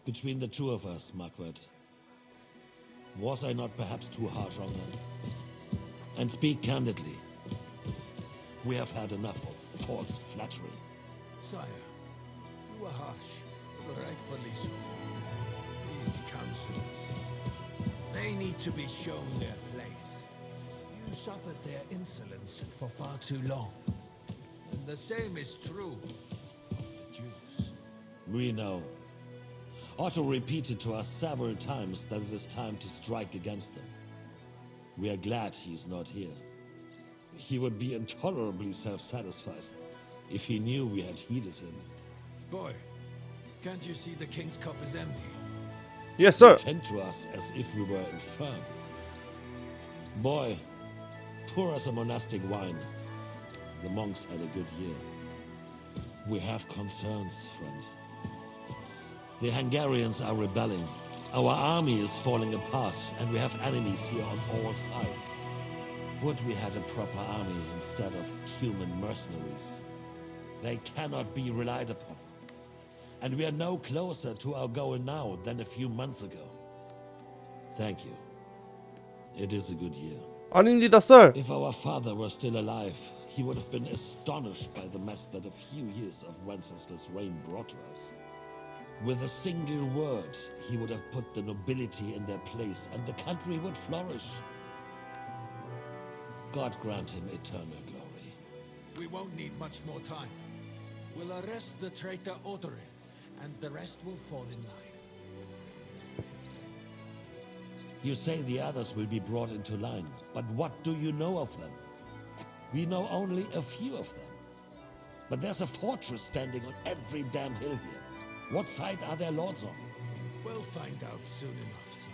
Between the two of us, Margaret, was I not perhaps too harsh on them? And speak candidly, we have had enough of false flattery. Sire, you were harsh, but rightfully so. These councils, they need to be shown their place. You suffered their insolence for far too long. And the same is true of the Jews. We know. Otto repeated to us several times that it is time to strike against them. We are glad he's not here. He would be intolerably self-satisfied if he knew we had heeded him. Boy, can't you see the king's cup is empty? Yes, sir. Tend to us as if we were infirm. Boy, pour us a monastic wine. The monks had a good year. We have concerns, friend. The Hungarians are rebelling. Our army is falling apart, and we have enemies here on all sides. Would we had a proper army instead of human mercenaries? They cannot be relied upon. And we are no closer to our goal now than a few months ago. Thank you. It is a good year. 아닙니다, sir. If our father were still alive, he would have been astonished by the mess that a few years of Wenceslas' reign brought to us. With a single word, he would have put the nobility in their place, and the country would flourish. God grant him eternal glory. We won't need much more time. We'll arrest the traitor Odorin, and the rest will fall in line. You say the others will be brought into line, but what do you know of them? We know only a few of them. But there's a fortress standing on every damn hill here. What side are their lords on? We'll find out soon enough, sire.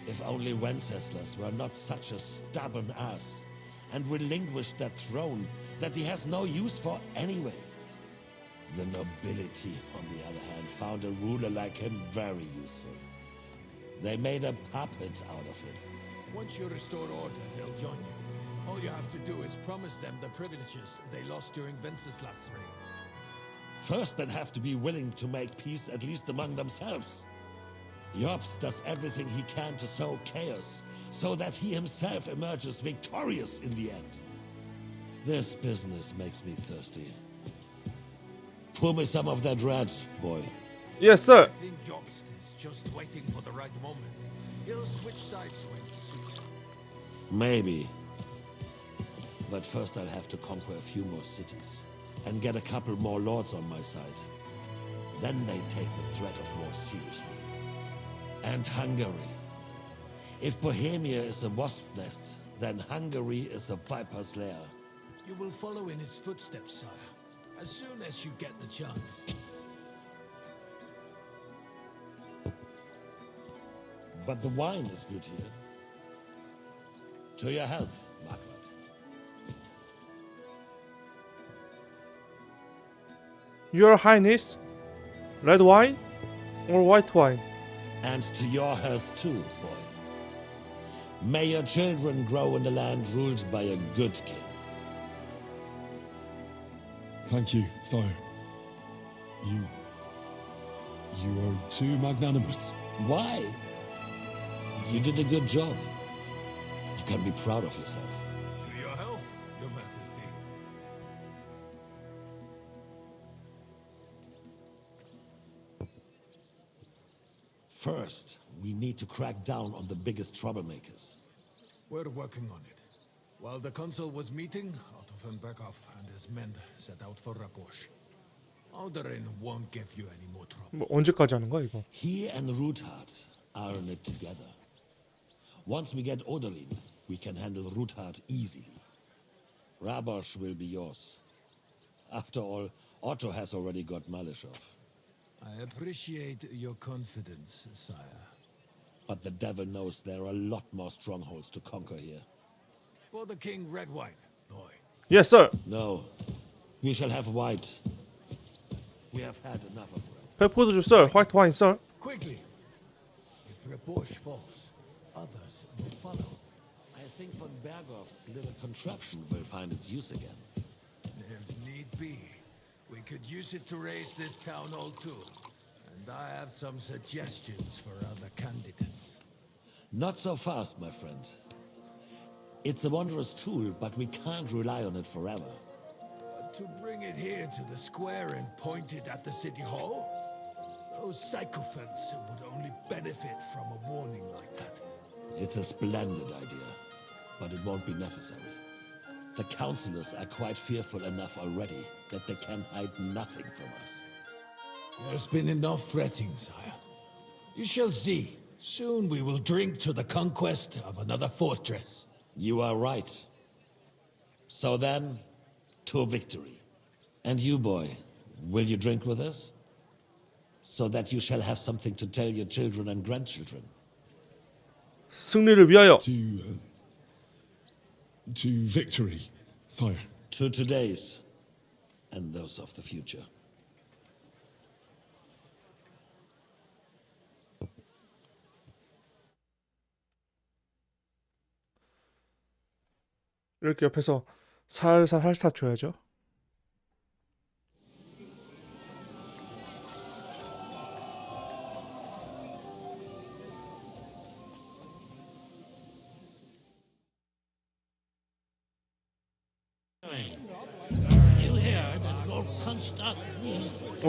If only Wenceslas were not such a stubborn ass, and relinquished that throne that he has no use for anyway. The nobility, on the other hand, found a ruler like him very useful. They made a puppet out of him. Once you restore order, they'll join you. All you have to do is promise them the privileges they lost during Wenceslas' reign. First, they'd have to be willing to make peace, at least among themselves. Jobs does everything he can to sow chaos, so that he himself emerges victorious in the end. This business makes me thirsty. Pour me some of that red, boy. Yes, sir. I think Jobst is just waiting for the right moment. He'll switch sides when it suits him. Maybe. But first I'll have to conquer a few more cities, and get a couple more lords on my side. Then they take the threat of war seriously. And Hungary. If Bohemia is a wasp nest, then Hungary is a viper's lair. You will follow in his footsteps, sire, as soon as you get the chance. But the wine is good here. To your health, Margaret. Your Highness, red wine or white wine? And to your health too, boy. May your children grow in a land ruled by a good king. Thank you, sire. You are too magnanimous. Why? You did a good job. You can be proud of yourself. To your health, your majesty. First, we need to crack down on the biggest troublemakers. We're working on it. While the consul was meeting, Otto von Berghoff and his men set out for Rabosch. Odorin won't give you any more trouble. 뭐 언제까지 하는 거야 이거? He and Ruthard are in it together. Once we get Odorin, we can handle Ruthard easily. Rabosch will be yours. After all, Otto has already got Malishov. I appreciate your confidence, sire. But the devil knows there are a lot more strongholds to conquer here. For the king, red wine, boy. Yes, sir. No, we shall have white. We have had enough of red. 페포도주, sir. White wine, sir. Quickly! If Rabosch falls, others will follow. I think von Berghoff's little contraption will find its use again. If need be, we could use it to raise this town hall too. And And I have some suggestions for other candidates. Not so fast, my friend. It's a wondrous tool, but we can't rely on it forever. To bring it here to the square and point it at the city hall? Those sycophants would only benefit from a warning like that. It's a splendid idea, but it won't be necessary. The councillors are quite fearful enough already that they can hide nothing from us. There's been enough fretting, sire. You shall see. Soon we will drink to the conquest of another fortress. You are right. So then, to victory. And you, boy, will you drink with us? So that you shall have something to tell your children and grandchildren. 승리를 위하여. To victory, sire. To today's, and those of the future. 이렇게 옆에서 살살 핥아줘야죠.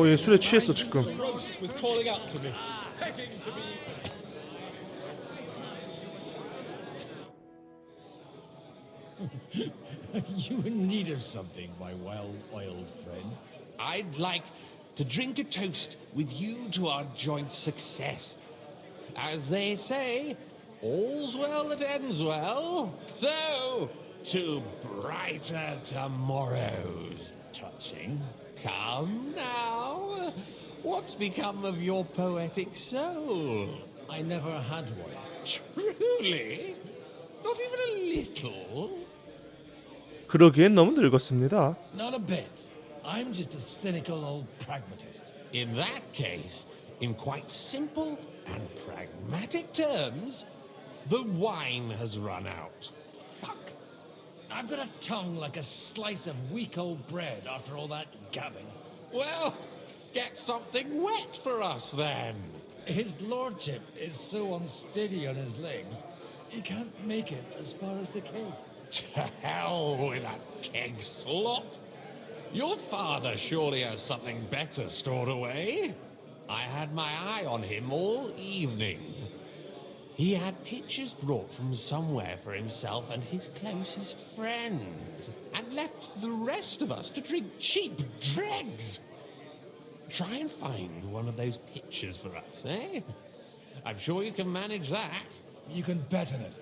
얘 술에 취했어 지금. Was calling out to me, begging to be. You in need of something, my well-oiled friend? I'd like to drink a toast with you to our joint success. As they say, all's well that ends well. So, to brighter tomorrows. Touching. Come now. What's become of your poetic soul? I never had one. Truly? Not even a little? 그러기엔 너무 늙었습니다. Not a bit. I'm just a cynical old pragmatist. In that case, in quite simple and pragmatic terms, the wine has run out. Fuck. I've got a tongue like a slice of weak old bread after all that gabbing. Well, get something wet for us then. His lordship is so unsteady on his legs, he can't make it as far as the cave. To hell with that keg slop. Your father surely has something better stored away. I had my eye on him all evening. He had pictures brought from somewhere for himself and his closest friends, and left the rest of us to drink cheap dregs. Try and find one of those pictures for us, eh? I'm sure you can manage that. You can bet on it.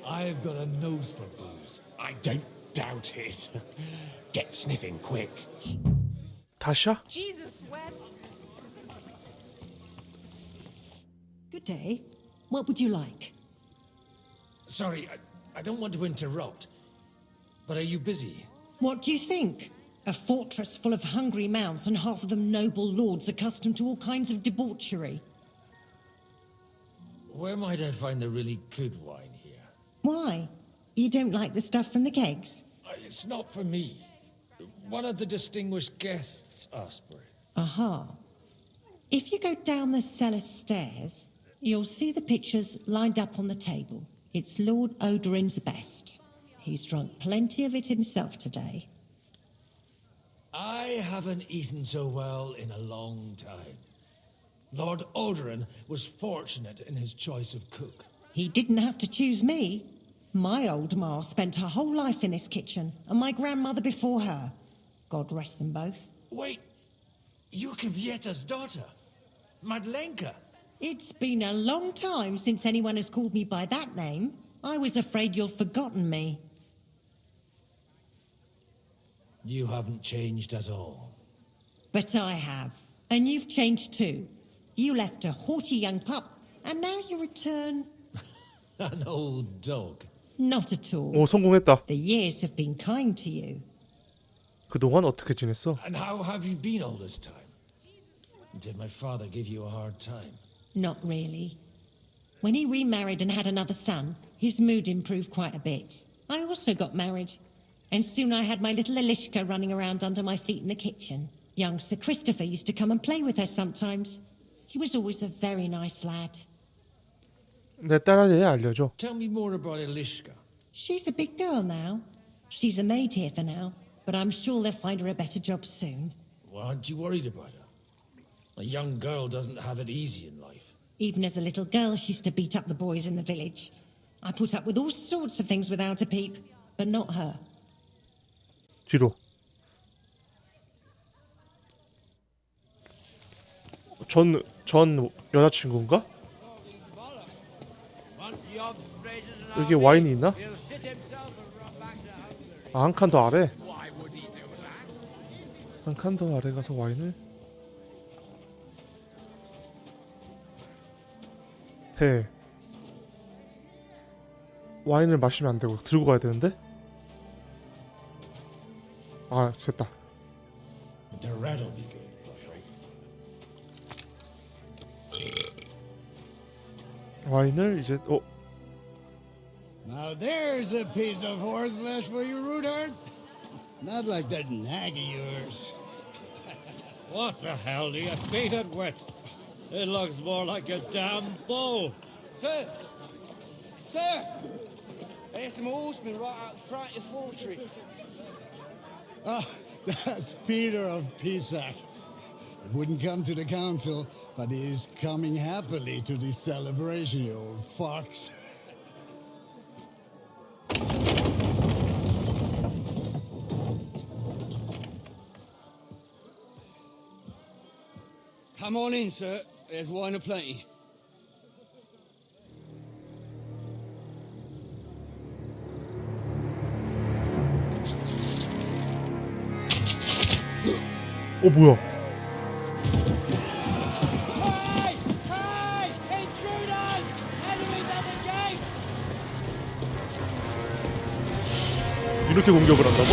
I've got a nose for booze. I don't doubt it. Get sniffing quick. 다시야? Jesus wept. Good day. What would you like? Sorry, I don't want to interrupt, but are you busy? What do you think? A fortress full of hungry mouths and half of them noble lords accustomed to all kinds of debauchery. Where might I find the really good wine here? Why? You don't like the stuff from the kegs? It's not for me. One of the distinguished guests asked for it. Aha. If you go down the cellar stairs, you'll see the pictures lined up on the table. It's Lord Odorin's best. He's drunk plenty of it himself today. I haven't eaten so well in a long time. Lord Odorin was fortunate in his choice of cook. He didn't have to choose me. My old ma spent her whole life in this kitchen, and my grandmother before her. God rest them both. Wait, you're Kvieta's daughter, Madlenka. It's been a long time since anyone has called me by that name. I was afraid you'd forgotten me. You haven't changed at all. But I have. And you've changed too. You left a haughty young pup, and now you return... An old dog. Not at all. 오, 성공했다. The years have been kind to you. 그동안 어떻게 지냈어? And how have you been all this time? Did my father give you a hard time? Not really. When he remarried and had another son, his mood improved quite a bit. I also got married. And soon I had my little Elishka running around under my feet in the kitchen. Young Sir Christopher used to come and play with her sometimes. He was always a very nice lad. 내 딸에 대해 알려줘. Tell me more about Elishka. She's a big girl now. She's a maid here for now, but I'm sure they'll find her a better job soon. Well, aren't you worried about her? A young girl doesn't have it easy in life. Even as a little girl, she used to beat up the boys in the village. I put up with all sorts of things without a peep, but not her. 뒤로. 전 여자친구인가? 여기 와인이 있나? 아, 한 칸 더 아래. 한 칸 더 아래 가서 와인을 해. 와인을 마시면 안 되고 들고 가야 되는데? 아, 됐다. The rat'll be good. 와인을 이제 Now there's a piece of horseflesh for you, Rudard. Not like that nag of yours. What the hell do you feed it with? It looks more like a damn bull. Sir! Sir! There's some horsemen right out front of the fortress. Ah, that's Peter of Pisac. He wouldn't come to the council, but he is coming happily to this celebration, you old fox. Come on in, sir. There's wine aplenty. 뭐야? Hey! Hey! Intruders! Enemies at the gates! 이렇게 공격을 한다고?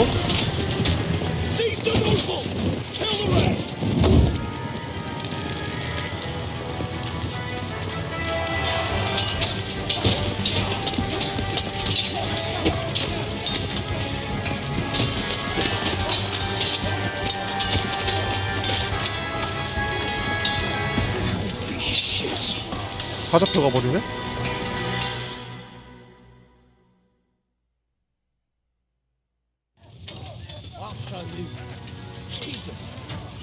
Seize the nobles! Kill the rest! 다 잡혀가 버리네? I'll show you. Jesus!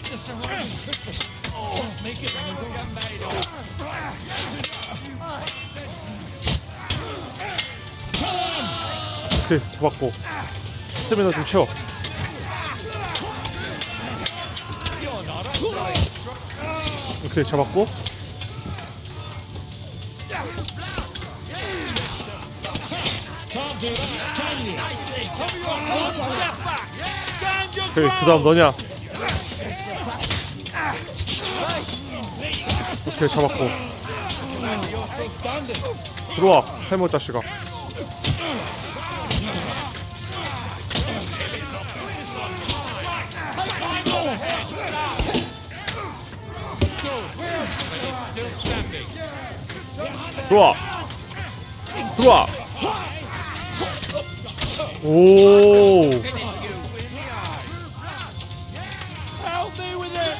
The surrounding crystal. Oh, make it 오케이, 잡았고. 스태미나 좀 채워. 오케이, 잡았고. 오케이, 그 다음 너냐? 오케이, 잡았고. 들어와, 해머 자식아. 들어와. 들어와. 오. Help me with it!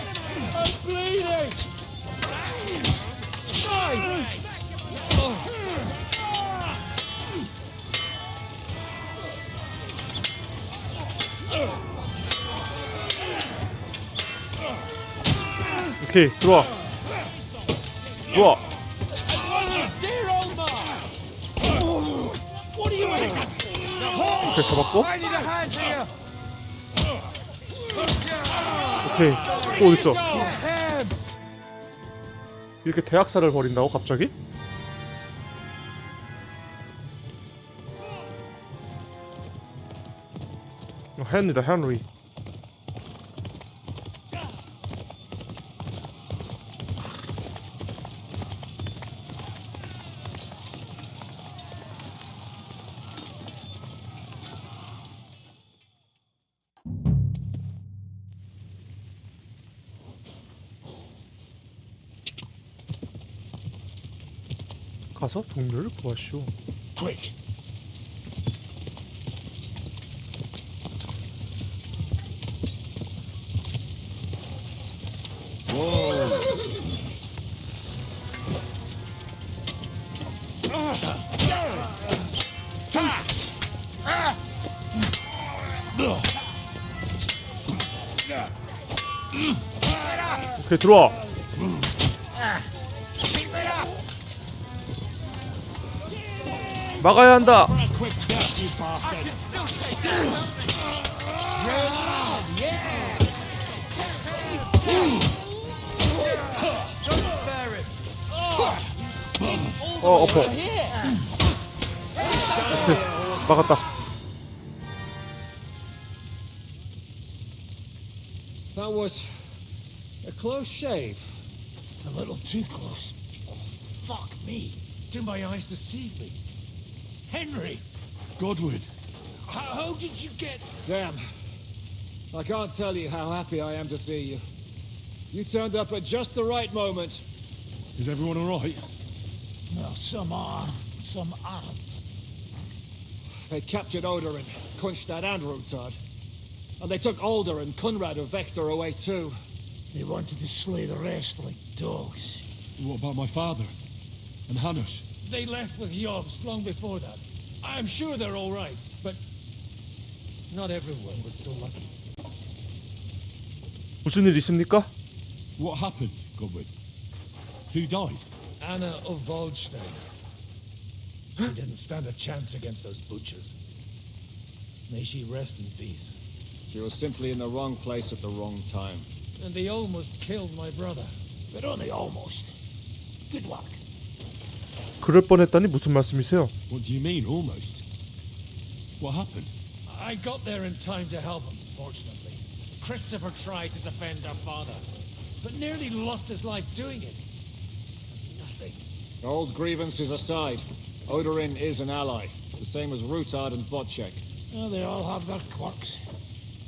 I'm bleeding! 오케이, 들어와. 들어와. Dear old man! What are you doing? 오케이, 잡았고. I need a hand here. 오케이. 또 어딨어? Ham. 이렇게 대학살을 벌인다고 갑자기? 헨리다, 헨리. 가서 동료를 구하시오. Quick! 오케이, 들어와. 막아야 한다. 엎어. 오케이, 막았다. That was a close shave. A little too close. Fuck me. Do my eyes deceive me? Henry! Godwin, How did you get... Damn. I can't tell you how happy I am to see you. You turned up at just the right moment. is everyone alright? Well, some are, some aren't. They captured Odorin, Kunstad and Rutard. And they took Alder and Kunrad of Vector away too. They wanted to slay the rest like dogs. What about my father? And Hanush? They left with Yobs long before that. I'm sure they're all right, but not everyone was so lucky. 무슨 일 있습니까? What happened, Godwin? Who died? Anna of Waldstein. She didn't stand a chance against those butchers. May she rest in peace. She was simply in the wrong place at the wrong time. And they almost killed my brother. But only almost. Good luck. 그럴 뻔했다니 무슨 말씀이세요? What do you mean, almost? What happened? I got there in time to help him, fortunately. Christopher tried to defend our father, but nearly lost his life doing it. Nothing. Old grievances aside, Odorin is an ally, the same as Rutard and Botchek. Well, they all have their quirks.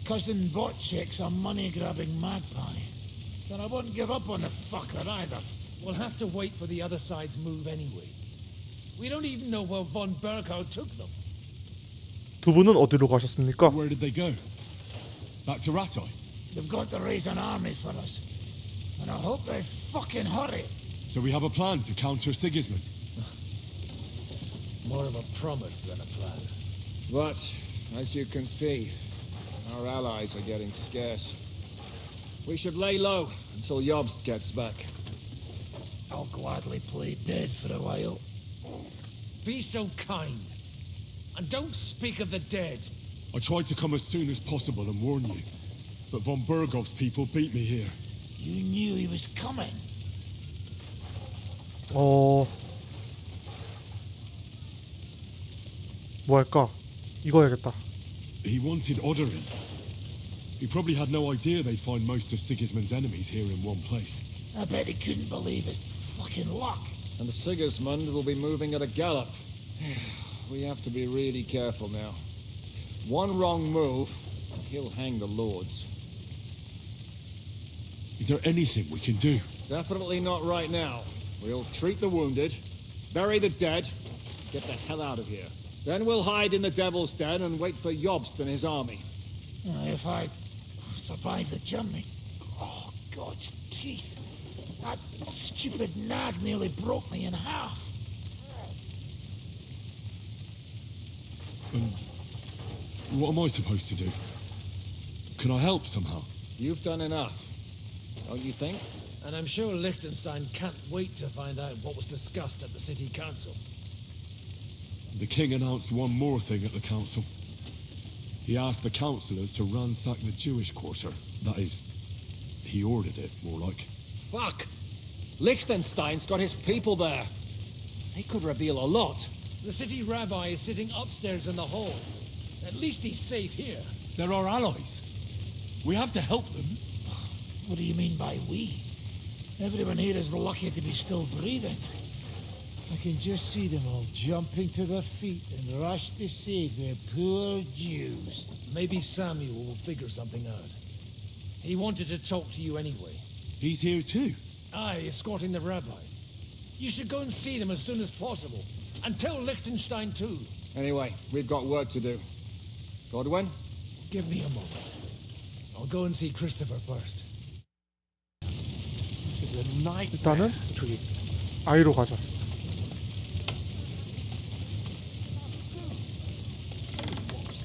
Cousin Botchek's a money-grabbing magpie. But I wouldn't give up on the fucker either. We'll have to wait for the other side's move anyway. We don't even know where von Berghout took them. 두 분은 어디로 가셨습니까? Where did they go? Back to Rattay? They've got to raise an army for us. And I hope they fucking hurry. So we have a plan to counter Sigismund? More of a promise than a plan. But, as you can see, our allies are getting scarce. We should lay low until Jobst gets back. I'll gladly play dead for a while. Be so kind. And don't speak of the dead. I tried to come as soon as possible and warn you, but von Bergov's people beat me here. You knew he was coming. 뭐 할까? 이거 해야겠다. He wanted Odorin. He probably had no idea they'd find most of Sigismund's enemies here in one place. I bet he couldn't believe his fucking luck. And Sigismund will be moving at a gallop. We have to be really careful now. One wrong move, and he'll hang the lords. Is there anything we can do? Definitely not right now. We'll treat the wounded, bury the dead, get the hell out of here. Then we'll hide in the Devil's Den and wait for Jobst and his army. If I survive the journey. Oh, God's teeth. That stupid nag nearly broke me in half. What am I supposed to do? Can I help somehow? You've done enough, don't you think? And I'm sure Liechtenstein can't wait to find out what was discussed at the city council. The king announced one more thing at the council. He asked the councillors to ransack the Jewish quarter. That is, he ordered it, more like. Fuck! Liechtenstein's got his people there. They could reveal a lot. The city rabbi is sitting upstairs in the hall. At least he's safe here. They're our allies. We have to help them. What do you mean by we? Everyone here is lucky to be still breathing. I can just see them all jumping to their feet and rush to save their poor Jews. Maybe Samuel will figure something out. He wanted to talk to you anyway. He's here too. Aye, escorting the rabbi. You should go and see them as soon as possible. And tell Liechtenstein too. Anyway, we've got work to do. Godwin? Give me a moment. I'll go and see Christopher first. This is a nightmare. 일단은 저기 아이로 가자.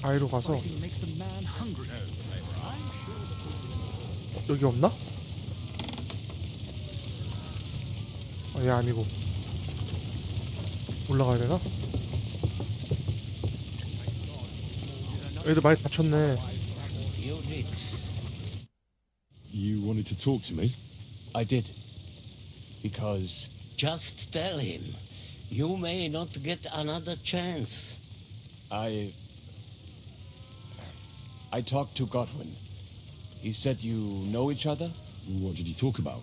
아이로 가서 여기 없나? 얘 아니고 올라가야 되나? 애들 많이 다쳤네. You wanted to talk to me? I did. Because just tell him. You may not get another chance. I talked to Godwin. He said you know each other? What did you talk about?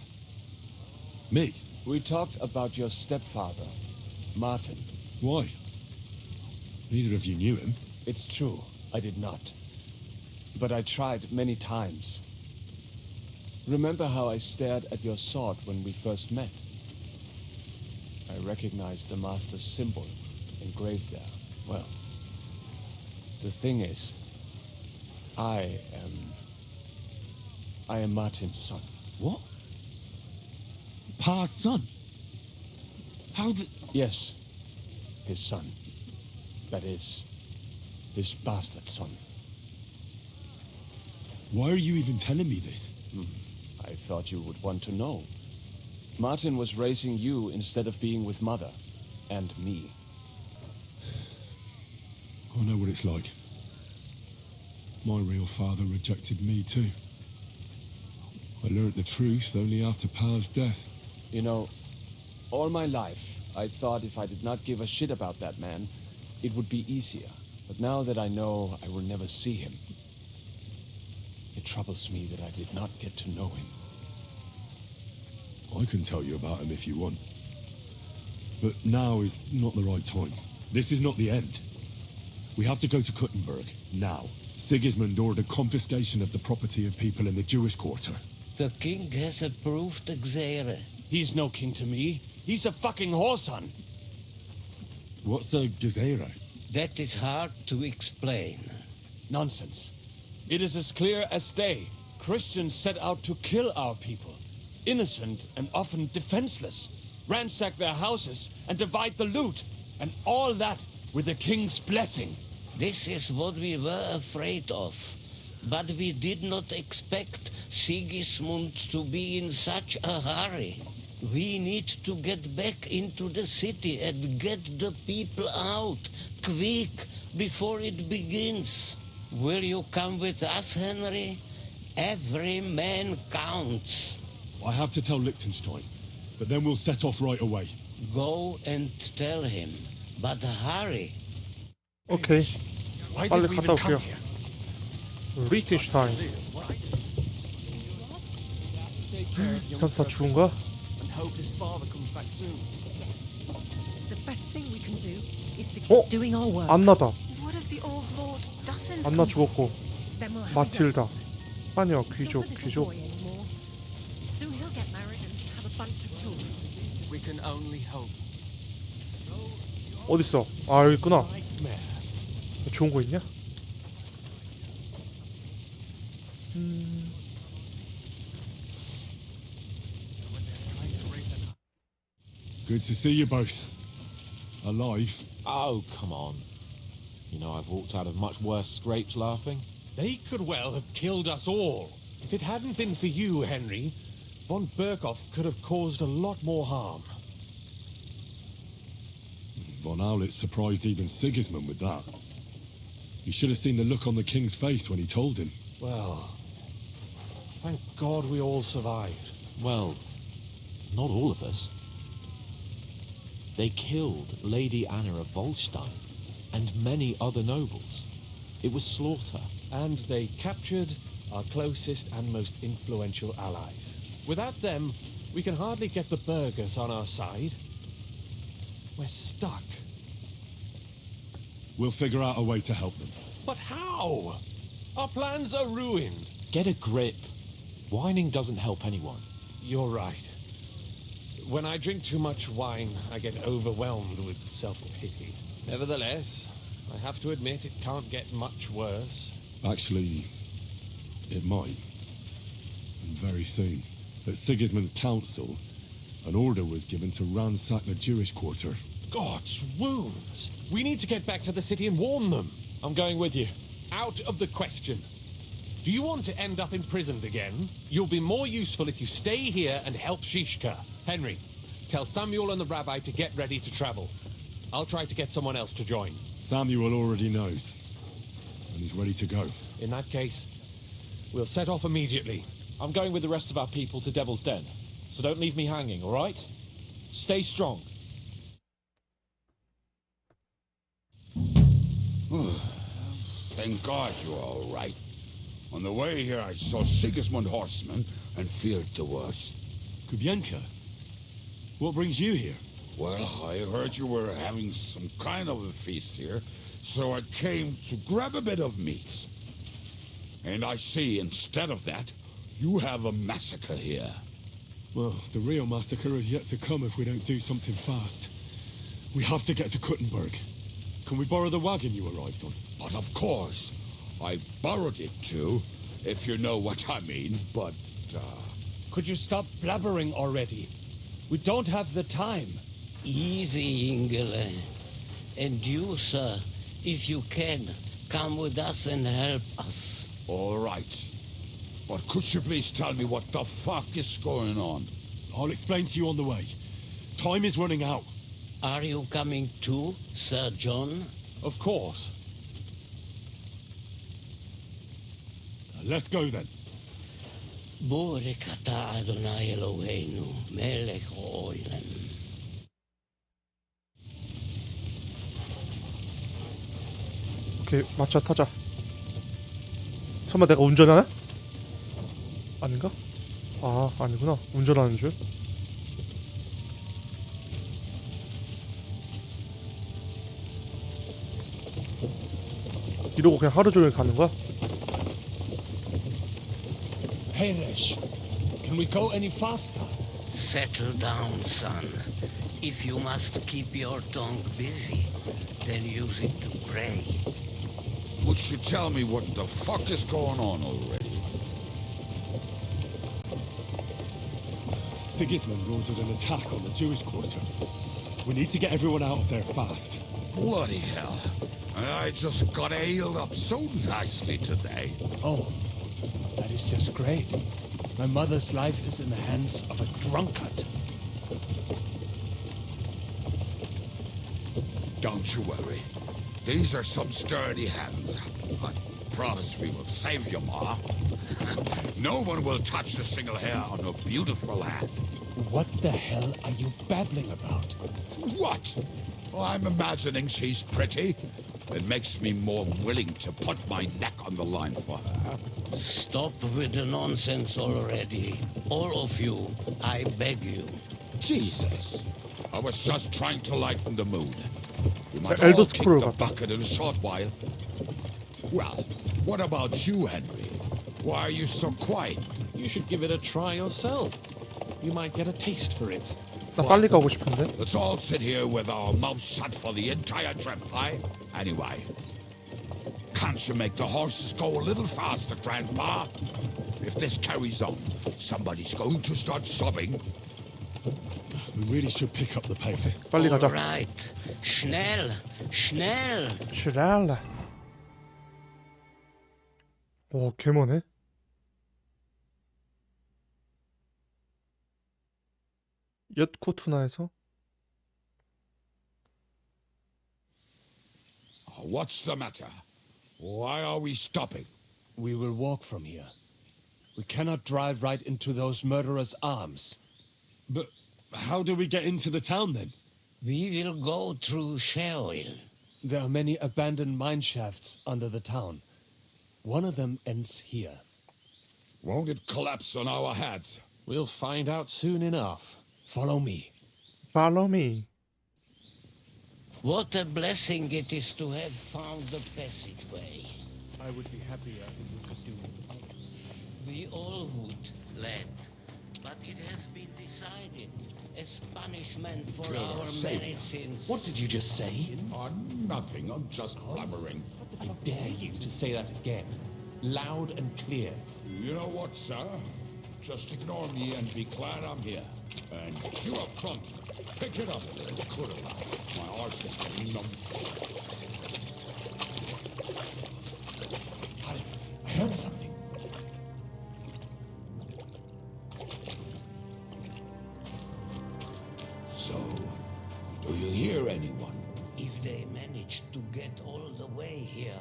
Me? We talked about your stepfather, Martin. Why? Neither of you knew him. It's true, I did not. But I tried many times. Remember how I stared at your sword when we first met? I recognized the Master's symbol engraved there. Well, the thing is, I am Martin's son. What? Pa's son? How did... Yes, his son. That is, his bastard son. Why are you even telling me this? I thought you would want to know. Martin was raising you instead of being with Mother. And me. I know what it's like. My real father rejected me too. I learned the truth only after Pa's death. You know, all my life, I thought if I did not give a shit about that man, it would be easier. But now that I know I will never see him, it troubles me that I did not get to know him. I can tell you about him if you want. But now is not the right time. This is not the end. We have to go to Kuttenberg, now. Sigismund ordered confiscation of the property of people in the Jewish quarter. The king has approved Xere. He's no king to me. He's a fucking whoreson. What's a Gezerah? That is hard to explain. Nonsense. It is as clear as day. Christians set out to kill our people. Innocent and often defenseless. Ransack their houses and divide the loot. And all that with the king's blessing. This is what we were afraid of. But we did not expect Sigismund to be in such a hurry. We need to get back into the city and get the people out, quick, before it begins. Will you come with us, Henry? Every man counts. I have to tell Liechtenstein, but then we'll set off right away. Go and tell him, but hurry. 오케이. 빨리 갔다 올게요. 리echtenstein. 이 사람 다 죽은가? 어? 안나다. 안나 죽었고. 마틸다. 마녀, 귀족. 어딨어? 아, 여기 있구나. 좋은 거 있냐? Good to see you both. Alive. Oh, come on. You know, I've walked out of much worse scrapes laughing. They could well have killed us all. If it hadn't been for you, Henry, von Berkhoff could have caused a lot more harm. Von Aulitz surprised even Sigismund with that. You should have seen the look on the king's face when he told him. Well, thank God we all survived. Well, not all of us. They killed Lady Anna of Volstein and many other nobles. It was slaughter. And they captured our closest and most influential allies. Without them, we can hardly get the burghers on our side. We're stuck. We'll figure out a way to help them. But how? Our plans are ruined. Get a grip. Whining doesn't help anyone. You're right. When I drink too much wine, I get overwhelmed with self-pity. Nevertheless, I have to admit it can't get much worse. Actually, it might. And very soon. At Sigismund's council, an order was given to ransack the Jewish quarter. God's wounds! We need to get back to the city and warn them. I'm going with you. Out of the question. Do you want to end up imprisoned again? You'll be more useful if you stay here and help Shishka. Henry, Tell Samuel and the rabbi to get ready to travel. I'll try to get someone else to join. Samuel already knows. And he's ready to go. In that case, we'll set off immediately. I'm going with the rest of our people to Devil's Den. So don't leave me hanging, all right? Stay strong. Thank God you're all right. On the way here, I saw Sigismund horsemen and feared the worst. Kubienka, what brings you here? Well, I heard you were having some kind of a feast here, so I came to grab a bit of meat. And I see, instead of that, you have a massacre here. Well, the real massacre is yet to come if we don't do something fast. We have to get to Kuttenberg. Can we borrow the wagon you arrived on? But of course. I borrowed it too, if you know what I mean, but, Could you stop blabbering already? We don't have the time. Easy, Ingele. And you, sir, if you can, come with us and help us. All right. But could you please tell me what the fuck is going on? I'll explain to you on the way. Time is running out. Are you coming too, Sir John? Of course. Let's go then. Borekata Adonai Eloheinu, melech ha'olam. 오케이, 마차 타자. 설마 내가 운전하나? 아닌가? 아, 아니구나. 운전하는 줄. 이러고 그냥 하루 종일 가는 거야? Peresh, can we go any faster? Settle down, son. If you must keep your tongue busy, then use it to pray. Would you tell me what the fuck is going on already? Sigismund ordered an attack on the Jewish quarter. We need to get everyone out of there fast. Bloody hell. I just got ailed up so nicely today. Oh, that is just great. My mother's life is in the hands of a drunkard. Don't you worry. These are some sturdy hands. I promise we will save you, Ma. No one will touch a single hair on her beautiful head. What the hell are you babbling about? What? Oh, I'm imagining she's pretty. It makes me more willing to put my neck on the line for her. Stop with the nonsense already. All of you, I beg you. Jesus. I was just trying to lighten the mood. We might Elder all kick Scroll the 같다. bucket in a short while. Well, what about you, Henry? Why are you so quiet? You should give it a try yourself. You might get a taste for it. 나 빨리 가고 싶은데. Let's all sit here with our mouths shut for the entire trip, aye? Anyway, can't you make the horses go a little faster, Grandpa? If this carries on, somebody's going to start sobbing. We really should pick up the pace. 빨리 가자. All right. Schnell, schnell. 슈랄라. 오, 개머네. 엿코투나에서 What's the matter? Why are we stopping? We will walk from here. We cannot drive right into those murderers' arms. But how do we get into the town then? We will go through Sheol. There are many abandoned mine shafts under the town. One of them ends here. Won't it collapse on our heads? We'll find out soon enough. Follow me. Follow me. What a blessing it is to have found the passageway. I would be happier if we could do it. We all would, lad. But it has been decided as punishment for Kill our or save many them. sins. What did you just say? Oh, nothing. I'm just blubbering. I dare you to say that again. Loud and clear. You know what, sir? Just ignore me and be glad I'm here. And you up front, pick it up a little quicker. My arse is getting numb. Halt! I heard something. you hear anyone? If they manage to get all the way here,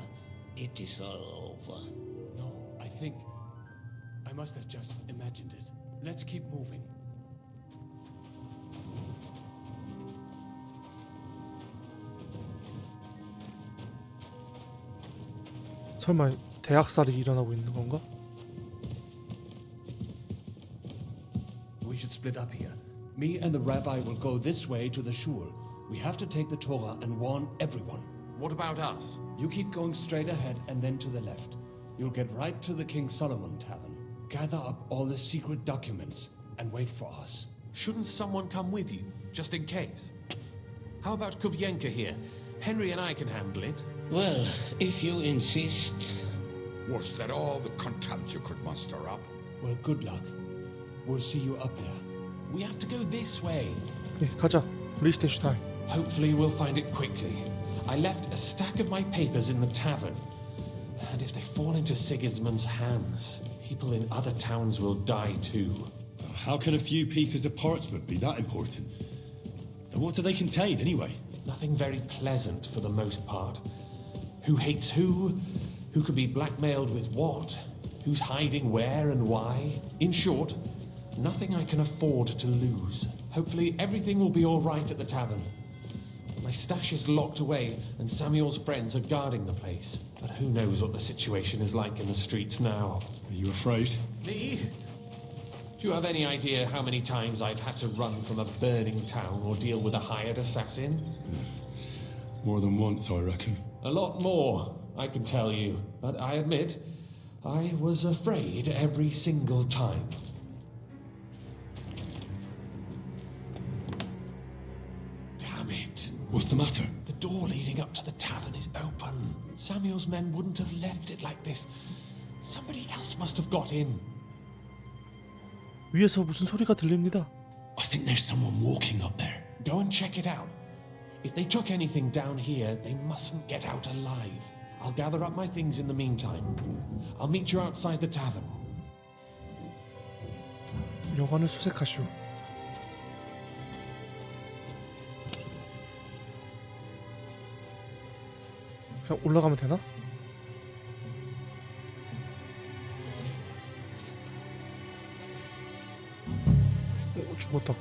it is all over. No, I think I must have just imagined it. Let's keep moving. 설마 대학살이 일어나고 있는 건가? We should split up here. Me and the rabbi will go this way to the shul. We have to take the Torah and warn everyone. What about us? You keep going straight ahead and then to the left. You'll get right to the King Solomon Tavern. Gather up all the secret documents and wait for us. Shouldn't someone come with you, just in case? How about Kubienka here? Henry and I can handle it. Well, if you insist. Was that all the contempt you could muster up? Well, good luck. We'll see you up there. We have to go this way. 네, 가자. 리스테슈 타임. Hopefully we'll find it quickly. I left a stack of my papers in the tavern. And if they fall into Sigismund's hands, people in other towns will die too. How can a few pieces of parchment be that important? And what do they contain, anyway? Nothing very pleasant for the most part. Who hates who? Who could be blackmailed with what? Who's hiding where and why? In short, nothing I can afford to lose. Hopefully everything will be all right at the tavern. My stash is locked away and Samuel's friends are guarding the place. But who knows what the situation is like in the streets now. Are you afraid? Me? Do you have any idea how many times I've had to run from a burning town or deal with a hired assassin? More than once, I reckon. A lot more, I can tell you. But I admit, I was afraid every single time. Damn it. What's the matter? The door leading up to the tavern is open. Samuel's men wouldn't have left it like this. Somebody else must have got in. 위에서 무슨 소리가 들립니다. I think there's someone walking up there. Go and check it out. If they took anything down here, they mustn't get out alive. I'll gather up my things in the meantime. I'll meet you outside the tavern. 여관을 수색하시오. 그냥 올라가면 되나? 죽었다.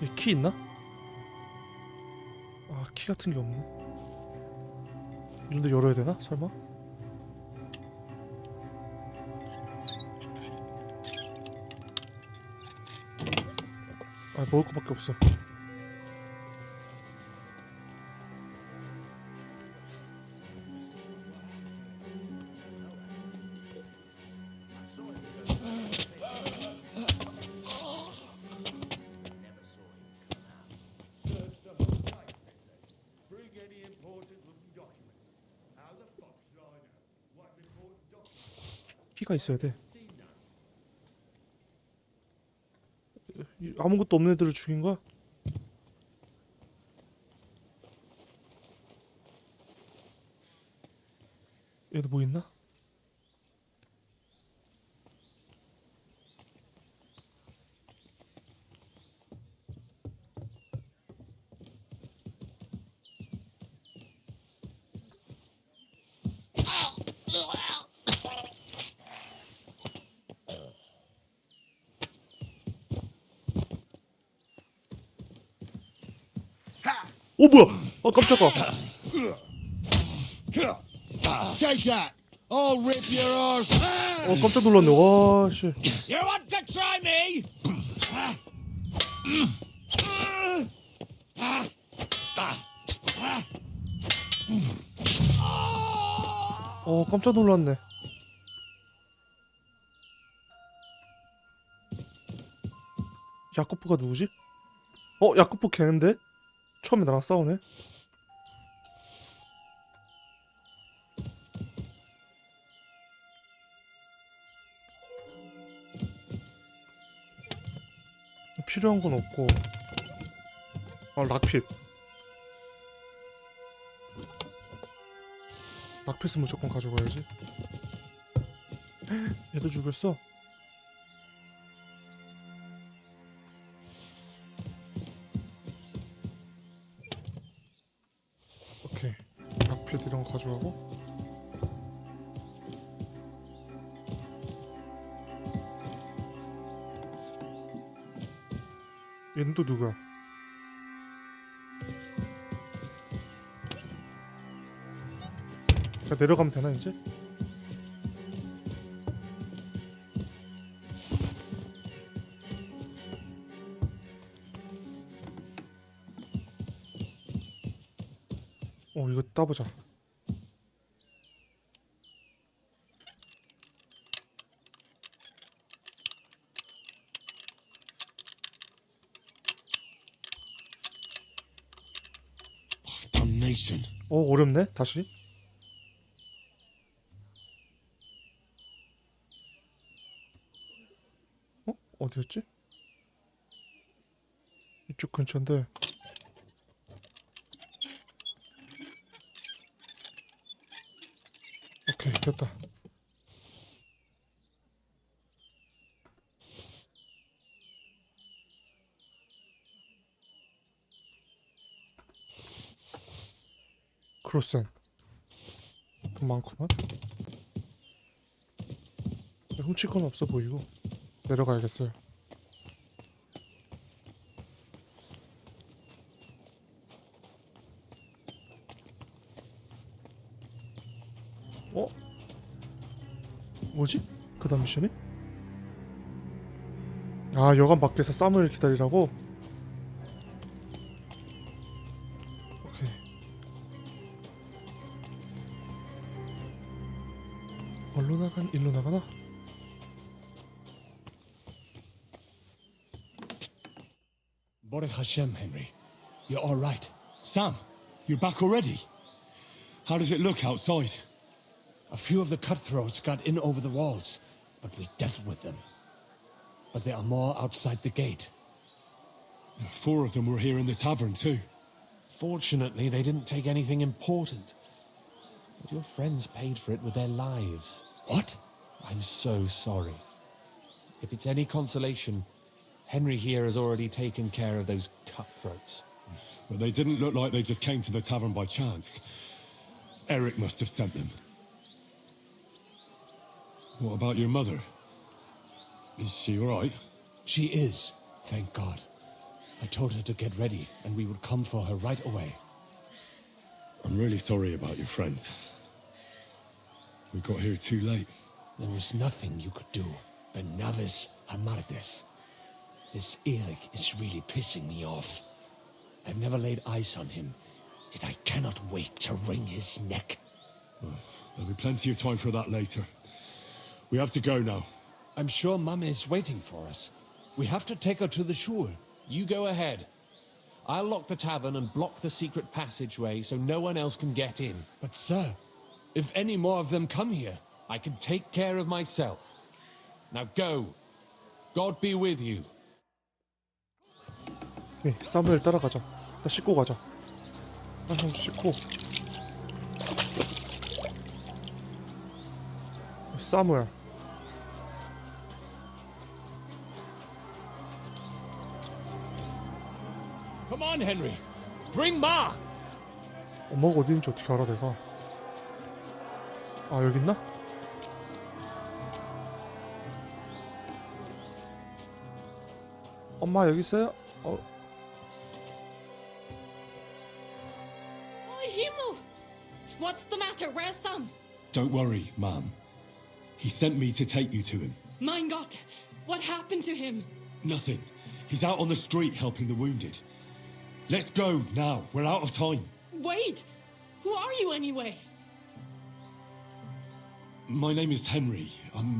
여기 키 있나? 아, 키 같은 게 없네. 이런데 열어야 되나? 설마? 아, 먹을 거밖에 없어. 키가 있어야 돼. 아무것도 없는 애들을 죽인 거야? 얘도 뭐 있나? 오, 뭐야? 아, 깜짝아. Take that! I'll rip your arse! 깜짝 놀랐네. 와, 씨. You want to try me? 깜짝 놀랐네. 야코프가 누구지? 야코프 걔인데? 처음에 나랑 싸우네. 필요한 건 없고. 락핏. 락핏은 무조건 가져가야지. 얘도 죽였어. 오케이. 박핏 이런 거 가져가고. 얘는 또 누구야? 자, 내려가면 되나 이제? 이거 따보자. Damnation. 어렵네. 다시. 어디였지? 이쪽 근처인데. 오케이, 됐다. 크로센. 돈 많구만. 훔칠 건 없어 보이고. 내려가야겠어요. 뭐지? 그 다음 미션이? 아, 여관 밖에서 쌈을 기다리라고? 오케이. 일로 나가나? Baruch Hashem, Henry. You're all right. Sam, you're back already? How does it look outside? A few of the cutthroats got in over the walls, but we dealt with them. But there are more outside the gate. 4 of them were here in the tavern too. Fortunately, they didn't take anything important. But your friends paid for it with their lives. What? I'm so sorry. If it's any consolation, Henry here has already taken care of those cutthroats. But they didn't look like they just came to the tavern by chance. Eric must have sent them. What about your mother? Is she all right? She is, thank God. I told her to get ready, and we would come for her right away. I'm really sorry about your friends. We got here too late. There is nothing you could do. Benavis Hamardes. This Eric is really pissing me off. I've never laid eyes on him, yet I cannot wait to wring his neck. There'll be plenty of time for that later. We have to go now. I'm sure Mum is waiting for us. We have to take her to the shul. You go ahead. I'll lock the tavern and block the secret passageway so no one else can get in. But sir, if any more of them come here, I can take care of myself. Now go. God be with you. 사무엘 따라가자. 일단 씻고 가자. 좀 씻고. 사무엘. Come on, Henry. Bring Ma. 엄마가 어디 있는지 어떻게 알아 내가? 아, 여기 있나? 엄마 여기 있어요? Himmel! What's the matter? Where's Sam? Don't worry, Ma'am. He sent me to take you to him. Mein Gott! What happened to him? Nothing. He's out on the street helping the wounded. Let's go now. We're out of time. Wait! Who are you anyway? My name is Henry. I'm,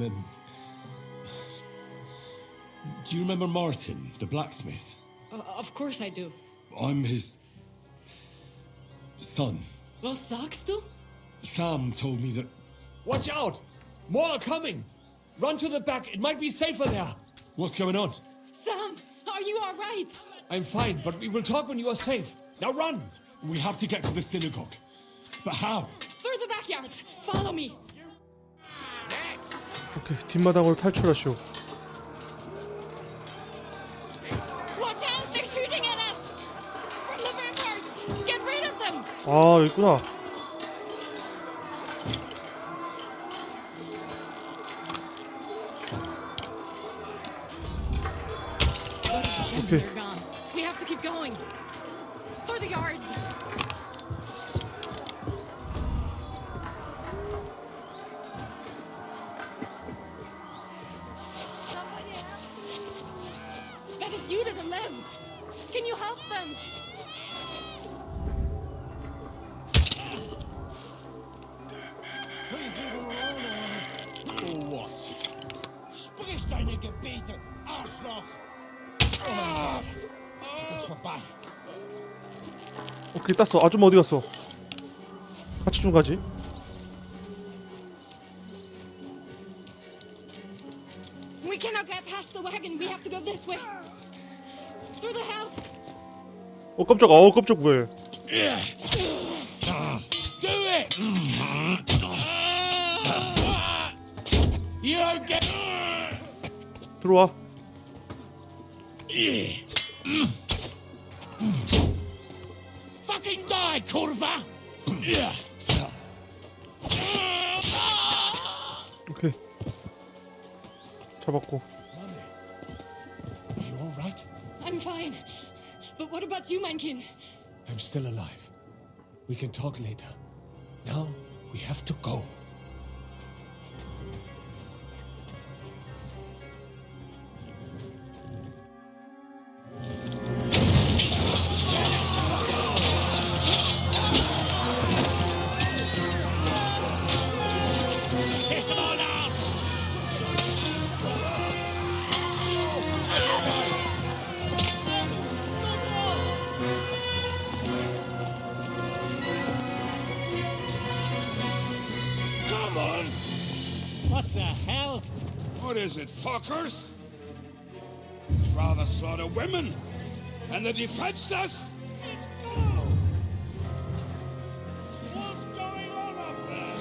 Do you remember Martin, the blacksmith? Of course I do. I'm his son. Was sagst du? Sam told me that... Watch out! More are coming! Run to the back, it might be safer there! What's going on? Sam, are you all right? I'm fine, but we will talk when you are safe. Now run! We have to get to the synagogue. But how? Through the backyard. Follow me. 오케이, 뒷마당으로 탈출하시오. Watch out! They're shooting at us! From the ramparts! Get rid of them! 아, 여기 있구나. 오케이. They're gone. We have to keep going. For the yards! That is you to the left! Can you help them? Oh, what? Sprich deine Gebete, Arschloch! Es ist vorbei. 오케이, 땄어. 아줌마 어디 갔어? 같이 좀 가지. We cannot get past the wagon. We have to go this way. Through the house. 깜짝아. 깜짝 왜? Do it! You don't get... 들어와. Fucking die, Kurva! 오케이. 잡았고. Are you all right? I'm fine. But what about you, mein Kind? I'm still alive. We can talk later. Now we have to go. What the hell? What is it, fuckers? Rather slaughter women and the defenseless? What's going on up there?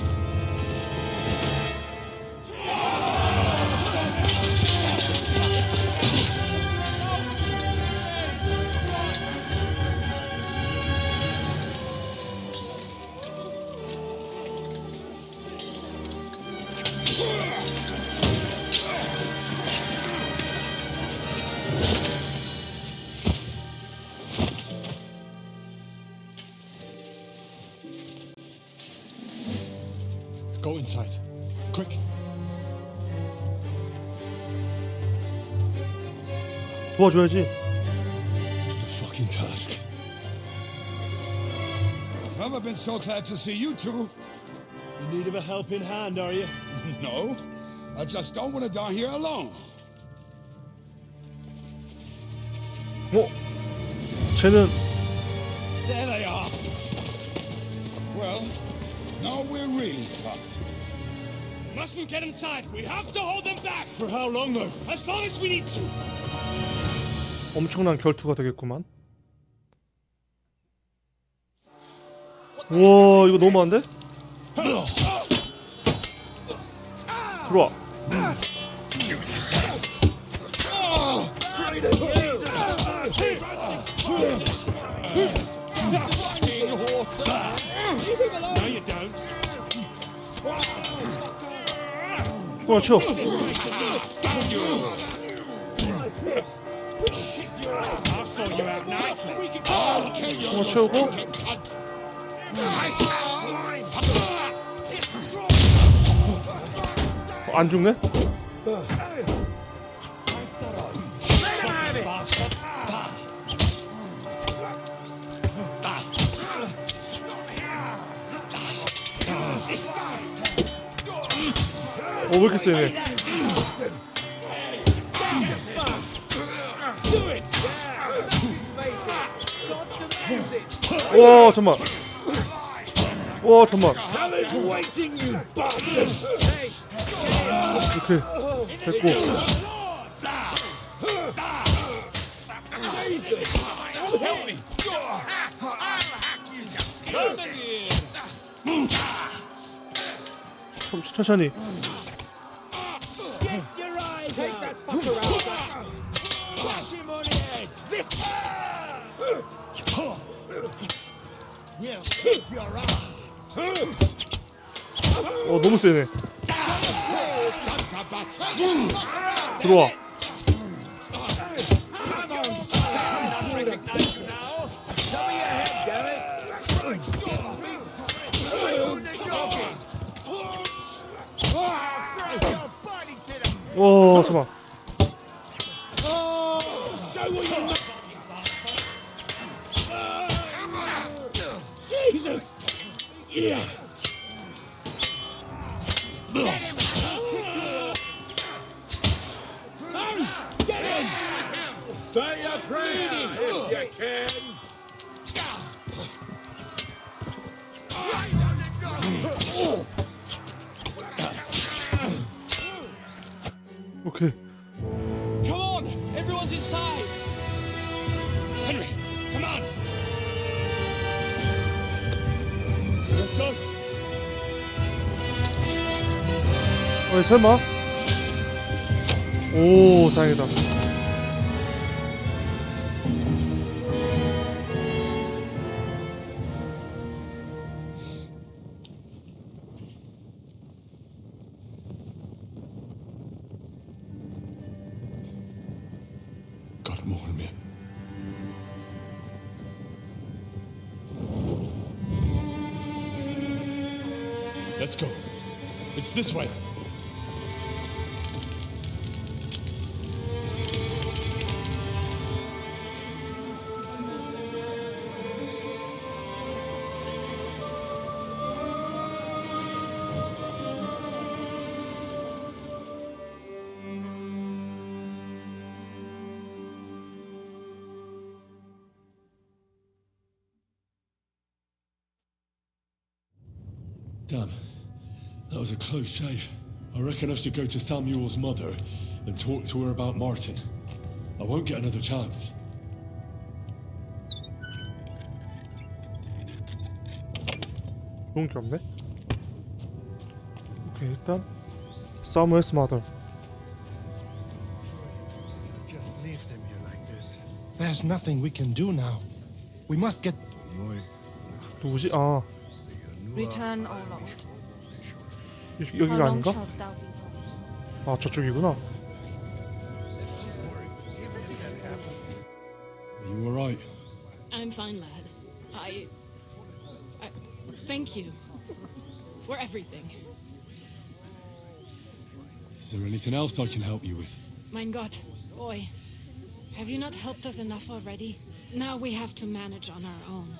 Go inside. Quick. 도와줘야지. The fucking task. I've never been so glad to see you two. In need of a helping hand, are you? No, I just don't want to die here alone. 쟤는 There they are. Well, now we're really fucked. Mustn't get inside. We have to hold them back. For how long, though? As long as we need to. 엄청난 결투가 되겠구만. 우와, 이거 너무 많은데? 들어와. No, you don't. 치워. I'll sort you out nicely. 채우고. 안 죽네? 왜 이렇게 세네? 와, 잠만. 와, 잠만. 이렇게 됐고. 천천히. 너무 세네. 들어와. 잠깐만. 오케이. Come on! Everyone's inside! Henry, come on! Let's go! 설마? 오, 다행이다. 먹을매. Let's go. It's this way. Damn, that was a close shave. I reckon I should go to Samuel's mother and talk to her about Martin. I won't get another chance. 좋은 게 없네. 오케이, 일단 Samuel's mother. Just leave them here like this. There's nothing we can do now. We must get. 누구지? 아, Return, O Lord. 여기가 How long 아닌가? shalt thou be gone? 아, 저쪽이구나. Are you alright? I'm fine, lad. I thank you for everything. Is there anything else I can help you with? Mein Gott, boy, have you not helped us enough already? Now we have to manage on our own.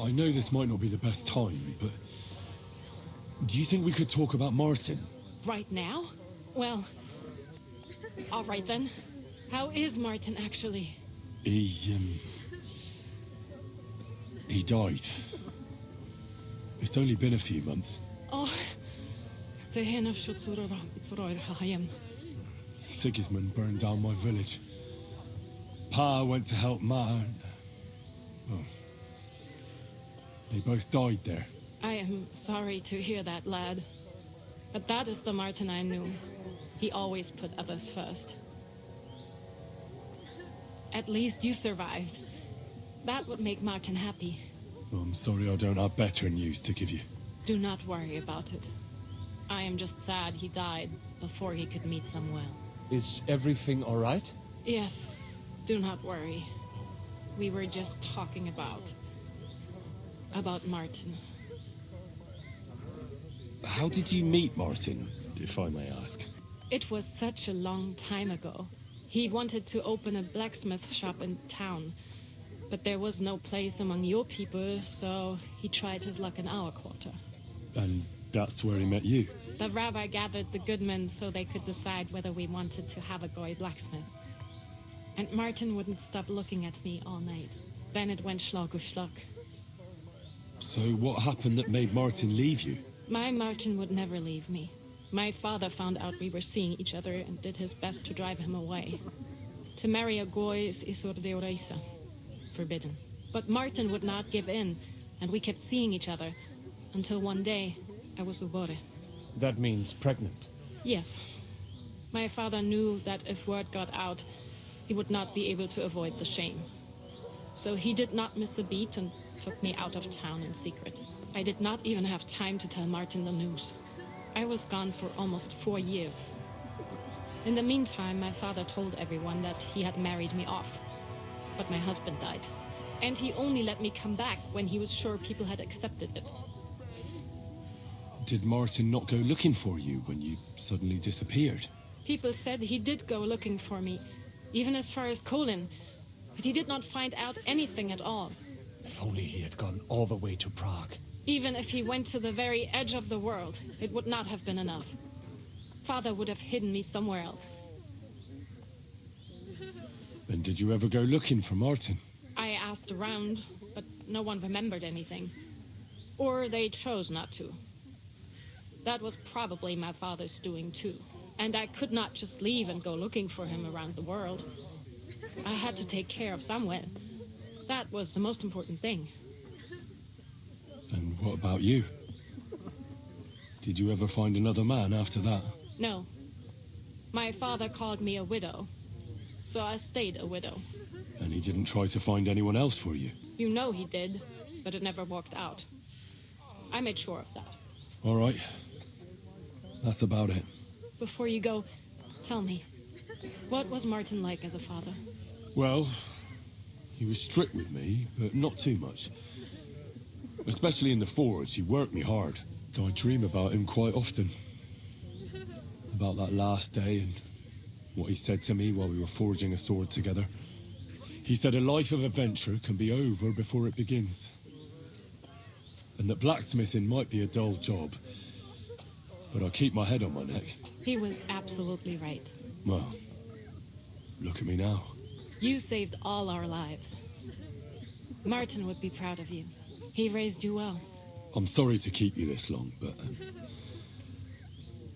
I know this might not be the best time, but do you think we could talk about Martin? Right now? Well, all right then. How is Martin actually? He died. It's only been a few months. Oh, Sigismund burned down my village. Pa went to help Ma and... Oh. They both died there. I am sorry to hear that, lad. But that is the Martin I knew. He always put others first. At least you survived. That would make Martin happy. Well, I'm sorry I don't have better news to give you. Do not worry about it. I am just sad he died before he could meet Samuel. Is everything all right? Yes, do not worry. We were just talking about Martin. How did you meet Martin, if I may ask? It was such a long time ago. He wanted to open a blacksmith shop in town, but there was no place among your people, so he tried his luck in our quarter. And that's where he met you? The rabbi gathered the good men so they could decide whether we wanted to have a goy blacksmith. And Martin wouldn't stop looking at me all night. Then it went schlag auf schlag. So what happened that made Martin leave you? My Martin would never leave me. My father found out we were seeing each other and did his best to drive him away. To marry a goy is isur deoraisa, forbidden. But Martin would not give in, and we kept seeing each other, until one day I was ubore. That means pregnant. Yes. My father knew that if word got out, he would not be able to avoid the shame. So he did not miss a beat and took me out of town in secret. I did not even have time to tell Martin the news. I was gone for almost 4 years. In the meantime, my father told everyone that he had married me off. But my husband died. And he only let me come back when he was sure people had accepted it. Did Martin not go looking for you when you suddenly disappeared? People said he did go looking for me, even as far as Colin. But he did not find out anything at all. If only he had gone all the way to Prague. Even if he went to the very edge of the world, it would not have been enough. Father would have hidden me somewhere else. And did you ever go looking for Martin? I asked around, but no one remembered anything. Or they chose not to. That was probably my father's doing too. And I could not just leave and go looking for him around the world. I had to take care of someone. That was the most important thing. And what about you? Did you ever find another man after that? No. My father called me a widow. So I stayed a widow. And he didn't try to find anyone else for you? You know he did, but it never worked out. I made sure of that. All right. That's about it. Before you go, tell me, what was Martin like as a father? Well, he was strict with me, but not too much. Especially in the forge, he worked me hard. I dream about him quite often. About that last day and what he said to me while we were forging a sword together. He said a life of adventure can be over before it begins. And that blacksmithing might be a dull job, but I'll keep my head on my neck. He was absolutely right. Well, look at me now. You saved all our lives. Martin would be proud of you. He raised you well. I'm sorry to keep you this long, but...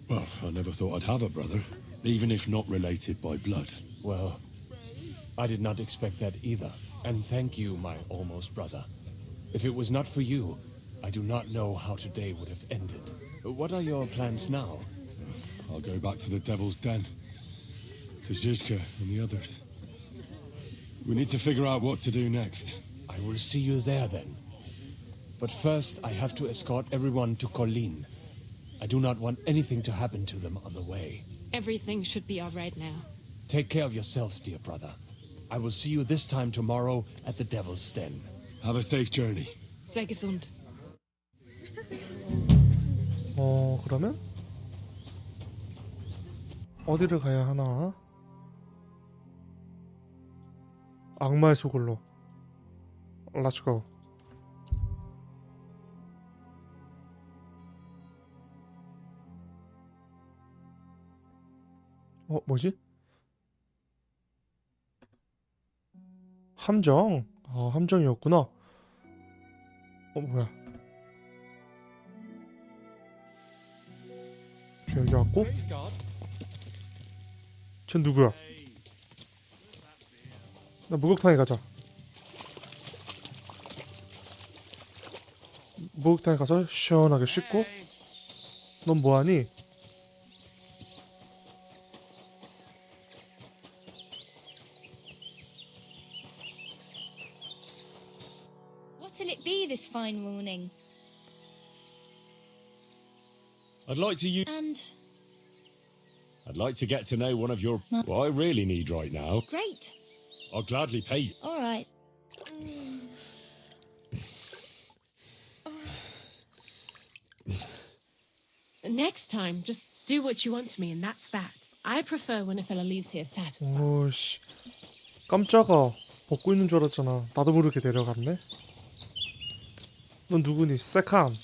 well, I never thought I'd have a brother, even if not related by blood. Well, I did not expect that either. And thank you, my almost brother. If it was not for you, I do not know how today would have ended. What are your plans now? I'll go back to the Devil's Den. To Zizka and the others. We need to figure out what to do next. I will see you there then. But first, I have to escort everyone to Colleen. I do not want anything to happen to them on the way. Everything should be all right now. Take care of yourself, dear brother. I will see you this time tomorrow at the Devil's Den. Have a safe journey. Sei gesund. 그러면 어디를 가야 하나? 악마의 소굴로. Let's go. 뭐지? 함정. 함정이었구나. 뭐야? 여기 왔고. 쟤 누구야? 나 목욕탕에 가자. 목욕탕에 가서 시원하게 씻고. 넌 뭐하니? What'll it be this fine morning? I'd like to use... And... I'd like to get to know one of your... What I really need right now. Great. I'll gladly pay you. All right. Next time, just do what you want to me, and that's that. I prefer when a fella leaves here satisfied. 오씨, 깜짝아. 벗고 있는 줄 알았잖아. 나도 모르게 내려갔네. 넌 누구니? 세칸.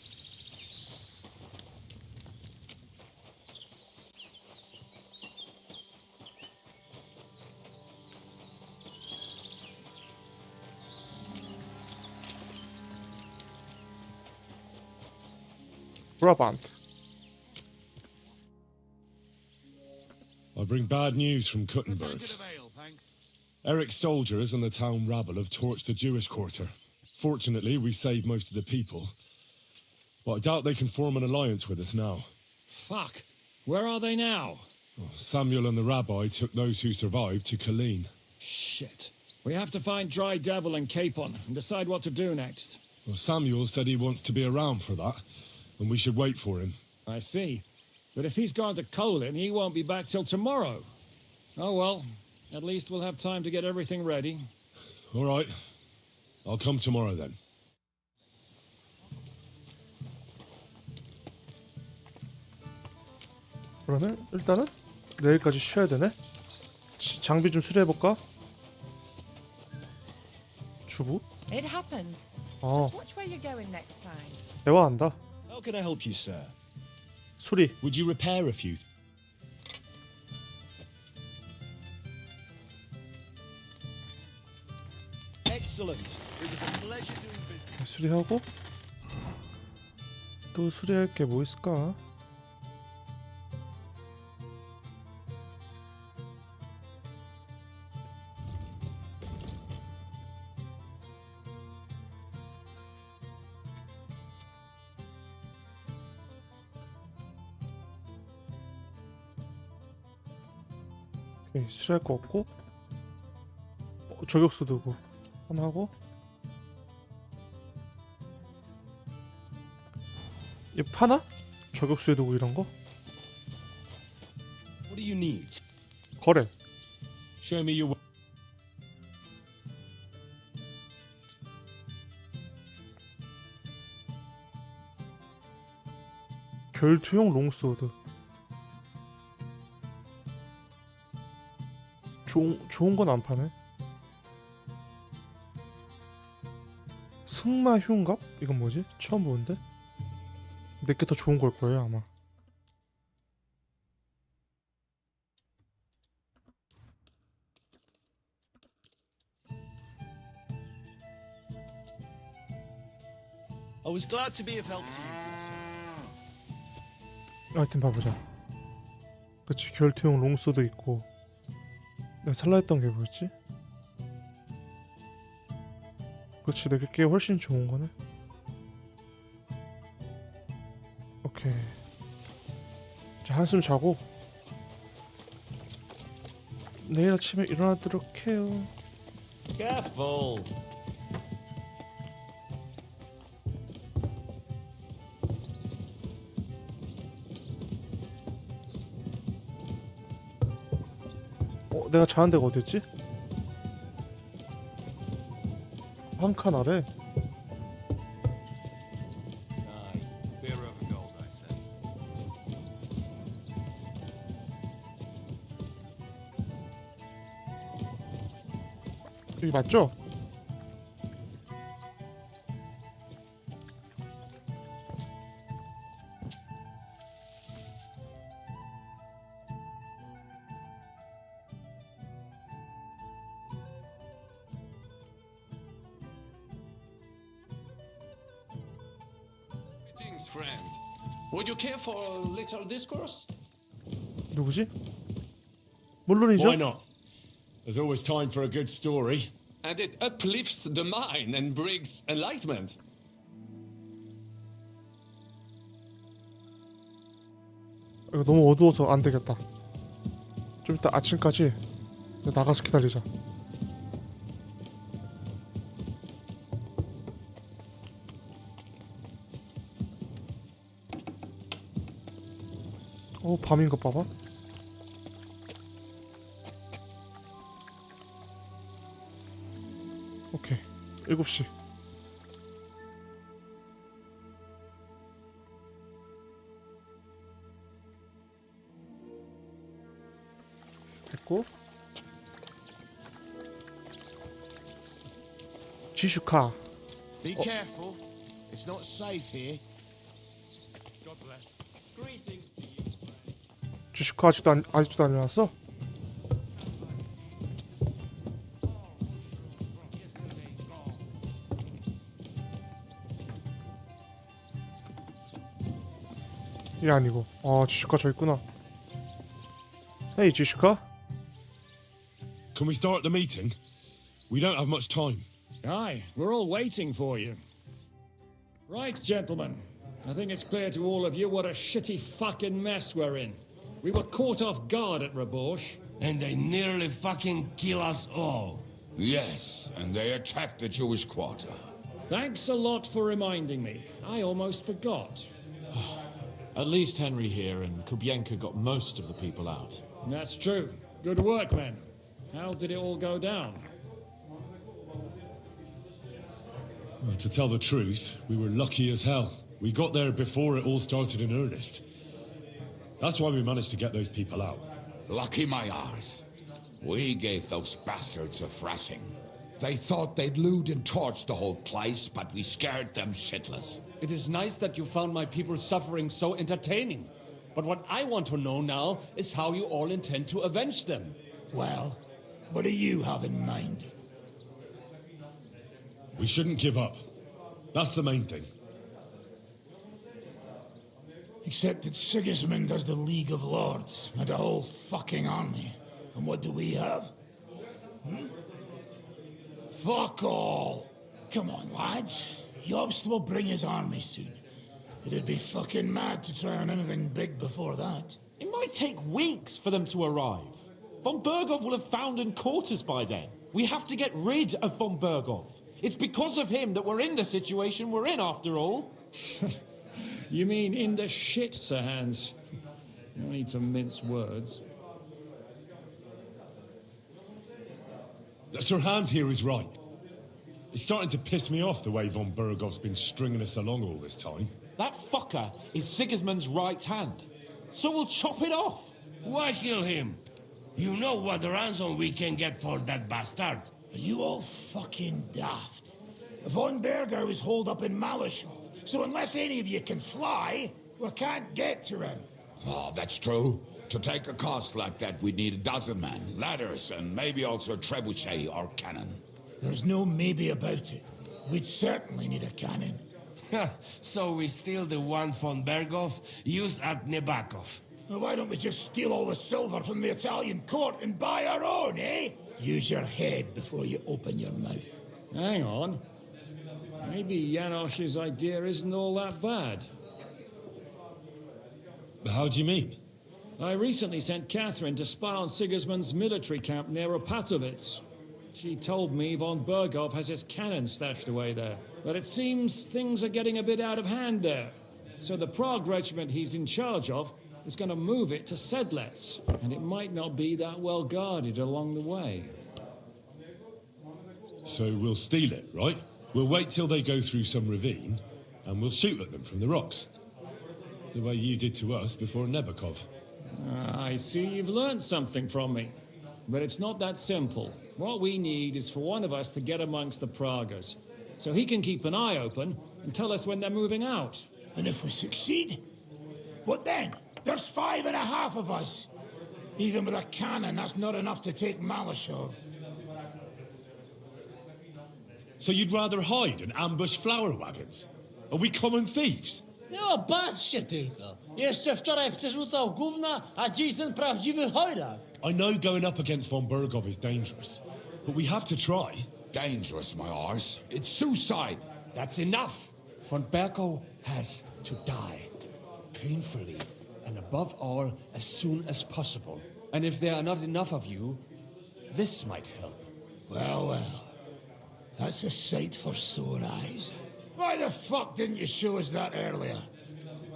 브라반트. I bring bad news from Kuttenberg. Eric's soldiers and the town rabble have torched the Jewish quarter. Fortunately, we saved most of the people. But I doubt they can form an alliance with us now. Fuck. Where are they now? Samuel and the rabbi took those who survived to Colleen. Shit. We have to find Dry Devil and Capon and decide what to do next. Well, Samuel said he wants to be around for that, and we should wait for him. I see. But if he's gone to Colin, he won't be back till tomorrow. Oh well, at least we'll have time to get everything ready. All right. I'll come tomorrow then. 그러면 일단은 내일까지 쉬어야 되네. 장비 좀 수리해볼까? 주부? It happens. 어, Just watch where you're going next time. 대화한다. How can I help you, sir? 수리. Would you repair a few? Excellent. It was a pleasure doing business. 수리하고 또 수리할 게 뭐 있을까? 오케이, 수리할 거 없고 저격수 두고 하나 하고 얘 파나? 저격수에 두고 이런 거? What do you need? 거래. Show me your. 결투용 롱소드. 좋은 건 안 파네. 승마 흉갑? 이건 뭐지? 처음 보는데? 내게 더 좋은 걸 거예요 아마. I was glad to be of help to you. 하여튼 봐보자. 그치, 결투용 롱소드 있고. 내가 살라 했던 게 뭐였지? 그치, 내게 꽤 훨씬 좋은 거네. 오케이. 자, 한숨 자고 내일 아침에 일어나도록 해요. Careful. 내가 자는 데가 어디였지? 한 칸 아래. 여기 맞죠? Greetings, friend. Would you care for a little discourse? 누구지? 물론이죠. Why not? There's always time for a good story. And it uplifts the mind and brings enlightenment. 이거 너무 어두워서 안 되겠다. 좀 이따 아침까지 나가서 기다리자. 밤인 것 봐봐. 오케이, 7시. 됐고, 지슈카. Be careful. It's not safe here. God bless. Greetings to you. 지슈카 아직도 안 일어났어? 얘 아니고. 지슈카 저 있구나. Hey, 지슈카. Can we start the meeting? We don't have much time. Aye, we're all waiting for you. Right, gentlemen. I think it's clear to all of you what a shitty fucking mess we're in. We were caught off guard at Rabosh. And they nearly fucking kill us all. Yes, and they attacked the Jewish quarter. Thanks a lot for reminding me. I almost forgot. At least Henry here and Kubienka got most of the people out. That's true. Good work, men. How did it all go down? Well, to tell the truth, we were lucky as hell. We got there before it all started in earnest. That's why we managed to get those people out. Lucky my arse. We gave those bastards a thrashing. They thought they'd loot and torch the whole place, but we scared them shitless. It is nice that you found my people's suffering so entertaining. But what I want to know now is how you all intend to avenge them. Well, what do you have in mind? We shouldn't give up. That's the main thing. Except that Sigismund has the League of Lords and a whole fucking army. And what do we have? Fuck all. Come on, lads. Jobst will bring his army soon. It'd be fucking mad to try on anything big before that. It might take weeks for them to arrive. Von Berghoff will have found and caught us by then. We have to get rid of Von Berghoff. It's because of him that we're in the situation we're in, after all. You mean in the shit, Sir Hans? No need to mince words. Sir Hans here is right. It's starting to piss me off the way Von Berghoff's been stringing us along all this time. That fucker is Sigismund's right hand. So we'll chop it off. Why kill him? You know what ransom we can get for that bastard. Are you all fucking daft? Von Berger is holed up in Malashov, so unless any of you can fly, we can't get to him. Oh, that's true. To take a cost like that, we'd need 12 men, ladders, and maybe also a trebuchet or cannon. There's no maybe about it. We'd certainly need a cannon. So we steal the one von Berghoff used at Nebakov. Well, why don't we just steal all the silver from the Italian court and buy our own, eh? Use your head before you open your mouth. Hang on. Maybe Janosch's idea isn't all that bad. How do you mean? I recently sent Catherine to spy on Sigismund's military camp near Opatovitz. She told me von Berghoff has his cannon stashed away there. But it seems things are getting a bit out of hand there. So the Prague regiment he's in charge of is going to move it to Sedlec, and it might not be that well guarded along the way. So we'll steal it, right? We'll wait till they go through some ravine, and we'll shoot at them from the rocks. The way you did to us before Nebakov. I see you've learned something from me. But it's not that simple. What we need is for one of us to get amongst the Praguers, so he can keep an eye open and tell us when they're moving out. And if we succeed, what then? There's 5.5 of us. Even with a cannon, that's not enough to take Malashov. So you'd rather hide and ambush flower wagons? Are we common thieves? No, patrzcie tylko. Jeszcze wczoraj przerzucał gówna, a dziś ten prawdziwy chojrak. I know going up against von Berghoff is dangerous, but we have to try. Dangerous, my arse. It's suicide. That's enough. Von Berghoff has to die. Painfully. And above all, as soon as possible. And if there are not enough of you, this might help. Well, well. That's a sight for sore eyes. Why the fuck didn't you show us that earlier?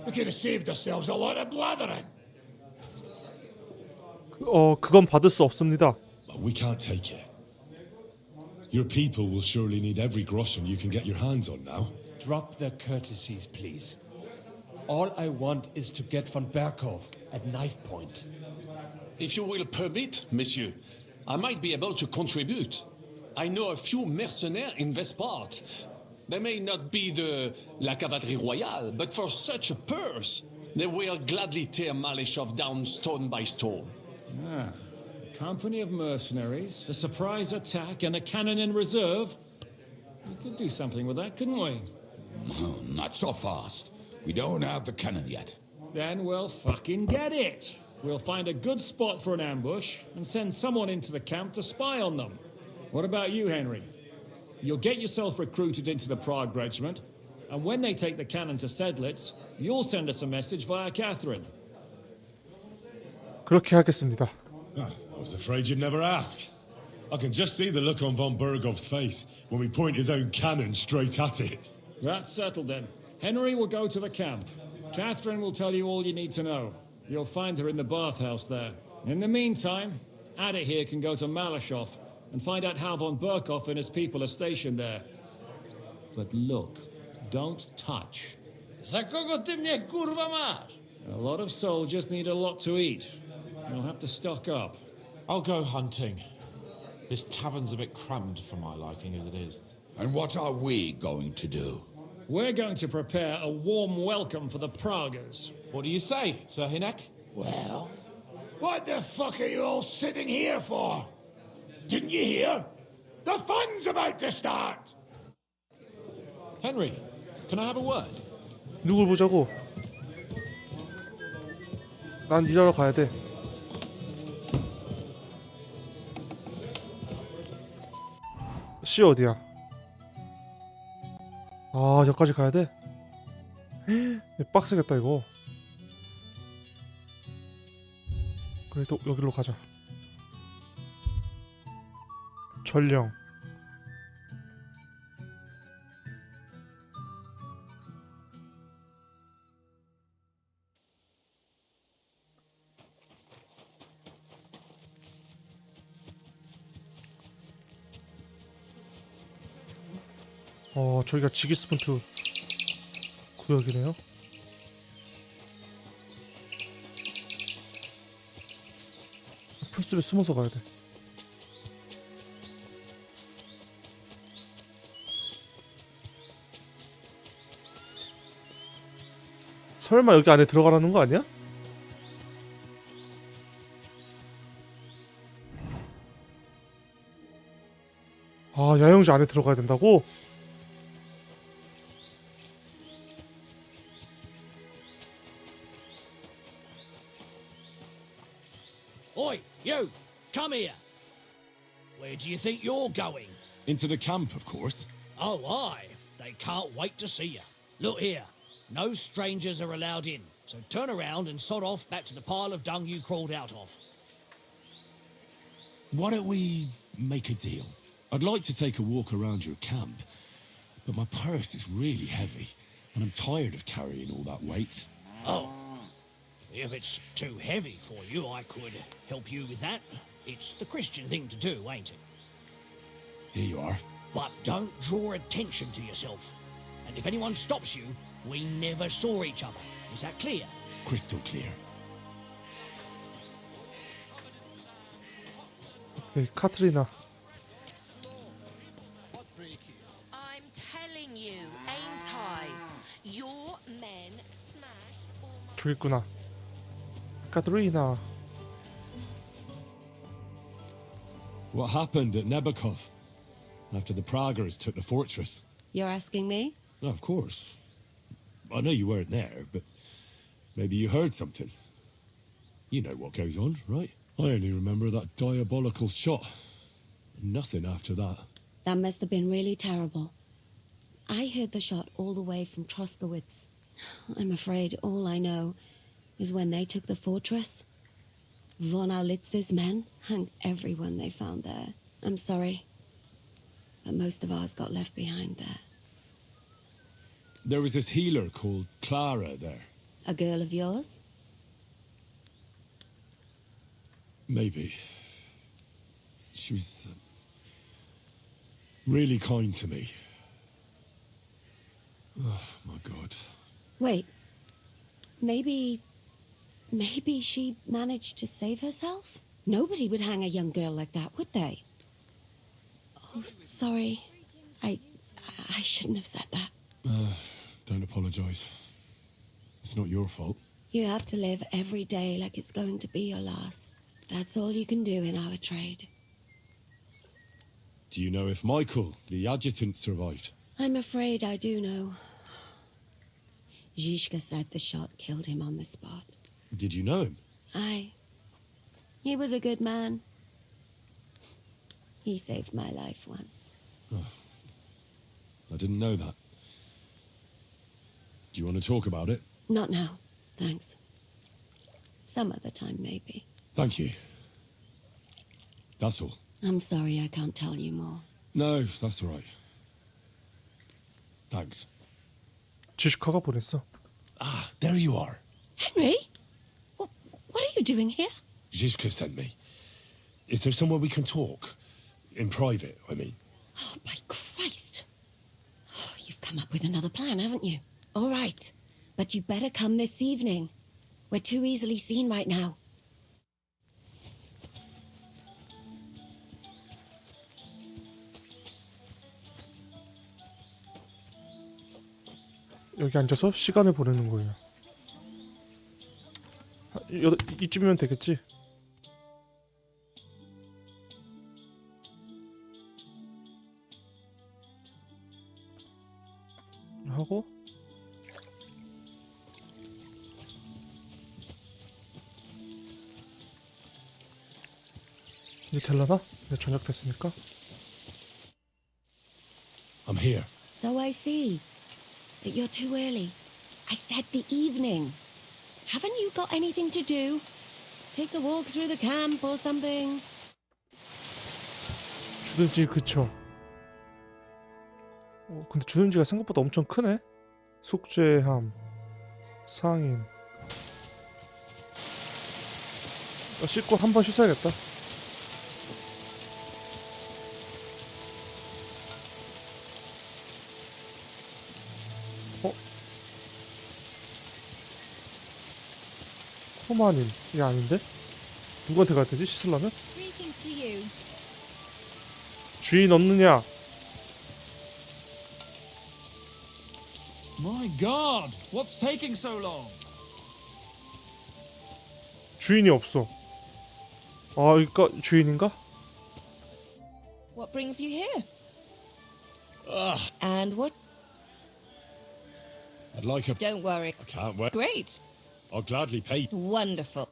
We could have saved ourselves a lot of blathering. 그건 받을 수 없습니다. We can't take it. Your people will surely need every groschen you can get your hands on now. Drop their courtesies, please. All I want is to get von Berghoff at knife point. If you will permit, monsieur, I might be able to contribute. I know a few mercenaires in this part. They may not be la cavalerie royale, but for such a purse, they will gladly tear Malashov down stone by stone. Ah, a company of mercenaries, a surprise attack, and a cannon in reserve. We could do something with that, couldn't we? Oh, not so fast. We don't have the cannon yet. Then we'll fucking get it. We'll find a good spot for an ambush and send someone into the camp to spy on them. What about you, Henry? You'll get yourself recruited into the Prague regiment, and when they take the cannon to Sedlec, you'll send us a message via Catherine. 그렇게 하겠습니다. I was afraid you'd never ask. I can just see the look on von Bergov's face when we point his own cannon straight at it. That's settled then. Henry will go to the camp. Catherine will tell you all you need to know. You'll find her in the bathhouse there. In the meantime, Ada here can go to Malashov and find out how von Berkov and his people are stationed there. But look, don't touch. Za kogo ty mnie kurwa masz? A lot of soldiers need a lot to eat. You'll have to stock up. I'll go hunting. This tavern's a bit crammed for my liking as it is. And what are we going to do? We're going to prepare a warm welcome for the Pragas. What do you say, Sir Hinek? Well, what the fuck are you all sitting here for? Didn't you hear? The fun's about to start! Henry, can I have a word? 누굴 보자고? 난 일하러 가야 돼. C 어디야? 아, 여기까지 가야 돼? 빡세겠다 이거. 그래도 여기로 가자. 전령. 저기가 지기스푼트 구역이네요. 풀숲에 숨어서 가야 돼. 설마 여기 안에 들어가라는 거 아니야? 아, 야영지 안에 들어가야 된다고? Oi, you! Come here! Where do you think you're going? Into the camp, of course. Oh, aye. They can't wait to see you. Look here. No strangers are allowed in, so turn around and sod off back to the pile of dung you crawled out of. Why don't we make a deal? I'd like to take a walk around your camp, but my purse is really heavy, and I'm tired of carrying all that weight. Oh. If it's too heavy for you, I could help you with that. It's the Christian thing to do, ain't it? Here you are. But don't draw attention to yourself. And if anyone stops you, we never saw each other. Is that clear? Crystal clear. Okay, 카트리나. I'm telling you, ain't I? Your men smash all my... 저기 있구나. 카트리나. What happened at Nebakov after the Pragas took the fortress? You're asking me? No, of course. I know you weren't there, but maybe you heard something. You know what goes on, right? I only remember that diabolical shot. Nothing after that. That must have been really terrible. I heard the shot all the way from Troskowitz. I'm afraid all I know is when they took the fortress, von Aulitz's men hung everyone they found there. I'm sorry, but most of ours got left behind there. There was this healer called Clara there. A girl of yours? Maybe. She was really kind to me. Oh, my God. Wait. Maybe she managed to save herself? Nobody would hang a young girl like that, would they? Oh, sorry. I shouldn't have said that. Don't apologize. It's not your fault. You have to live every day like it's going to be your last. That's all you can do in our trade. Do you know if Michael, the adjutant, survived? I'm afraid I do know. Zhishka said the shot killed him on the spot. Did you know him? Aye. He was a good man. He saved my life once. Oh, I didn't know that. Do you want to talk about it? Not now, thanks. Some other time, maybe. Thank you. That's all. I'm sorry I can't tell you more. No, that's all right. Thanks. 지슈카가 보냈어. Ah, there you are. Henry? What are you doing here? Zizka sent me. Is there somewhere we can talk? In private, I mean. Oh, by Christ. Oh, you've come up with another plan, haven't you? All right. But you better come this evening. We're too easily seen right now. 여기 앉아서 시간을 보내는 거예요. 이쯤이면 되겠지? 하고 이제 될라나? 네, 저녁 됐으니까. I'm here. So I see. But you're too early. I said the evening. Haven't you got anything to do? Take a walk through the camp or something? 주둔지 그쵸. 근데 주둔지가 생각보다 엄청 크네. 숙제함, 상인. 씻고 한 번 씻어야겠다. 코마님, 이게 아닌데? 누구한테 가야 되지? 씻으려면? Greetings to you. 주인 없느냐? My God, what's taking so long? 주인이 없어. 아, 그러니까 주인인가? What brings you here? Ugh. And what? I'd like a... Don't worry. I can't wait. Great. I'll gladly pay. Wonderful.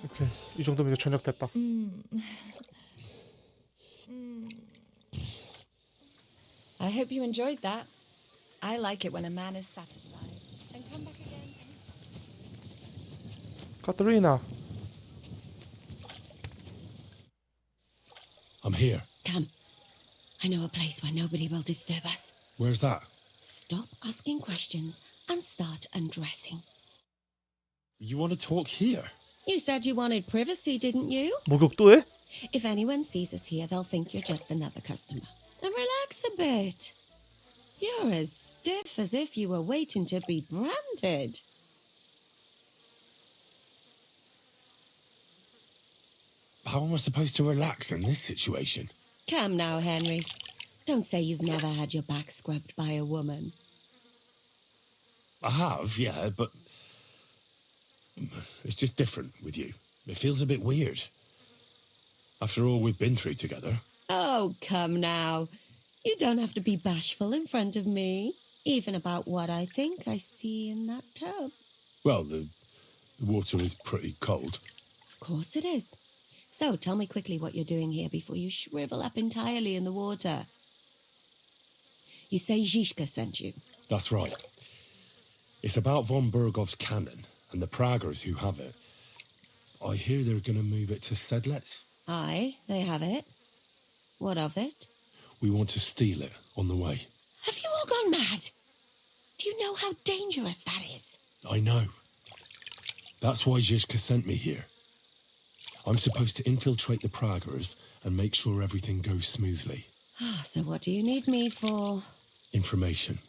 오케이, 이 정도면 이제 저녁 됐다. I hope you enjoyed that. I like it when a man is satisfied. And come back again. 카트리나. I'm here. Come. I know a place where nobody will disturb us. Where's that? Stop asking questions and start undressing. You want to talk here? You said you wanted privacy, didn't you? 목욕 또 해? If anyone sees us here, they'll think you're just another customer. And relax a bit. You're as stiff as if you were waiting to be branded. How am I supposed to relax in this situation? Come now, Henry. Don't say you've never had your back scrubbed by a woman. I have, yeah, but... It's just different with you. It feels a bit weird. After all we've been through together. Oh, come now. You don't have to be bashful in front of me. Even about what I think I see in that tub. Well, the water is pretty cold. Of course it is. So tell me quickly what you're doing here before you shrivel up entirely in the water. You say Zizka sent you. That's right. It's about von Bergov's cannon and the Praggers who have it. I hear they're going to move it to Sedlec. Aye, they have it. What of it? We want to steal it on the way. Have you all gone mad? Do you know how dangerous that is? I know. That's why Zizka sent me here. I'm supposed to infiltrate the Praggers and make sure everything goes smoothly. So what do you need me for? Information.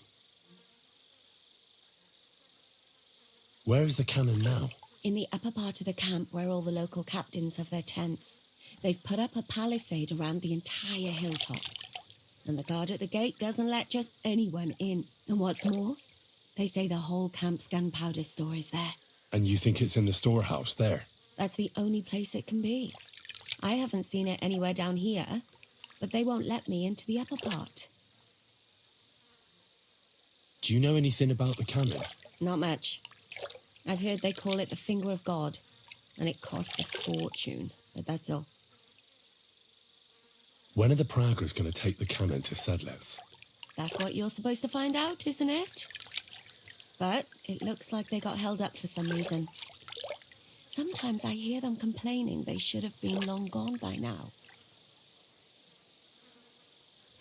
Where is the cannon now? In the upper part of the camp where all the local captains have their tents. They've put up a palisade around the entire hilltop. And the guard at the gate doesn't let just anyone in. And what's more, they say the whole camp's gunpowder store is there. And you think it's in the storehouse there? That's the only place it can be. I haven't seen it anywhere down here, but they won't let me into the upper part. Do you know anything about the cannon? Not much. I've heard they call it the finger of God, and it costs a fortune, but that's all. When are the Praggers going to take the cannon to Sedlec? That's what you're supposed to find out, isn't it? But it looks like they got held up for some reason. Sometimes I hear them complaining they should have been long gone by now.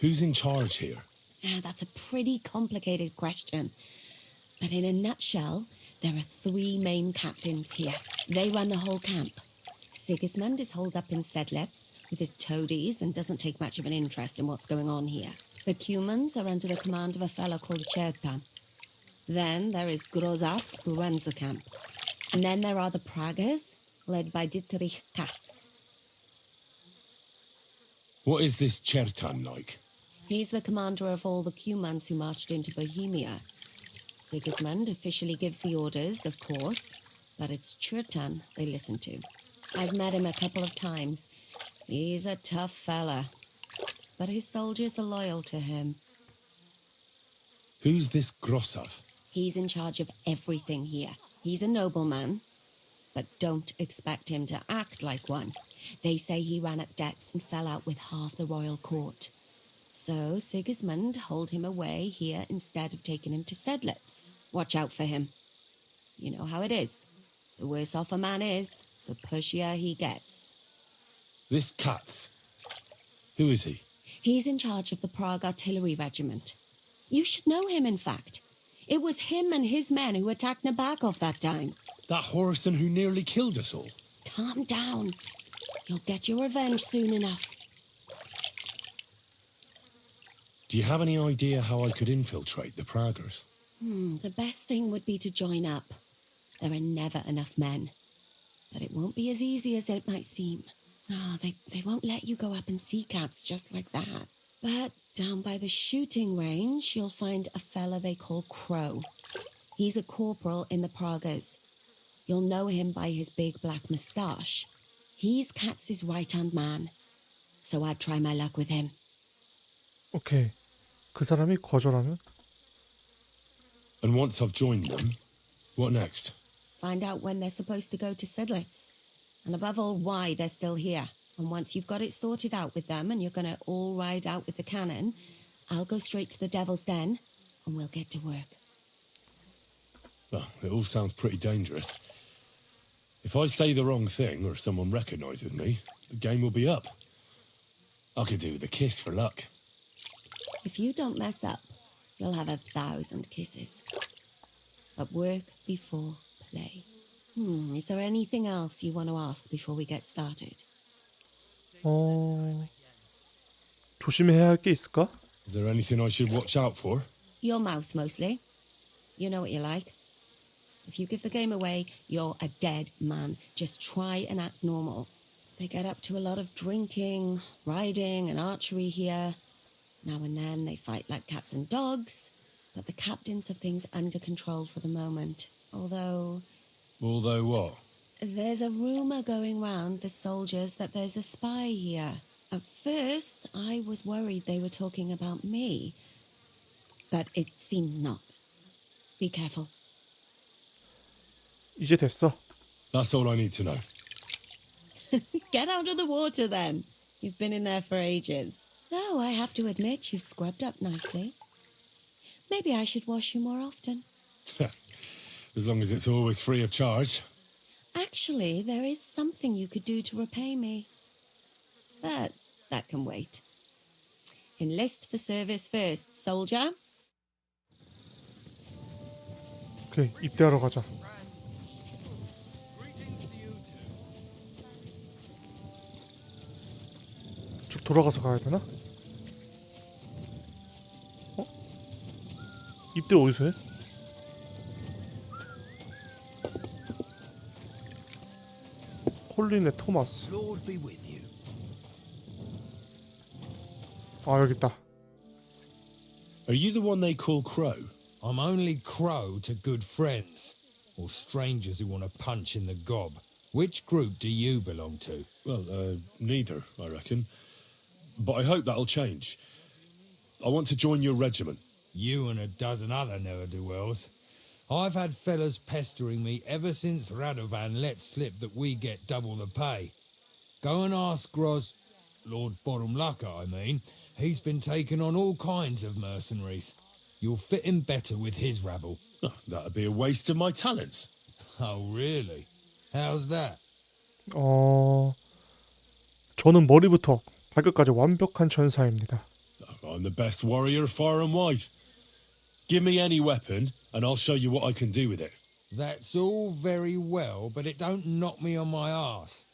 Who's in charge here? That's a pretty complicated question. But in a nutshell, there are 3 main captains here. They run the whole camp. Sigismund is holed up in Sedlets with his toadies and doesn't take much of an interest in what's going on here. The Cumans are under the command of a fellow called Chertan. Then there is Grozaf, who runs the camp. And then there are the Pragas, led by Dietrich Katz. What is this Chertan like? He's the commander of all the Cumans who marched into Bohemia. Sigismund officially gives the orders, of course, but it's Chertan they listen to. I've met him a couple of times. He's a tough fella, but his soldiers are loyal to him. Who's this Grosov? He's in charge of everything here. He's a nobleman, but don't expect him to act like one. They say he ran up debts and fell out with half the royal court. So Sigismund holed him away here instead of taking him to Sedlets. Watch out for him. You know how it is. The worse off a man is, the pushier he gets. This Katz. Who is he? He's in charge of the Prague Artillery Regiment. You should know him, in fact. It was him and his men who attacked Nabokov that time. That Horson who nearly killed us all. Calm down. You'll get your revenge soon enough. Do you have any idea how I could infiltrate the Praggers? The best thing would be to join up. There are never enough men. But it won't be as easy as it might seem. They won't let you go up and see cats just like that. But down by the shooting range, you'll find a fella they call Crow. He's a corporal in the Praggers. You'll know him by his big black moustache. He's Katz's right-hand man. So I'd try my luck with him. 오케이. 그 사람이 거절하면? And once I've joined them, what next? Find out when they're supposed to go to Sedlets. And above all, why they're still here. And once you've got it sorted out with them and you're going to all ride out with the cannon, I'll go straight to the Devil's Den and we'll get to work. Well, it all sounds pretty dangerous. If I say the wrong thing or someone recognizes me, the game will be up. I could do with a kiss for luck. If you don't mess up, you'll have 1,000 kisses. But work before play. Is there anything else you want to ask before we get started? 조심해야 할 게 있을까? Is there anything I should watch out for? Your mouth, mostly. You know what you're like. If you give the game away, you're a dead man. Just try and act normal. They get up to a lot of drinking, riding, and archery here. Now and then they fight like cats and dogs, but the captains have things under control for the moment. Although what? There's a rumor going round the soldiers that there's a spy here. At first, I was worried they were talking about me, but it seems not. Be careful. 이제 됐어. That's all I need to know. Get out of the water then. You've been in there for ages. Though I have to admit you've scrubbed up nicely. Maybe I should wash you more often. As long as it's always free of charge. Actually, there is something you could do to repay me. But that can wait. Enlist for service first, soldier. 오케이, 입대하러 가자. 쭉 돌아가서 가야 되나? 입대 어디서 해? 콜린의 토마스. 아, 여기 있다. Are you the one they call Crow? I'm only Crow to good friends, or strangers who want to punch in the gob. Which group do you belong to? Well, neither, I reckon. But I hope that'll change. I want to join your regiment. You and a dozen other ne'er-do-wells. I've had fellas pestering me ever since Radovan let slip that we get double the pay. Go and ask Lord Borumlaka, I mean. He's been taking on all kinds of mercenaries. You'll fit in better with his rabble. Oh, that'd be a waste of my talents. Oh, really? How's that? 저는 머리부터 발끝까지 완벽한 천사입니다. I'm the best warrior far and wide. Give me any weapon, and I'll show you what I can do with it. That's all very well, but it don't knock me on my arse.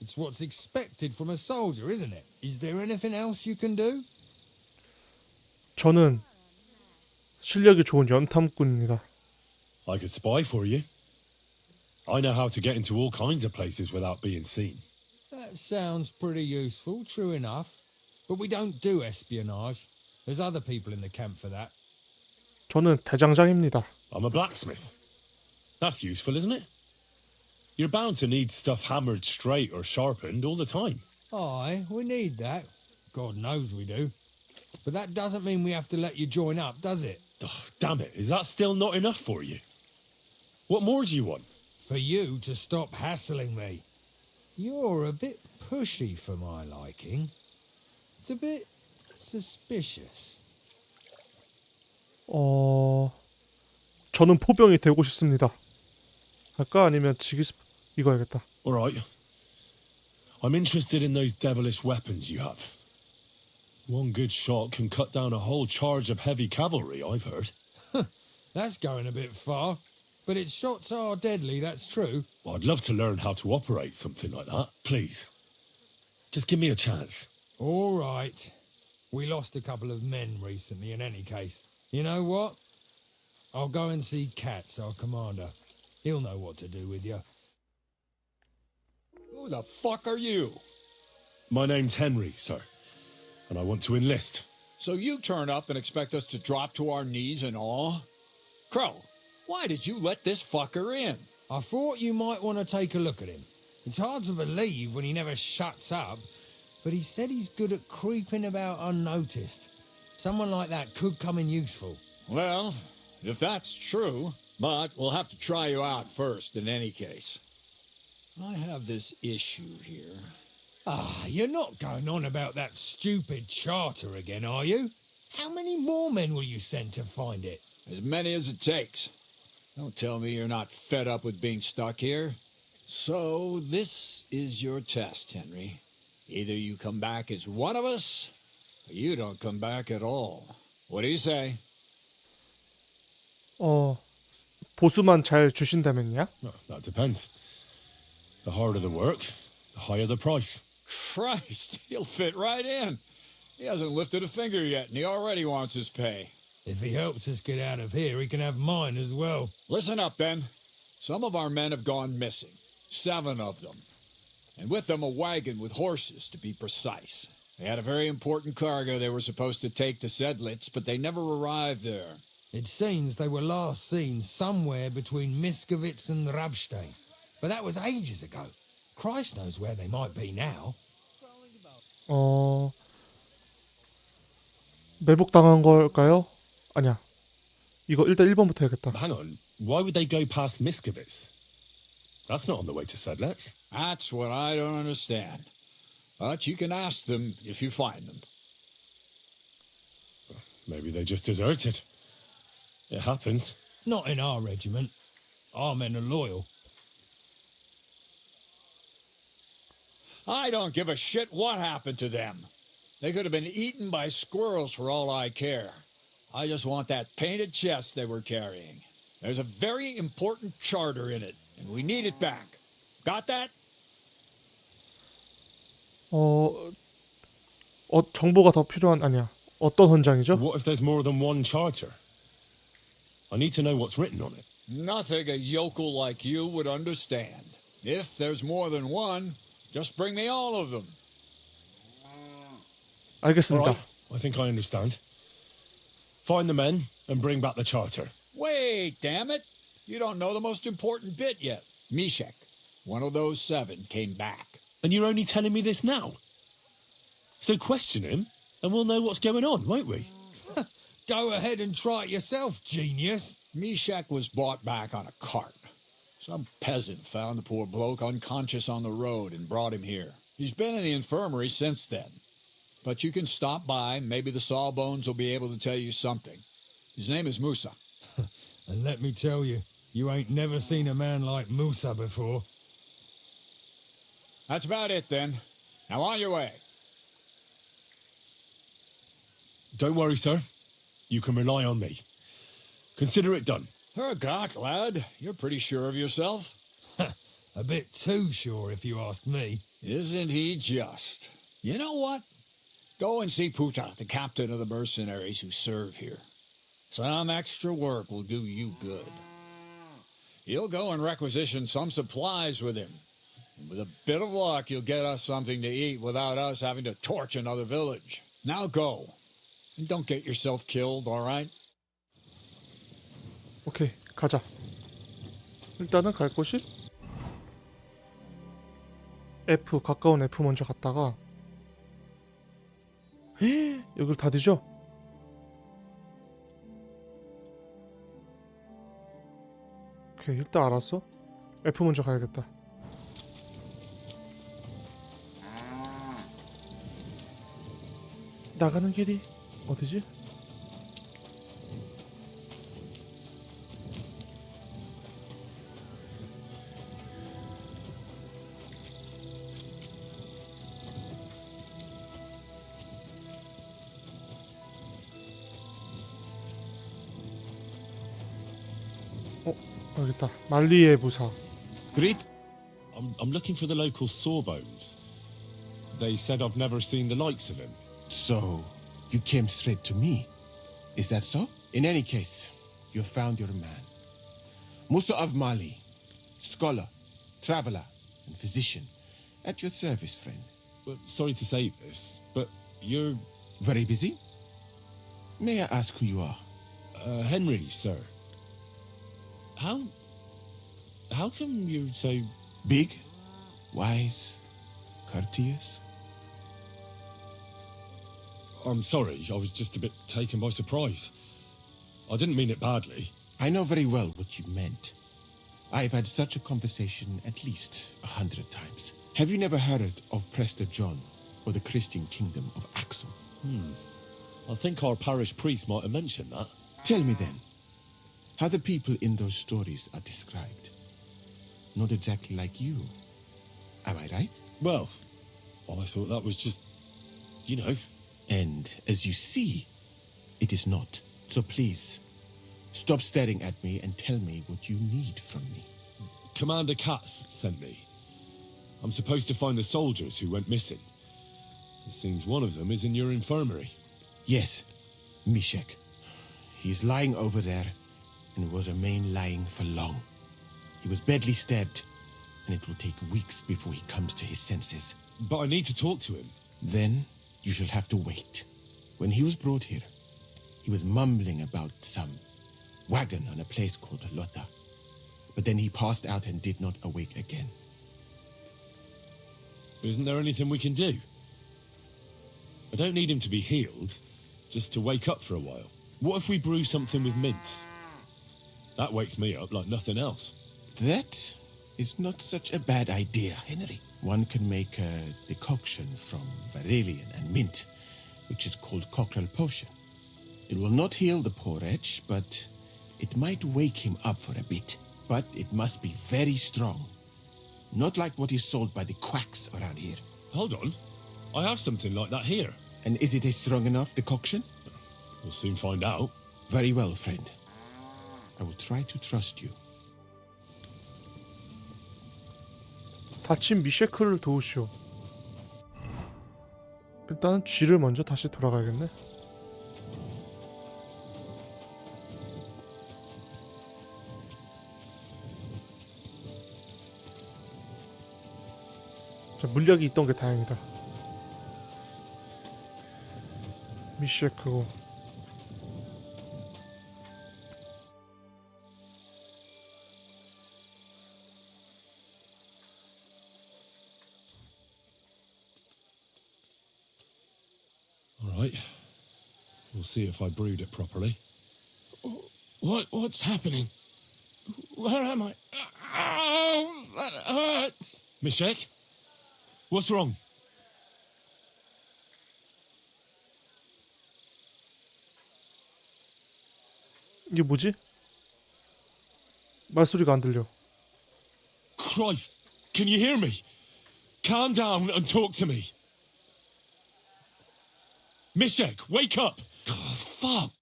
It's what's expected from a soldier, isn't it? Is there anything else you can do? 저는 실력이 좋은 연탐꾼입니다. I could spy for you. I know how to get into all kinds of places without being seen. That sounds pretty useful, true enough. But we don't do espionage. There's other people in the camp for that. 저는 대장장입니다. I'm a blacksmith. That's useful, isn't it? You're bound to need stuff hammered straight or sharpened all the time. Aye, we need that. God knows we do. But that doesn't mean we have to let you join up, does it? Oh, damn it, is that still not enough for you? What more do you want? For you to stop hassling me. You're a bit pushy for my liking. It's a bit suspicious. 저는 포병이 되고 싶습니다. 할까? 아니면 이거 해야겠다. All right. I'm interested in those devilish weapons you have. One good shot can cut down a whole charge of heavy cavalry, I've heard. That's going a bit far. But its shots are deadly, that's true. Well, I'd love to learn how to operate something like that. Please. Just give me a chance. All right. We lost a couple of men recently in any case. You know what? I'll go and see Katz, our commander. He'll know what to do with you. Who the fuck are you? My name's Henry, sir. And I want to enlist. So you turn up and expect us to drop to our knees in awe? Crow, why did you let this fucker in? I thought you might want to take a look at him. It's hard to believe when he never shuts up, but he said he's good at creeping about unnoticed. Someone like that could come in useful. Well, if that's true, but we'll have to try you out first in any case. I have this issue here. Ah, you're not going on about that stupid charter again, are you? How many more men will you send to find it? As many as it takes. Don't tell me you're not fed up with being stuck here. So this is your test, Henry. Either you come back as one of us, or you don't come back at all. What do you say? 보수만 잘 주신다면요? No, that depends. The harder the work, the higher the price. Christ, he'll fit right in. He hasn't lifted a finger yet, and he already wants his pay. If he helps us get out of here, he can have mine as well. Listen up, then. Some of our men have gone missing. 7 of them. And with them a wagon with horses, to be precise. They had a very important cargo they were supposed to take to Sedlitz, but they never arrived there. It seems they were last seen somewhere between Miskovitz and Rabstein. But that was ages ago. Christ knows where they might be now. 매복당한 걸까요? 아니야. 이거 일단 1번부터 해야겠다. Hang on. Why would they go past Miskovitz? That's not on the way to Sedlitz. That's what I don't understand. But you can ask them if you find them. Maybe they just deserted. It happens. Not in our regiment. Our men are loyal. I don't give a shit what happened to them. They could have been eaten by squirrels for all I care. I just want that painted chest they were carrying. There's a very important charter in it, and we need it back. Got that? 정보가 더 필요한 아니야. 어떤 헌장이죠? What if there's more than one charter? I need to know what's written on it. Nothing a yokel like you would understand. If there's more than one, just bring me all of them. 알겠습니다. All right. I think I understand. Find the men and bring back the charter. Wait, damn it. You don't know the most important bit yet. Mishek, one of those 7, came back. And you're only telling me this now? So question him, and we'll know what's going on, won't we? Go ahead and try it yourself, genius. Mishek was brought back on a cart. Some peasant found the poor bloke unconscious on the road and brought him here. He's been in the infirmary since then. But you can stop by. Maybe the Sawbones will be able to tell you something. His name is Musa. And let me tell you, you ain't never seen a man like Musa before. That's about it, then. Now on your way. Don't worry, sir. You can rely on me. Consider it done. Hergach, lad, you're pretty sure of yourself. A bit too sure, if you ask me. Isn't he just? You know what? Go and see Puta, the captain of the mercenaries who serve here. Some extra work will do you good. You'll go and requisition some supplies with him. And with a bit of luck, you'll get us something to eat without us having to torch another village. Now go. And don't get yourself killed, all right? 오케이, 가자. 일단은 갈 곳이 F, 가까운 F 먼저 갔다가 여길 다 뒤져? 오케이, 일단 알았어. F 먼저 가야겠다. 나가는 길이 어디지? 여기 있다. 말리의 부사. Great. I'm looking for the local sawbones. They said I've never seen the likes of him. So, you came straight to me. Is that so? In any case, you found your man. Musa of Mali, scholar, traveler, and physician. At your service, friend. Well, sorry to say this, but you're... Very busy? May I ask who you are? Henry, sir. How come you're so... Big, wise, courteous? I'm sorry, I was just a bit taken by surprise. I didn't mean it badly. I know very well what you meant. I've had such a conversation at least 100 times. Have you never heard of Prester John or the Christian kingdom of Axum? I think our parish priest might have mentioned that. Tell me then, how the people in those stories are described. Not exactly like you. Am I right? Well, I thought that was just, you know. And as you see, it is not. So please, stop staring at me and tell me what you need from me. Commander Katz sent me. I'm supposed to find the soldiers who went missing. It seems one of them is in your infirmary. Yes, Mishek. He's lying over there and will remain lying for long. He was badly stabbed, and it will take weeks before he comes to his senses. But I need to talk to him. Then you shall have to wait. When he was brought here, he was mumbling about some wagon on a place called Lota. But then he passed out and did not awake again. Isn't there anything we can do? I don't need him to be healed, just to wake up for a while. What if we brew something with mint? That wakes me up like nothing else. That is not such a bad idea, Henry. One can make a decoction from Varelian and mint, which is called cockerel potion. It will not heal the poor wretch, but it might wake him up for a bit. But it must be very strong. Not like what is sold by the quacks around here. Hold on. I have something like that here. And is it a strong enough decoction? We'll soon find out. Very well, friend. I will try to trust you. 다친 미셰크를 도우시오. 일단은 쥐를 먼저 다시 돌아가야겠네. 자, 물약이 있던 게 다행이다. 미셰크고. Right. We'll see if I brewed it properly. What's happening? Where am I? Ow, that hurts. Mishek? What's wrong? 이게 뭐지? 말소리가 안 들려. Christ! Can you hear me? Calm down and talk to me. Mishek, wake up! fuck!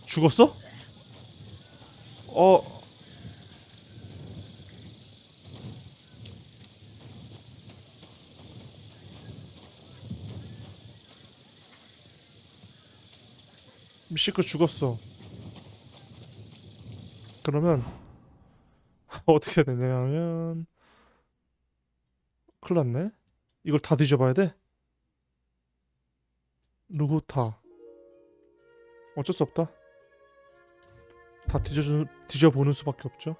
죽었어? 미시크 죽었어. 그러면 어떻게 해야 되냐면 큰일 났네. 이걸 다 뒤져봐야 돼? 루후타. 어쩔 수 없다. 다 뒤져보는 수밖에 없죠.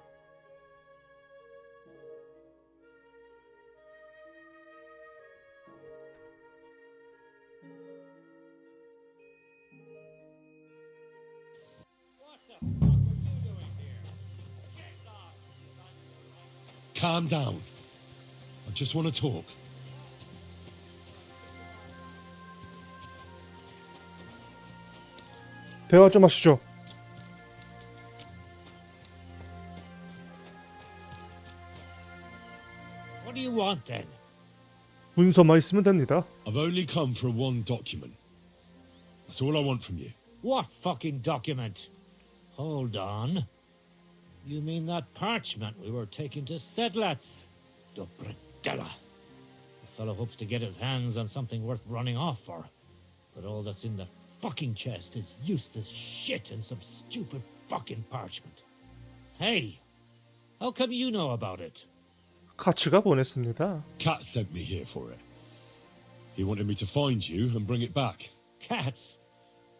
Calm down. I just want to talk. 대화 좀 하시죠. What do you want then? 문서만 있으면 됩니다. I've only come for one document. That's all I want from you. What fucking document? Hold on. You mean that parchment we were taking to Sedlats? Dobredella. The fellow hopes to get his hands on something worth running off for. But all that's in the fucking chest is useless shit and some stupid fucking parchment. Hey, how come you know about it? 카츠가 보냈습니다. Kat sent me here for it. He wanted me to find you and bring it back. Cats?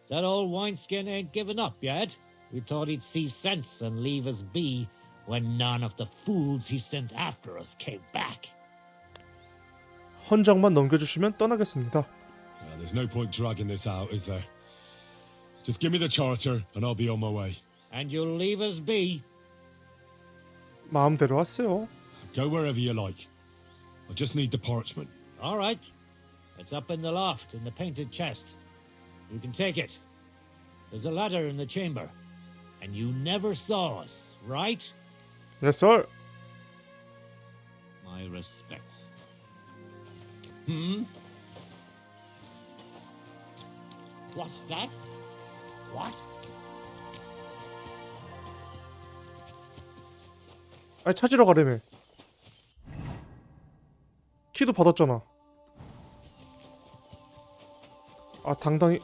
That old wineskin ain't given up yet. We thought he'd see sense and leave us be when none of the fools he sent after us came back. 헌장만 넘겨주시면 떠나겠습니다. There's no point dragging this out, is there? Just give me the charter and I'll be on my way. And you'll leave us be? 마음대로 하세요. Go wherever you like. I just need the parchment. All right. It's up in the loft in the painted chest. You can take it. There's a ladder in the chamber. And you never saw us, right? Yes, sir. My respects. What's that? What? 아니 찾으러 가려며. 키도 받았잖아. 아 당당히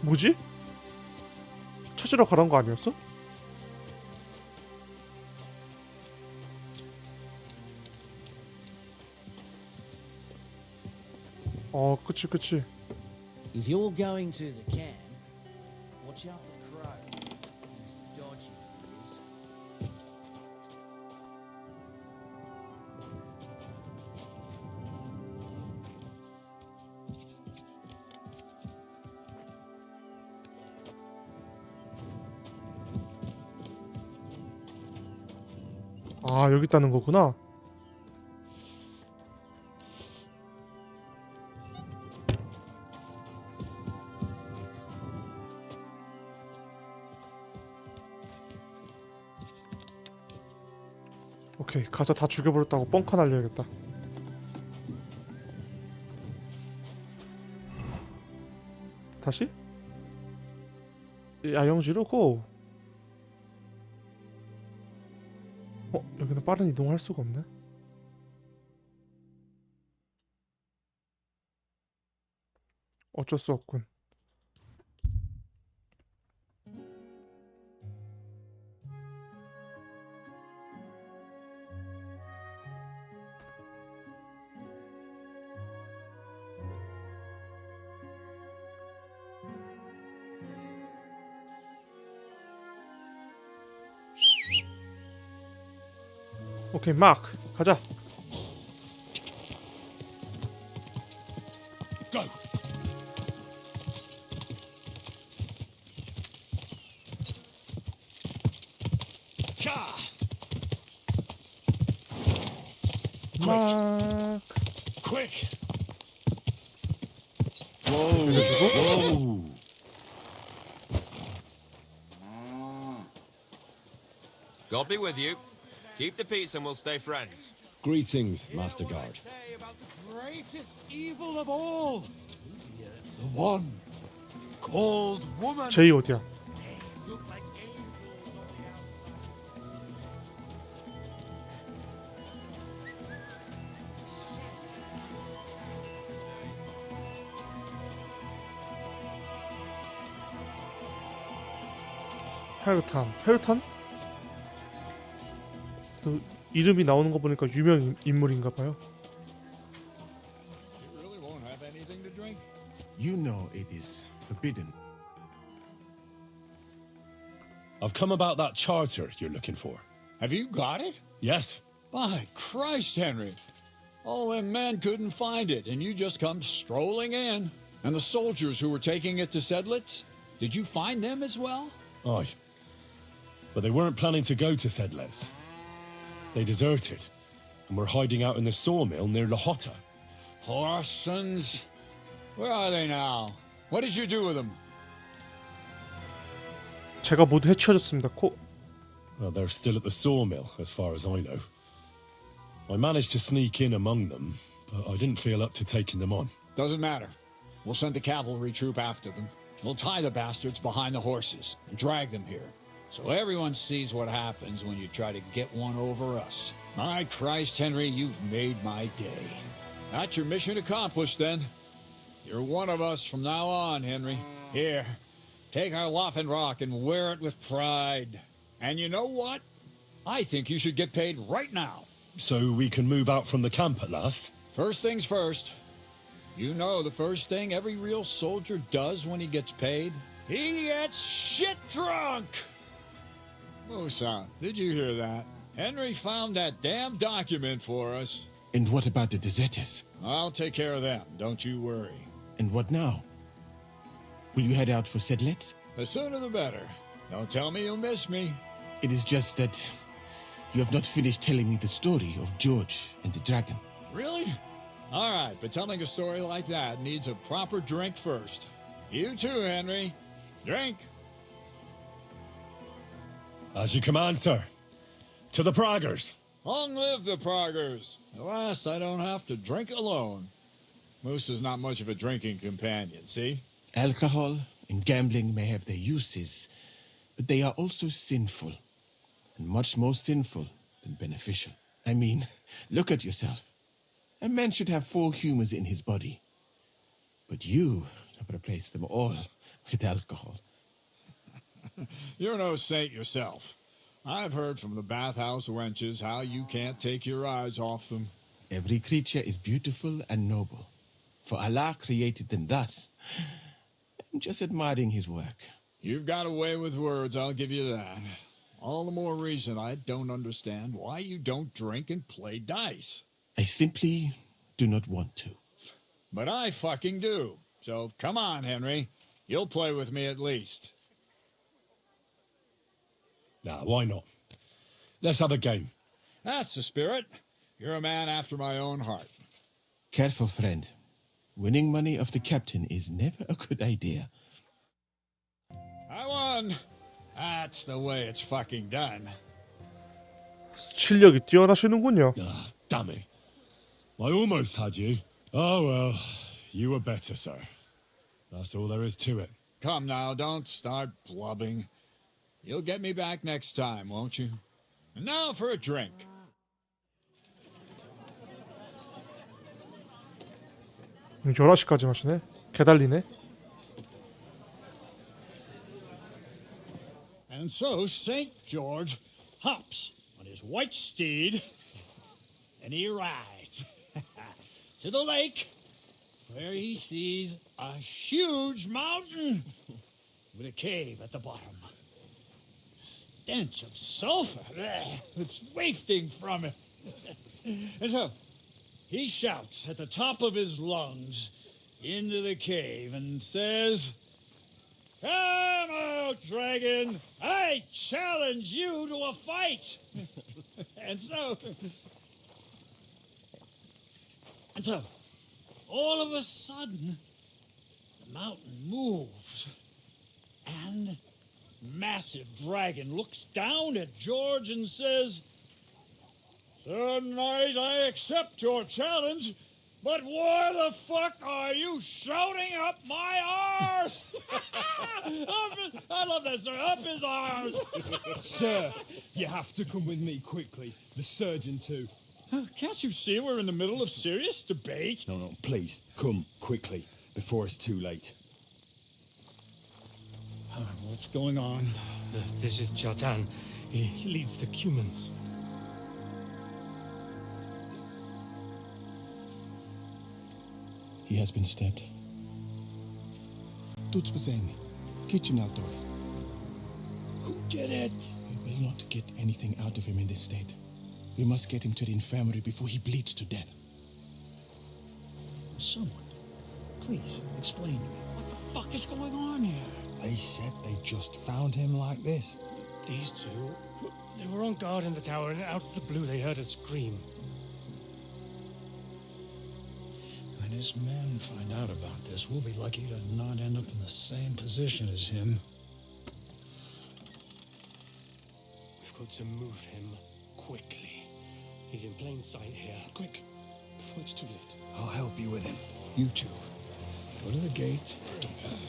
뭐지? 찾으러 가란 거 아니었어? 그치. If you're going to the camp, watch out for Crow. He's dodgy, he is. 아 여기 있다는 거구나. 오케이 가서 다 죽여버렸다고 뻥카 날려야겠다. 다시? 야영지로 고! 여기는 빠른 이동할 수가 없네. 어쩔 수 없군. 오케이 마크 가자. Go. 마크. Quick. Whoa. God be with you. Keep the peace and we'll stay friends. Greetings, Master Guard. About the greatest evil of all. The one called woman. 제이 어디야? 페르탄? 그 이름이 나오는 거 보니까 유명 인물인가봐요. You know it is forbidden. I've come about that charter you're looking for. Have you got it? Yes. By Christ, Henry. All them men couldn't find it, and you just come strolling in. And the soldiers who were taking it to Sedlitz, did you find them as well? Aye. But they weren't planning to go to Sedlitz. They deserted, and were hiding out in the sawmill near Lahota. Horsons. Where are they now? What did you do with them? 제가 모두 해치워졌습니다. Well, they're still at the sawmill, as far as I know. I managed to sneak in among them, but I didn't feel up to taking them on. Doesn't matter. We'll send a cavalry troop after them. We'll tie the bastards behind the horses and drag them here, so everyone sees what happens when you try to get one over us. My Christ, Henry, you've made my day. That's your mission accomplished, then. You're one of us from now on, Henry. Here, take our Waffenrock and wear it with pride. And you know what? I think you should get paid right now. So we can move out from the camp at last? First things first. You know the first thing every real soldier does when he gets paid? He gets shit drunk! Musa, did you hear that? Henry found that damn document for us. And what about the deserters? I'll take care of them, don't you worry. And what now? Will you head out for Sedlitz? The sooner the better. Don't tell me you'll miss me. It is just that you have not finished telling me the story of George and the dragon. Really? All right, but telling a story like that needs a proper drink first. You too, Henry. Drink. As you command, sir. To the Praggers. Long live the Praggers. At last, I don't have to drink alone. Moose is not much of a drinking companion, see? Alcohol and gambling may have their uses, but they are also sinful, and much more sinful than beneficial. I mean, look at yourself. A man should have 4 humors in his body, but you have replaced them all with alcohol. You're no saint yourself. I've heard from the bathhouse wenches how you can't take your eyes off them. Every creature is beautiful and noble, for Allah created them thus. I'm just admiring his work. You've got a way with words, I'll give you that. All the more reason I don't understand why you don't drink and play dice. I simply do not want to. But I fucking do. So come on, Henry. You'll play with me at least. Nah, why not? Let's have a game. That's the spirit. You're a man after my own heart. Careful, friend. Winning money off the captain is never a good idea. I won. That's the way it's fucking done. 실력이 뛰어나시는군요. Ah, damn it. I almost had you. Oh well, you were better, sir. That's all there is to it. Come now, don't start blubbing. You'll get me back next time, won't you? And now for a drink. 음, 11시까지 마시네. 개달리네. And so St. George hops on his white steed and he rides to the lake where he sees a huge mountain with a cave at the bottom. Stench of sulfur. It's wafting from it. And so he shouts at the top of his lungs into the cave and says, "Come out, dragon! I challenge you to a fight!" And so, all of a sudden, the mountain moves, and massive dragon looks down at George and says, Sir Knight, I accept your challenge, but why the fuck are you shouting up my arse? I love that, sir. Up his arse. Sir, you have to come with me quickly. The surgeon too. Can't you see we're in the middle of serious debate? No, please, come quickly, before it's too late. What's going on? This is Chatan. He leads the Cumans. He has been stabbed. Tuts Bazeng, kitchen outdoors. Who did it? We will not get anything out of him in this state. We must get him to the infirmary before he bleeds to death. Someone, please explain to me. What the fuck is going on here? They said they just found him like this. These two, they were on guard in the tower, and out of the blue they heard a scream. When his men find out about this, we'll be lucky to not end up in the same position as him. We've got to move him quickly. He's in plain sight here. Quick, before it's too late. I'll help you with him. You two, go to the gate.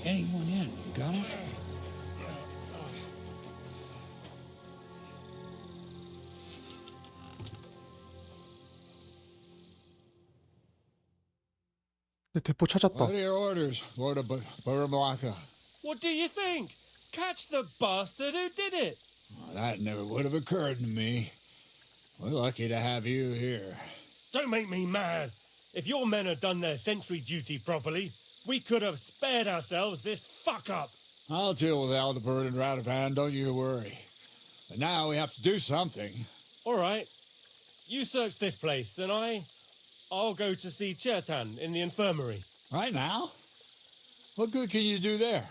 Anyone in, you got it? 대포 찾았다. What are your orders, Lord of Baramlaka? What do you think? Catch the bastard who did it! Well, that never would have occurred to me. We're lucky to have you here. Don't make me mad. If your men had done their sentry duty properly, we could have spared ourselves this fuck-up. I'll deal with Aldebert and Radovan, don't you worry. But now we have to do something. All right. You search this place, and I'll go to see Chertan in the infirmary. Right now? What good can you do there?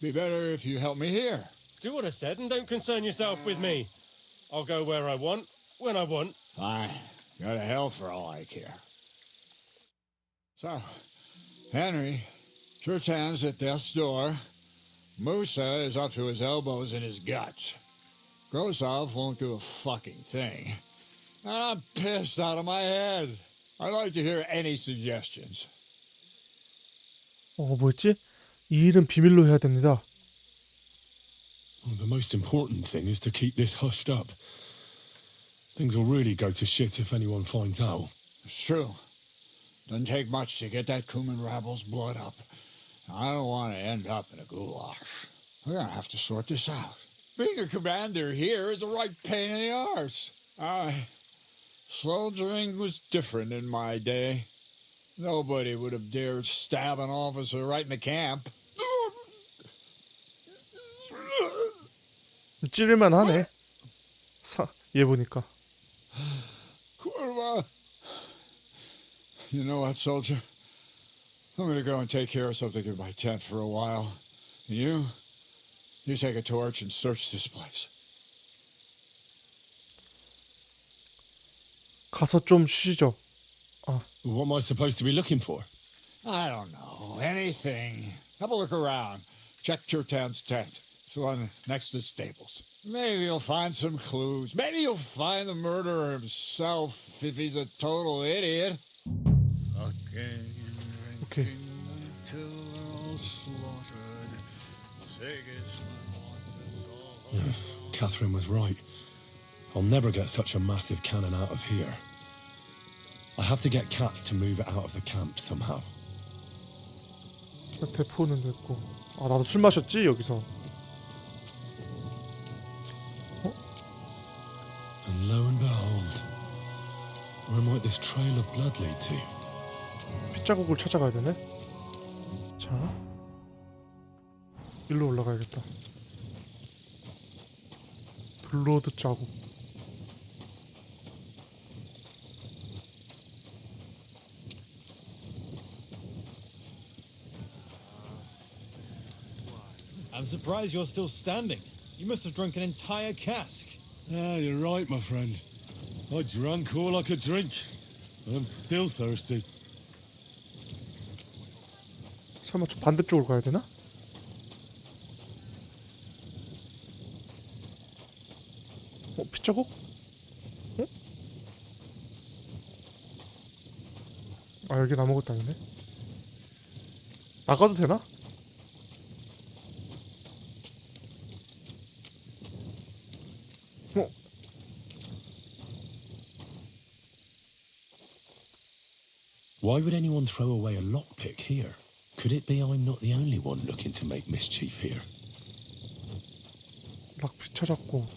Be better if you help me here. Do what I said and don't concern yourself with me. I'll go where I want, when I want. Fine. Go to hell for all I care. So, Henry, Chertan's at death's door. Musa is up to his elbows in his guts. Grosov won't do a fucking thing. And I'm pissed out of my head. I'd like to hear any suggestions. 뭐였지? 이 일은 비밀로 해야 됩니다. Well, the most important thing is to keep this hushed up. Things will really go to shit if anyone finds out. It's true. Doesn't take much to get that Kuman rabble's blood up. I don't want to end up in a goulash. We're gonna have to sort this out. Being a commander here is a right pain in the arse. Soldiering was different in my day. Nobody would have dared stab an officer right in the camp. 찌를만 하네. 얘 보니까. Kurva. You know what, soldier? I'm gonna go and take care of something in my tent for a while. And you take a torch and search this place. 가서 좀 쉬죠. What am I supposed to be looking for? I don't know. Anything. Have a look around. Check Chertan's tent. It's the one next to the stables. Maybe you'll find some clues. Maybe you'll find the murderer himself if he's a total idiot. Okay. Catherine was right. I'll never get such a massive cannon out of here. I have to get Katz to move it out of the camp somehow. 대포는 됐고. 나도 술 마셨지 여기서. And lo and behold, where might this trail of blood lead to? 핏자국을 찾아가야 되네. 자, 일로 올라가야겠다. 블로드 자국. I'm surprised you're still standing. You must have drunk an entire cask. You're right, my friend. I drank all I could drink. I'm still thirsty. 설마 저 반대쪽으로 가야 되나? 핏자국? 응? 아 여긴 아무것도 아니네. 나가도 되나? Why would anyone throw away a lockpick here? Could it be I'm not the only one looking to make mischief here? 락피 찾았고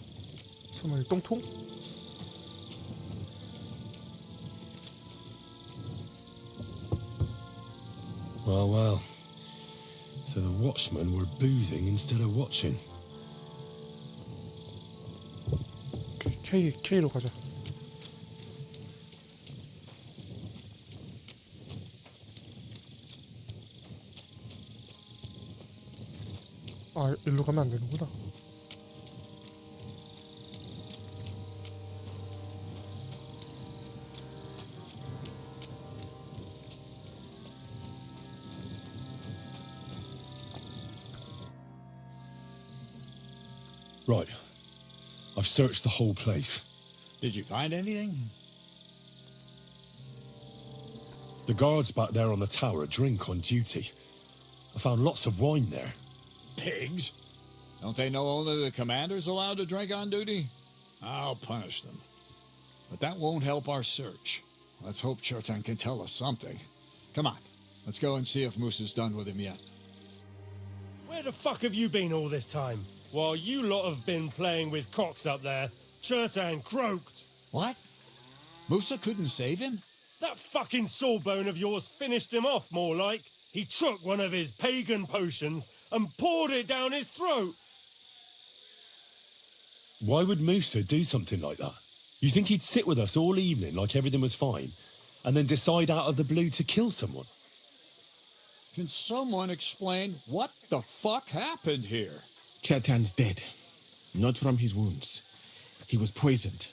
설마 이 똥통? Well. So the watchmen were boozing instead of watching. K로 가자. 아, 일로 가면 안 되는구나. Right. I've searched the whole place. Did you find anything? The guards back there on the tower drink on duty. I found lots of wine there. Pigs? Don't they know only the commander's allowed to drink on duty? I'll punish them. But that won't help our search. Let's hope Chertan can tell us something. Come on, let's go and see if Musa's done with him yet. Where the fuck have you been all this time? While you lot have been playing with cocks up there, Chertan croaked. What? Musa couldn't save him? That fucking sawbone of yours finished him off, more like. He took one of his pagan potions and poured it down his throat. Why would Musa do something like that? You think he'd sit with us all evening like everything was fine, and then decide out of the blue to kill someone? Can someone explain what the fuck happened here? Chertan's dead. Not from his wounds. He was poisoned.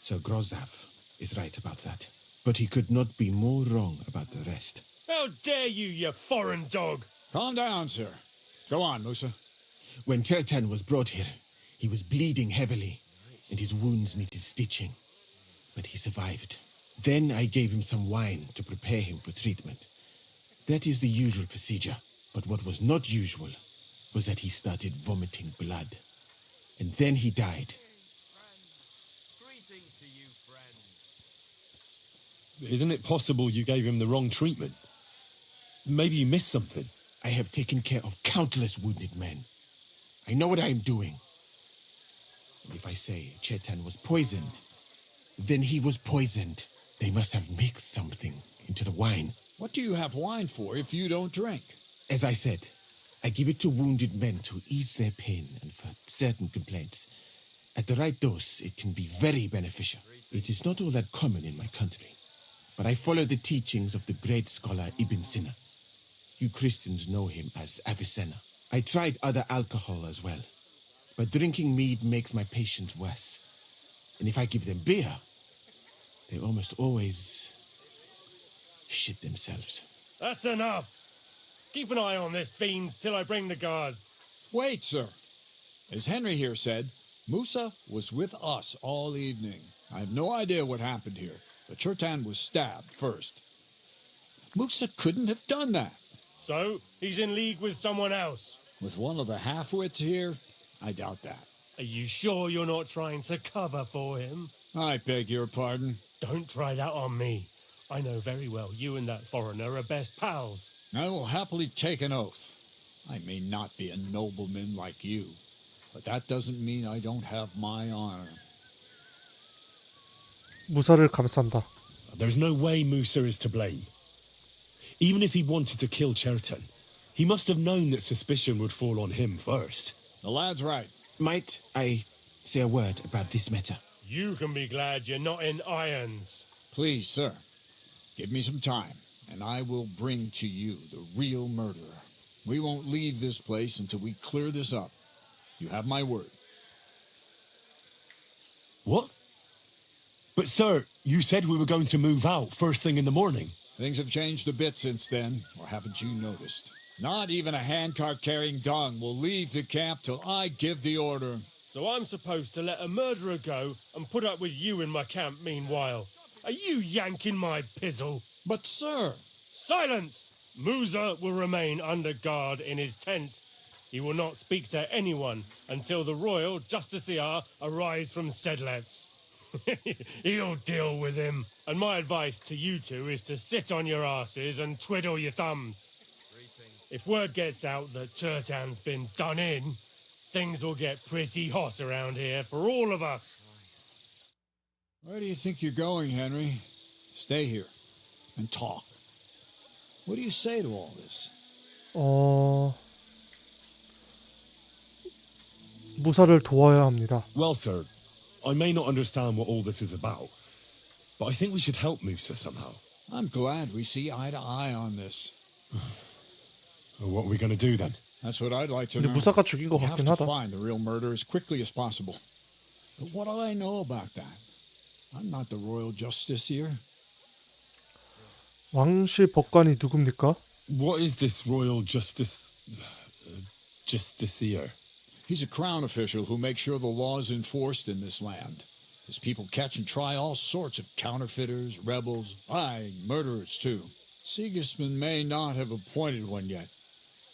So Grozav is right about that. But he could not be more wrong about the rest. How dare you foreign dog! Calm down, sir. Go on, Musa. When Chertan was brought here, he was bleeding heavily, and his wounds needed stitching. But he survived. Then I gave him some wine to prepare him for treatment. That is the usual procedure. But what was not usual was that he started vomiting blood. And then he died. Greetings to you, friend. Isn't it possible you gave him the wrong treatment? Maybe you missed something. I have taken care of countless wounded men. I know what I am doing. And if I say Chertan was poisoned, then he was poisoned. They must have mixed something into the wine. What do you have wine for if you don't drink? As I said, I give it to wounded men to ease their pain and for certain complaints. At the right dose, it can be very beneficial. It is not all that common in my country, but I follow the teachings of the great scholar Ibn Sina. You Christians know him as Avicenna. I tried other alcohol as well, but drinking mead makes my patients worse. And if I give them beer, they almost always shit themselves. That's enough! Keep an eye on this fiend till I bring the guards. Wait, sir. As Henry here said, Musa was with us all evening. I have no idea what happened here, but Chertan was stabbed first. Musa couldn't have done that. So, he's in league with someone else? With one of the half-wits here? I doubt that. Are you sure you're not trying to cover for him? I beg your pardon. Don't try that on me. I know very well you and that foreigner are best pals. I will happily take an oath. I may not be a nobleman like you, but that doesn't mean I don't have my honor. 무사를 감싼다. There's no way Musa is to blame. Even if he wanted to kill Chertan, he must have known that suspicion would fall on him first. The lad's right. Might I say a word about this matter? You can be glad you're not in irons. Please, sir. Give me some time, and I will bring to you the real murderer. We won't leave this place until we clear this up. You have my word. What? But sir, you said we were going to move out first thing in the morning. Things have changed a bit since then, or haven't you noticed? Not even a handcart carrying dung will leave the camp till I give the order. So I'm supposed to let a murderer go and put up with you in my camp meanwhile. Are you yanking my pizzle? But, sir... Silence! Musa will remain under guard in his tent. He will not speak to anyone until the royal justiciar arrives from Sedlets. He'll deal with him. And my advice to you two is to sit on your asses and twiddle your thumbs. If word gets out that Turtan's been done in, things will get pretty hot around here for all of us. Where do you think you're going, Henry? Stay here and talk. What do you say to all this? 무사를 도와야 합니다. Well, sir, I may not understand what all this is about, but I think we should help Musa somehow. I'm glad we see eye to eye on this. Well, what are we going to do then? That's what I'd like to 근데 know. 무사가 죽인 것 We have 같긴 to 하다. find the real murderer as quickly as possible. But what do I know about that? I'm not the royal justiciar. 왕실 법관이 누굽니까? What is this royal justiciar? He's a crown official who makes sure the law is enforced in this land. His people catch and try all sorts of counterfeiters, rebels, aye, murderers too. Sigismund may not have appointed one yet,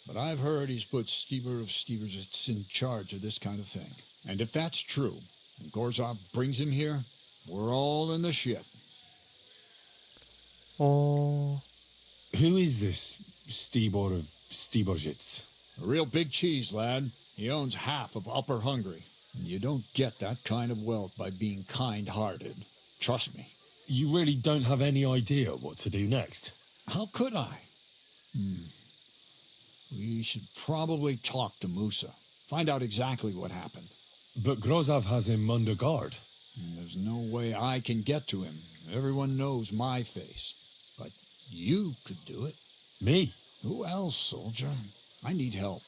but I've heard he's put Stever of Stevers in charge of this kind of thing. And if that's true, and Gorzov brings him here, we're all in the shit. Who is this Stibor of Stibozhitz? A real big cheese, lad. He owns half of Upper Hungary. And you don't get that kind of wealth by being kind-hearted. Trust me. You really don't have any idea what to do next? How could I? We should probably talk to Musa. Find out exactly what happened. But Grozov has him under guard. There's no way I can get to him. Everyone knows my face. But you could do it. Me? Who else, soldier? I need help.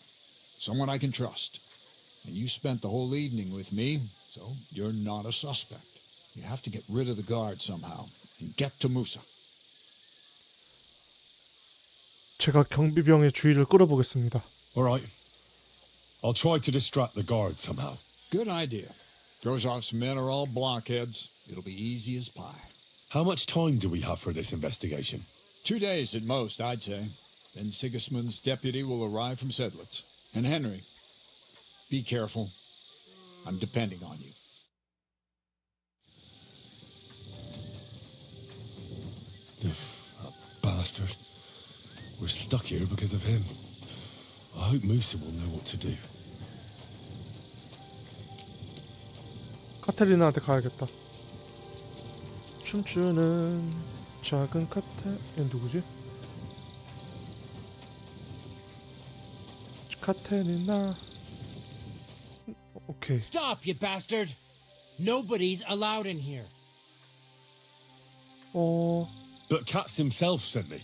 Someone I can trust. And you spent the whole evening with me, so you're not a suspect. You have to get rid of the guard somehow and get to Musa. 제가 경비병의 주의를 끌어보겠습니다. All right. I'll try to distract the guard somehow. Good idea. Grozov's men are all blockheads. It'll be easy as pie. How much time do we have for this investigation? 2 days at most, I'd say. Then Sigismund's deputy will arrive from Sedlitz. And Henry, be careful. I'm depending on you. That bastard. We're stuck here because of him. I hope Musa will know what to do. 카테리나한테 가야겠다. 춤추는 작은 얘 누구지? 카테리나. 오케이. Stop, you bastard! Nobody's allowed in here. But Katz himself sent me.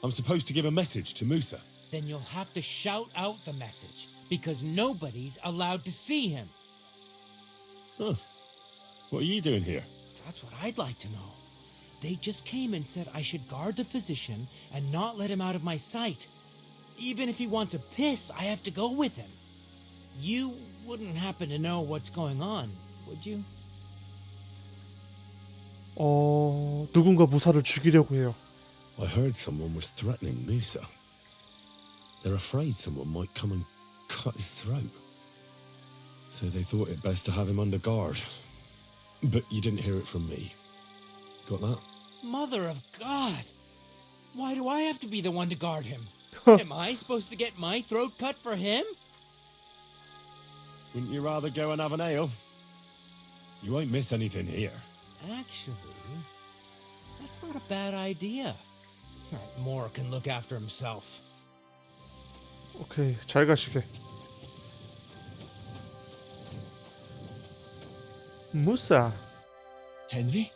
I'm supposed to give a message to Musa. Then you'll have to shout out the message, because nobody's allowed to see him. Huh. What are you doing here? That's what I'd like to know. They just came and said I should guard the physician and not let him out of my sight. Even if he wants to piss, I have to go with him. You wouldn't happen to know what's going on, would you? 누군가 무사를 죽이려고 해요. I heard someone was threatening Musa. They're afraid someone might come and cut his throat. So they thought it best to have him under guard. But you didn't hear it from me. Got that? Mother of God! Why do I have to be the one to guard him? Am I supposed to get my throat cut for him? Wouldn't you rather go and have an ale? You won't miss anything here. Actually, that's not a bad idea. That Moore can look after himself. 오케이, 잘 가시게. Musa. Henry?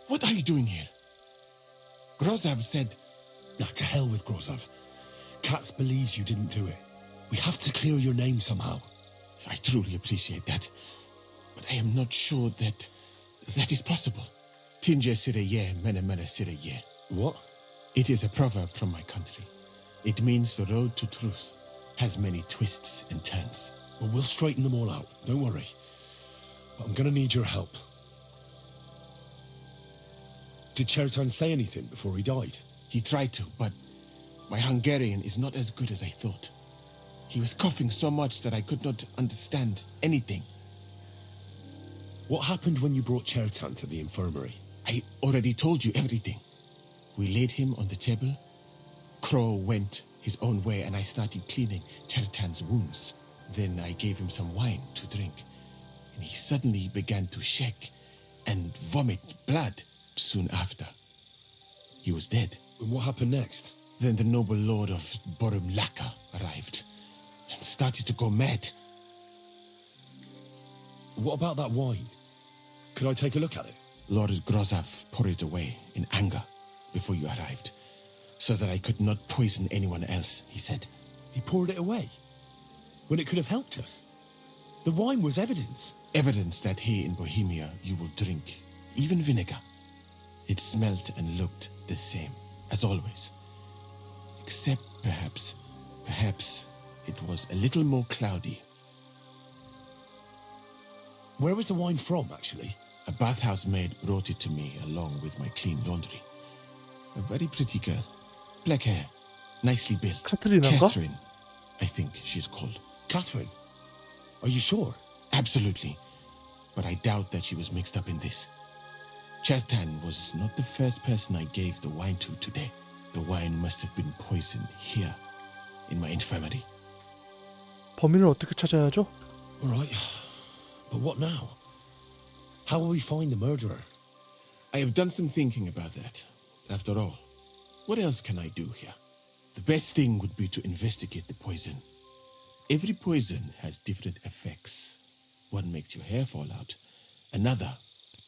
What are you doing here? Grozov said... Now, to hell with Grozov. Katz believes you didn't do it. We have to clear your name somehow. I truly appreciate that. But I am not sure that is possible. Tinge sireye, mene mene sireye. What? It is a proverb from my country. It means the road to truth has many twists and turns. Well, we'll straighten them all out. Don't worry. But I'm gonna need your help. Did Chertan say anything before he died? He tried to, but my Hungarian is not as good as I thought. He was coughing so much that I could not understand anything. What happened when you brought Chertan to the infirmary? I already told you everything. We laid him on the table. Crow went his own way and I started cleaning Chertan's wounds. Then I gave him some wine to drink. And he suddenly began to shake and vomit blood soon after. He was dead. And what happened next? Then the noble lord of Borumlaka arrived and started to go mad. What about that wine? Could I take a look at it? Lord Grozav poured it away in anger before you arrived, so that I could not poison anyone else, he said. He poured it away? When it could have helped us? The wine was evidence. Evidence that here in Bohemia you will drink, even vinegar. It smelt and looked the same, as always. Except perhaps it was a little more cloudy. Where was the wine from, actually? A bathhouse maid brought it to me along with my clean laundry. A very pretty girl. Black hair, nicely built. Catherine, I think she's called. Catherine? Are you sure? Absolutely. But I doubt that she was mixed up in this. Chertan was not the first person I gave the wine to today. The wine must have been poisoned here, in my infirmary. 범인을 어떻게 찾아야죠? All right. But what now? How will we find the murderer? I have done some thinking about that. After all, what else can I do here? The best thing would be to investigate the poison. Every poison has different effects. One makes your hair fall out. Another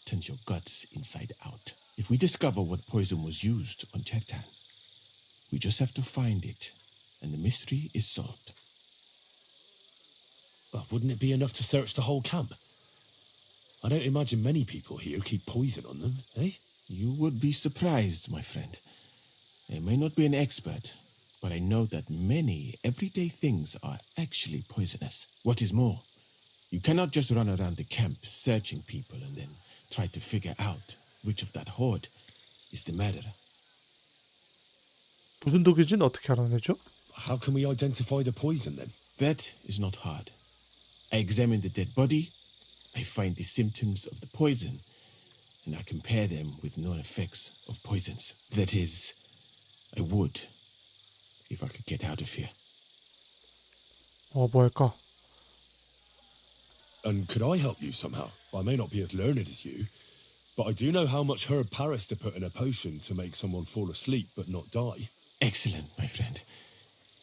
turns your guts inside out. If we discover what poison was used on Chertan, we just have to find it, and the mystery is solved. But wouldn't it be enough to search the whole camp? I don't imagine many people here keep poison on them, eh? You would be surprised, my friend. I may not be an expert, but I know that many everyday things are actually poisonous. What is more, you cannot just run around the camp searching people and then try to figure out which of that horde is the murderer. 무슨 독인지는 어떻게 알아내죠? How can we identify the poison then? That is not hard. I examine the dead body, I find the symptoms of the poison, and I compare them with known effects of poisons. That is, I would, if I could get out of here. 뭐 할까? And could I help you somehow? I may not be as learned as you, but I do know how much herb Paris to put in a potion to make someone fall asleep but not die. Excellent, my friend.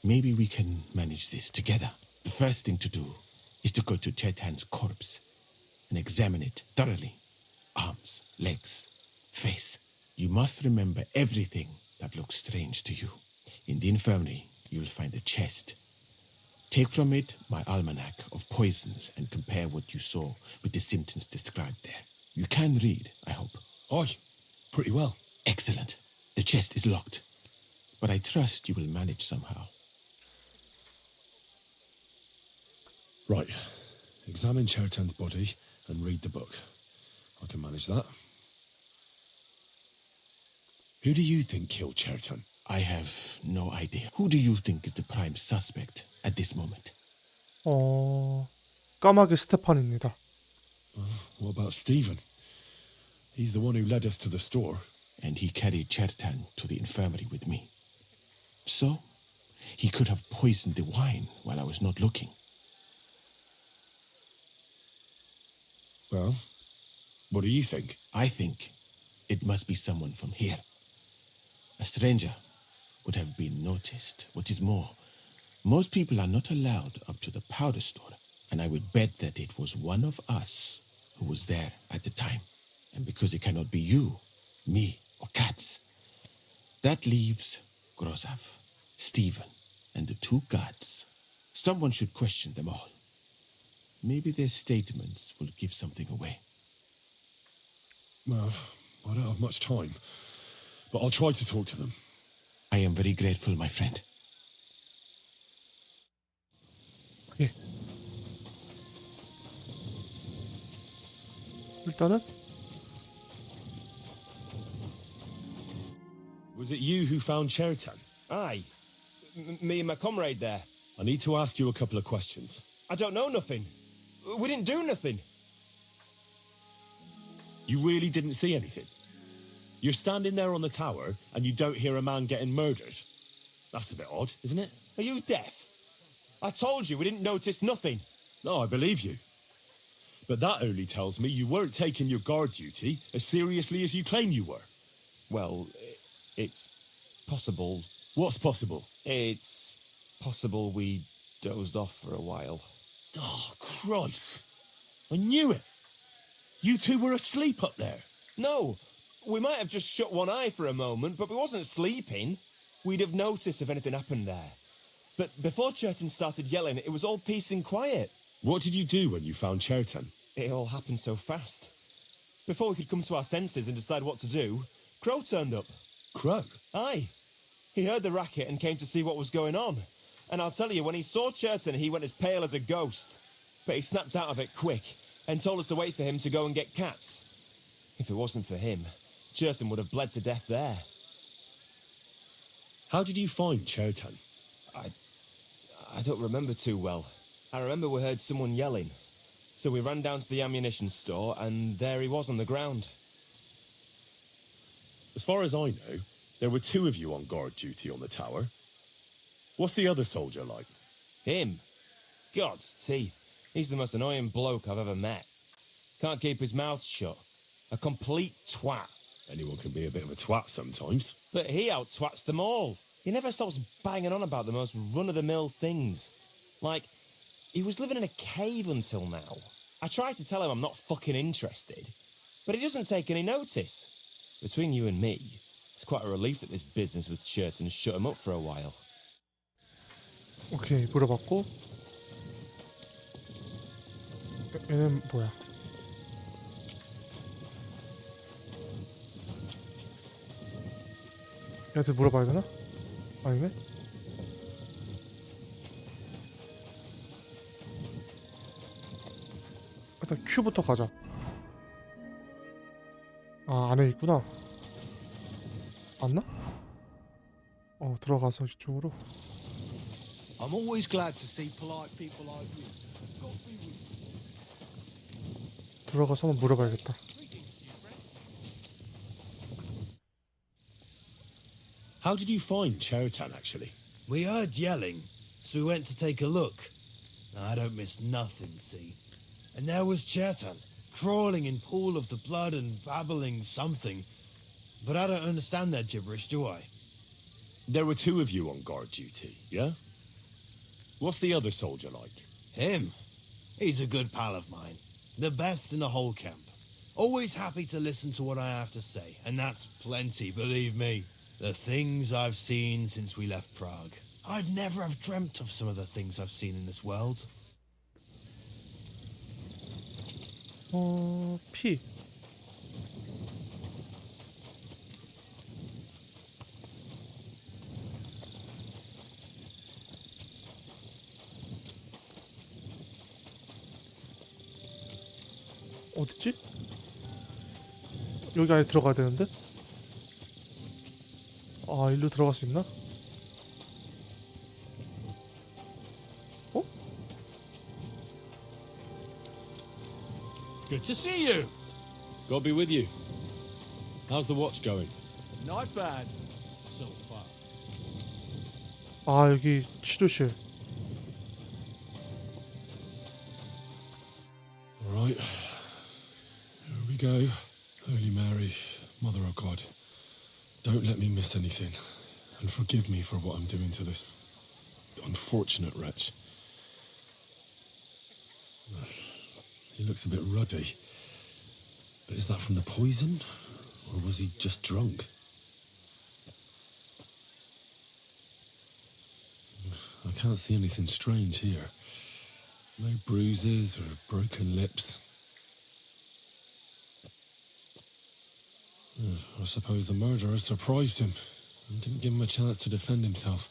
Maybe we can manage this together. The first thing to do is to go to Chertan's corpse and examine it thoroughly. Arms, legs, face. You must remember everything that looks strange to you. In the infirmary, you'll find a chest. Take from it my almanac of poisons and compare what you saw with the symptoms described there. You can read, I hope. Aye, pretty well. Excellent. The chest is locked, but I trust you will manage somehow. Right. Examine Chertan's body and read the book. I can manage that. Who do you think killed Chertan? I have no idea. Who do you think is the prime suspect at this moment? 까마귀 스테판입니다. What about Stephen? He's the one who led us to the store. And he carried Chertan to the infirmary with me. So, he could have poisoned the wine while I was not looking. Well, what do you think? I think it must be someone from here. A stranger would have been noticed. What is more, most people are not allowed up to the powder store, and I would bet that it was one of us who was there at the time. And because it cannot be you, me, or Katz, that leaves Grozav, Stephen, and the two guards. Someone should question them all. Maybe their statements will give something away. Well, I don't have much time, but I'll try to talk to them. I am very grateful, my friend. 예. 일단은 Was it you who found Chertan? Aye. Me and my comrade there. I need to ask you a couple of questions. I don't know nothing. We didn't do nothing. You really didn't see anything? You're standing there on the tower and you don't hear a man getting murdered? That's a bit odd, isn't it? Are you deaf? I told you we didn't notice nothing. No, I believe you. But that only tells me you weren't taking your guard duty as seriously as you claim you were. Well, it's possible. What's possible? It's possible we dozed off for a while. Oh, Christ. I knew it. You two were asleep up there. No, we might have just shut one eye for a moment, but we wasn't sleeping. We'd have noticed if anything happened there. But before Chertan started yelling, it was all peace and quiet. What did you do when you found Chertan? It all happened so fast. Before we could come to our senses and decide what to do, Crow turned up. Crow? Aye. He heard the racket and came to see what was going on. And I'll tell you, when he saw Chertan, he went as pale as a ghost. But he snapped out of it quick and told us to wait for him to go and get cats. If it wasn't for him, Chertan would have bled to death there. How did you find Chertan? I don't remember too well. I remember we heard someone yelling. So we ran down to the ammunition store, and there he was on the ground. As far as I know, there were two of you on guard duty on the tower. What's the other soldier like? Him? God's teeth. He's the most annoying bloke I've ever met. Can't keep his mouth shut. A complete twat. Anyone can be a bit of a twat sometimes. But he out-twats them all. He never stops banging on about the most run-of-the-mill things. Like, he was living in a cave until now. I try to tell him I'm not fucking interested, but he doesn't take any notice. Between you and me, it's quite a relief that this business with Chertan shut him up for a while. 오케이, 물어봤고. 얘는 뭐야? 얘한테 물어봐야 되나? 아니네? 일단 Q부터 가자. 아, 안에 있구나. 맞나? 들어가서 이쪽으로. I'm always glad to see polite people like you. God be with you. 들어가서 한번 물어봐야겠다. How did you find Chertan, actually? We heard yelling, so we went to take a look. I don't miss nothing, see? And there was Chertan, crawling in pool of the blood and babbling something. But I don't understand that gibberish, do I? There were two of you on guard duty, yeah? What's the other soldier like? Him? He's a good pal of mine. The best in the whole camp. Always happy to listen to what I have to say, and that's plenty, believe me. The things I've seen since we left Prague. I'd never have dreamt of some of the things I've seen in this world. P. 어딨지? 여기 안에 들어가야 되는데? 아, 일로 들어갈 수 있나? 어? Good to see you. God be with you. How's the watch going? Not bad, so far. 아, 여기 치료실. All right. Here we go. Holy Mary, Mother of God, don't let me miss anything, and forgive me for what I'm doing to this unfortunate wretch. He looks a bit ruddy. But is that from the poison, or was he just drunk? I can't see anything strange here. No bruises or broken lips. I suppose the murderer surprised him and didn't give him a chance to defend himself.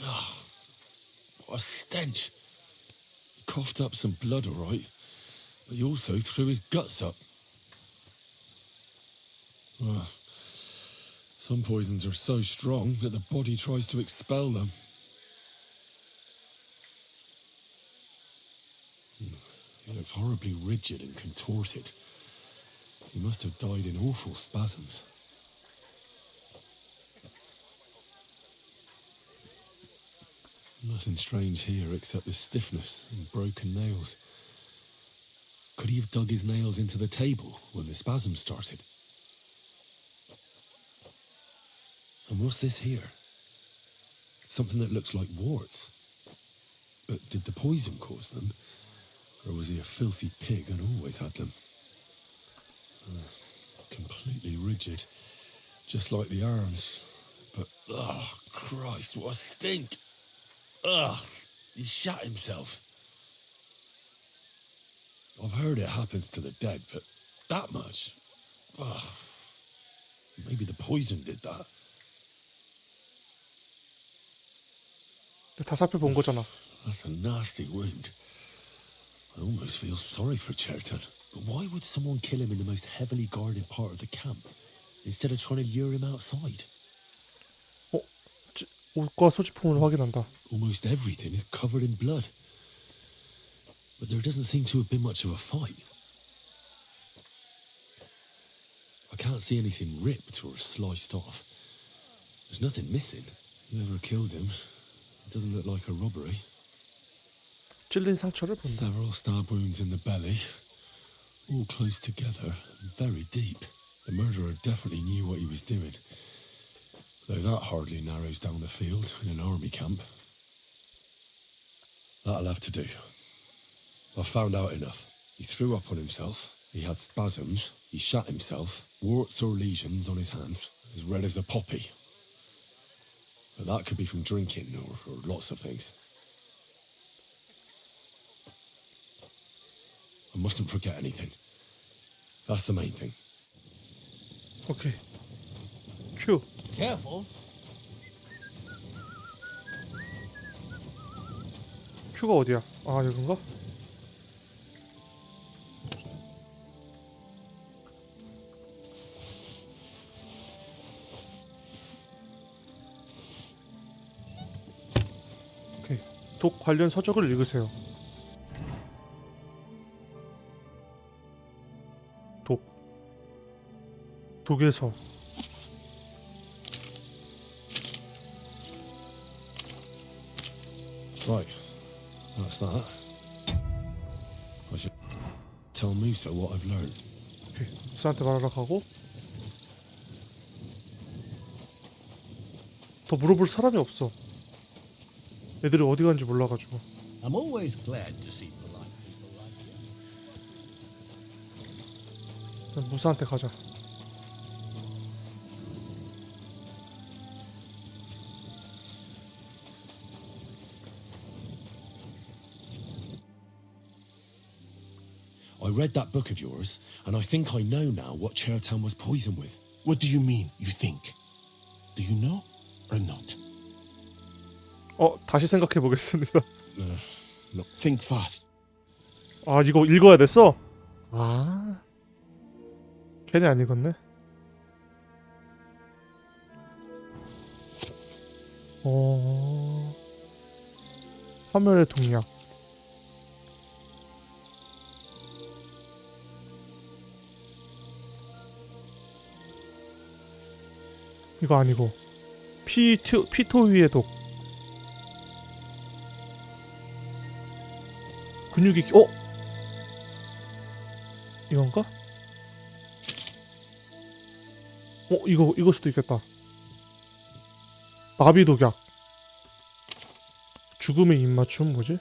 Ah, what a stench. He coughed up some blood, all right, but he also threw his guts up. Some poisons are so strong that the body tries to expel them. He looks horribly rigid and contorted. He must have died in awful spasms. Nothing strange here except the stiffness and broken nails. Could he have dug his nails into the table when the spasms started? And what's this here? Something that looks like warts. But did the poison cause them? Or was he a filthy pig and always had them? Completely rigid. Just like the arms. But, oh, Christ, what a stink! Ugh, he shot himself. I've heard it happens to the dead, but that much? Ugh. Maybe the poison did that. 다 살펴본 거잖아. That's a nasty wound. I almost feel sorry for Cherton. But why would someone kill him in the most heavily guarded part of the camp, instead of trying to lure him outside? 옷과 소지품을 확인한다. Almost everything is covered in blood. But there doesn't seem to have been much of a fight. I can't see anything ripped or sliced off. There's nothing missing. Whoever killed him, it doesn't look like a robbery. 찔린 상처를 본다. Several stab wounds in the belly, all close together and very deep. The murderer definitely knew what he was doing. Though that hardly narrows down the field in an army camp. That'll have to do. I've found out enough. He threw up on himself, he had spasms, he shot himself, warts or lesions on his hands, as red as a poppy. But that could be from drinking or lots of things. I mustn't forget anything. That's the main thing. 오케이. 큐. Careful. 큐가 어디야? 아, 여긴가? 오케이. 독 관련 서적을 읽으세요. 독에서 Right, that's that. I should tell Musa what I've learned. 오케이. 무사한테 말하러 가고 더 물어볼 사람이 없어. 애들이 어디 간지 몰라가지고. I'm always glad to see polite people like you. 그냥 무사한테 가자. I read that book of yours, and I think I know now what Chertown was poisoned with. What do you mean, you think? Do you know or not? 다시 생각해 보겠습니다. No. Think fast. 아, 이거 읽어야 됐어? 아, 걔네 안 읽었네. 화면의 동약. 이거 아니고 피토위의 독. 근육이 이건가? 이거 수도 있겠다. 나비 독약. 죽음의 입맞춤 뭐지?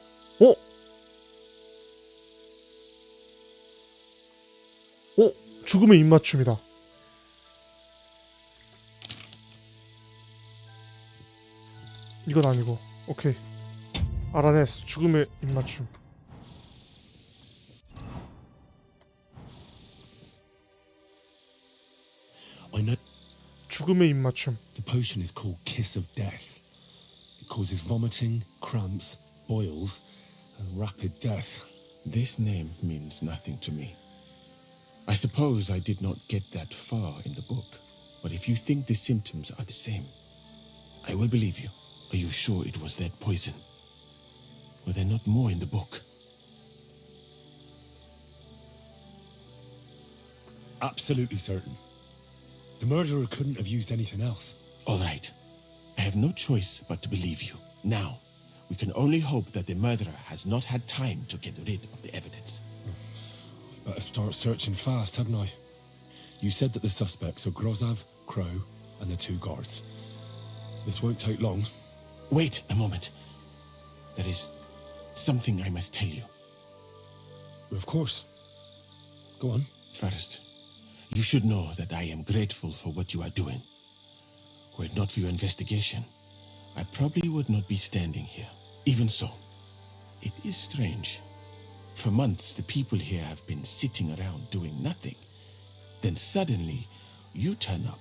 죽음의 입맞춤이다. 이건 아니고. 오케이. 알아냈어. 죽음의 입맞춤. I know. 죽음의 입맞춤. The potion is called Kiss of Death. It causes vomiting, cramps, boils, and rapid death. This name means nothing to me. I suppose I did not get that far in the book. But if you think the symptoms are the same, I will believe you. Are you sure it was that poison? Were there not more in the book? Absolutely certain. The murderer couldn't have used anything else. All right. I have no choice but to believe you. Now, we can only hope that the murderer has not had time to get rid of the evidence. Better start searching fast, hadn't I? You said that the suspects are Grozov, Crow, and the 2 guards. This won't take long. Wait a moment. There is something I must tell you. Of course. Go on. First, you should know that I am grateful for what you are doing. Were it not for your investigation, I probably would not be standing here. Even so, it is strange. For months, the people here have been sitting around doing nothing. Then suddenly, you turn up,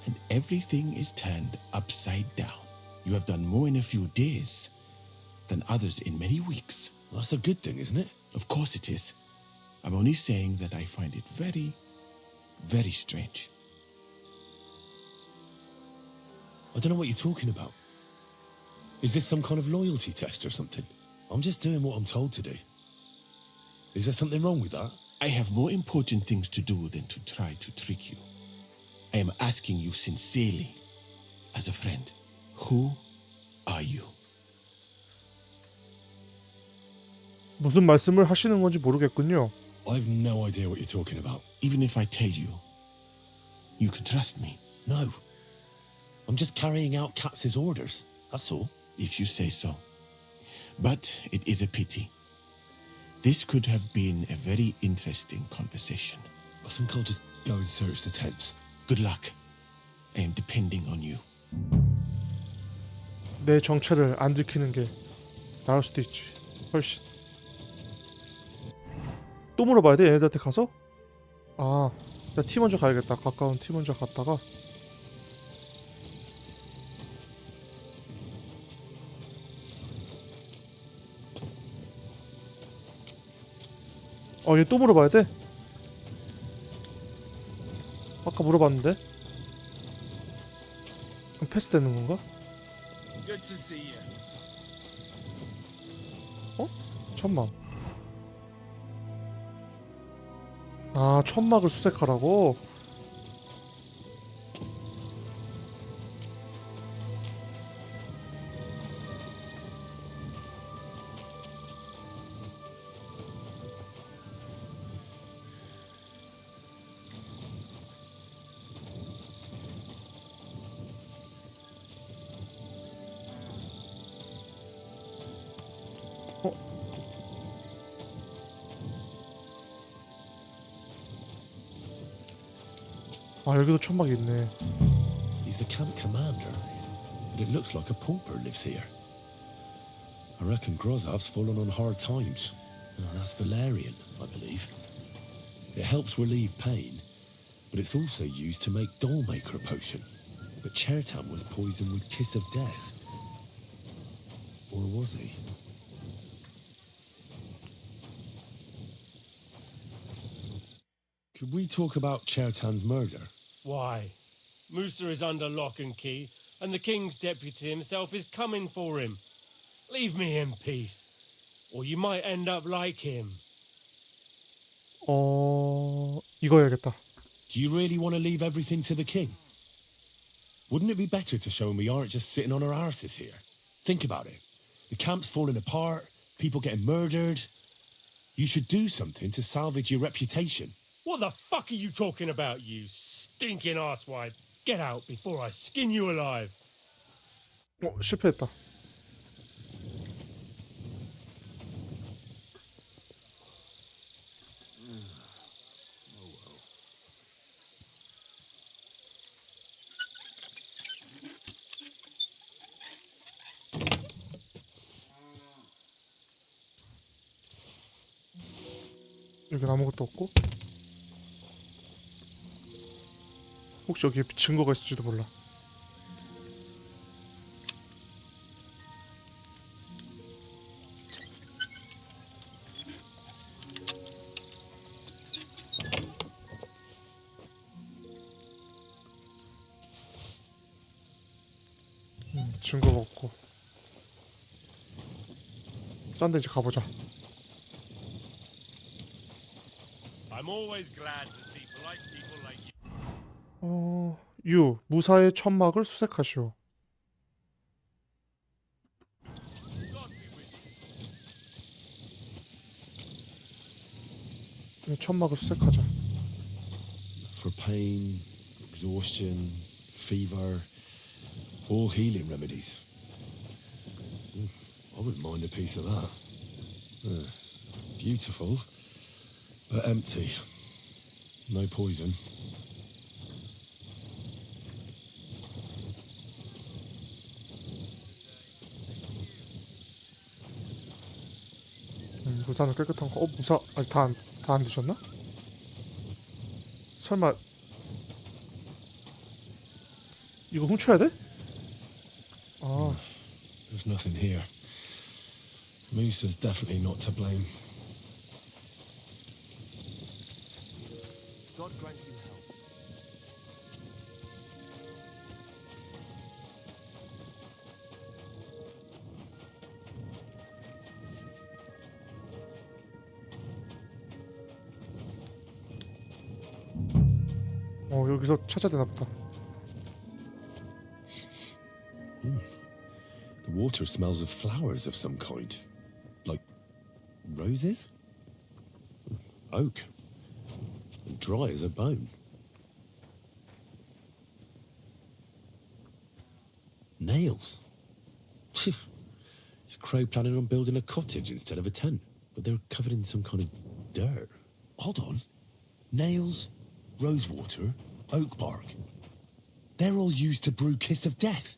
and everything is turned upside down. You have done more in a few days than others in many weeks. Well, that's a good thing, isn't it? Of course it is. I'm only saying that I find it very, very strange. I don't know what you're talking about. Is this some kind of loyalty test or something? I'm just doing what I'm told to do. Is there something wrong with that? I have more important things to do than to try to trick you. I am asking you sincerely, as a friend, who are you? 무슨 말씀을 하시는 건지 모르겠군요. I've no idea what you're talking about. Even if I tell you, you can trust me. No. I'm just carrying out Katz's orders, that's all. If you say so. But it is a pity. This could have been a very interesting conversation. I think I'll just go and search the tents. Good luck. I am depending on you. 내 정체를 안 들키는 게 나을 수도 있지. 훨씬. 또 물어봐야 돼? 얘네들한테 가서? 아, 나 티 먼저 가야겠다. 가까운 티 먼저 갔다가. 얘 또 물어봐야 돼? 아까 물어봤는데? 그럼 패스되는 건가? Good to see you. 천막. 아, 천막을 수색하라고? 아, 여기도 천막이 있네. He's the camp commander, but it looks like a pauper lives here. I reckon Grozov's fallen on hard times. Oh, that's valerian, I believe. It helps relieve pain, but it's also used to make dollmaker potion. But Chertan was poisoned with kiss of death. Or was he? Could we talk about Chertan's murder? Why? Musa is under lock and key, and the king's deputy himself is coming for him. Leave me in peace, or you might end up like him. 이거 해야겠다. Do you really want to leave everything to the king? Wouldn't it be better to show him we aren't just sitting on our arses here? Think about it. The camp's falling apart, people getting murdered. You should do something to salvage your reputation. What the fuck are you talking about, you stinking arsewipe? Get out before I skin you alive. 실패했다. 여긴 아무것도 없고 혹시 여기에 증거가 있을지도 몰라. 증거가 없고. 딴 데 이제 가보자. I'm always glad to see polite people like you. 유, 무사의 천막을 수색하시오. 천막을 수색하자. For pain, exhaustion, fever, all healing remedies. I wouldn't mind a piece of that. Beautiful, but empty. No poison. 무사는 깨끗한 거. 무사 아직 다 안 드셨나? 설마 이거 훔쳐야 돼? 아. There's nothing here. Musa's definitely not to blame. God grant you help. 여기서 찾아야 되나 보다. The water smells of flowers of some kind. Like roses? Oak. And dry as a bone. Nails. Is Crow planning on building a cottage instead of a tent? But they're covered in some kind of dirt. Hold on. Nails, rosewater, oak bark. They're all used to brew Kiss of Death.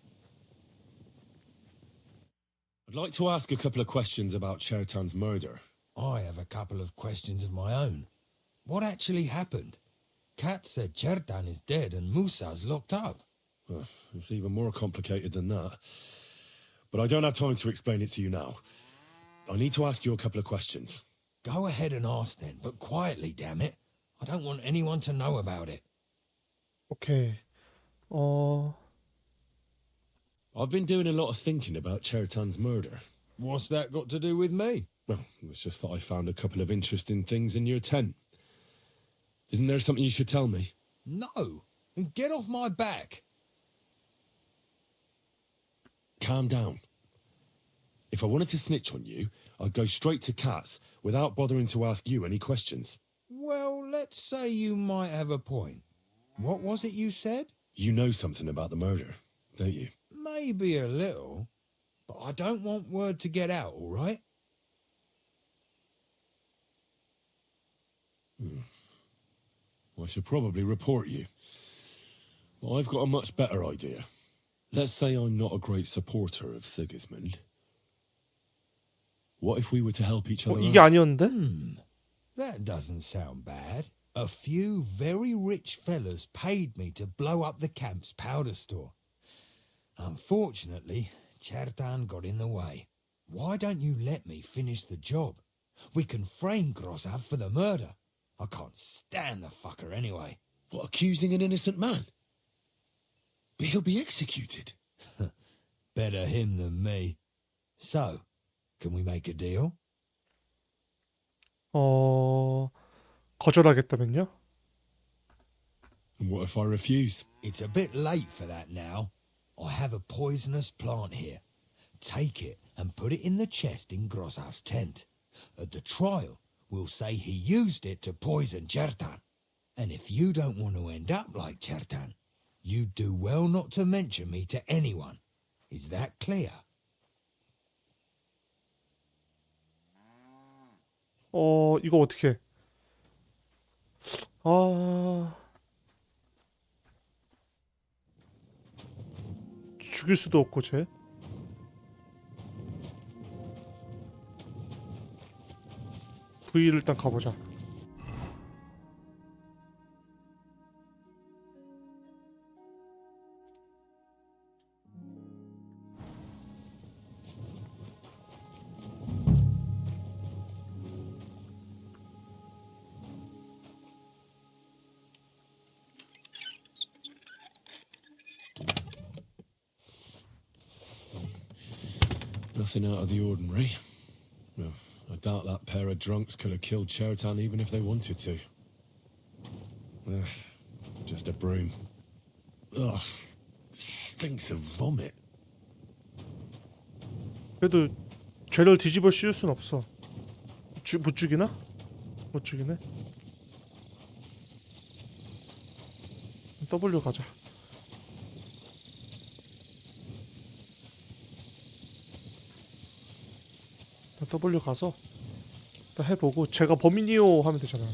I'd like to ask a couple of questions about Chertan's murder. I have a couple of questions of my own. What actually happened? Kat said Chertan is dead and Musa's locked up. It's even more complicated than that. But I don't have time to explain it to you now. I need to ask you a couple of questions. Go ahead and ask then, but quietly, damn it. I don't want anyone to know about it. Okay. I've been doing a lot of thinking about Chertan's murder. What's that got to do with me? Well, it's just that I found a couple of interesting things in your tent. Isn't there something you should tell me? No. And get off my back. Calm down. If I wanted to snitch on you, I'd go straight to Kat's without bothering to ask you any questions. Well, let's say you might have a point. What was it you said? You know something about the murder, don't you? Maybe a little, but I don't want word to get out, all right? I should probably report you. But I've got a much better idea. Let's say I'm not a great supporter of Sigismund. What if we were to help each other 이게 out? 아니었는데? That doesn't sound bad. A few very rich fellas paid me to blow up the camp's powder store. Unfortunately, Chertan got in the way. Why don't you let me finish the job? We can frame Grossav for the murder. I can't stand the fucker anyway. What, accusing an innocent man? But he'll be executed. Better him than me. So, can we make a deal? 거절하겠다면요? And what if I refuse? It's a bit late for that now. I have a poisonous plant here. Take it and put it in the chest in Grossav's tent. At the trial, we'll say he used it to poison Chertan. And if you don't want to end up like Chertan, you'd do well not to mention me to anyone. Is that clear? 이거 어떻게? 죽일 수도 없고 쟤. V를 일단 가보자. Nothing out of the ordinary. No, I doubt that pair of drunks could have killed Chertan even if they wanted to. Just a broom. Ugh, stinks of vomit. 그래도 죄를 뒤집어 씌울 순 없어. 못 죽이나? 못 죽이네. W 가자. W 가서 일단 해보고 제가 범인이요 하면 되잖아.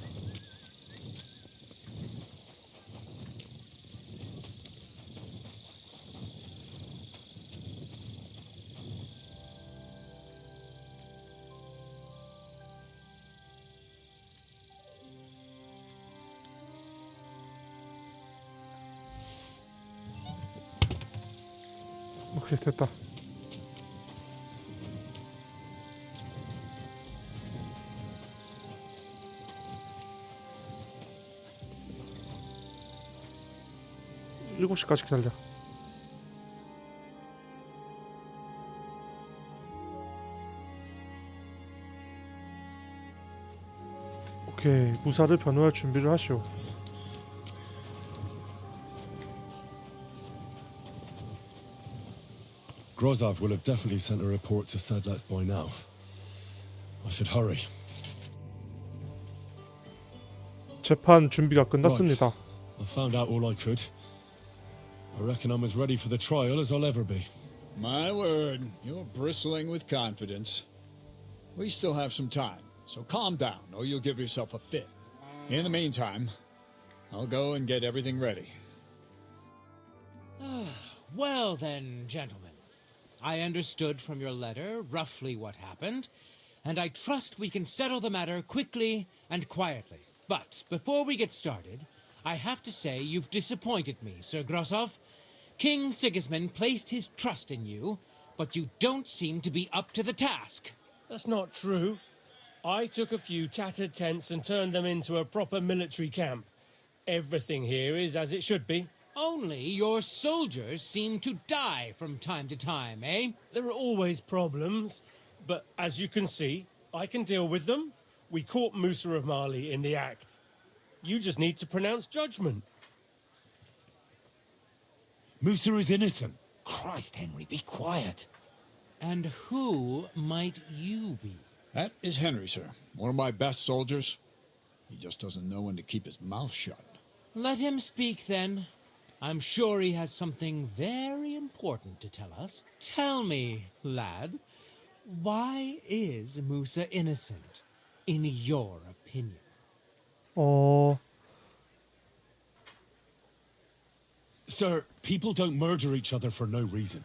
오케이 됐다. 일곱 시까지 기다려. 오케이 무사를 변호할 준비를 하시오. Grozov will have definitely sent a report to Sedlets by now. I should hurry. 재판 준비가 끝났습니다. I found out all I could. I reckon I'm as ready for the trial as I'll ever be. My word, you're bristling with confidence. We still have some time, so calm down, or you'll give yourself a fit. In the meantime, I'll go and get everything ready. Well then, gentlemen. I understood from your letter roughly what happened, and I trust we can settle the matter quickly and quietly. But before we get started, I have to say you've disappointed me, Sir Grosov. King Sigismund placed his trust in you, but you don't seem to be up to the task. That's not true. I took a few tattered tents and turned them into a proper military camp. Everything here is as it should be. Only your soldiers seem to die from time to time, eh? There are always problems, but as you can see, I can deal with them. We caught Musa of Mali in the act. You just need to pronounce judgment. Musa is innocent. Christ, Henry, be quiet. And who might you be? That is Henry, sir. One of my best soldiers. He just doesn't know when to keep his mouth shut. Let him speak, then. I'm sure he has something very important to tell us. Tell me, lad, why is Musa innocent, in your opinion? Sir, people don't murder each other for no reason.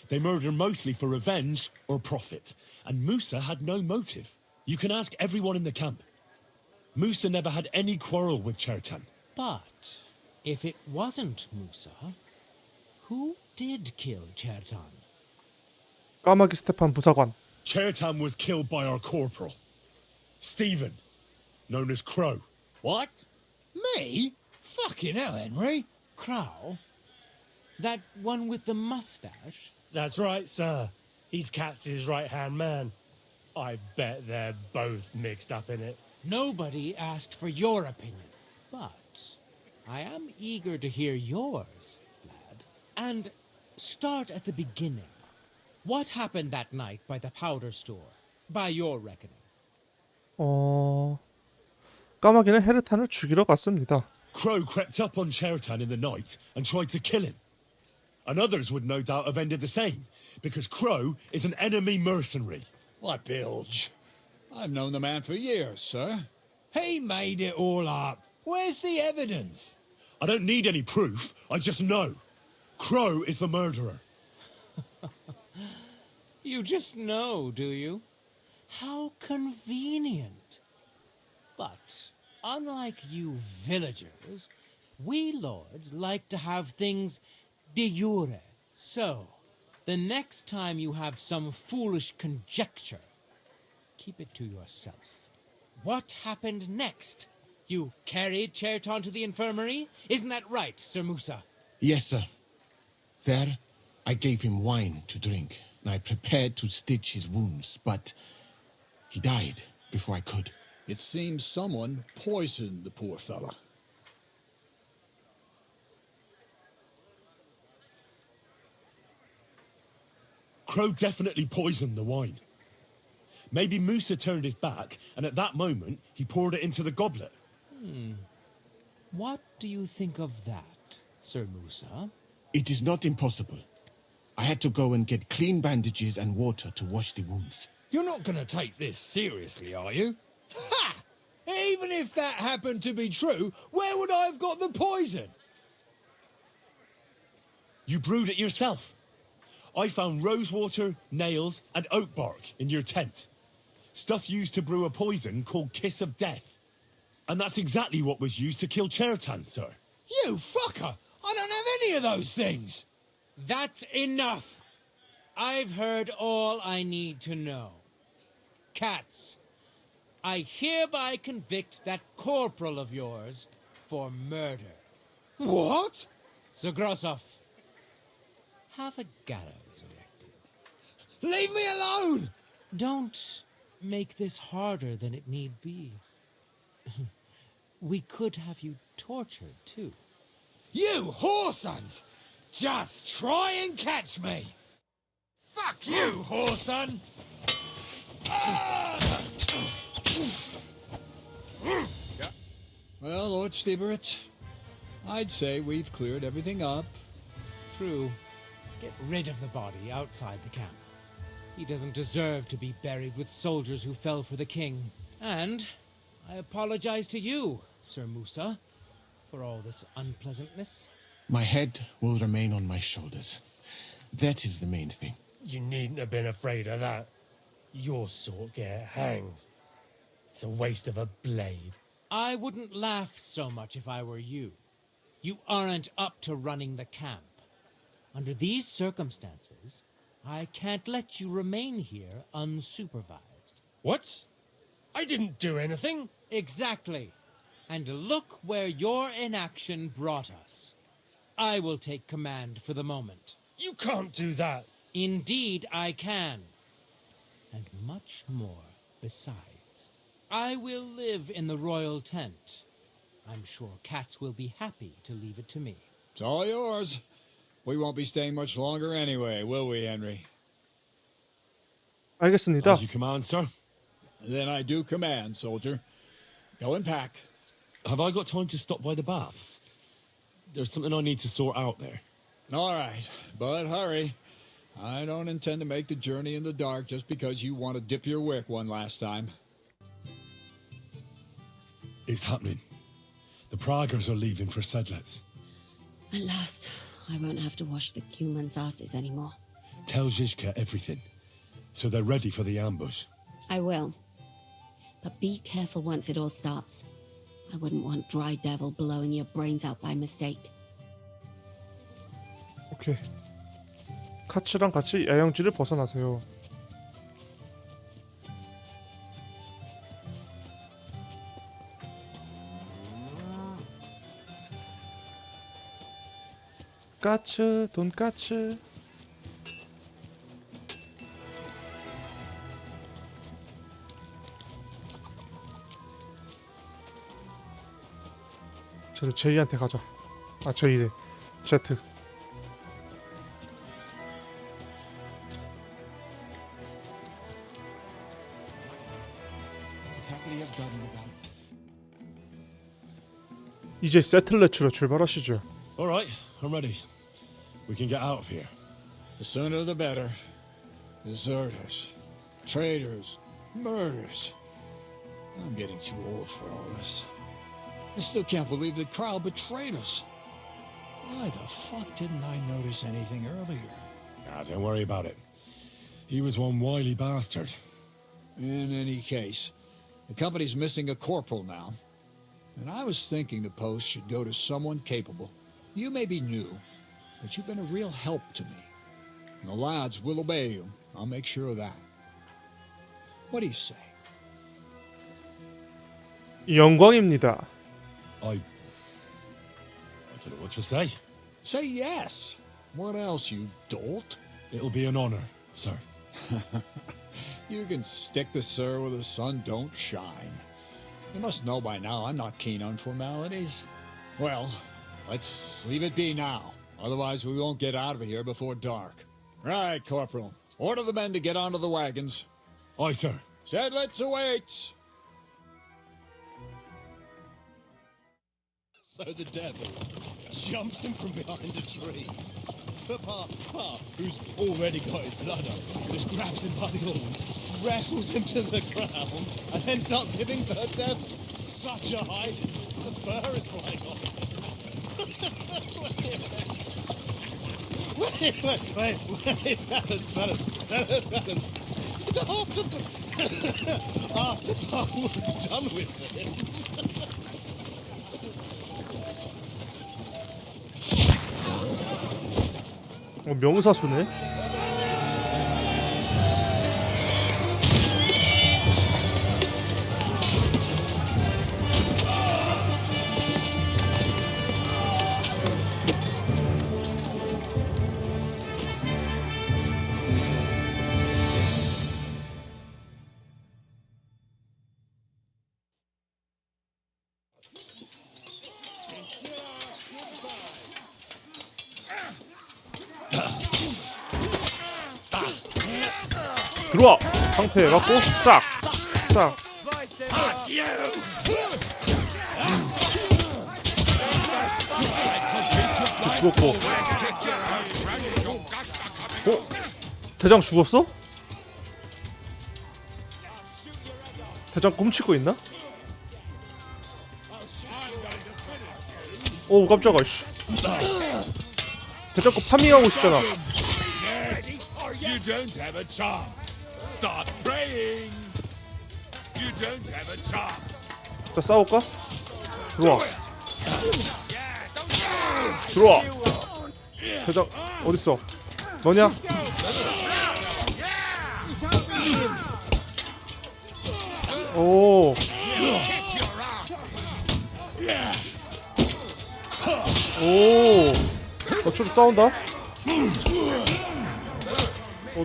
They murder mostly for revenge or profit. And Musa had no motive. You can ask everyone in the camp. Musa never had any quarrel with Chertan. But if it wasn't Musa, who did kill Chertan? 까마귀 스테판 부사관. Chertan was killed by our corporal, Stephen, known as Crow. What? Me? Fucking hell, Henry. Crow? That one with the mustache? That's right, sir. He's Katz's right-hand man. I bet they're both mixed up in it. Nobody asked for your opinion, but I am eager to hear yours, lad. And start at the beginning. What happened that night by the powder store, by your reckoning? 까마귀는 헤르탄을 죽이러 갔습니다. Crow crept up on Chertan in the night and tried to kill him. And others would no doubt have ended the same, because Crow is an enemy mercenary. What bilge? I've known the man for years, sir. He made it all up. Where's the evidence? I don't need any proof, I just know. Crow is the murderer. You just know, do you? How convenient. But unlike you villagers, we lords like to have things de jure. So, the next time you have some foolish conjecture, keep it to yourself. What happened next? You carried Chertan to the infirmary? Isn't that right, Sir Musa? Yes, sir. There, I gave him wine to drink. and I prepared to stitch his wounds, but he died before I could. It seems someone poisoned the poor fella. Crow definitely poisoned the wine. Maybe Musa turned his back, and at that moment, he poured it into the goblet. What do you think of that, Sir Musa? It is not impossible. I had to go and get clean bandages and water to wash the wounds. You're not going to take this seriously, are you? Ha! Even if that happened to be true, where would I have got the poison? You brewed it yourself. I found rosewater, nails, and oak bark in your tent. Stuff used to brew a poison called Kiss of Death. And that's exactly what was used to kill Chertan, sir. You fucker! I don't have any of those things! That's enough! I've heard all I need to know. Cats, I hereby convict that corporal of yours for murder. What? Sir Grossoff, have a gallows erected. Leave me alone! Don't make this harder than it need be. We could have you tortured, too. You whoresons! Just try and catch me! Fuck you, whoreson! Well, Lord Stieberitz, I'd say we've cleared everything up. True. Get rid of the body outside the camp. He doesn't deserve to be buried with soldiers who fell for the king. And I apologize to you, Sir Musa, for all this unpleasantness. My head will remain on my shoulders. That is the main thing. You needn't have been afraid of that. Your sort get hanged. It's a waste of a blade. I wouldn't laugh so much if I were you. You aren't up to running the camp. Under these circumstances, I can't let you remain here unsupervised. What? I didn't do anything. Exactly. And look where your inaction brought us. I will take command for the moment. You can't do that. Indeed, I can. And much more besides. I will live in the royal tent. I'm sure Cats will be happy to leave it to me. It's all yours. We won't be staying much longer anyway, will we, Henry? 알겠습니다. As you command, sir. Then I do command, soldier. Go and pack. Have I got time to stop by the baths? There's something I need to sort out there. All right, but hurry. I don't intend to make the journey in the dark just because you want to dip your wick one last time. It's happening. The Praggers are leaving for Sedlets. At last, I won't have to wash the Cuman's asses anymore. Tell Zizka everything, so they're ready for the ambush. I will. But be careful once it all starts. I wouldn't want Dry Devil blowing your brains out by mistake. 오케이. 카츠랑 같이 야영지를 벗어나세요. 까츠, 돈까츠. 쟤들 제이한테 가자. 아, 제이래. 제트. 이제 세틀렛으로 출발하시죠. All right, I'm ready. We can get out of here. The sooner the better. Deserters, traitors, murders. I'm getting too old for all this. I still can't believe that Kyle betrayed us. Why the fuck didn't I notice anything earlier? Ah, don't worry about it. He was one wily bastard. In any case, the company's missing a corporal now. And I was thinking the post should go to someone capable. You may be new, but you've been a real help to me. And the lads will obey you. I'll make sure of that. What do you say? 영광입니다. I don't know what to say. Say yes. What else, you dolt? It'll be an honor, sir. You can stick the sir where the sun don't shine. You must know by now I'm not keen on formalities. Well, let's leave it be now. Otherwise we won't get out of here before dark. Right, Corporal. Order the men to get onto the wagons. Aye, sir. Sedlets awaits. So the devil jumps him from behind a tree. But Pa, who's already got his blood up, just grabs him by the horns, wrestles him to the ground, and then starts giving the devil such a hiding. The fur is flying off. Wait, fellas. After Pa was done with it. 명사수네. 들어와! 상태 해갖고 싹! 죽었고. 대장 죽었어? 대장 꼼치고 있나? 오 깜짝아 씨. 대장 거 파밍하고 있었잖아. You don't have a chance. Start praying. You don't have a chance. 자 싸울까? 들어와. 들어와. 대장 어딨어? 너냐? 오. 오. 좀 싸운다.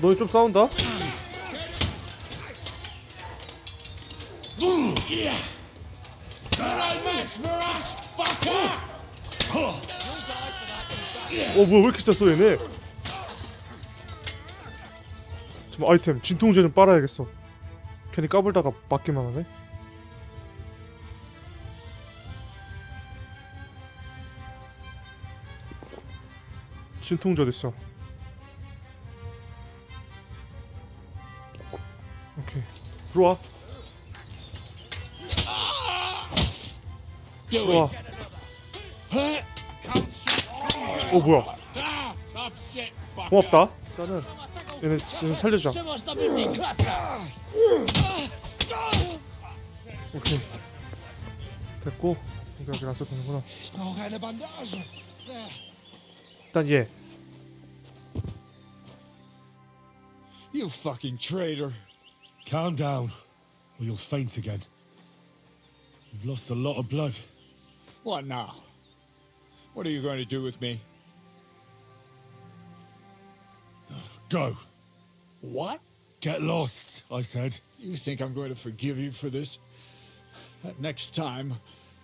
너희 좀 싸운다. 뭐야 왜 이렇게 짰어 얘네. 잠깐 아이템 진통제 좀 빨아야겠어. 괜히 까불다가 맞기만 하네. 진통제 어딨어? 오케이 들어와. 들어와. 뭐야? 고맙다. 일단은 얘네 지금 살려줘. 오케이 됐고 이거 아직 안 써도는구나. 일단 얘. You fucking traitor. Calm down, or you'll faint again. You've lost a lot of blood. What now? What are you going to do with me? Go. What? Get lost, I said. You think I'm going to forgive you for this? Next time,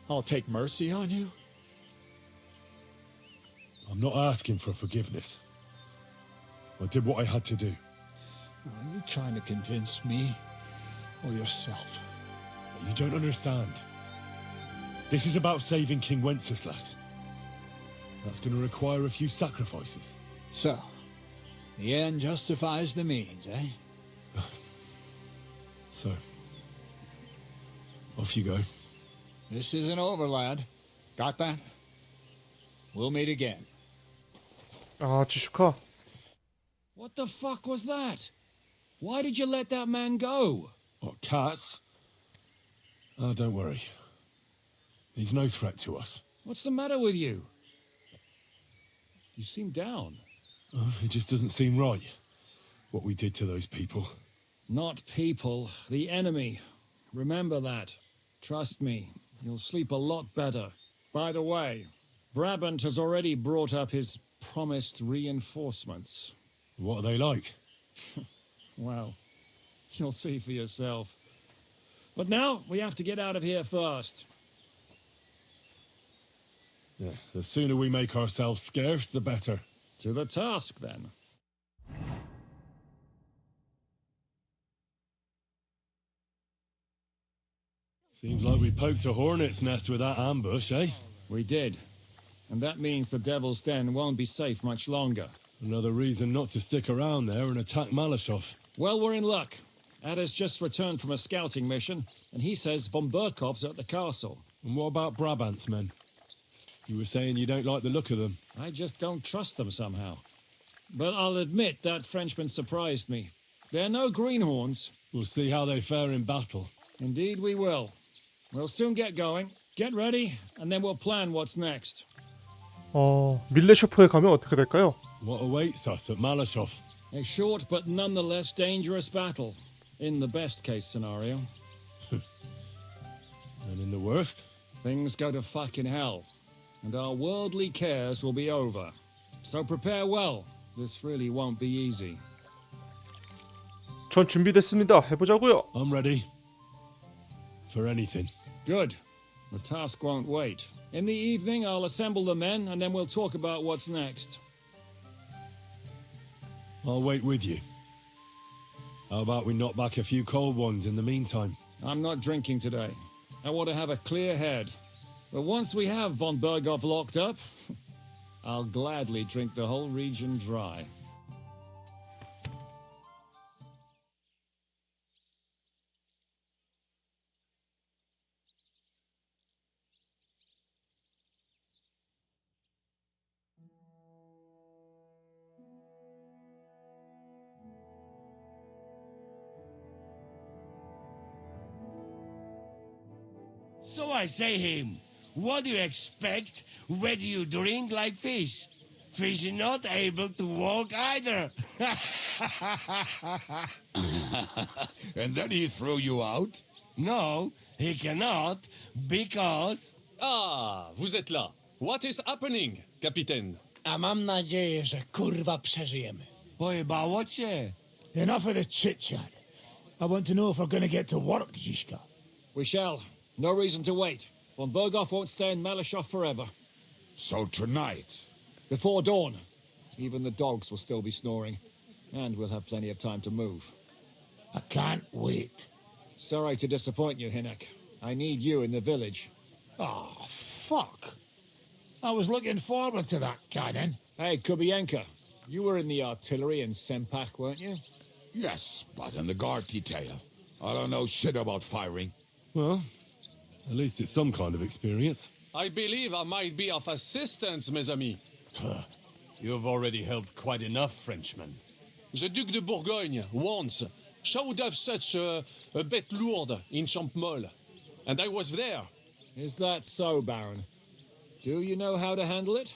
I'll take mercy on you? I'm not asking for forgiveness. I did what I had to do. Are you trying to convince me or yourself? You don't understand. This is about saving King Wenceslas. That's going to require a few sacrifices. So, the end justifies the means, eh? So, off you go. This isn't over, lad. Got that? We'll meet again. 아, 지슈카. What the fuck was that? Why did you let that man go? What, cats? Oh, don't worry. He's no threat to us. What's the matter with you? You seem down. Oh, it just doesn't seem right, what we did to those people. Not people, the enemy. Remember that. Trust me, you'll sleep a lot better. By the way, Brabant has already brought up his promised reinforcements. What are they like? Well, you'll see for yourself. But now we have to get out of here first. Yeah, the sooner we make ourselves scarce, the better. To the task, then. Seems like we poked a hornet's nest with that ambush, eh? We did. And that means the Devil's Den won't be safe much longer. Another reason not to stick around there and attack Malashov. Well, we're in luck. Ada's just returned from a scouting mission, and he says von Burkov's at the castle. And what about Brabant's men? You were saying you don't like the look of them. I just don't trust them somehow. But I'll admit that Frenchman surprised me. They're no greenhorns. We'll see how they fare in battle. Indeed we will. We'll soon get going. Get ready, and then we'll plan what's next. 밀레쇼프에 가면 어떻게 될까요? What awaits us at Malashov? A short but nonetheless dangerous battle, in the best case scenario. And in the worst? Things go to fucking hell, and our worldly cares will be over. So prepare well. This really won't be easy. 전 준비됐습니다. 해보자고요. I'm ready. For anything. Good. The task won't wait. In the evening, I'll assemble the men, and then we'll talk about what's next. I'll wait with you. How about we knock back a few cold ones in the meantime? I'm not drinking today. I want to have a clear head. But once we have von Burgov locked up, I'll gladly drink the whole region dry. So I say him, what do you expect? Where do you drink like fish? Fish is not able to walk either. And then he throw you out? No, he cannot, because... Ah, vous êtes là. What is happening, Capitaine? A mam nadzieję, że kurwa przeżyjemy. Pojebało cię. Enough of the chit-chat. I want to know if we're going to get to work, Zizka. We shall. No reason to wait. Von Burgov won't stay in Malashov forever. So tonight? Before dawn. Even the dogs will still be snoring. And we'll have plenty of time to move. I can't wait. Sorry to disappoint you, Hinek. I need you in the village. Oh, fuck. I was looking forward to that, Cannon. Hey, Kubienka. You were in the artillery in Sempak, weren't you? Yes, but in the guard detail. I don't know shit about firing. Well, at least it's some kind of experience. I believe I might be of assistance, mes amis. You've already helped quite enough, Frenchmen. The Duc de Bourgogne once showed off such a bête lourde in Champmol, and I was there. Is that so, Baron? Do you know how to handle it?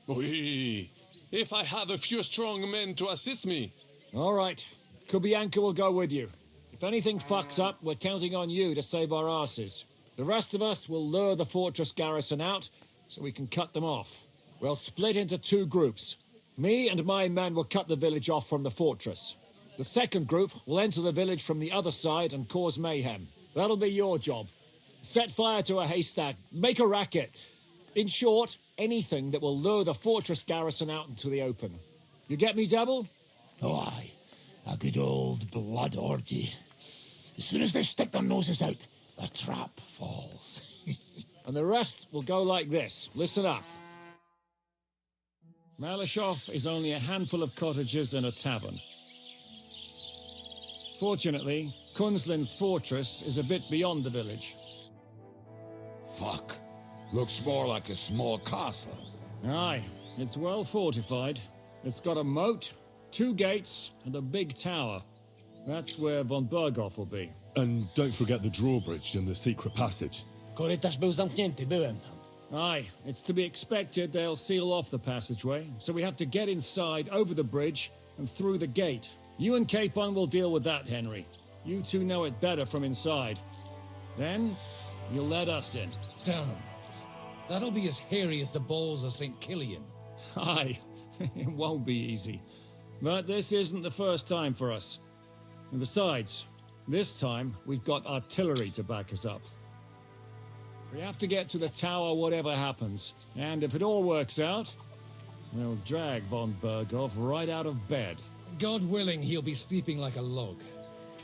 Oui, if I have a few strong men to assist me. All right, Kubianka will go with you. If anything fucks up, we're counting on you to save our asses. The rest of us will lure the fortress garrison out, so we can cut them off. We'll split into two groups. Me and my men will cut the village off from the fortress. The second group will enter the village from the other side and cause mayhem. That'll be your job. Set fire to a haystack, make a racket. In short, anything that will lure the fortress garrison out into the open. You get me, Devil? Oh, aye. A good old blood orgy. As soon as they stick their noses out, the trap falls. And the rest will go like this. Listen up. Malashov is only a handful of cottages and a tavern. Fortunately, Kunzlin's fortress is a bit beyond the village. Fuck. Looks more like a small castle. Aye, it's well fortified. It's got a moat, 2 gates, and a big tower. That's where von Burgov will be. And don't forget the drawbridge and the secret passage. Korytarz był zamknięty, byłem tam. Aye, it's to be expected they'll seal off the passageway, so we have to get inside, over the bridge, and through the gate. You and Capon will deal with that, Henry. You two know it better from inside. Then, you'll let us in. Damn. That'll be as hairy as the balls of St. Killian. Aye, it won't be easy. But this isn't the first time for us. And besides, this time we've got artillery to back us up. We have to get to the tower whatever happens, and if it all works out, we'll drag von Berghoff right out of bed. God willing, he'll be sleeping like a log.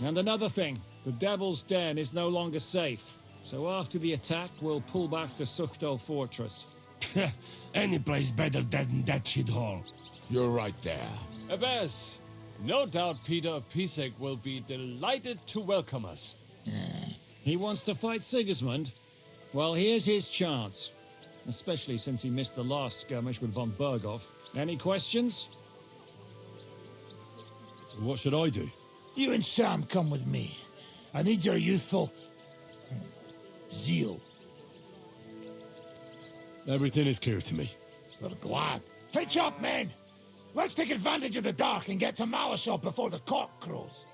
And another thing, the Devil's Den is no longer safe. So after the attack, we'll pull back to Suchto Fortress. Any place better than that shithole. You're right there. Abbas, no doubt Peter of Pisek will be delighted to welcome us. He wants to fight Sigismund? Well, here's his chance. Especially since he missed the last skirmish with von Berghoff. Any questions? What should I do? You and Sam come with me. I need your youthful zeal. Everything is clear to me. Well, glad. Hitch up, men! Let's take advantage of the dark and get to Malashov before the cock crows.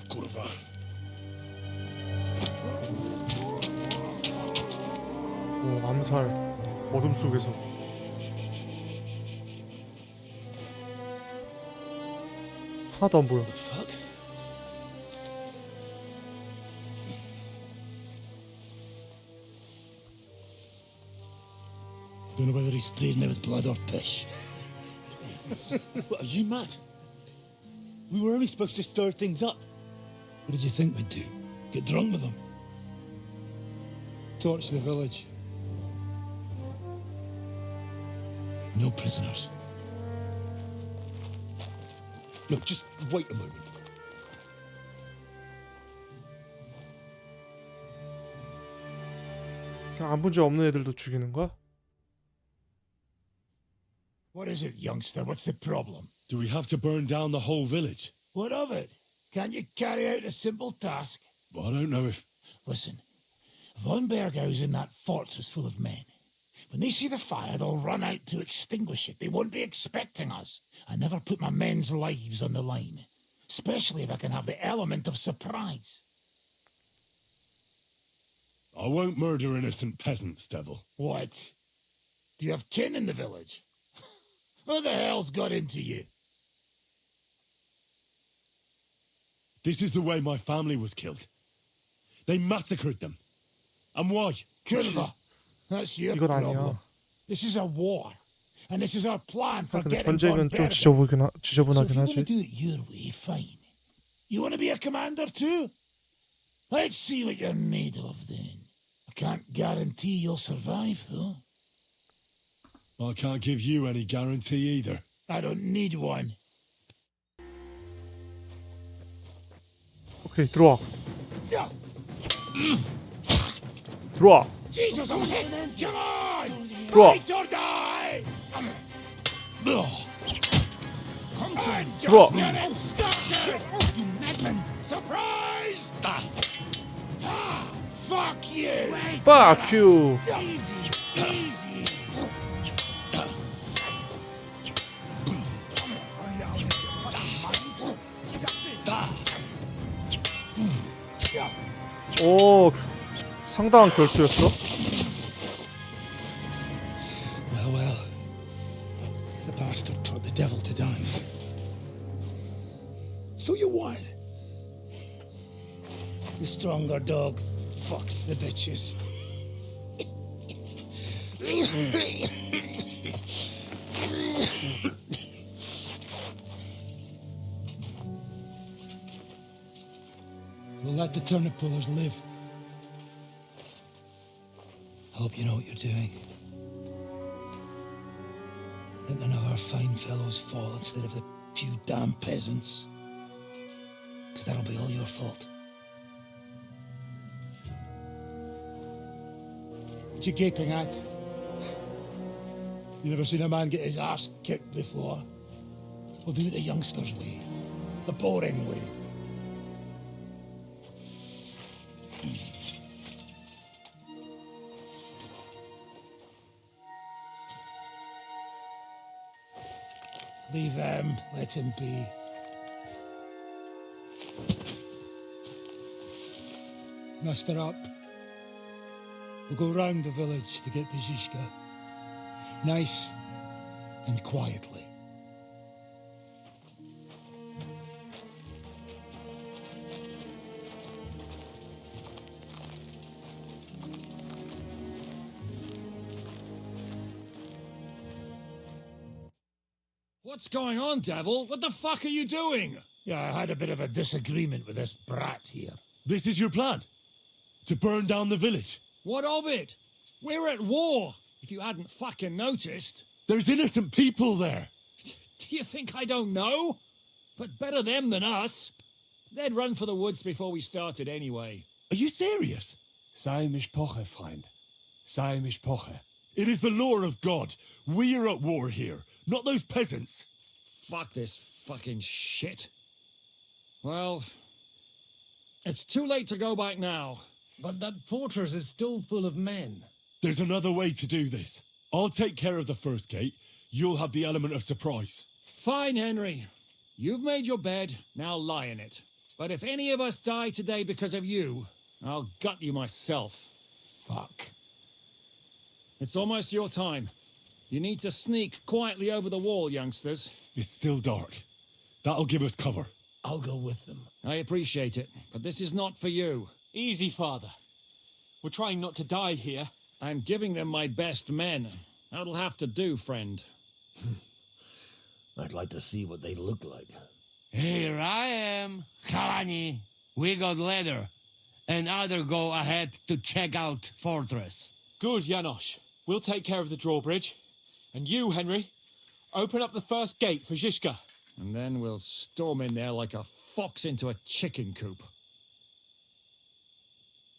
Kurwa. 오, 암살. 어둠 속에서. 하나도 안 보여. Don't know whether he sprayed me with blood or piss. What, are you mad? We were only supposed to stir things up. What did you think we'd do? Get drunk with them? Torch the village. No prisoners. Look, just wait a moment. 그냥 아무 죄 없는 애들도 죽이는 거야? What is it, youngster? What's the problem? Do we have to burn down the whole village? What of it? Can't you carry out a simple task? Well, I don't know if... Listen, von Bergau's in that fortress full of men. When they see the fire, they'll run out to extinguish it. They won't be expecting us. I never put my men's lives on the line, especially if I can have the element of surprise. I won't murder innocent peasants, Devil. What? Do you have kin in the village? Who the hell's got into you? This is the way my family was killed. They massacred them. And why? Kurva, that's your 이건 problem. 아니야. This is a war, and this is our plan for 근데 getting von 전쟁은 좀 Bergau. 지저분하긴 So if you want 하지. to do it your way, fine. You want to be a commander too? Let's see what you're made of then. I can't guarantee you'll survive, though. I can't give you any guarantee either. I don't need one. 오케이, 들어와. 들어와. Jesus, I'm hit! Come on! 들어와. Fight or die! Come on, 들어와. just get it started! You madman! Surprise! Ah, fuck you! Fuck you! Easy, easy! 오, 상당한 결투였어. Well, well. The bastard taught the devil to dance. So you won. The stronger dog fucks the bitches. We'll let the turnip pullers live. I hope you know what you're doing. Let none of our fine fellows fall instead of the few damn peasants. Because that'll be all your fault. What you gaping at? You never seen a man get his arse kicked before? We'll do it the youngsters' way. The boring way. Leave him. Let him be. Muster up. We'll go round the village to get to Zizka. Nice and quietly. What's going on, Devil? What the fuck are you doing? Yeah, I had a bit of a disagreement with this brat here. This is your plan? To burn down the village? What of it? We're at war, if you hadn't fucking noticed. There's innocent people there. Do you think I don't know? But better them than us. They'd run for the woods before we started anyway. Are you serious? Sei mishpoche, Freund. Sei mishpoche. It is the law of God. We are at war here, not those peasants. Fuck this fucking shit. Well, it's too late to go back now. But that fortress is still full of men. There's another way to do this. I'll take care of the first gate. You'll have the element of surprise. Fine, Henry. You've made your bed, now lie in it. But if any of us die today because of you, I'll gut you myself. Fuck. It's almost your time. You need to sneak quietly over the wall, youngsters. It's still dark. That'll give us cover. I'll go with them. I appreciate it, but this is not for you. Easy, Father. We're trying not to die here. I'm giving them my best men. That'll have to do, friend. I'd like to see what they look like. Here I am, Kalani. We got leather, and other go ahead to check out fortress. Good, Janosch. We'll take care of the drawbridge. And you, Henry, open up the first gate for Zizka. And then we'll storm in there like a fox into a chicken coop.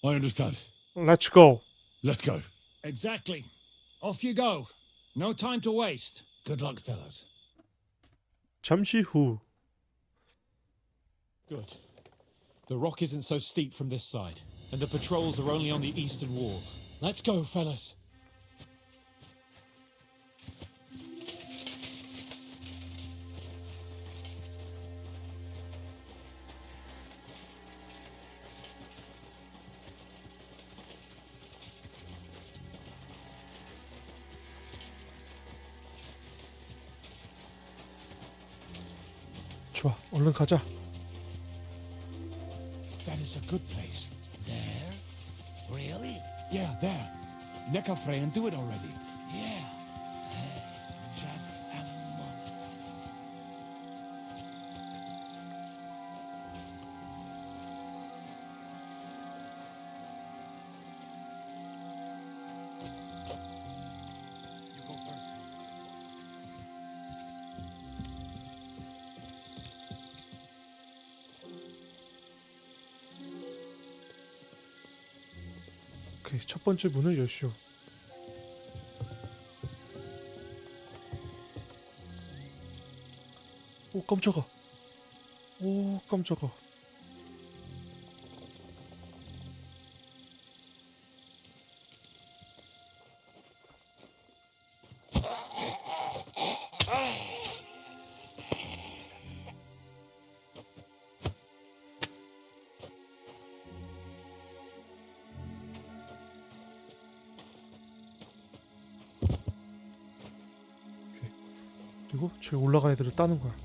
I understand. Let's go. Let's go. Exactly. Off you go. No time to waste. Good luck, fellas. 잠시 후. Good. The rock isn't so steep from this side, and the patrols are only on the eastern wall. Let's go, fellas. 좋아, 얼른 가자. That is a good place. There? Really? Yeah, there. Neckarfrey and do it already. Yeah. Just a moment. You go first. 오케이, 첫 번째 문을 여시오. 오, 깜짝아. 오, 깜짝아. 그리고 저 올라간 애들을 따는 거야.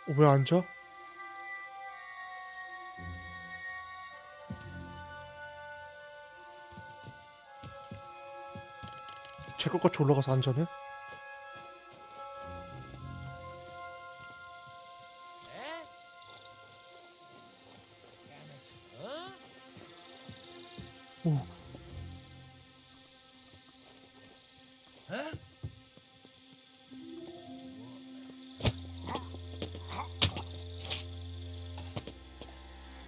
왜 앉아? 제 것같이 올라가서 앉아네? 오.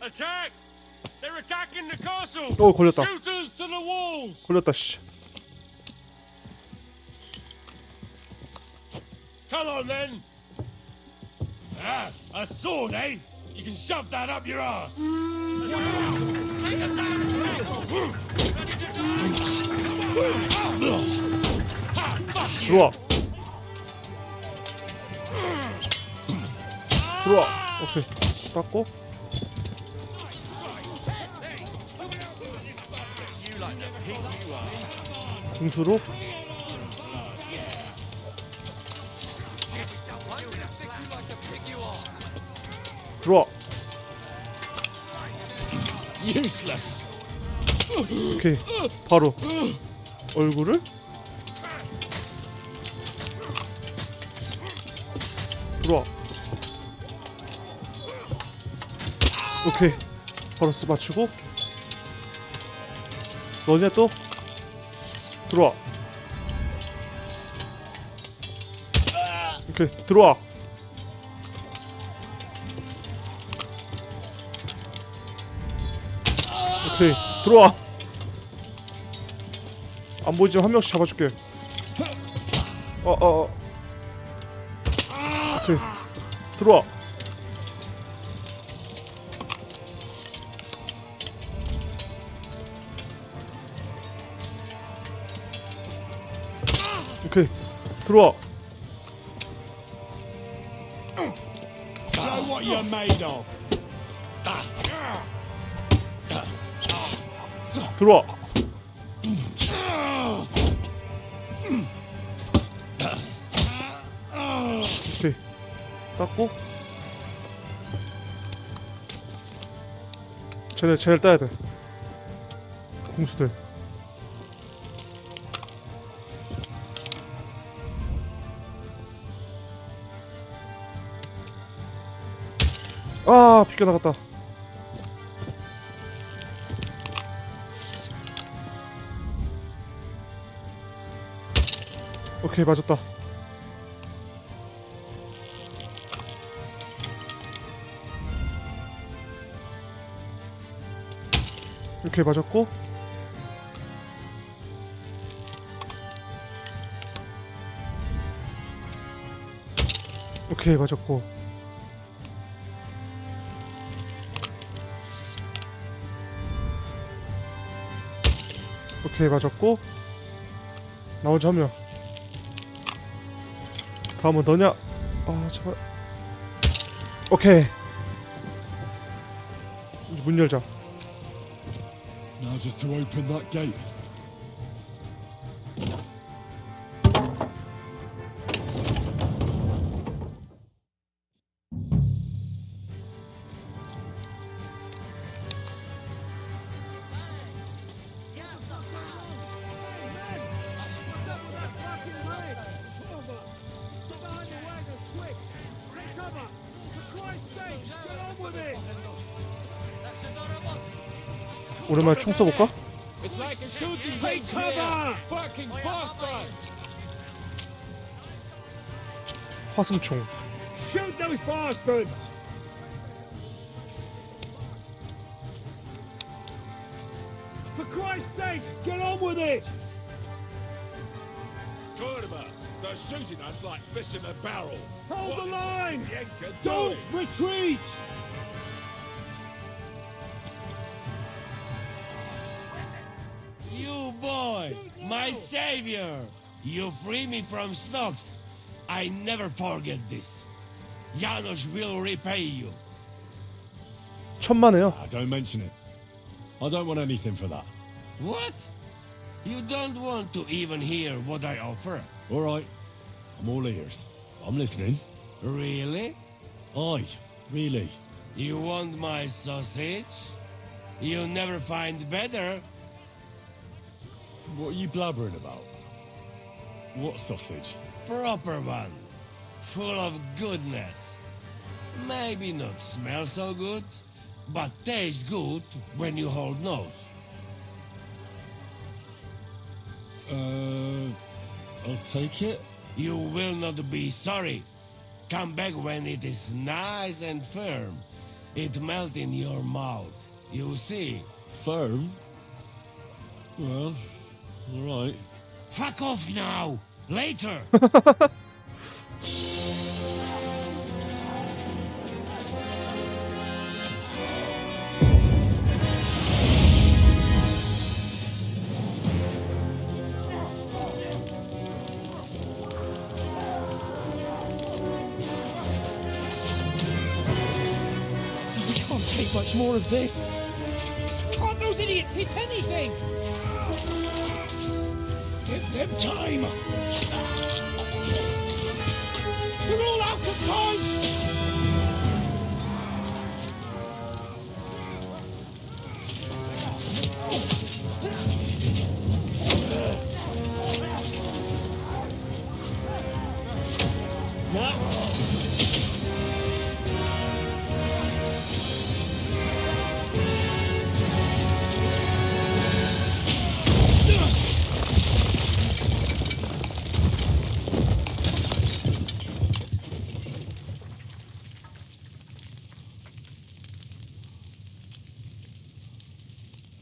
Attack! They're attacking the castle! 오, 걸렸다. Shooters to the walls! 걸렸다, 씨. Come on then! Ah, a sword, eh? You can shove that up your ass! Take him down! 들어와. 들어와. 오케이. 닦고. 궁수로. 들어와. Useless. 오케이. 바로 얼굴을 들어와. 오케이. 바로스 맞추고. 너냐 또? 들어와. 오케이. 들어와. 오케이. 들어와. 안 보이지만 한 명씩 잡아줄게. 오케이. 들어와. 오케이. 들어와. Show what you're made of. 들어와. 오케이. 닦고. 쟤네 쟤를 따야 돼. 공수들. 아, 비껴나갔다. 오케이, 맞았다. 오케이, 맞았고. 오케이, 맞았고. 오케이, 맞았고. 나머지 한 명. 다음은 너냐? 아, 제발. 오케이. 이제 문 열자. Now just to open that gate. 오랜만에 총 쏘볼까? It's like a shooting range here. Fucking bastards. 화승총. Shoot those bastards! For Christ's sake, get on with it! Turnover. They're shooting us like fish in a barrel. Hold What the is line! the Yanker Don't doing? retreat! You boy, my savior! You free me from stocks. I never forget this. Janos will repay you. 천만에요. Don't mention it. I don't want anything for that. What? You don't want to even hear what I offer? All right. I'm all ears. I'm listening. Really? Aye, really. You want my sausage? You never find better. What are you blabbering about? What sausage? Proper one. Full of goodness. Maybe not smell so good, but taste good when you hold nose. I'll take it. You will not be sorry. Come back when it is nice and firm. It melt in your mouth. You see. Firm? Well, all right. Fuck off now. Later. take much more of this. Can't those idiots hit anything? Give them time. We're all out of time.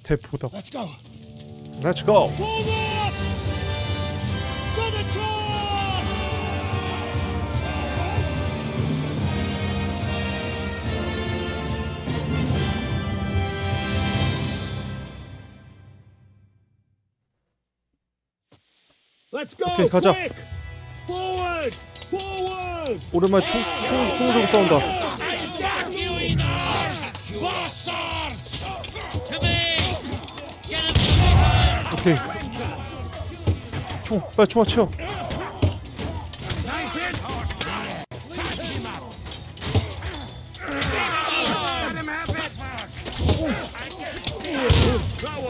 대포다. Let's go. Let's go. Forward! To the top! Let's go. 오케이, 가자. Quick! Forward! Forward! 오랜만에 총 들고 싸운다. 오케이. 빨리 총 맞춰.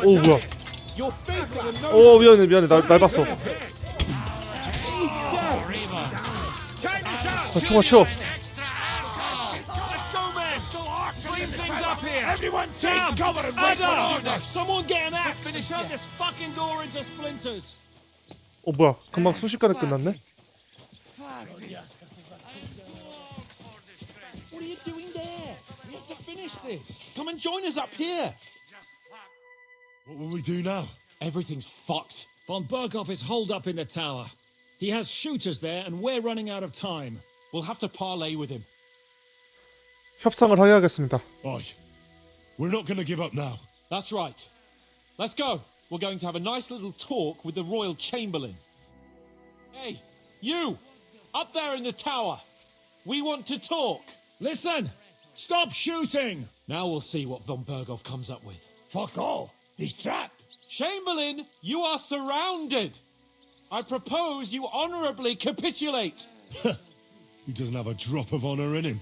오 뭐야? 오 미안해 날 봤어. 총 맞춰. Everyone take cover and wait for next. Someone get an axe. Finish up this fucking door into splinters. 뭐야? 금방 순식간에 끝났네. What are you doing there? We have to finish this. Come and join us up here. What will we do now? Everything's fucked. Von Berghoff is holed up in the tower. He has shooters there, and we're running out of time. We'll have to parley with him. 협상을 해야겠습니다. We're not going to give up now. That's right. Let's go. We're going to have a nice little talk with the Royal Chamberlain. Hey, you! Up there in the tower. We want to talk. Listen! Stop shooting! Now we'll see what Von Berghoff comes up with. Fuck all. He's trapped. Chamberlain, you are surrounded. I propose you honorably capitulate. He doesn't have a drop of honor in him.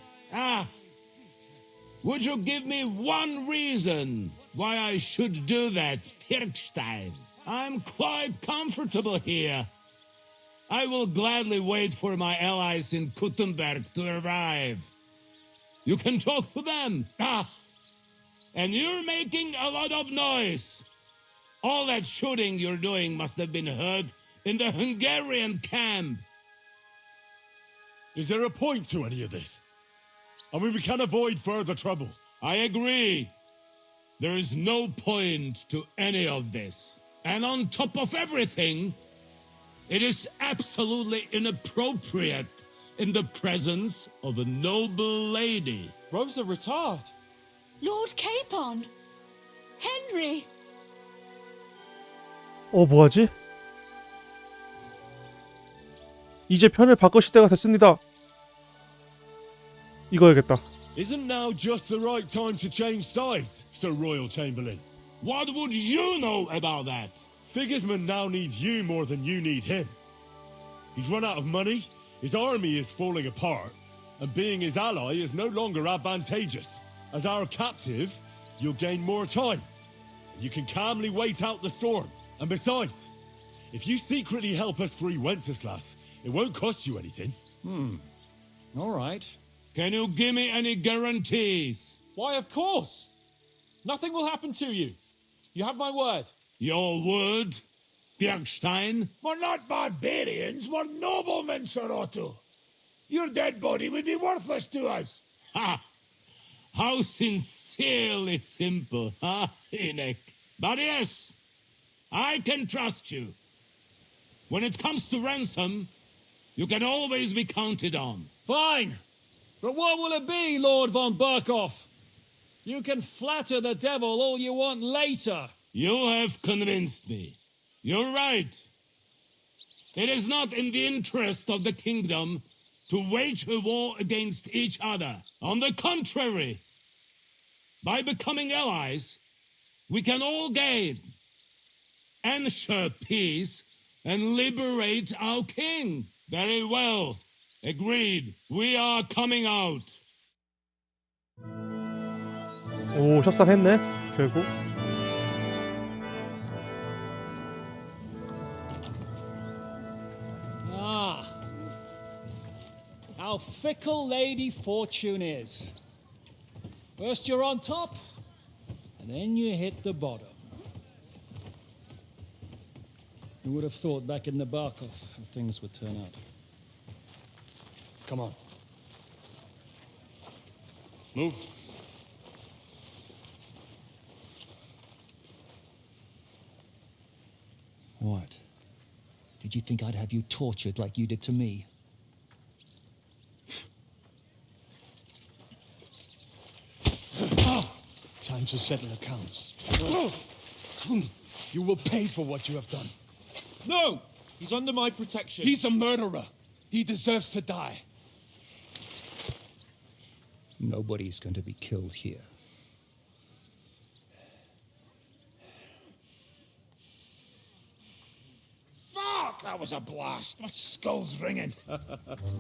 Would you give me one reason why I should do that, Kirkstein? I'm quite comfortable here. I will gladly wait for my allies in Kuttenberg to arrive. You can talk to them. And you're making a lot of noise. All that shooting you're doing must have been heard in the Hungarian camp. Is there a point to any of this? I mean, we can avoid further trouble. I agree. There is no point to any of this. And on top of everything, it is absolutely inappropriate in the presence of a noble lady. Rosa Retard. Lord Capon. Henry. 뭐하지? 이제 편을 바꾸실 때가 됐습니다. 이거야겠다. Isn't now just the right time to change sides, Sir Royal Chamberlain? What would you know about that? Sigismund now needs you more than you need him. He's run out of money, his army is falling apart, and being his ally is no longer advantageous. As our captive, you'll gain more time. You can calmly wait out the storm. And besides, if you secretly help us free Wenceslas, it won't cost you anything. All right. Can you give me any guarantees? Why, of course. Nothing will happen to you. You have my word. Your word, Bjergstein? We're not barbarians, we're noblemen, Sir Otto. Your dead body would be worthless to us. Ha! How sincerely simple, huh, Enoch? But yes, I can trust you. When it comes to ransom, you can always be counted on. Fine. But what will it be, Lord von Berghoff? You can flatter the devil all you want later. You have convinced me. You're right. It is not in the interest of the kingdom to wage a war against each other. On the contrary, By becoming allies, we can all gain, ensure peace, and liberate our king. Very well. Agreed. We are coming out. 오, 협상했네. 결국. How fickle Lady Fortune is. First you're on top, and then you hit the bottom. Who would have thought back in the Barkov how things would turn out? Come on. Move. What? Did you think I'd have you tortured like you did to me? Time to settle accounts. You will pay for what you have done. No! He's under my protection. He's a murderer. He deserves to die. Nobody's going to be killed here. Fuck! That was a blast. My skull's ringing.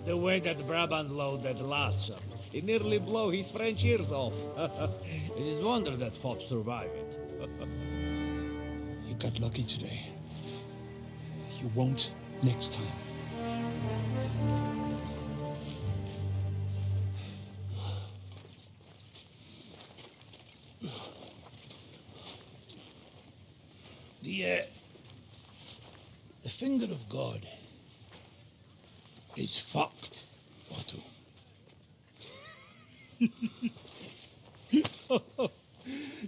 The way that Brabant loaded last summer, it nearly blew his French ears off. It is wonder that fop survived it. You got lucky today. You won't next time. The finger of God is fucked, Otto.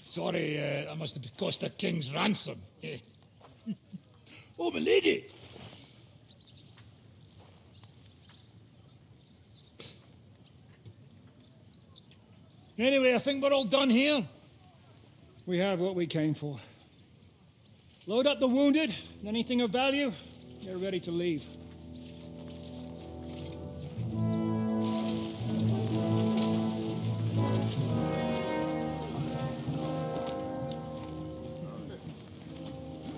Sorry, that must have cost the king's ransom. Oh, my lady! Anyway, I think we're all done here. We have what we came for. Load up the wounded, and anything of value, they're ready to leave.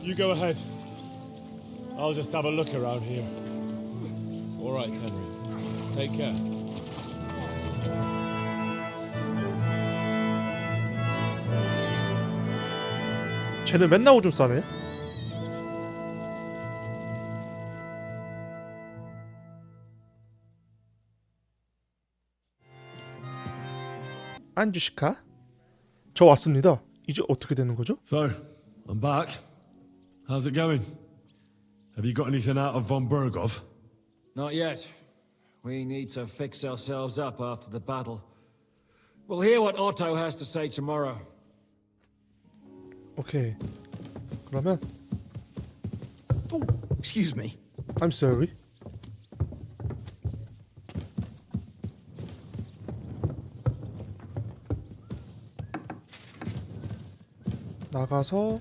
You go ahead. I'll just have a look around here. All right, Henry. Take care. 쟤는 맨날 오줌 싸네. 안주시카? 저 왔습니다. 이제 어떻게 되는 거죠? So, I'm back. How's it going? Have you got anything out of von Bergov? Not yet. We need to fix ourselves up after the battle. We'll hear what Otto has to say tomorrow. 오케이. 그러면 Oh, excuse me. I'm sorry. 나가서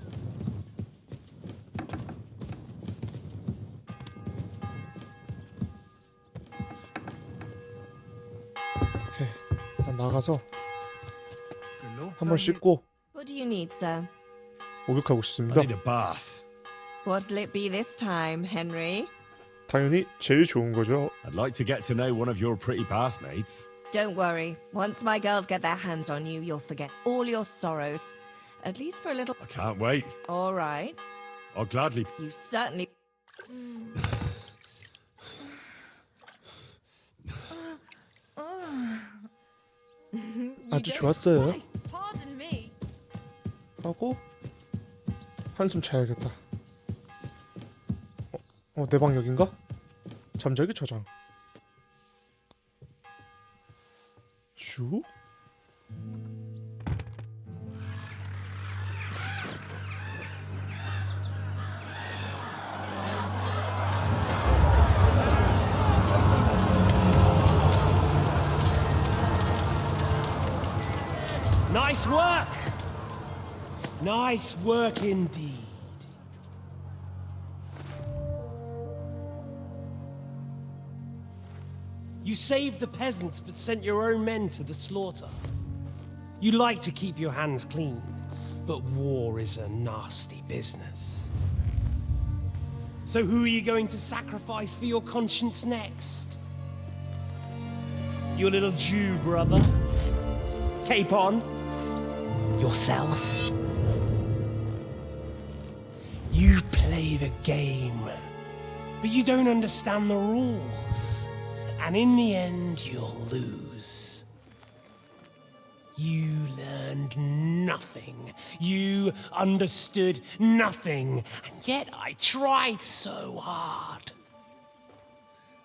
오케이. 일단 나가서 한번 씻고 What do you need, sir? 목욕하고 싶습니다. I need a bath. What'll it be this time, Henry? 당연히 제일 좋은 거죠. I'd like to get to know one of your pretty bathmates. Don't worry. Once my girls get their hands on you, you'll forget all your sorrows. At least for a little. I can't wait. All right. I'll gladly. You certainly. 아주 좋았어요. Pardon me. 하고 한숨 자야겠다. 내 방 여긴가? 잠자기 저장. 슈? Nice work! Nice work indeed. You saved the peasants but sent your own men to the slaughter. You like to keep your hands clean, but war is a nasty business. So who are you going to sacrifice for your conscience next? Your little Jew brother? Capon? Yourself? You play the game, but you don't understand the rules. And in the end, you'll lose. You learned nothing. You understood nothing. And yet I tried so hard.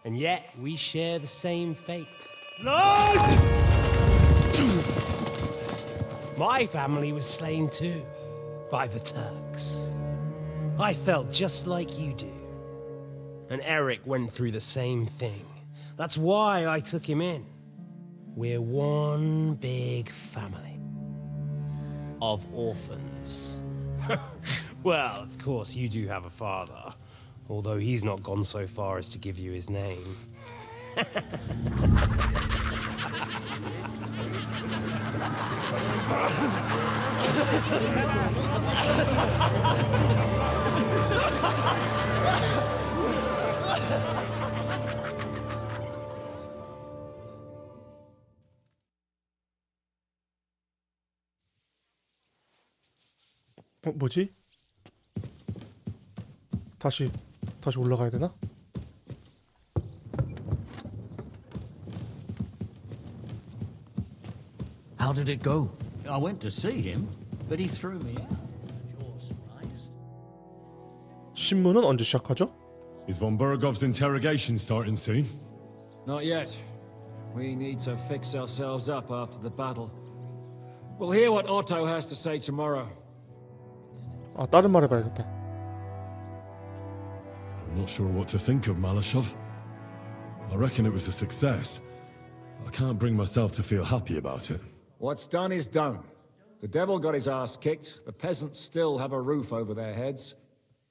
And yet we share the same fate. Lord! My family was slain too, by the Turks. I felt just like you do. And Eric went through the same thing. That's why I took him in. We're one big family. Of orphans. Well, of course, you do have a father. Although he's not gone so far as to give you his name. 뭐지? 다시 올라가야 되나? How did it go? I went to see him, but he threw me out. 신문은 언제 시작하죠? Is von Bergov's interrogation starting soon? Not yet. We need to fix ourselves up after the battle. We'll hear what Otto has to say tomorrow. 아, 다른 말 해봐야겠다. I'm not sure what to think of Malashov. I reckon it was a success. I can't bring myself to feel happy about it. What's done is done. The devil got his ass kicked, the peasants still have a roof over their heads.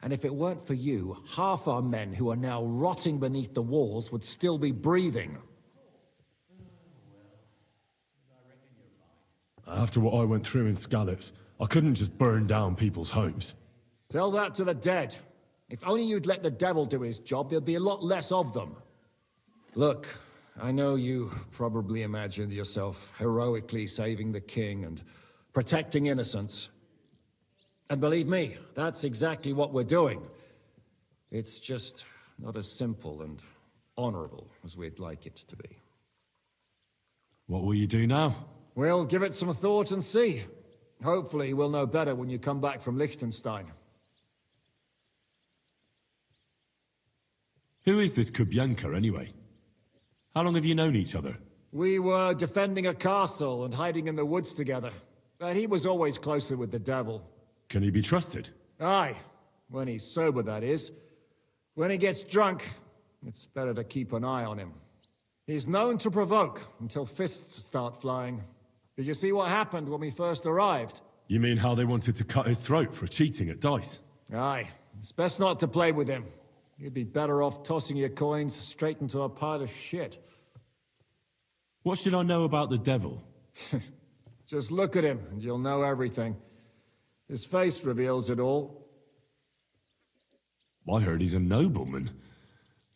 And if it weren't for you, half our men who are now rotting beneath the walls would still be breathing. After what I went through in Skalitz, I couldn't just burn down people's homes. Tell that to the dead. If only you'd let the devil do his job, there'd be a lot less of them. Look, I know you probably imagined yourself heroically saving the king and protecting innocents. And believe me, that's exactly what we're doing. It's just not as simple and honorable as we'd like it to be. What will you do now? We'll give it some thought and see. Hopefully we'll know better when you come back from Liechtenstein. Who is this Kubyanka, anyway? How long have you known each other? We were defending a castle and hiding in the woods together. But he was always closer with the devil. Can he be trusted? Aye. When he's sober, that is. When he gets drunk, it's better to keep an eye on him. He's known to provoke until fists start flying. Did you see what happened when we first arrived? You mean how they wanted to cut his throat for cheating at dice? Aye. It's best not to play with him. You'd be better off tossing your coins straight into a pile of shit. What should I know about the devil? Just look at him and you'll know everything. His face reveals it all. I heard he's a nobleman,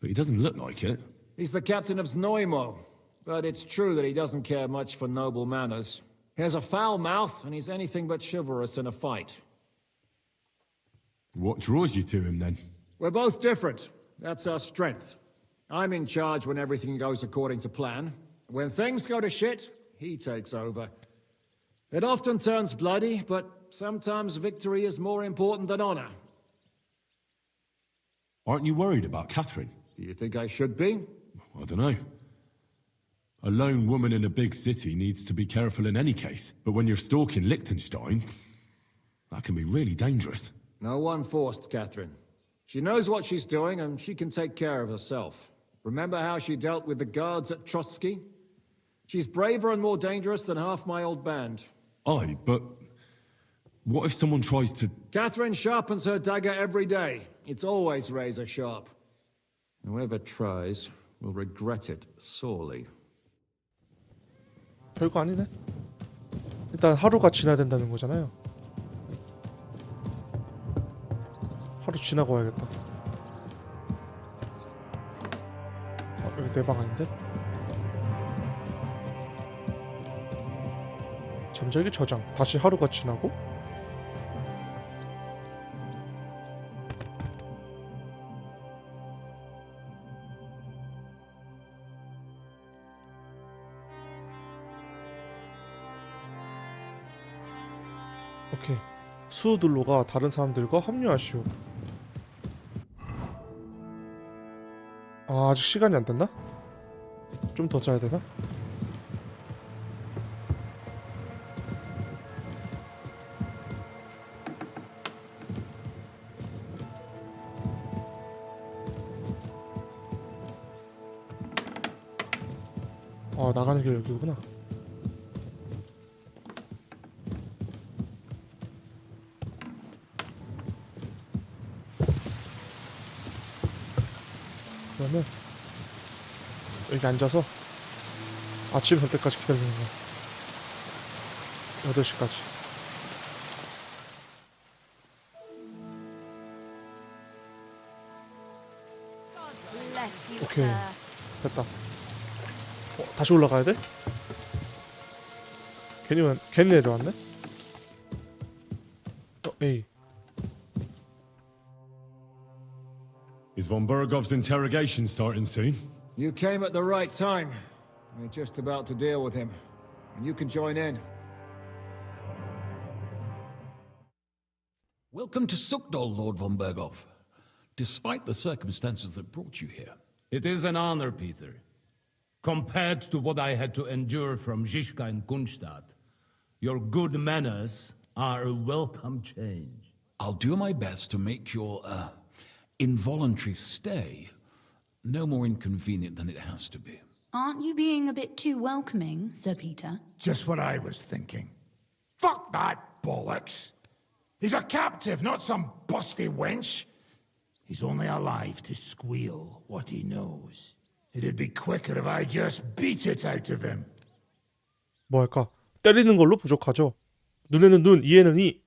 but he doesn't look like it. He's the captain of Znojmo, but it's true that he doesn't care much for noble manners. He has a foul mouth, and he's anything but chivalrous in a fight. What draws you to him, then? We're both different. That's our strength. I'm in charge when everything goes according to plan. When things go to shit, he takes over. It often turns bloody, but sometimes victory is more important than honor. Aren't you worried about Catherine? Do you think I should be? I don't know. A lone woman in a big city needs to be careful in any case. But when you're stalking Liechtenstein, that can be really dangerous. No one forced Catherine. She knows what she's doing, and she can take care of herself. Remember how she dealt with the guards at Trotsky? She's braver and more dangerous than half my old band. Aye, but what if someone tries to... Catherine sharpens her dagger every day. It's always razor sharp. Whoever tries will regret it sorely. 별거 아니네. 일단 하루가 지나야 된다는 거잖아요. 하루 지나고 와야겠다. 여기 내 방 아닌데? 잠자기 저장. 다시 하루가 지나고 오케이. 수호들로가 다른 사람들과 합류하시오. 아, 아직 시간이 안 됐나? 좀 더 자야 되나? 아, 나가는 길 여기구나. 그러면 여기 앉아서 아침 될 때까지 기다리는 거야. 8시까지. 오케이. 됐다. 다시 올라가야 돼? 괜히 내려왔네? 에이. Is von Bergov's interrogation starting soon? You came at the right time. We're just about to deal with him. And you can join in. Welcome to Sukdol, Lord von Bergov. Despite the circumstances that brought you here. It is an honor, Peter. Compared to what I had to endure from Zizka and Kunstadt, your good manners are a welcome change. I'll do my best to make your involuntary stay no more inconvenient than it has to be. Aren't you being a bit too welcoming, Sir Peter? Just what I was thinking. Fuck that bollocks. He's a captive, not some busty wench. He's only alive to squeal what he knows. It'd be quicker if I just beat it out of him. 뭐 할까? 때리는 걸로 부족하죠. 눈에는 눈, 이에는 이.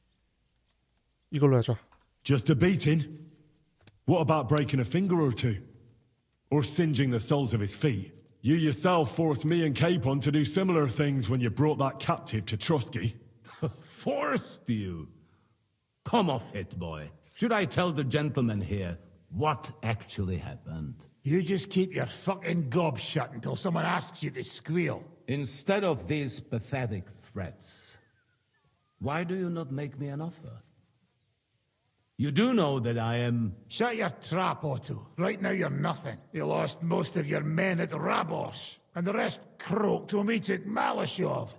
이걸로 하자. Just a beating? What about breaking a finger or two? Or singeing the soles of his feet? You yourself forced me and Capon to do similar things when you brought that captive to Trotsky. Forced you? Come off it, boy. Should I tell the gentleman here what actually happened? You just keep your fucking gob shut until someone asks you to squeal. Instead of these pathetic threats, why do you not make me an offer? You do know that I am... Shut your trap, Otto. Right now you're nothing. You lost most of your men at Rabos, and the rest croaked when we took Malashov.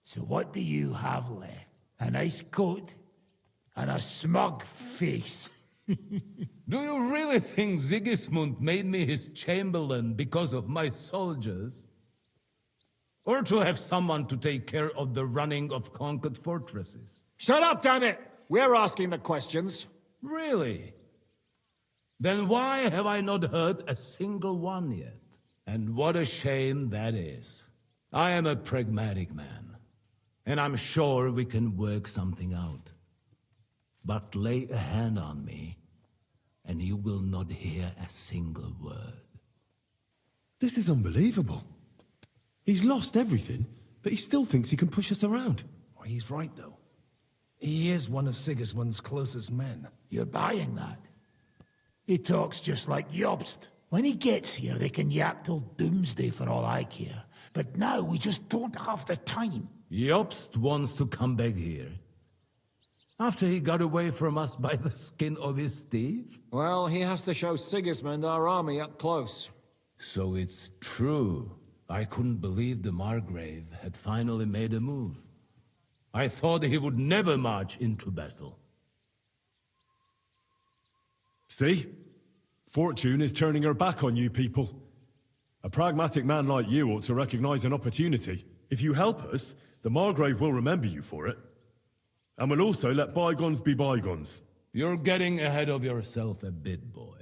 So what do you have left? A nice coat and a smug face. Do you really think Sigismund made me his chamberlain because of my soldiers? Or to have someone to take care of the running of conquered fortresses? Shut up, damn it! We're asking the questions. Really? Then why have I not heard a single one yet? And what a shame that is. I am a pragmatic man, and I'm sure we can work something out. But lay a hand on me, and you will not hear a single word. This is unbelievable. He's lost everything, but he still thinks he can push us around. Well, he's right, though. He is one of Sigismund's closest men. You're buying that? He talks just like Jobst. When he gets here, they can yap till doomsday for all I care. But now we just don't have the time. Jobst wants to come back here. After he got away from us by the skin of his teeth? Well, he has to show Sigismund our army up close. So it's true. I couldn't believe the Margrave had finally made a move. I thought he would never march into battle. See? Fortune is turning her back on you people. A pragmatic man like you ought to recognize an opportunity. If you help us, the Margrave will remember you for it. And we'll also let bygones be bygones. You're getting ahead of yourself a bit, boy.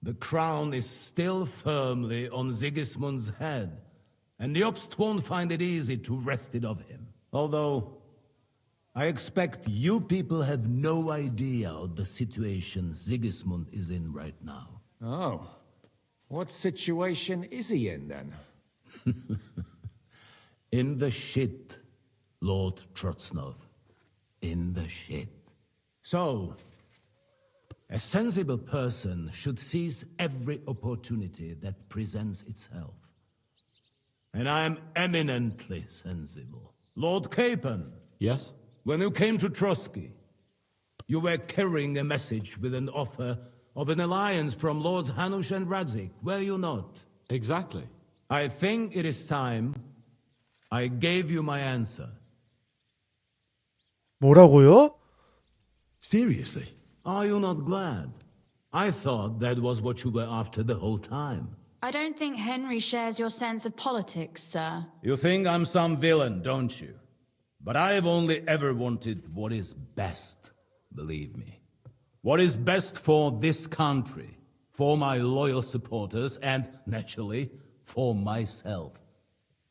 The crown is still firmly on Sigismund's head, and Jobst won't find it easy to wrest it of him. Although, I expect you people have no idea of the situation Sigismund is in right now. Oh. What situation is he in, then? In the shit, Lord Trotsnov. In the shit. So, a sensible person should seize every opportunity that presents itself. And I am eminently sensible. Lord Capon. Yes? When you came to Trotsky, you were carrying a message with an offer of an alliance from Lords Hanush and Radzik, were you not? Exactly. I think it is time I gave you my answer. 뭐라고요? Seriously? Are you not glad? I thought that was what you were after the whole time. I don't think Henry shares your sense of politics, sir. You think I'm some villain, don't you? But I've only ever wanted what is best, believe me. What is best for this country, for my loyal supporters, and, naturally, for myself.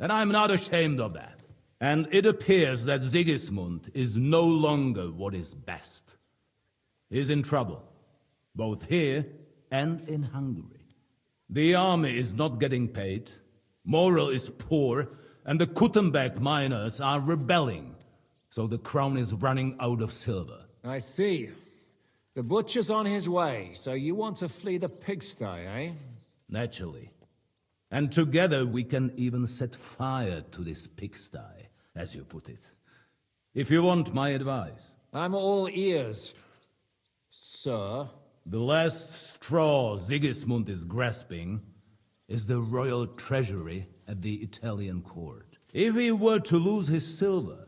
And I'm not ashamed of that. And it appears that Sigismund is no longer what is best. He's in trouble, both here and in Hungary. The army is not getting paid, morale is poor, and the Kuttenberg miners are rebelling. So the crown is running out of silver. I see. The butcher's on his way, so you want to flee the pigsty, eh? Naturally. And together we can even set fire to this pigsty, as you put it. If you want my advice. I'm all ears, sir. The last straw Sigismund is grasping is the royal treasury at the Italian court. If he were to lose his silver,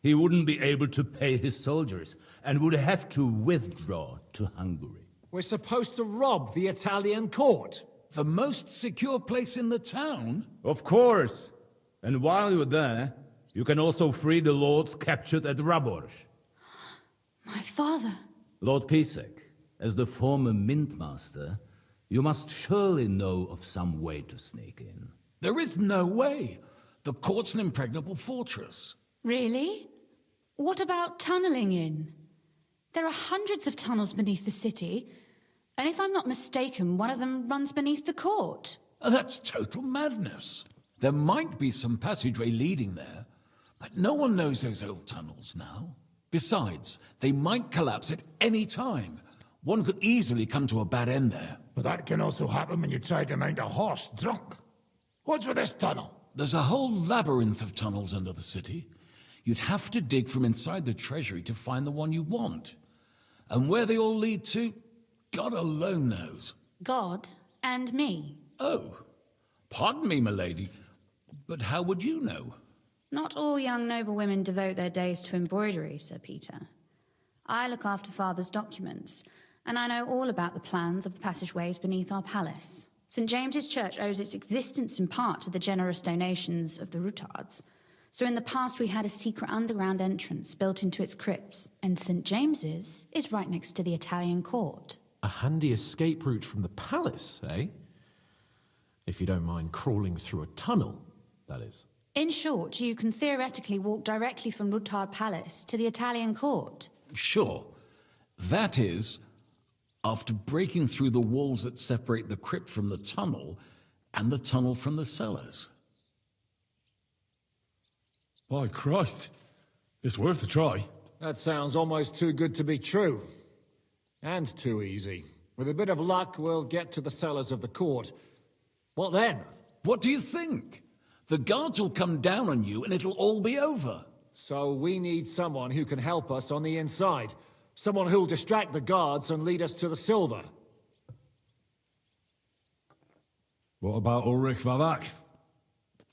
he wouldn't be able to pay his soldiers and would have to withdraw to Hungary. We're supposed to rob the Italian court. The most secure place in the town? Of course. And while you're there, you can also free the lords captured at Raborj. My father. Lord Pisek, as the former mintmaster, you must surely know of some way to sneak in. There is no way. The court's an impregnable fortress. Really? What about tunneling in? There are hundreds of tunnels beneath the city, and if I'm not mistaken, one of them runs beneath the court. That's total madness. There might be some passageway leading there, but no one knows those old tunnels now. Besides, they might collapse at any time. One could easily come to a bad end there. But that can also happen when you try to mount a horse drunk. What's with this tunnel? There's a whole labyrinth of tunnels under the city. You'd have to dig from inside the treasury to find the one you want. And where they all lead to, God alone knows. God and me. Oh, pardon me, milady, but how would you know? Not all young noble women devote their days to embroidery, Sir Peter. I look after Father's documents, and I know all about the plans of the passageways beneath our palace. St. James's Church owes its existence in part to the generous donations of the Routards. So in the past we had a secret underground entrance built into its crypts, and St. James's is right next to the Italian court. A handy escape route from the palace, eh? If you don't mind crawling through a tunnel, that is. In short, you can theoretically walk directly from Routard Palace to the Italian court. Sure. That is, after breaking through the walls that separate the crypt from the tunnel, and the tunnel from the cellars. By Christ. It's worth a try. That sounds almost too good to be true. And too easy. With a bit of luck, we'll get to the cellars of the court. What then? What do you think? The guards will come down on you and it'll all be over. So we need someone who can help us on the inside. Someone who'll distract the guards and lead us to the silver. What about Ulrich Vavak?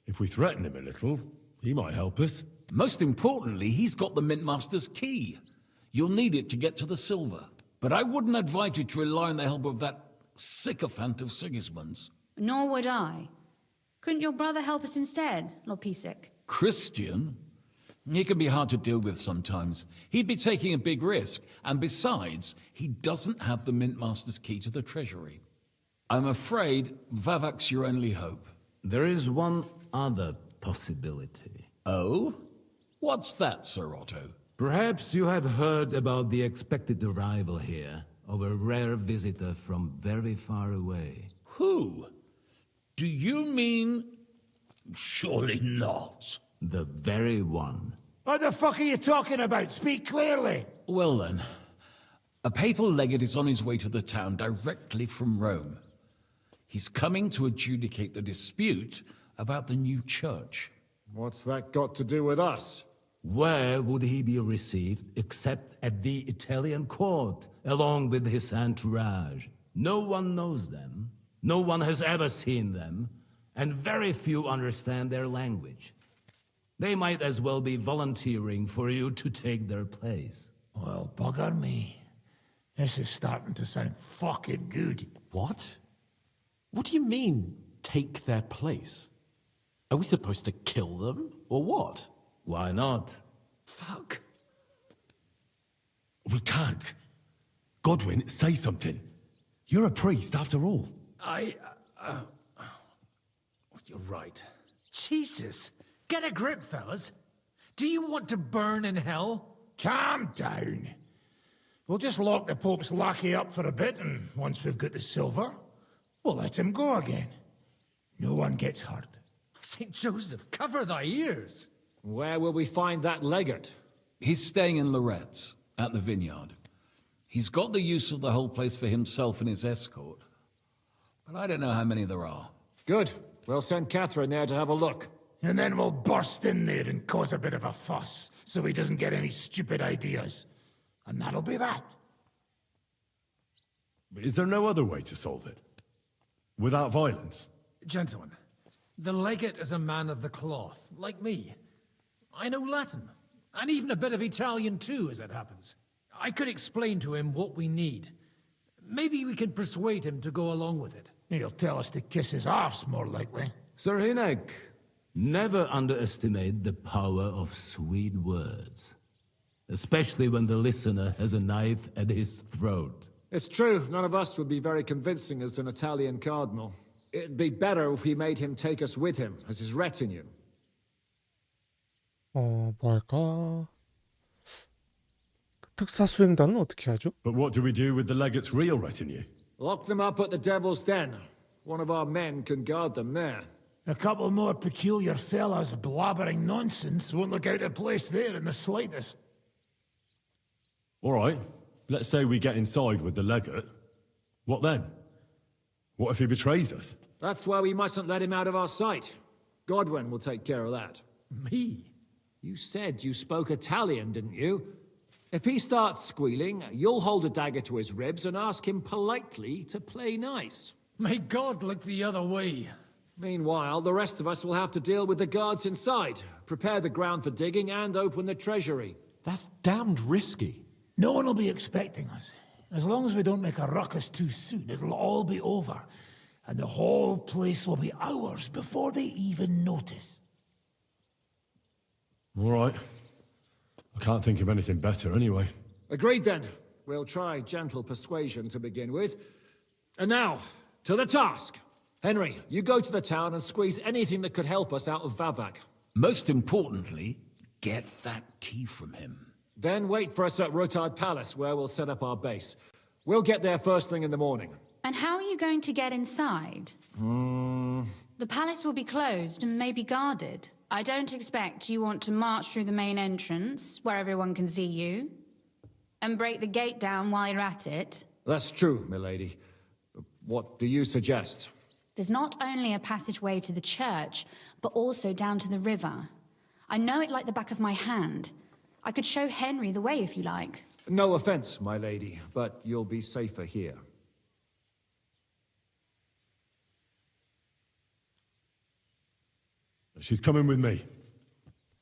If we threaten him a little, he might help us. Most importantly, he's got the Mintmaster's key. You'll need it to get to the silver. But I wouldn't advise you to rely on the help of that sycophant of Sigismund's. Nor would I. Couldn't your brother help us instead, Lord Pisek? Christian? He can be hard to deal with sometimes. He'd be taking a big risk, and besides, he doesn't have the Mintmaster's key to the treasury. I'm afraid Vavak's your only hope. There is one other possibility. Oh? What's that, Sir Otto? Perhaps you have heard about the expected arrival here of a rare visitor from very far away. Who? Do you mean... Surely not. The very one. What the fuck are you talking about? Speak clearly. Well then, a papal legate is on his way to the town directly from Rome. He's coming to adjudicate the dispute about the new church. What's that got to do with us? Where would he be received except at the Italian court, along with his entourage? No one knows them, no one has ever seen them, and very few understand their language. They might as well be volunteering for you to take their place. Well, bugger me. This is starting to sound fucking good. What? What do you mean, take their place? Are we supposed to kill them, or what? Why not? Fuck. We can't. Godwin, say something. You're a priest, after all. You're right. Jesus. Get a grip, fellas. Do you want to burn in hell? Calm down. We'll just lock the Pope's lackey up for a bit, and once we've got the silver, we'll let him go again. No one gets hurt. St. Joseph, cover thy ears. Where will we find that legate? He's staying in Loretz, at the vineyard. He's got the use of the whole place for himself and his escort. But I don't know how many there are. Good. We'll send Catherine there to have a look. And then we'll burst in there and cause a bit of a fuss, so he doesn't get any stupid ideas. And that'll be that. Is there no other way to solve it? Without violence? Gentlemen, the legate is a man of the cloth, like me. I know Latin, and even a bit of Italian too, as it happens. I could explain to him what we need. Maybe we can persuade him to go along with it. He'll tell us to kiss his arse, more likely. Sir Hinek, never underestimate the power of sweet words. Especially when the listener has a knife at his throat. It's true, none of us would be very convincing as an Italian cardinal. It'd be better if we made him take us with him, as his retinue. 뭐할까? 특사 수행단은 어떻게 하죠? But what do we do with the legate's real retinue? Lock them up at the Devil's Den. One of our men can guard them there. A couple more peculiar fellas blabbering nonsense won't look out of place there in the slightest. All right. Let's say we get inside with the legate. What then? What if he betrays us? That's why we mustn't let him out of our sight. Godwin will take care of that. Me? You said you spoke Italian, didn't you? If he starts squealing, you'll hold a dagger to his ribs and ask him politely to play nice. May God look the other way. Meanwhile, the rest of us will have to deal with the guards inside, prepare the ground for digging, and open the treasury. That's damned risky. No one will be expecting us. As long as we don't make a ruckus too soon, it'll all be over. And the whole place will be ours before they even notice. All right. I can't think of anything better anyway. Agreed then. We'll try gentle persuasion to begin with. And now, to the task. Henry, you go to the town and squeeze anything that could help us out of Vavak. Most importantly, get that key from him. Then wait for us at Rotard Palace, where we'll set up our base. We'll get there first thing in the morning. And how are you going to get inside? The palace will be closed and maybe guarded. I don't expect you want to march through the main entrance, where everyone can see you, and break the gate down while you're at it. That's true, milady. What do you suggest? There's not only a passageway to the church, but also down to the river. I know it like the back of my hand. I could show Henry the way if you like. No offense, my lady, but you'll be safer here. She's coming with me.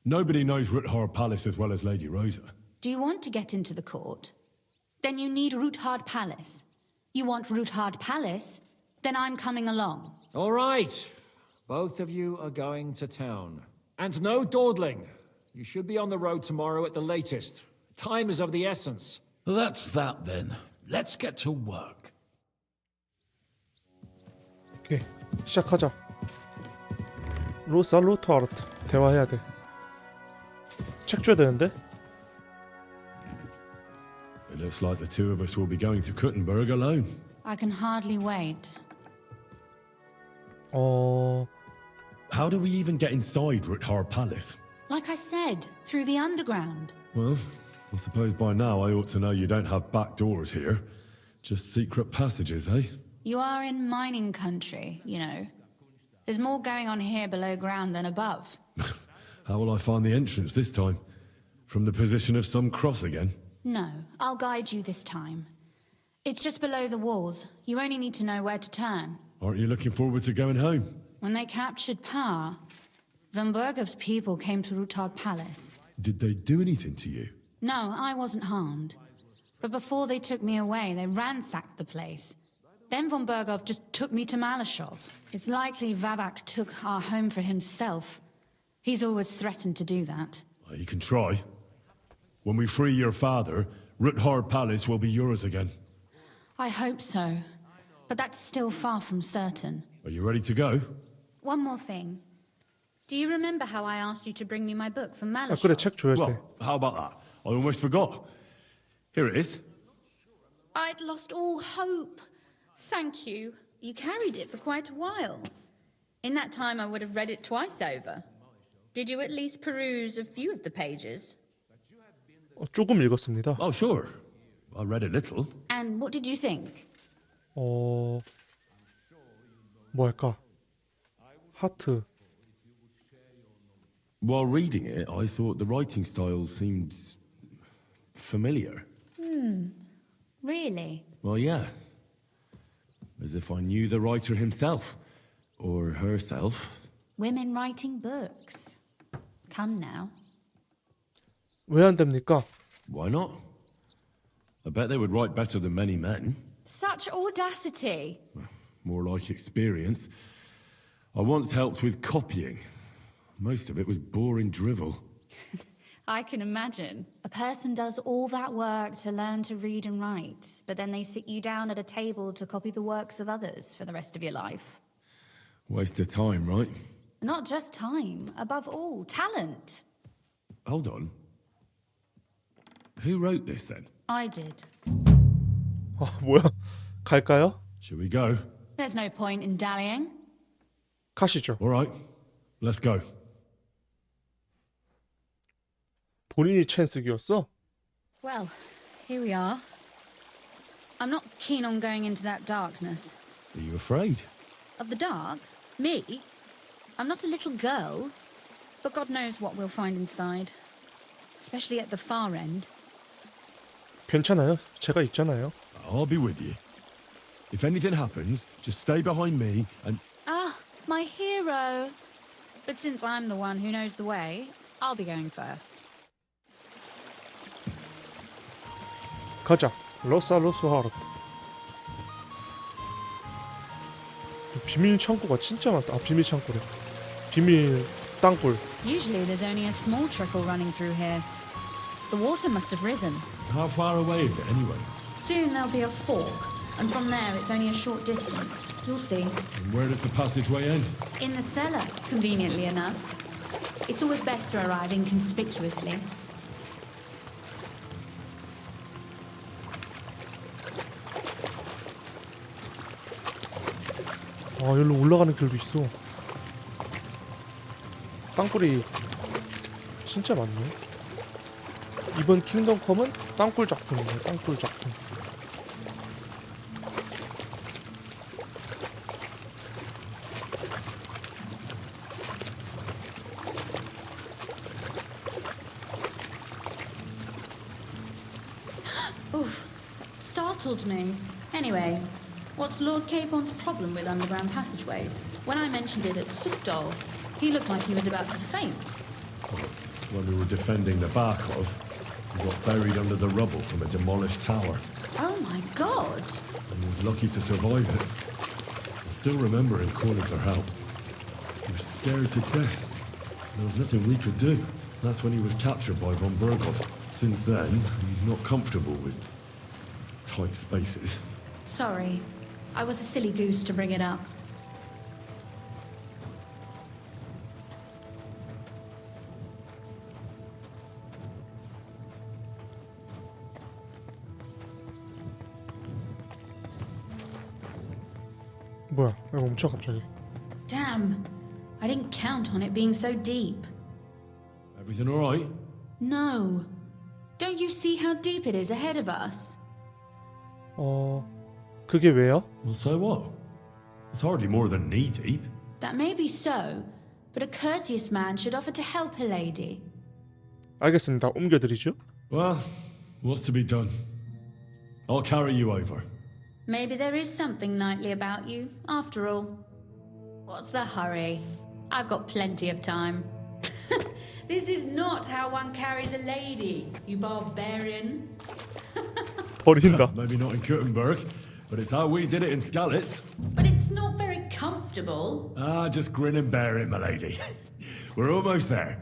Nobody knows Ruthard Palace as well as Lady Rosa. Do you want to get into the court? Then you need Ruthard Palace. You want Ruthard Palace? Then I'm coming along. All right. Both of you are going to town. And no dawdling. You should be on the road tomorrow at the latest. Time is of the essence. That's that then. Let's get to work. 오케이, 시작하자. 로사 루트아르트 대화해야 돼. 책 줘야 되는데. It looks like the two of us will be going to Kuttenberg alone. I can hardly wait. How do we even get inside Ruthar Palace? Like I said, through the underground. Well, I suppose by now I ought to know you don't have back doors here. Just secret passages, eh? You are in mining country, you know. There's more going on here below ground than above. How will I find the entrance this time? From the position of some cross again? No, I'll guide you this time. It's just below the walls. You only need to know where to turn. Aren't you looking forward to going home? When they captured Pa, Von Bergov's people came to Ruthar Palace. Did they do anything to you? No, I wasn't harmed. But before they took me away, they ransacked the place. Then Von Bergov just took me to Malashov. It's likely Vavak took our home for himself. He's always threatened to do that. Well, you can try. When we free your father, Ruthar Palace will be yours again. I hope so. But that's still far from certain. Are you ready to go? One more thing. Do you remember how I asked you to bring me my book from 아, Malashov? 그래 책 줘야 돼. Well, how about that? I almost forgot. Here it is. I'd lost all hope. Thank you. You carried it for quite a while. In that time, I would have read it twice over. Did you at least peruse a few of the pages? 조금 읽었습니다. Oh, sure. I read a little. And what did you think? 뭐 할까? 하트. While reading it, I thought the writing style seemed familiar. Really? Well, yeah. As if I knew the writer himself. Or herself. Women writing books. Come now. 왜 안 됩니까? Why not? I bet they would write better than many men. Such audacity. More like experience. I once helped with copying. Most of it was boring drivel. I can imagine. A person does all that work to learn to read and write, but then they sit you down at a table to copy the works of others for the rest of your life. Waste of time, right? Not just time, above all, talent. Hold on. Who wrote this then? I did. 뭐야? 갈까요? Shall we go? There's no point in dallying. 가시죠. All right. Let's go. 본인이 챈스기였어? Well, here we are. I'm not keen on going into that darkness. Are you afraid? Of the dark? Me? I'm not a little girl. But God knows what we'll find inside. Especially at the far end. 괜찮아요. 제가 있잖아요. I'll be with you. If anything happens, just stay behind me and... Ah, my hero. But since I'm the one who knows the way, I'll be going first. 가자. 로사로스 하르트. 비밀 창고가 진짜 많다. 아, 비밀 창고래. 비밀 땅굴. Usually there's only a small trickle running through here. The water must have risen. How far away is it anyway? Soon there'll be a fork, and from there it's only a short distance. You'll see. And where does the passageway end? In the cellar, conveniently enough. It's always best to arrive inconspicuously. 아, 여기로 올라가는 길도 있어. 땅굴이 진짜 많네. 이번 킹덤 컴은 땅굴 작품이네. 땅굴 작품. Oof, startled me. Anyway, what's Lord Capon's problem with underground passageways? When I mentioned it at Sukdol, he looked like he was about to faint. When we were defending the Barkov, we got buried under the rubble from a demolished tower. Oh my god! He was lucky to survive it. I still remember him calling for help. He was scared to death. There was nothing we could do. That's when he was captured by von Bergov. Since then, he's not comfortable with tight spaces. Sorry, I was a silly goose to bring it up. 뭐야? 왜 멈춰 갑자기? Damn. I didn't count on it being so deep. Everything all right? No. Don't you see how deep it is ahead of us? 그게 왜요? Well, so what? It's hardly more than knee deep. That may be so, but a courteous man should offer to help a lady. 알겠습니다. 옮겨드리죠. Well, what's to be done? I'll carry you over. Maybe there is something knightly about you, after all. What's the hurry? I've got plenty of time. This is not how one carries a lady, you barbarian. 버린다. Maybe not in Kuttenberg, but it's how we did it in Skalitz. But it's not very comfortable. Ah, just grin and bear it, my lady. We're almost there.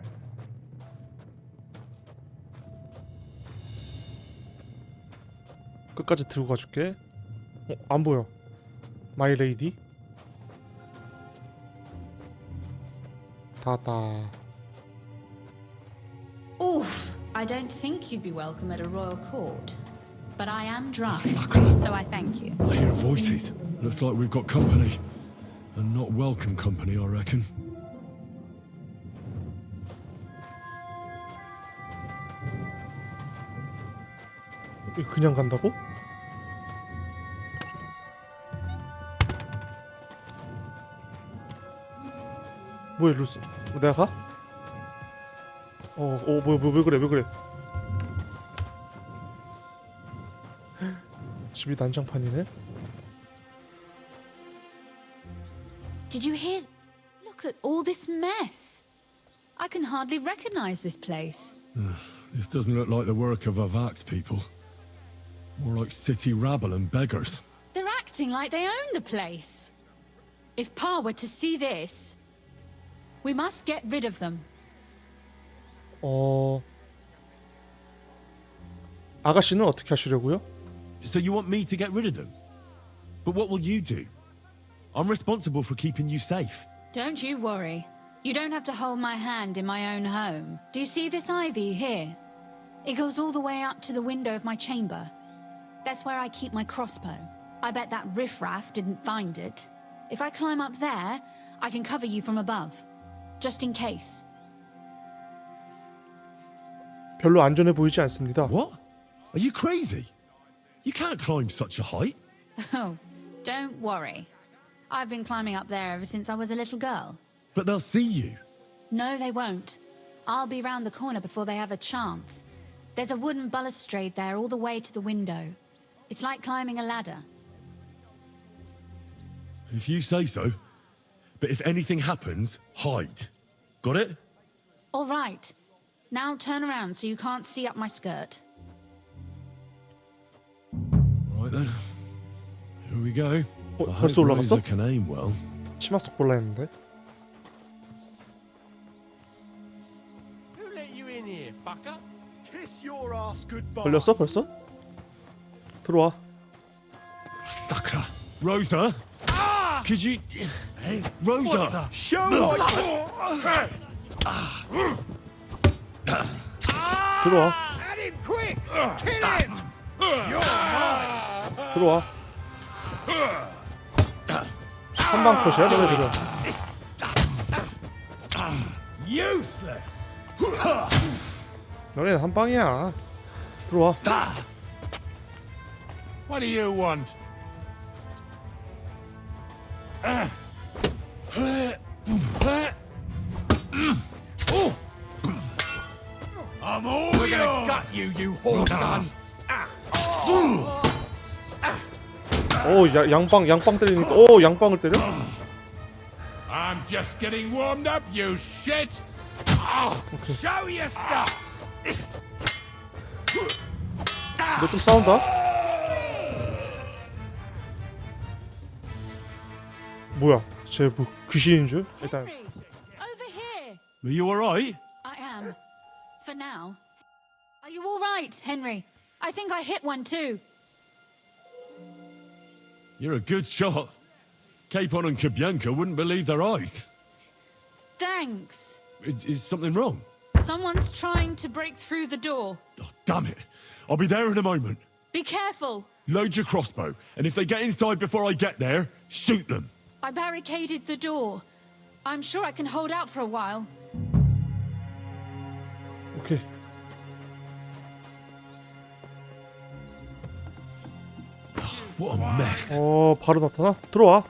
끝까지 들고 가줄게. 안 보여. 마이 레이디. 다 왔다. Oof, I don't think you'd be welcome at a royal court. But I am drunk, so I thank you. I hear voices. Looks like we've got company. And not welcome company, I reckon. 그냥 간다고? 뭐야 루스? 내가 가? 왜 그래? 집이 난장판이네. Did you hear? Look at all this mess. I can hardly recognize this place. This doesn't look like the work of Avak's people. More like city rabble and beggars. They're acting like they own the place. If Pa were to see this, we must get rid of them. 아가씨는 어떻게 하시려고요? So you want me to get rid of them? But what will you do? I'm responsible for keeping you safe. Don't you worry. You don't have to hold my hand in my own home. Do you see this ivy here? It goes all the way up to the window of my chamber. That's where I keep my crossbow. I bet that riffraff didn't find it. If I climb up there, I can cover you from above. Just in case. 별로 안전해 보이지 않습니다. What? Are you crazy? You can't climb such a height. Oh, don't worry. I've been climbing up there ever since I was a little girl. But they'll see you. No, they won't. I'll be round the corner before they have a chance. There's a wooden balustrade there all the way to the window. It's like climbing a ladder. If you say so. But if anything happens, hide. Got it? All right. Now turn around so you can't see up my skirt. Right then. Here we go. 벌써 올라갔어? I can aim well. 치마 속 볼라 했는데. Who let you in here, fucker? Kiss your ass goodbye. 걸렸어 벌써? 들어와. Sakura. Rosa? Could you... Hey, Rosa! Show what 들어와. At him quick! Kill him! You're mine! 들어와. 한방 컷이야 너네들은. Useless! 너네는 한 방이야. 들어와. What do you want? I'm all We're gonna gut you, you whoreson! 양빵 때리니까 양빵을 때려? I'm just getting warmed up, you shit! Show your stuff! 너 좀 싸운다? 뭐야? 쟤 뭐 귀신인 줄? 일단 Over here. Are you alright? I am. For now. Are you all right, Henry? I think I hit one too. You're a good shot. Capon and Kabianka wouldn't believe their eyes. Thanks. Is something wrong? Someone's trying to break through the door. Damn it. I'll be there in a moment. Be careful. Load your crossbow, and if they get inside before I get there, shoot them. I barricaded the door. I'm sure I can hold out for a while. 오케이. What a mess. 바로 나타나? 들어와.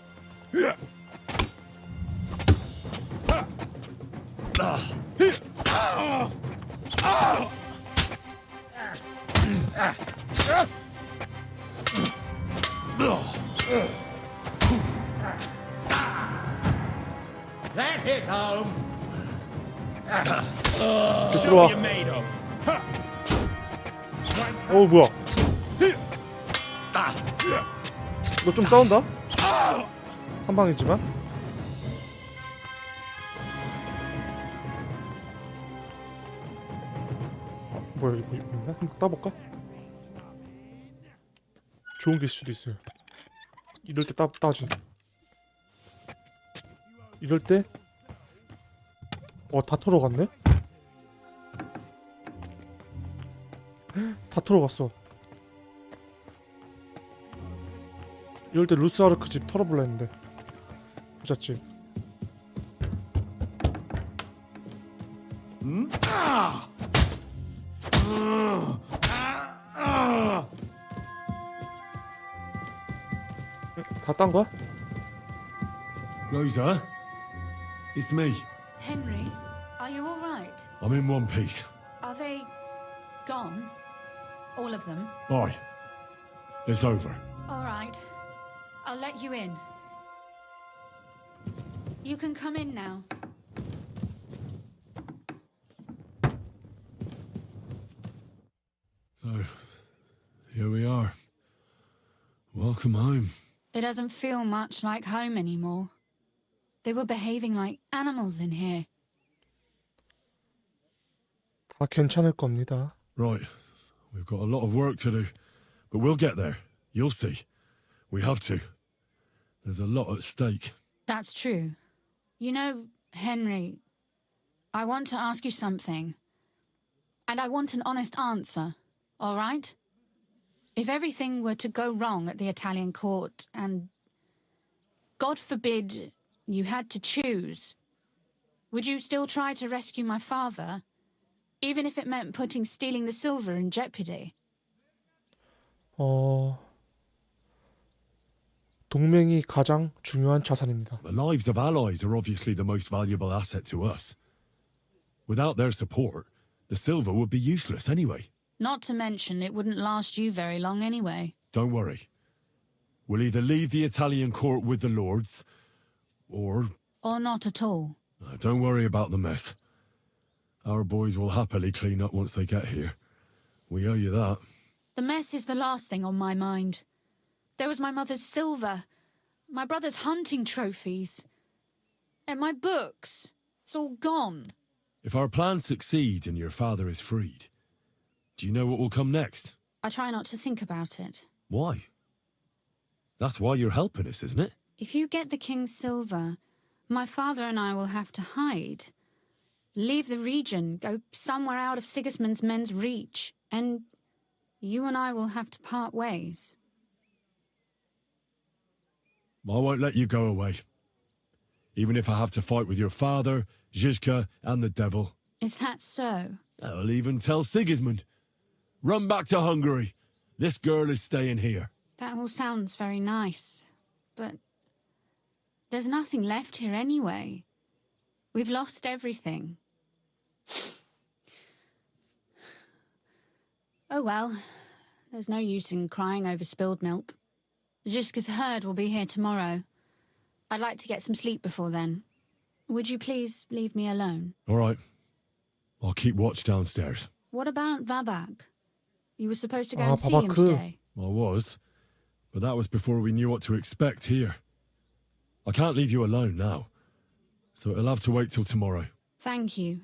That hit home. 들어와. 뭐야? 너 좀 싸운다? 한 방이지만. 뭐야 이거 있나? 한번 따볼까? 좋은 게 있을 수도 있어요. 이럴 때 따지. 이럴 때 다 털어갔네? 다 털어갔어. 이럴 때 루스아르크 집 털어볼라 했는데 부잣집. 다 딴 거야? Rosa, it's me. Henry, are you all right? I'm in one piece. Are they gone? All of them? Aye. It's over. All right. I'll let you in. You can come in now. So, here we are. Welcome home. It doesn't feel much like home anymore. They were behaving like animals in here. 다 괜찮을 겁니다. Right. We've got a lot of work to do, but we'll get there. You'll see. We have to. There's a lot at stake. That's true. You know, Henry, I want to ask you something. And I want an honest answer, all right? If everything were to go wrong at the Italian court and, God forbid, you had to choose, would you still try to rescue my father, even if it meant putting stealing the silver in jeopardy? 동맹이 가장 중요한 자산입니다. The lives of allies are obviously the most valuable asset to us. Without their support, the silver would be useless anyway. Not to mention it wouldn't last you very long anyway. Don't worry. We'll either leave the Italian court with the lords, or not at all. Don't worry about the mess. Our boys will happily clean up once they get here. We owe you that. The mess is the last thing on my mind. There was my mother's silver, my brother's hunting trophies, and my books. It's all gone. If our plan succeeds and your father is freed, do you know what will come next? I try not to think about it. Why? That's why you're helping us, isn't it? If you get the king's silver, my father and I will have to hide. Leave the region, go somewhere out of Sigismund's men's reach, and you and I will have to part ways. I won't let you go away. Even if I have to fight with your father, Zizka, and the devil. Is that so? I'll even tell Sigismund. Run back to Hungary. This girl is staying here. That all sounds very nice, but there's nothing left here anyway. We've lost everything. Oh well, there's no use in crying over spilled milk. Zizka's herd will be here tomorrow. I'd like to get some sleep before then. Would you please leave me alone? All right. I'll keep watch downstairs. What about Babak? You were supposed to go and see him today. I was, but that was before we knew what to expect here. I can't leave you alone now, so it'll have to wait till tomorrow. Thank you.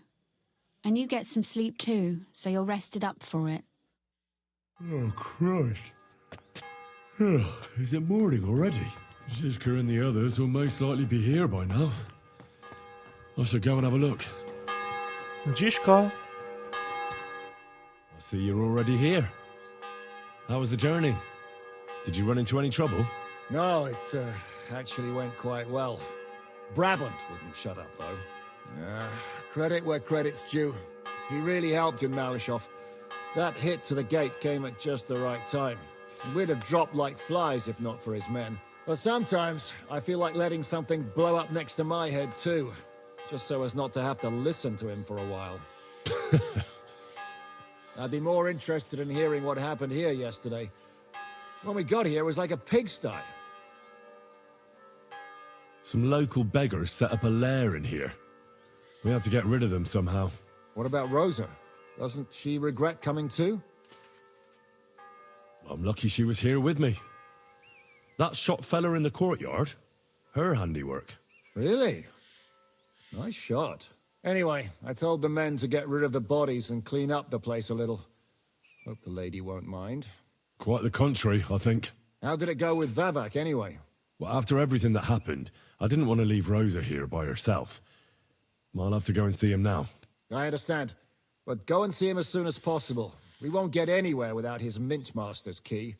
And you get some sleep too, so you're rested up for it. Oh, Christ. Is it morning already? Zizka and the others will most likely be here by now. I should go and have a look. Zizka. I see you're already here. How was the journey? Did you run into any trouble? No, actually went quite well. Brabant wouldn't shut up, though. Credit where credit's due. He really helped in Malishov. That hit to the gate came at just the right time. We'd have dropped like flies if not for his men. But sometimes I feel like letting something blow up next to my head too, just so as not to have to listen to him for a while. I'd be more interested in hearing what happened here yesterday. When we got here, it was like a pigsty. Some local beggars set up a lair in here. We have to get rid of them somehow. What about Rosa? Doesn't she regret coming too? I'm lucky she was here with me. That shot fella in the courtyard, her handiwork. Really? Nice shot. Anyway, I told the men to get rid of the bodies and clean up the place a little. Hope the lady won't mind. Quite the contrary, I think. How did it go with Vavak, anyway? Well, after everything that happened, I didn't want to leave Rosa here by herself. I'll have to go and see him now. I understand. But go and see him as soon as possible. We won't get anywhere without his Mint Master's key.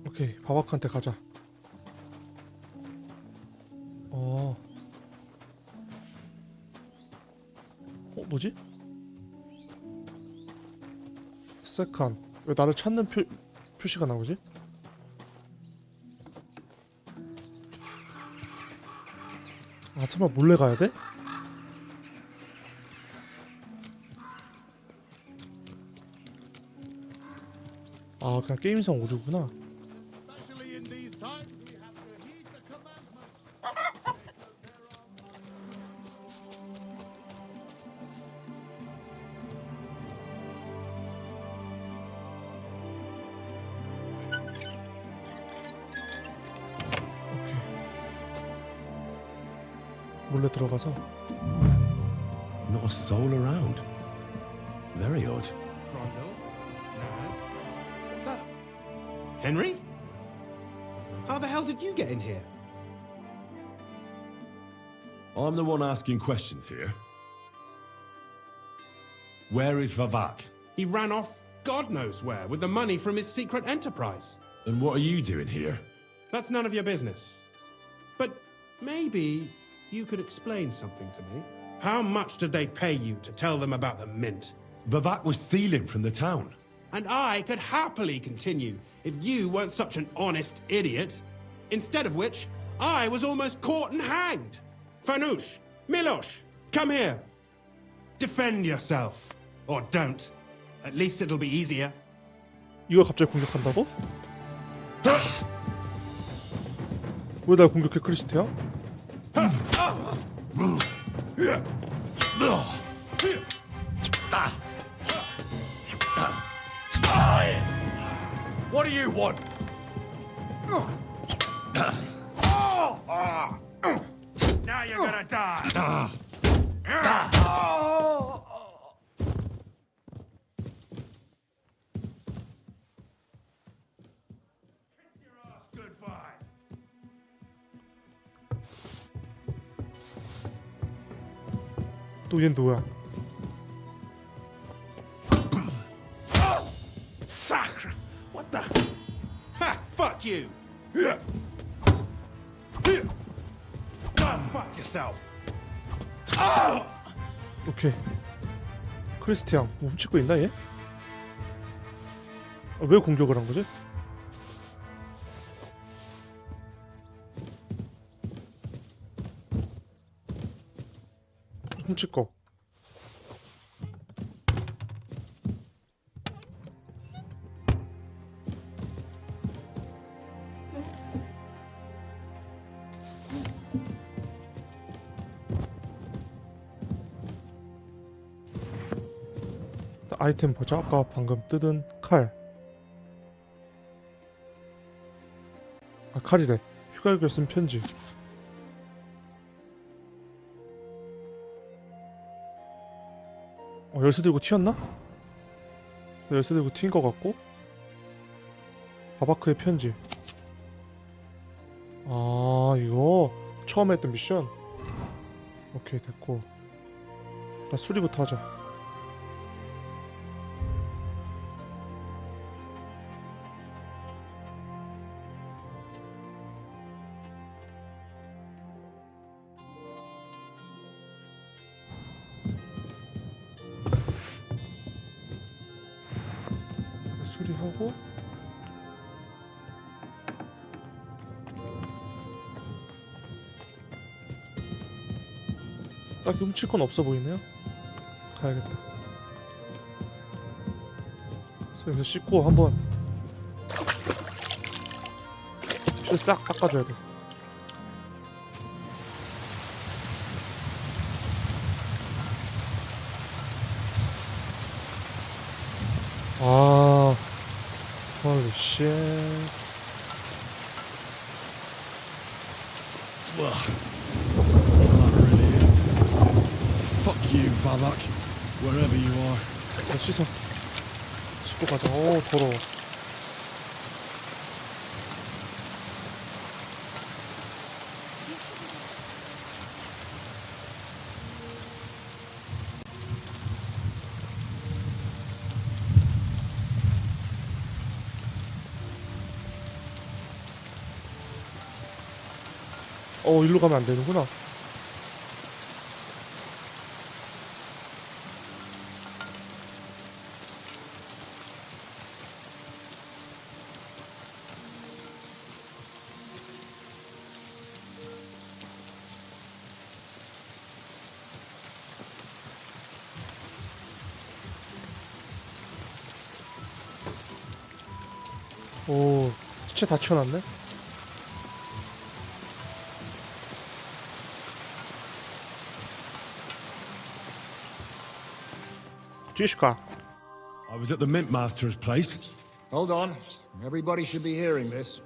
오케이, 바박한테 가자. 뭐지? 세칸. 왜 나를 찾는 표시가 나오지? 아, 설마 몰래 가야 돼? 아, 그냥 게임상 오류구나. 몰래 들어가서. Not a soul around. Very odd. Henry? How the hell did you get in here? I'm the one asking questions here. Where is Vavak? He ran off God knows where with the money from his secret enterprise. And what are you doing here? That's none of your business. But maybe you could explain something to me. How much did they pay you to tell them about the mint? Vavak was stealing from the town. And I could happily continue if you weren't such an honest idiot. Instead of which, I was almost caught and hanged. Fanush, Milosh, come here. Defend yourself. Or don't. At least it'll be easier. 이걸 갑자기 공격한다고? 왜 날 공격해, 크리스티야? What do you want? Now you're gonna die. 또 얜 뭐야? Sacre! What the? Ha! Fuck you! Go fuck yourself! 오케이. 크리스티앙 뭐 훔칠 거 있나 얘? 왜 공격을 한 거지? 훔칠 거. 아이템 보자. 아까 방금 뜯은 칼. 아, 칼이래. 휴가에게 쓴 편지. 열쇠 들고 튀었나? 열쇠 들고 튄 것 같고. 바바크의 편지. 아, 이거 처음에 했던 미션. 오케이, 됐고. 나 수리부터 하자. 수리하고 딱 훔칠 건 없어 보이네요. 가야겠다. 그래서 여기서 씻고 한번 실 싹 닦아줘야 돼. 아, holy shit. Well, that really is disgusting. Fuck you, Babak, wherever you are. 야, 씻어. 씻고 가자. 오, 더러워. 일로 가면 안 되는구나. 오, 시체 다 치워놨네? I was at the Mint Master's place. Hold on. Everybody should be hearing this.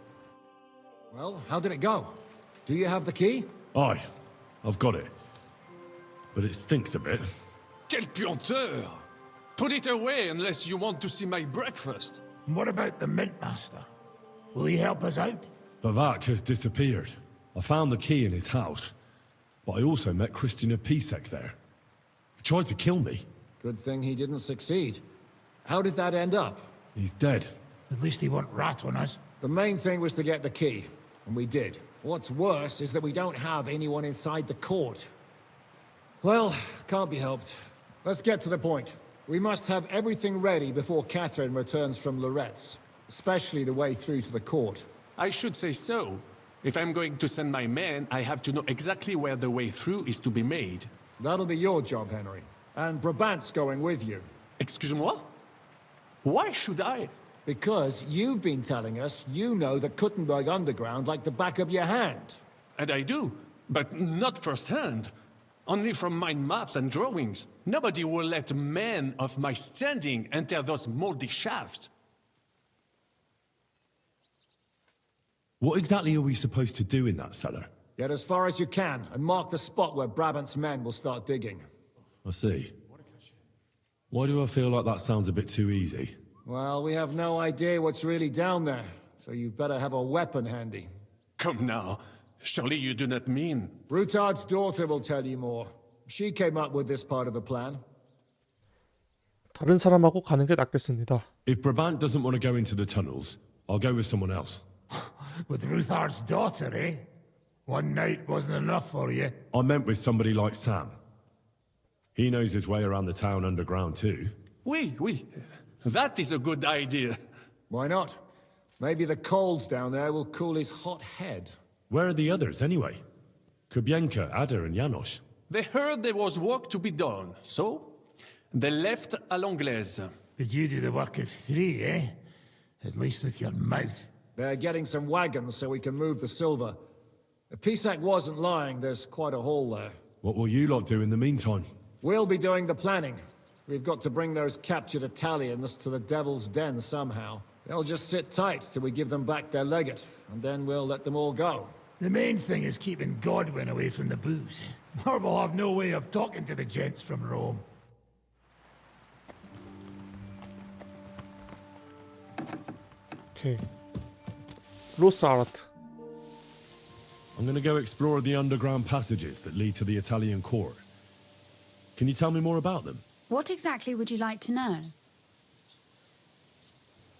Well, how did it go? Do you have the key? Aye, I've got it. But it stinks a bit. Quelle puanteur! Put it away unless you want to see my breakfast. And what about the Mint Master? Will he help us out? Vivek has disappeared. I found the key in his house. But I also met Christian of Pisek there. He tried to kill me. Good thing he didn't succeed. How did that end up? He's dead. At least he won't rat on us. The main thing was to get the key, and we did. What's worse is that we don't have anyone inside the court. Well, can't be helped. Let's get to the point. We must have everything ready before Catherine returns from Loretz, especially the way through to the court. I should say so. If I'm going to send my men, I have to know exactly where the way through is to be made. That'll be your job, Henry. And Brabant's going with you. Excuse-moi? Why should I? Because you've been telling us you know the Kuttenberg Underground like the back of your hand. And I do, but not firsthand. Only from mind maps and drawings. Nobody will let men of my standing enter those moldy shafts. What exactly are we supposed to do in that cellar? Get as far as you can, and mark the spot where Brabant's men will start digging. I see. Why do I feel like that sounds a bit too easy? Well, we have no idea what's really down there, so you'd better have a weapon handy. Come now. Surely you do not mean... Brutard's daughter will tell you more. She came up with this part of the plan. 다른 사람하고 가는 게 낫겠습니다. If Brabant doesn't want to go into the tunnels, I'll go with someone else. With Ruthard's daughter, eh? One night wasn't enough for you. I meant with somebody like Sam. He knows his way around the town underground too. Oui. That is a good idea. Why not? Maybe the cold down there will cool his hot head. Where are the others anyway? Kubienka, Ada and Janos. They heard there was work to be done, so they left à l'anglaise. But you do the work of 3, eh? At least with your mouth. They're getting some wagons so we can move the silver. If Pisak wasn't lying, there's quite a hole there. What will you lot do in the meantime? We'll be doing the planning. We've got to bring those captured Italians to the Devil's Den somehow. They'll just sit tight till we give them back their legate, and then we'll let them all go. The main thing is keeping Godwin away from the booze. Or we'll have no way of talking to the gents from Rome. Okay. 로스 아르트. I'm going to go explore the underground passages that lead to the Italian court. Can you tell me more about them? What exactly would you like to know?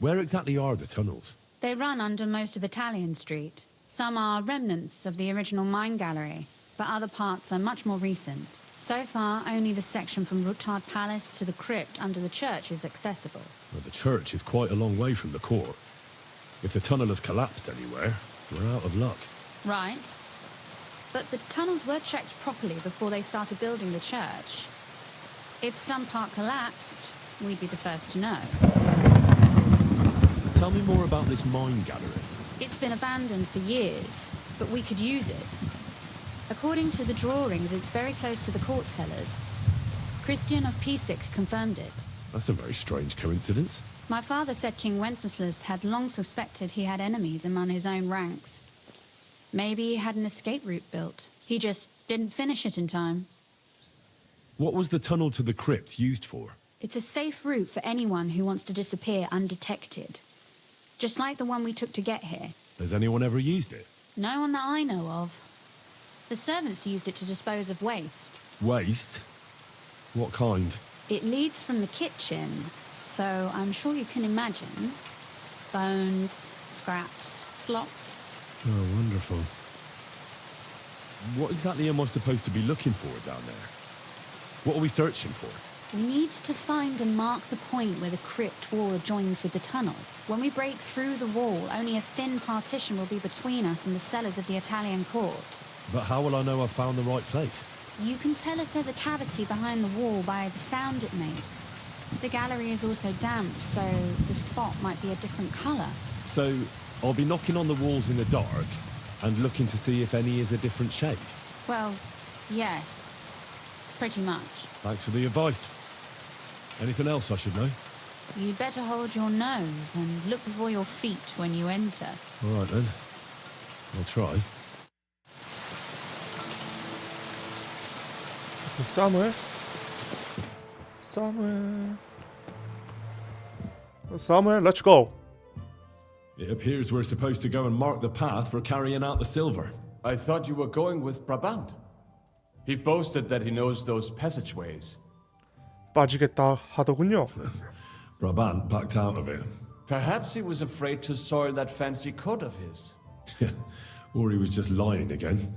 Where exactly are the tunnels? They run under most of Italian Street. Some are remnants of the original mine gallery, but other parts are much more recent. So far, only the section from Ruthard Palace to the crypt under the church is accessible. Well, the church is quite a long way from the court. If the tunnel has collapsed anywhere, we're out of luck. Right. But the tunnels were checked properly before they started building the church. If some part collapsed, we'd be the first to know. Tell me more about this mine gallery. It's been abandoned for years, but we could use it. According to the drawings, it's very close to the court cellars. Christian of Pisek confirmed it. That's a very strange coincidence. My father said King Wenceslas had long suspected he had enemies among his own ranks. Maybe he had an escape route built. He just didn't finish it in time. What was the tunnel to the crypt used for? It's a safe route for anyone who wants to disappear undetected. Just like the one we took to get here. Has anyone ever used it? No one that I know of. The servants used it to dispose of waste. Waste? What kind? It leads from the kitchen, so I'm sure you can imagine. Bones, scraps, slops. Oh, wonderful. What exactly am I supposed to be looking for down there? What are we searching for? We need to find and mark the point where the crypt wall joins with the tunnel. When we break through the wall, only a thin partition will be between us and the cellars of the Italian court. But how will I know I've found the right place? You can tell if there's a cavity behind the wall by the sound it makes. The gallery is also damp, so the spot might be a different colour. So, I'll be knocking on the walls in the dark and looking to see if any is a different shade? Well, yes. Pretty much. Thanks for the advice. Anything else I should know? You'd better hold your nose and look before your feet when you enter. All right then. I'll try. Somewhere. Somewhere. Somewhere, let's go. It appears we're supposed to go and mark the path for carrying out the silver. I thought you were going with Brabant. He boasted that he knows those passageways. 빠지겠다 하더군요. Brabant backed out of it. Perhaps he was afraid to soil that fancy coat of his. Or he was just lying again.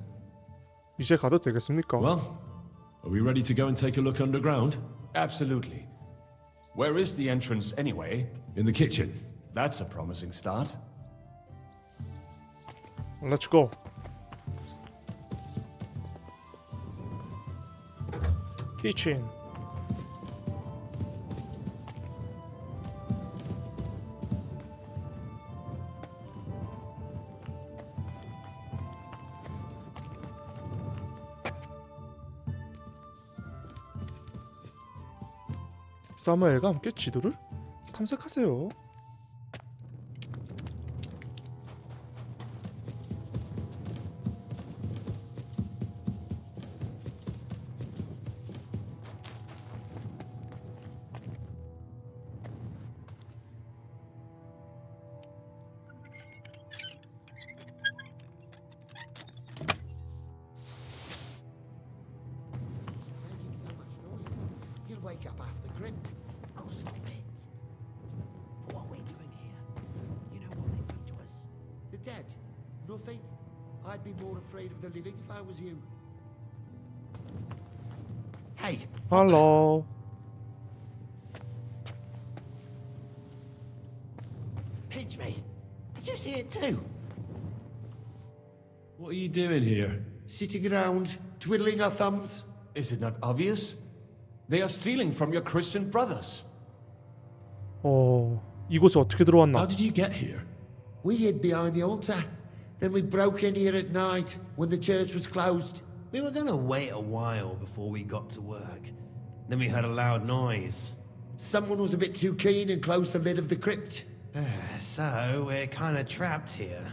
이제 가도 되겠습니까? Well, are we ready to go and take a look underground? Absolutely. Where is the entrance anyway? In the kitchen. That's a promising start. Let's go. Kitchen. 사무엘과 함께 지도를 탐색하세요. He'll wake up after the crypt. Oh, stop it. For what we're doing here. You know what they bring to us? The dead? Nothing. I'd be more afraid of the living if I was you. Hey. Hello. Pinch me. Did you see it too? What are you doing here? Sitting around, twiddling our thumbs. Is it not obvious? They are stealing from your Christian brothers. 이곳에 어떻게 들어왔나? How did you get here? We hid behind the altar. Then we broke in here at night when the church was closed. We were gonna wait a while before we got to work. Then we heard a loud noise. Someone was a bit too keen and closed the lid of the crypt. So we're kinda trapped here.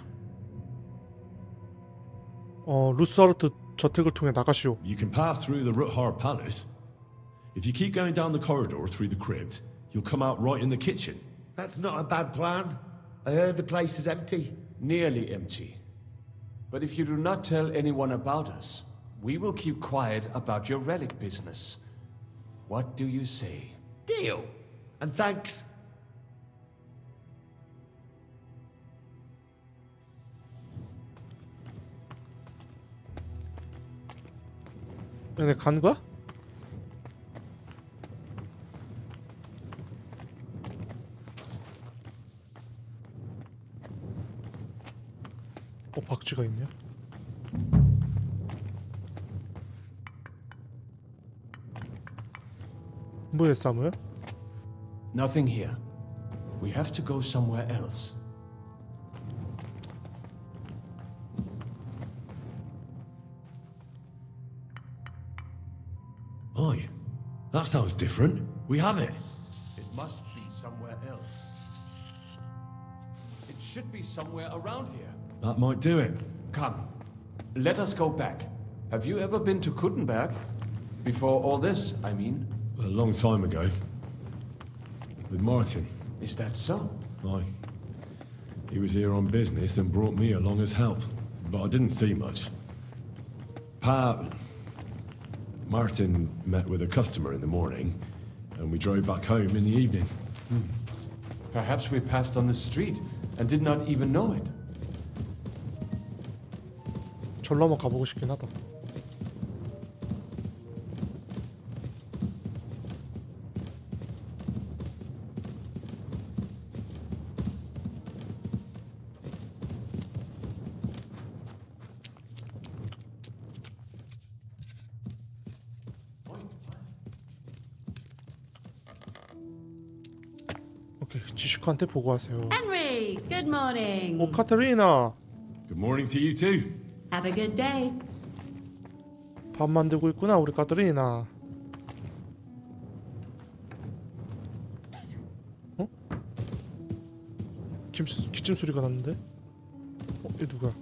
루스하르트 저택을 통해 나가시오. You can pass through the Ruthard Palace. If you keep going down the corridor through the crypt, you'll come out right in the kitchen. That's not a bad plan. I heard the place is empty. Nearly empty. But if you do not tell anyone about us, we will keep quiet about your relic business. What do you say? Deal. And thanks. 얘네 간 거야? 바지가 있냐? 뭐에 싸무야? Nothing here. We have to go somewhere else. Aye, that sounds different. We have it. It must be somewhere else. It should be somewhere around here. That might do it. Come, let us go back. Have you ever been to Kuttenberg? Before all this, I mean. A long time ago. With Martin. Is that so? Aye. He was here on business and brought me along as help. But I didn't see much. Martin met with a customer in the morning, and we drove back home in the evening. Perhaps we passed on the street and did not even know it. 절로 한번 가보고 싶긴 하다. 오케이, 지슈카한테 보고하세요. Henry, good morning. 오, 카테리나. Good morning to you too. Have a good day. 밥 만들고 있구나, 우리 카테리나. 어? 기침 소리가 났는데? 얘 누구야?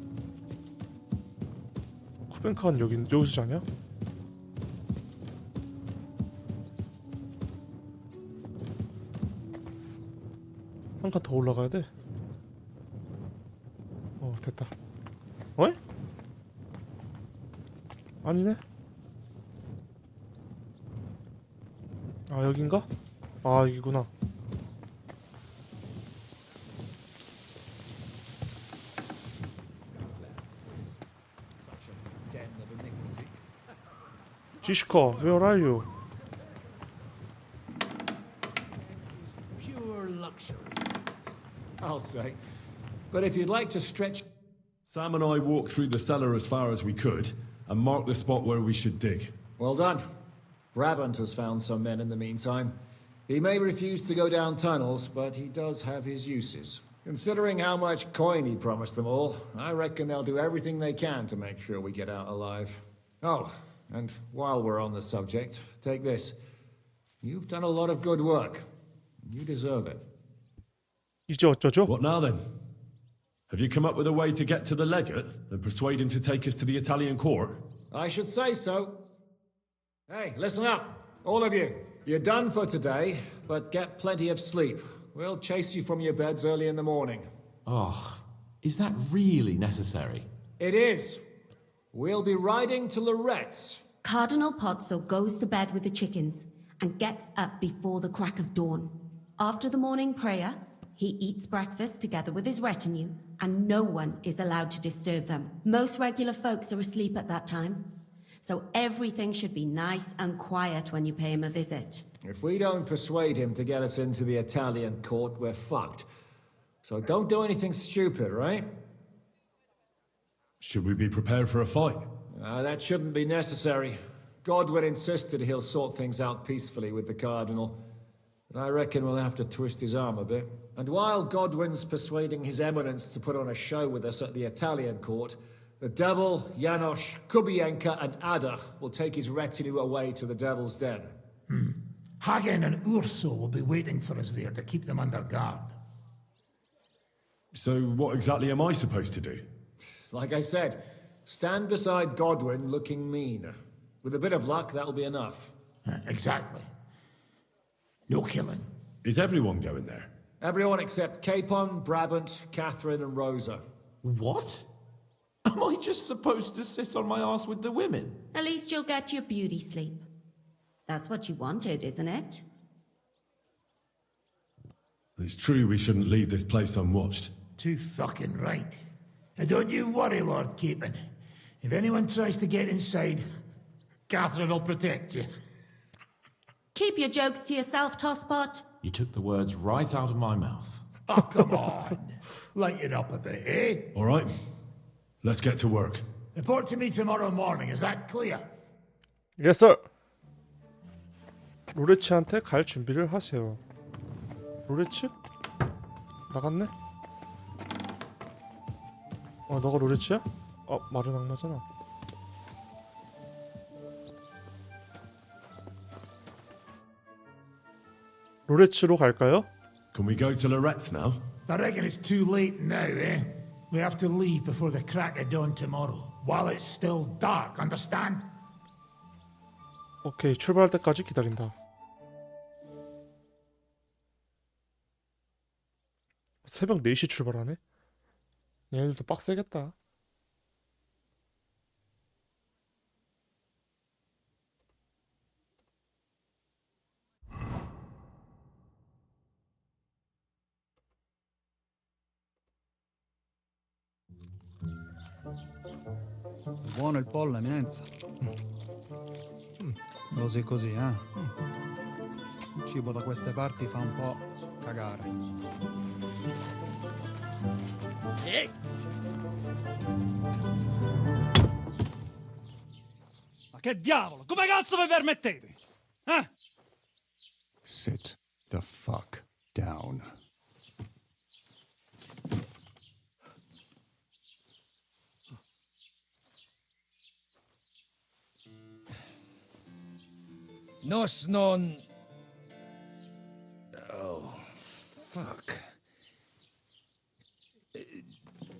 쿠벤카는 여기서 자냐? 한 칸 더 올라가야 돼. 됐다. 어이? 아니네. 아, 여긴가? 아, 여기구나. 지슈카, where are you? Pure luxury, I'll say. But if you'd like to stretch... Sam and I walked through the cellar as far as we could and marked the spot where we should dig. Well done. Brabant has found some men in the meantime. He may refuse to go down tunnels, but he does have his uses. Considering how much coin he promised them all, I reckon they'll do everything they can to make sure we get out alive. Oh, and while we're on the subject, take this. You've done a lot of good work. You deserve it. 이제 어쩌죠? What now then? Have you come up with a way to get to the legate and persuade him to take us to the Italian court? I should say so. Hey, listen up, all of you. You're done for today, but get plenty of sleep. We'll chase you from your beds early in the morning. Oh, is that really necessary? It is. We'll be riding to Lorette's. Cardinal Pozzo goes to bed with the chickens and gets up before the crack of dawn. After the morning prayer, he eats breakfast together with his retinue, and no one is allowed to disturb them. Most regular folks are asleep at that time, so everything should be nice and quiet when you pay him a visit. If we don't persuade him to get us into the Italian court, we're fucked. So don't do anything stupid, right? Should we be prepared for a fight? That shouldn't be necessary. Godwin insisted he'll sort things out peacefully with the Cardinal. But I reckon we'll have to twist his arm a bit. And while Godwin's persuading His Eminence to put on a show with us at the Italian court, the Devil, Janos, Kubienka and Ada will take his retinue away to the Devil's Den. Hagen and Urso will be waiting for us there to keep them under guard. So what exactly am I supposed to do? Like I said, stand beside Godwin looking mean. With a bit of luck, that'll be enough. Exactly. No killing. Is everyone going there? Everyone except Capon, Brabant, Catherine and Rosa. What? Am I just supposed to sit on my ass with the women? At least you'll get your beauty sleep. That's what you wanted, isn't it? It's true we shouldn't leave this place unwatched. Too fucking right. And don't you worry, Lord Capon. If anyone tries to get inside, Catherine will protect you. Keep your jokes to yourself, Tosspot. You took the words right out of my mouth. Oh, come on. Lighten up a bit, eh? All right. Let's get to work. Report to me tomorrow morning, is that clear? Yes, sir. 로레츠한테 갈 준비를 하세요. 로레츠? 나갔네? 너가 로레츠야? 말은 악마잖아. 로레츠로 갈까요? Can we go to Loretz now? I reckon it's too late now, eh? We have to leave before the crack of dawn tomorrow, while it's still dark, understand? 오케이, 출발할 때까지 기다린다. 새벽 4시 출발하네? 얘네들도 빡세겠다. Buono il pollo, eminenza. Così così, eh? Il cibo da queste parti fa un po' cagare. Ma che diavolo? Come cazzo vi permettete? Eh? Sit the fuck down. Nos non... Oh, fuck.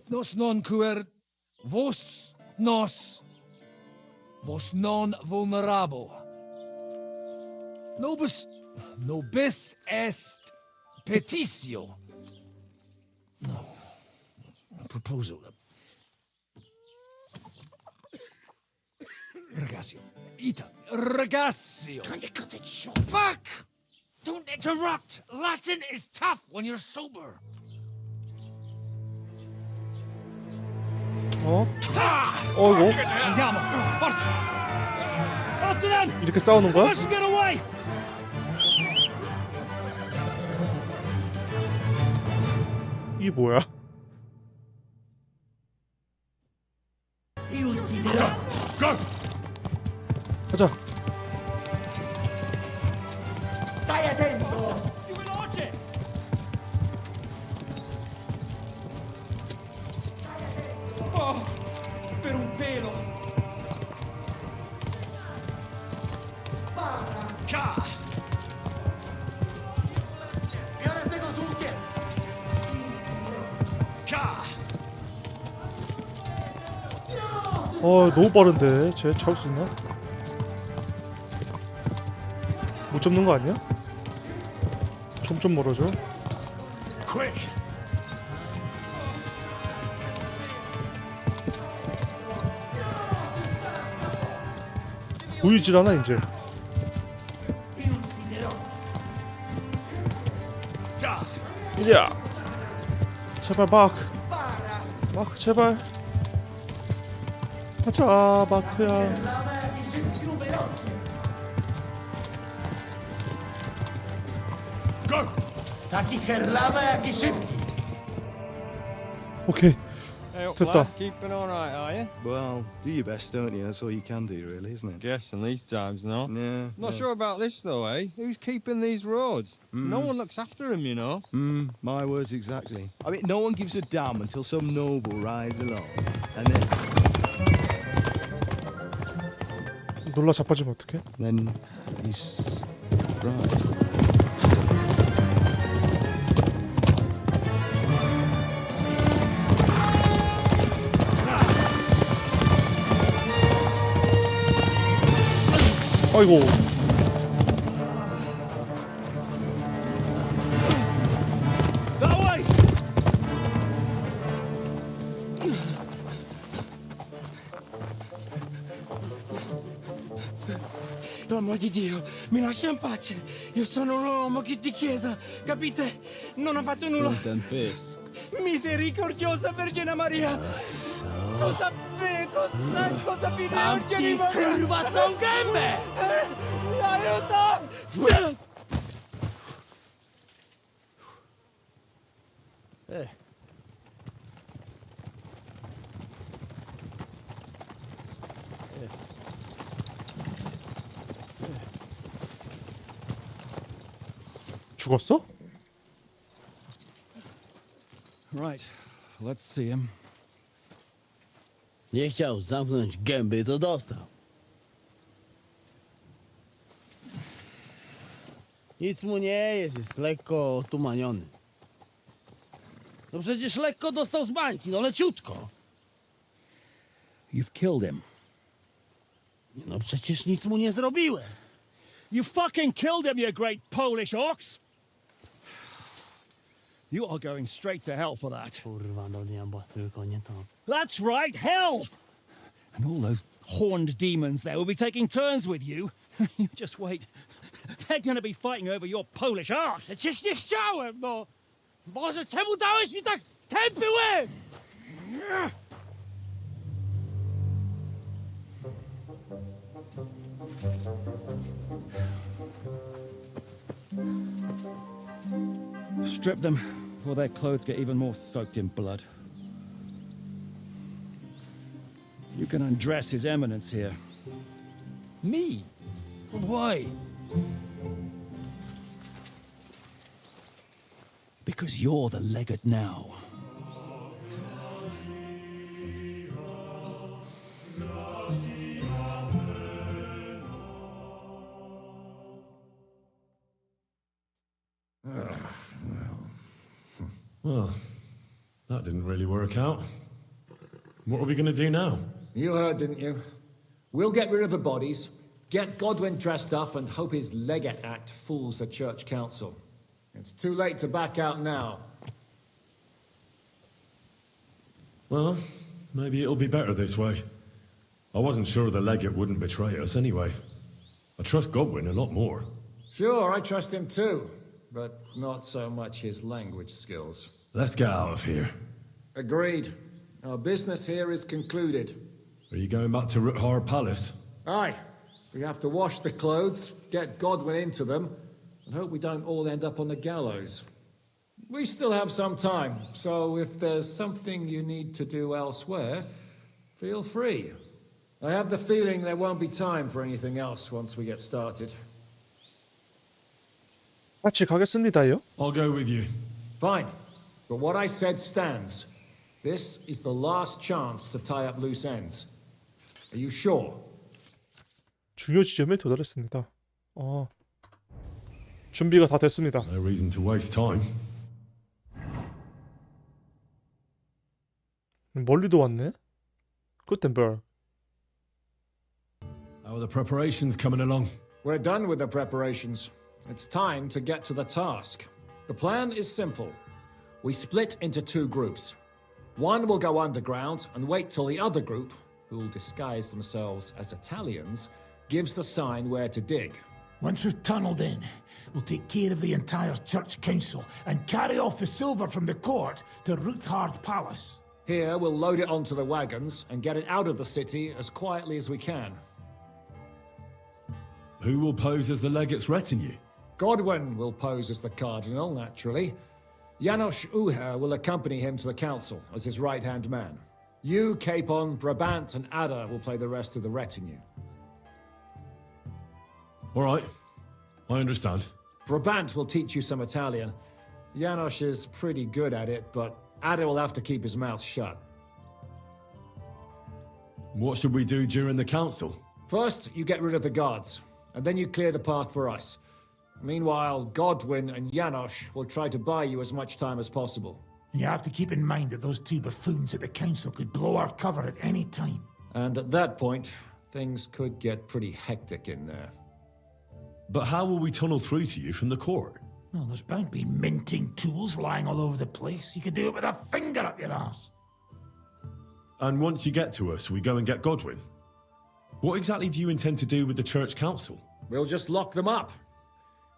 Nos non quer... Vos nos... Vos non vulnerabo. Nobis est petitio. No. Proposal. Ragazzi. Ita. Ragazio. Can you cut it short? Fuck! Don't interrupt. Latin is tough when you're sober. 어이구. Andiamo. Forza. After them. 이렇게 싸우는 거야? Mustn't get away. 이게 뭐야? 가자. Stai attento! Più veloce. Oh, per un pelo. Ca. 너무 빠른데. 쟤 잡을 수 있나? 못 잡는 거 아니야? 점점 멀어져. Quick. 보이질 않아 이제. 이리야. 제발 마크. 마크 제발. 가자 마크야. 오케이. Hey, up, 됐다. lad. Keeping all right, are you? Well, do your best, don't you? That's all you can do, really, isn't it? Guess in these times, no? Yeah. Not sure about this, though, eh? Who's keeping these roads? No one looks after them, you know. My words exactly. I mean, no one gives a damn until some noble rides along, and then... 놀라 자빠지면 어떡해? Then he's surprised. 아이고. That way. L'amor di Dio, mi lascia in pace. Io sono un uomo di chiesa, capite? Non ho fatto nulla. Misericordiosa Vergine Maria. Cosa pide Vergine Maria? Hai rubato un gambe! Aiuto! 죽었어? Right, let's see him. Nie chciał zamknąć gęby, to dostał. Nic mu nie jest lekko otumaniony. No przecież lekko dostał z bańki, no leciutko. You've killed him. No przecież nic mu nie zrobiłem. You fucking killed him, you great Polish ox! You are going straight to hell for that. Kurwa, do nieba, tylko nie to. That's right, hell! And all those horned demons there will be taking turns with you. You just wait. They're going to be fighting over your Polish ass. Przecież nie chciałem, no! Boże, czemu dałeś mi tak tępy łeb? Strip them, or their clothes get even more soaked in blood. You can undress His Eminence here. Me? Why? Because you're the legate now. Well, that didn't really work out. What are we going to do now? You heard, didn't you? We'll get rid of the bodies, get Godwin dressed up, and hope his Legate Act fools the Church Council. It's too late to back out now. Well, maybe it'll be better this way. I wasn't sure the legate wouldn't betray us anyway. I trust Godwin a lot more. Sure, I trust him too, but not so much his language skills. Let's get out of here. Agreed. Our business here is concluded. Are you going back to Ruthar Palace? Aye. We have to wash the clothes, get Godwin into them, and hope we don't all end up on the gallows. We still have some time, so if there's something you need to do elsewhere, feel free. I have the feeling there won't be time for anything else once we get started. 같이 가겠습니다요. I'll go with you. Fine, but what I said stands. This is the last chance to tie up loose ends. Are you sure? 중요 지점에 도달했습니다. 준비가 다 됐습니다. No reason to waste time. 멀리도 왔네. 구텐버그. How are the preparations coming along? We're done with the preparations. It's time to get to the task. The plan is simple. We split into two groups. One will go underground and wait till the other group, who will disguise themselves as Italians, gives the sign where to dig. Once we've tunneled in, we'll take care of the entire church council and carry off the silver from the court to Ruthard Palace. Here, we'll load it onto the wagons and get it out of the city as quietly as we can. Who will pose as the legate's retinue? Godwin will pose as the cardinal, naturally. Janos Uher will accompany him to the council as his right-hand man. You, Capon, Brabant, and Ada will play the rest of the retinue. All right, I understand. Brabant will teach you some Italian. Janos is pretty good at it, but Ada will have to keep his mouth shut. What should we do during the council? First, you get rid of the guards, and then you clear the path for us. Meanwhile, Godwin and Janos will try to buy you as much time as possible. And you have to keep in mind that those two buffoons at the council could blow our cover at any time. And at that point, things could get pretty hectic in there. But how will we tunnel through to you from the court? Well, there's bound to be minting tools lying all over the place. You could do it with a finger up your ass. And once you get to us, we go and get Godwin. What exactly do you intend to do with the church council? We'll just lock them up.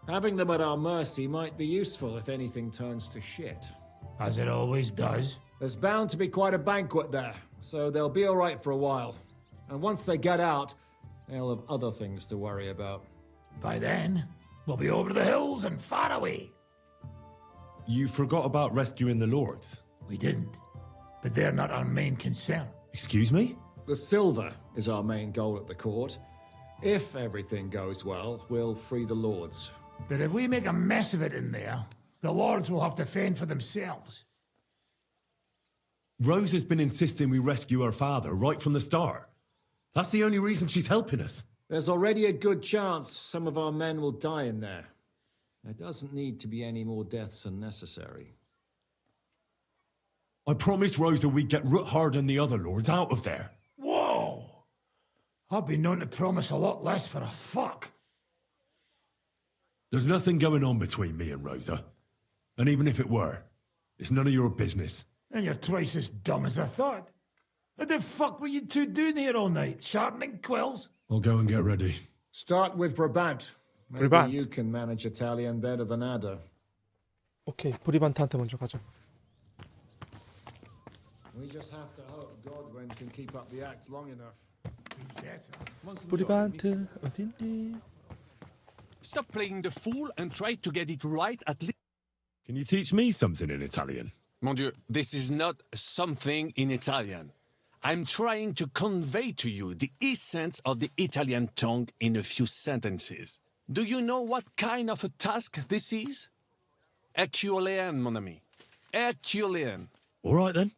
Having them at our mercy might be useful if anything turns to shit. As it always does. There's bound to be quite a banquet there, so they'll be all right for a while. And once they get out, they'll have other things to worry about. By then, we'll be over the hills and far away. You forgot about rescuing the lords. We didn't. But they're not our main concern. Excuse me? The silver is our main goal at the court. If everything goes well, we'll free the lords. But if we make a mess of it in there, the lords will have to fend for themselves. Rose has been insisting we rescue her father right from the start. That's the only reason she's helping us. There's already a good chance some of our men will die in there. There doesn't need to be any more deaths than necessary. I promised Rosa we'd get Ruthard and the other lords out of there. Whoa! I've been known to promise a lot less for a fuck. There's nothing going on between me and Rosa. And even if it were, it's none of your business. And you're twice as dumb as I thought. What the fuck were you two doing here all night? Sharpening quills? I'll go and get ready. Start with Brabant. Maybe Brabant. you can manage Italian better than Ada. 오케이, 브리반트한테 먼저 가자. We just have to hope Godwin can keep up the act long enough. 브리반트 어딨니? Stop playing the fool and try to get it right at least. Can you teach me something in Italian? Mon Dieu, this is not something in Italian. I'm trying to convey to you the essence of the Italian tongue in a few sentences. Do you know what kind of a task this is? Herculean, mon ami. Herculean. All right then.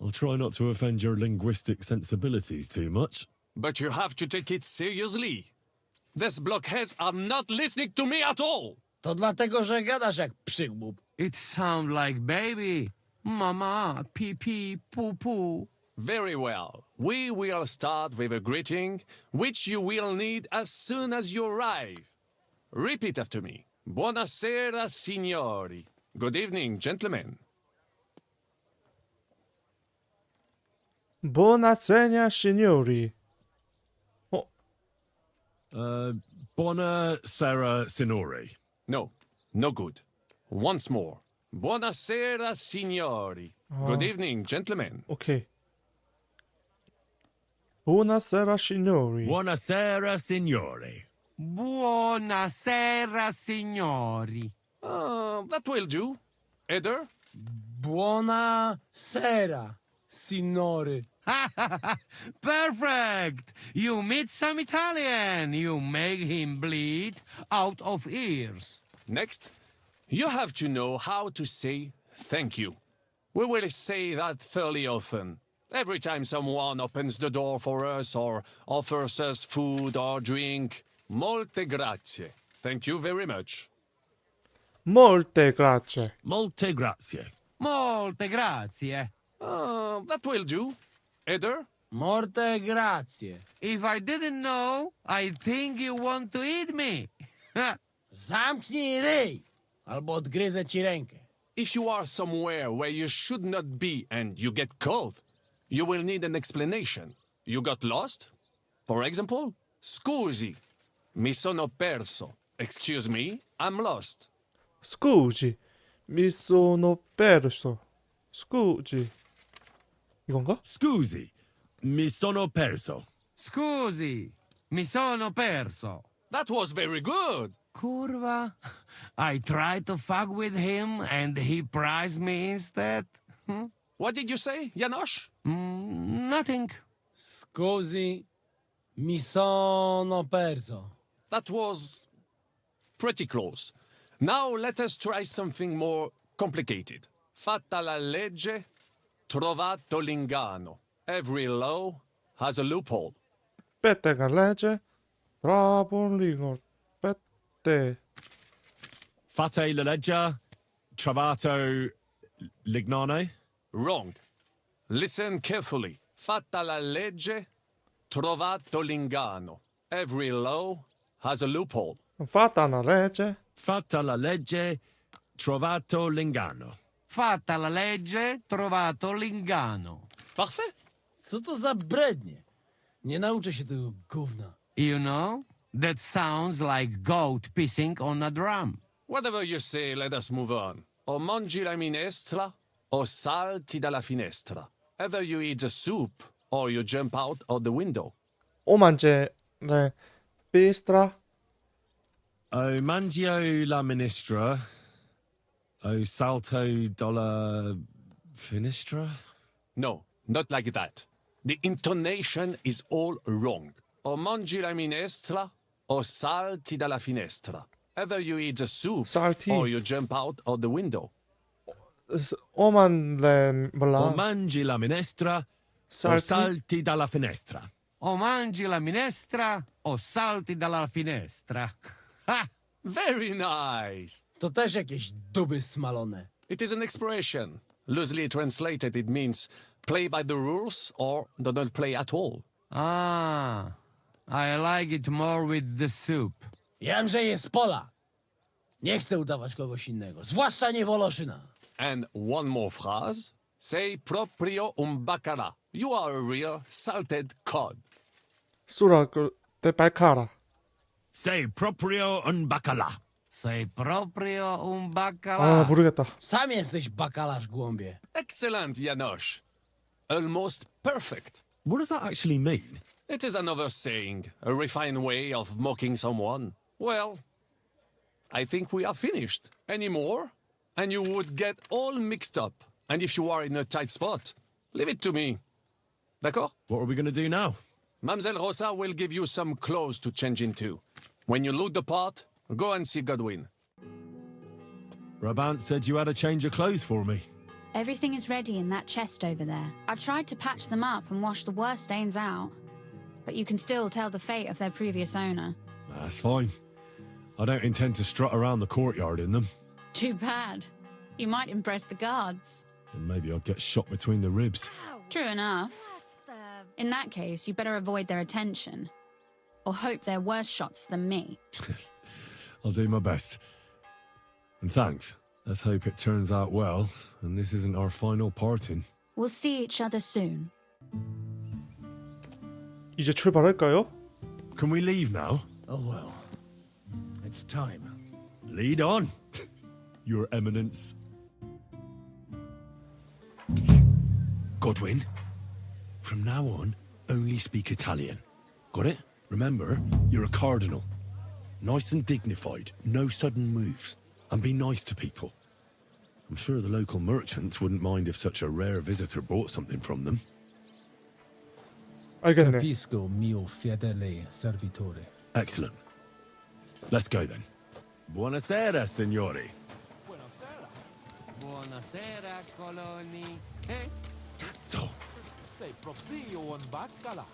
I'll try not to offend your linguistic sensibilities too much. But you have to take it seriously. These blockheads are not listening to me at all. To dlatego, że gadasz jak przygłup. It sounds like baby. Mama, pee pee, poo poo. Very well. We will start with a greeting, which you will need as soon as you arrive. Repeat after me. Buonasera, signori. Good evening, gentlemen. Buonasera, signori. Buonasera, signori. No, no good. Once more. Buonasera, signori. Good evening, gentlemen. 오케이. Buonasera, signori. Buonasera, signori. Buonasera, signori. That will do. Eder? Buonasera, signore. Perfect! You meet some Italian. You make him bleed out of ears. Next, you have to know how to say thank you. We will say that fairly often. Every time someone opens the door for us or offers us food or drink. Molte grazie. Thank you very much. Molte grazie. Molte grazie. Molte grazie. That will do. Eder? Morte grazie. If I didn't know, I'd think you want to eat me. Zamknij ryj, albo odgryzę ci rękę. If you are somewhere where you should not be and you get caught, you will need an explanation. You got lost? For example, scusi, mi sono perso. Excuse me, I'm lost. Scusi, mi sono perso. Scusi. 이건가? Scusi, mi sono perso. Scusi, mi sono perso. That was very good. Curva. I tried to fuck with him and he prized me instead. What did you say, Janosch? Nothing. Scusi, mi sono perso. That was pretty close. Now let us try something more complicated. Fatta la legge, trovato l'ingano. Every law has a loophole. Pette legge, trabolino, pette. Fate la legge, trovato l'ignano. Wrong. Listen carefully. Fatta la legge, trovato l'ingano. Every law has a loophole. Fatta la legge. Fatta la legge, trovato l'ingano. Fatta la legge, trovato l'ingano. Parfait. Co to za brednie? Nie nauczę się tego gówna. You know, that sounds like goat pissing on a drum. Whatever you say, let us move on. O mangi la minestra, o salti dalla finestra. Either you eat the soup, or you jump out of the window. O mangiare pistra. O mangio la ministra. O salto dalla finestra? No, not like that. The intonation is all wrong. O mangi la minestra, o salti dalla finestra. Either you eat the soup Salty. or you jump out of the window. 오만len 몰라. O mangi la minestra o Salty. salti dalla finestra. O mangi la minestra o salti dalla finestra. Ha! Very nice. To też jakieś duby smalone. It is an expression. Loosely translated, it means play by the rules or do not play at all. Ah, I like it more with the soup. Jem, że jest pola. Nie chcę udawać kogoś innego, zwłaszcza nie Woloszyna. And one more phrase. Say proprio un bacala. You are a real salted cod. 쏘라 내 발카라. Say proprio un bacala. Sei proprio un baccalà. 아 모르겠다. Sam jesteś bakalarz, głąbie. Excellent, Janosch. Almost perfect. What does that actually mean? It is another saying, a refined way of mocking someone. Well, I think we are finished. Any more? And you would get all mixed up. And if you are in a tight spot, leave it to me. D'accord? What are we going to do now? Mamselle Rosa will give you some clothes to change into. When you look the part, go and see Godwin. Brabant said you had a change of clothes for me. Everything is ready in that chest over there. I've tried to patch them up and wash the worst stains out, but you can still tell the fate of their previous owner. That's fine. I don't intend to strut around the courtyard in them. Too bad. You might impress the guards. And maybe I'll get shot between the ribs. True enough. In that case, you better avoid their attention. Or hope they're worse shots than me. I'll do my best. And thanks. Let's hope it turns out well, and this isn't our final parting. We'll see each other soon. 이제 출발할까요? Can we leave now? Oh well. It's time. Lead on, Your Eminence. Godwin, from now on, only speak Italian. Got it? Remember, you're a cardinal. Nice and dignified, no sudden moves, and be nice to people. I'm sure the local merchants wouldn't mind if such a rare visitor bought something from them. 알겠네. Capisco, mio fedele servitore. Excellent. Let's go then. Buonasera, signori. Buonasera, coloni. Cazzo. Sei proprio un baccalà.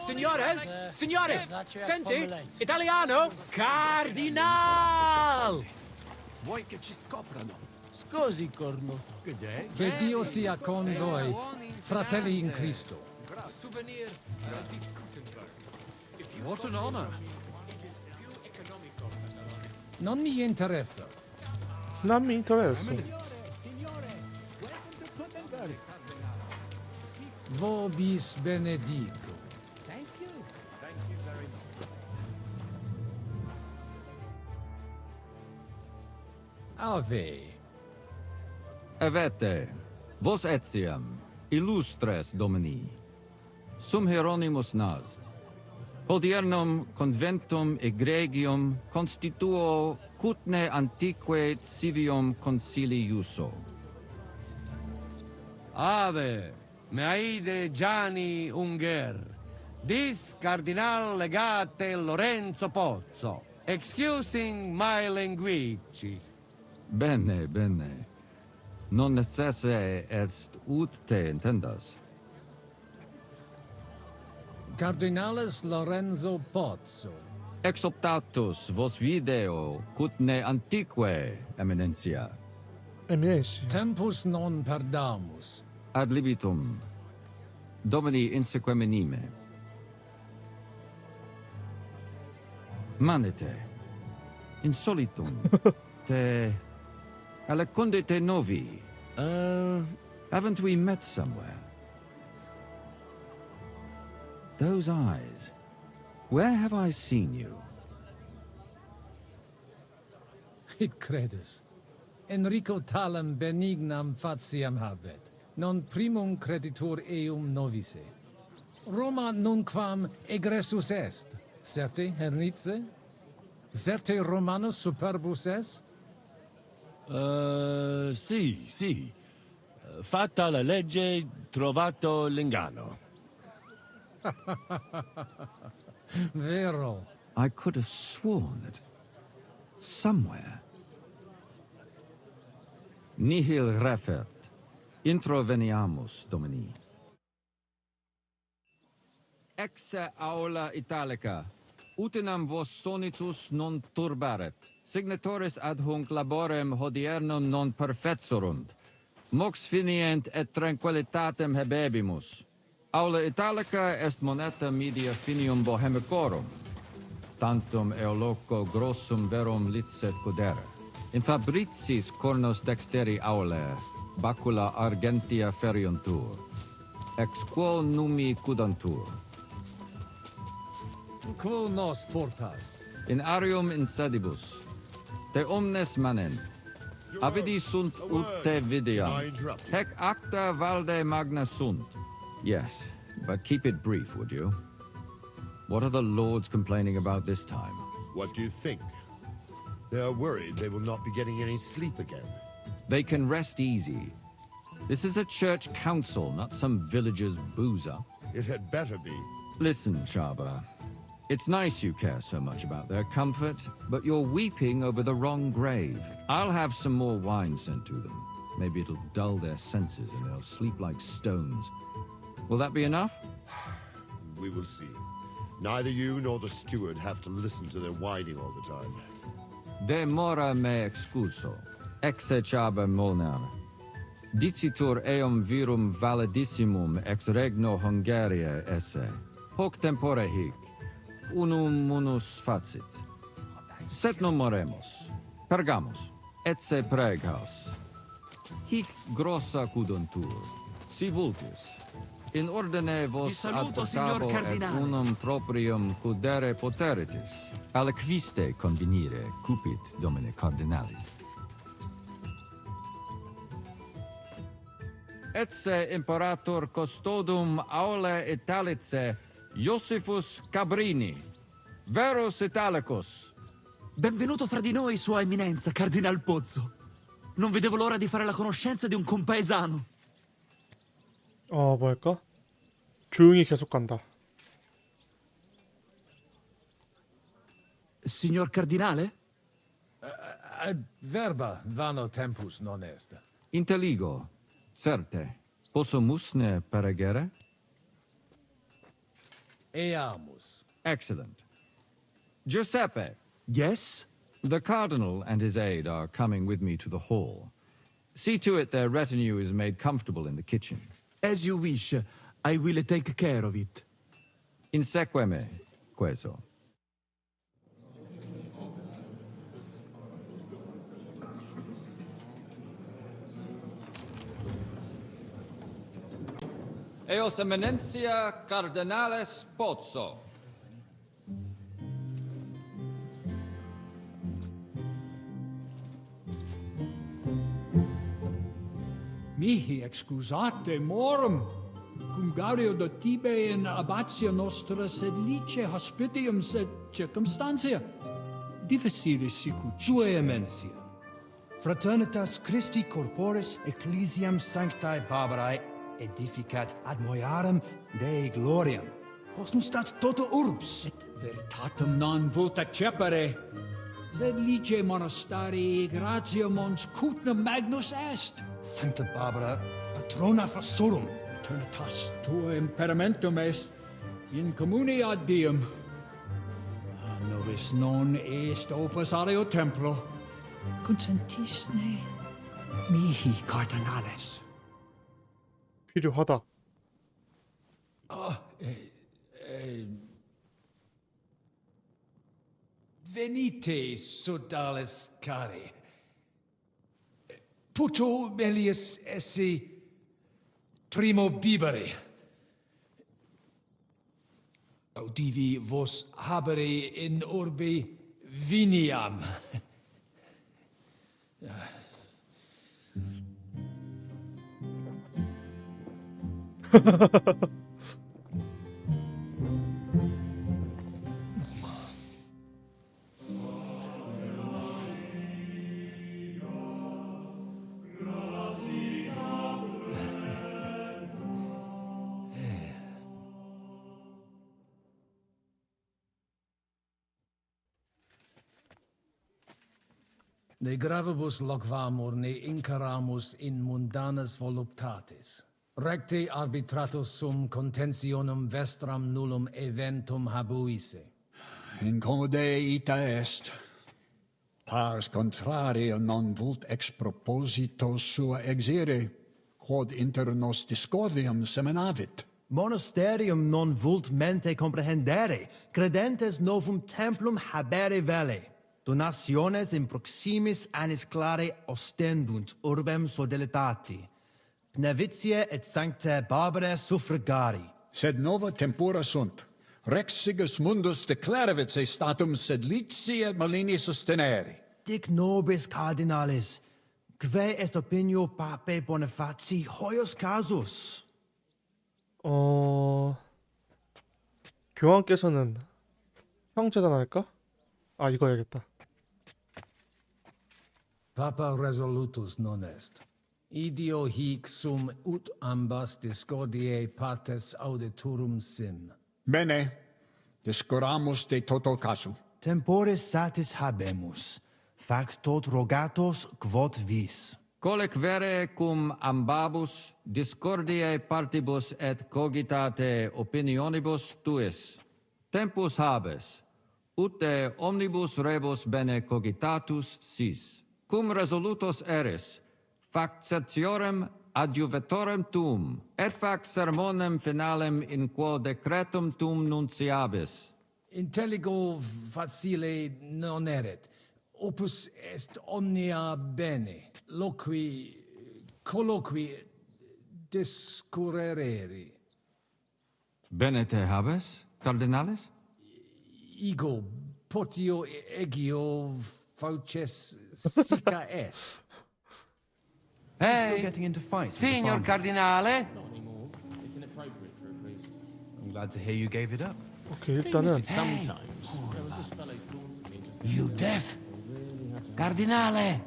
Signores, signore, senti, italiano, cardinal! Vuoi che ci scoprano? Scusi, cornuto. Che Dio sia con voi, fratelli in Cristo. What an honor. Non mi interessa. Non mi interessa. Vobis benedico. Thank you. Thank you very much. Ave. Evete, vos etiam, illustres domini, sum Hieronymus nas, hodiernum conventum egregium constituo cutne antique civium concili iuso. Ave, meaide Gianni Unger, dis cardinal legate Lorenzo Pozzo, excusing my language. Bene, bene. Non necesse est ut te intendas. Cardinalis Lorenzo Pozzo. Exoptatus vos video cutne antique, eminencia. Eminentia. Tempus non perdamus. Ad libitum. Domini insequem inime. Manete. Insolitum. Te alecunde te novi. Haven't we met somewhere? Those eyes. Where have I seen you? Hic credis. Enrico talam benignam faciam habet. Non primum creditur eum novice. Roma nunquam egressus est. Certe, Hernice? Certe Romanus superbus est? Sì. Fatta la legge, trovato l'inganno. Vero. I could have sworn that... somewhere. Nihil refert. Introveniamus, Domini. Exe aula italica. Utinam vos sonitus non turbaret. Signatoris ad hunc laborem hodiernum non perfetsurunt. Mox finient et tranquillitatem habebimus. Aula italica est moneta media finium bohemicorum. Tantum eoloco grossum verum licet codere. In fabricis cornos dexteri aulae, bacula argentia feriuntur. Ex quo numi cudantur. Quo nos portas? In arium insedibus. Te omnes manen. Avidi sunt ut te videam. Hec acta valde magna sunt. Yes, but keep it brief, would you? What are the lords complaining about this time? What do you think? They are worried they will not be getting any sleep again. They can rest easy. This is a church council, not some villager's boozer. It had better be. Listen, Chaba. It's nice you care so much about their comfort, but you're weeping over the wrong grave. I'll have some more wine sent to them. Maybe it'll dull their senses and they'll sleep like stones. Will that be enough? We will see. Neither you nor the steward have to listen to their whining all the time. De mora me excuso. Exe Chaba molnar. Dicitur eum virum validissimum ex regno Hungaria esse. Hoc tempore hic. Unum munus facit. Set non moremus. Pergamus. Etse preghaus. Hic grossa cuduntur. Si vultis. In ordine vos advocabo et unum proprium cudere poteritis. Aliquiste convenire cupit domine cardinalis. Etse imperator custodum aule Italice Iosifus Cabrini, Verus Italicus. Benvenuto fra di noi, Sua Eminenza, Cardinal Pozzo. Non vedevo l'ora di fare la conoscenza di un compaesano. 뭐랄까? 조용히 계속 간다. Signor Cardinale? Ad verba vano tempus non est. Intelligo, certe. Possumus ne peregere? Eamus. Excellent. Giuseppe. Yes? The Cardinal and his aide are coming with me to the hall. See to it their retinue is made comfortable in the kitchen. As you wish. I will take care of it. Inseque me, queso. Eos eminentia Cardinales Pozzo. Mihi excusate morum, cum gaudio de tibe in abatia nostra sed lice hospitium sed circumstantia. Difficilis sicut. Sua emensia. Fraternitas Christi corporis ecclesiam sanctae Barbarae edificat ad moiarem Dei gloriam. Post stat toto urbs. Et veritatem non vult accepere. Sed lice monastarii gratia mons cutnam magnus est. Sancta Barbara, patrona frassorum. Eternitas tua imperamentum est in communi ad diem. Nobis non est opus areo templo. Consentisne mihi cardinales. 필요하다. Venite, sodales cari. Puto melius esse primo bibere. Audivi vos habere in orbe viniam. Ne gravibus locvamur ne incaramus in mundanas voluptatis. Recte arbitratus sum contentionum vestram nullum eventum habuisse. Incommode ita est. Pars contraria non vult ex proposito sua exire, quod inter nos discordium seminavit. Monasterium non vult mente comprehendere, credentes novum templum habere vele. Donationes in proximis annis clare ostendunt urbem sodelitati. Pnevitiae et sanctae Barbarae suffragari. Sed nova tempora sunt. Rex Sigismundus declaravit se statum sed licia malini sustenere. Dic nobis cardinalis, kve est opinio pape Bonifaci hoius casus? 교황께서는 형제단 할까? 아, 이거 해야겠다. Papa resolutus non est. Idio hic sum ut ambas discordiae partes auditorum sim. Bene, discuramus de toto casu. Temporis satis habemus, factot rogatos quod vis. Colec vere cum ambabus discordiae partibus et cogitate opinionibus tuis. Tempus habes, ute omnibus rebus bene cogitatus sis. Cum resolutos eris, fac certiorem adjuvetorem tuum, et fac sermonem finalem in quo decretum tuum nunciabis. Intelligo facile non erit. Opus est omnia bene. Loqui, colloqui, discurrere. Bene te habes, cardinalis? Ego, potio egio fauces sica est. Hey, Still getting into fights with the signor farmers. cardinale. I'm glad to hear you gave it up. 오케이, 일단은 You deaf? Cardinale.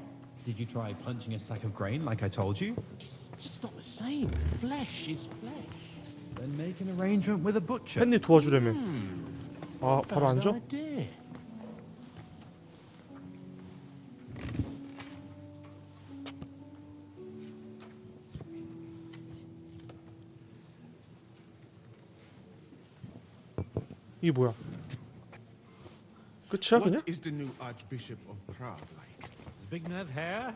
Did you try punching a sack of grain like I told you? It's just not the same. Flesh is flesh. Then make an arrangement with a butcher. 팬니 도와주려며. 아, 바로 안 줘? Idea. 이게 뭐야? 끝이야 그냥? What is the new Archbishop of Prague like? His big nerve hair.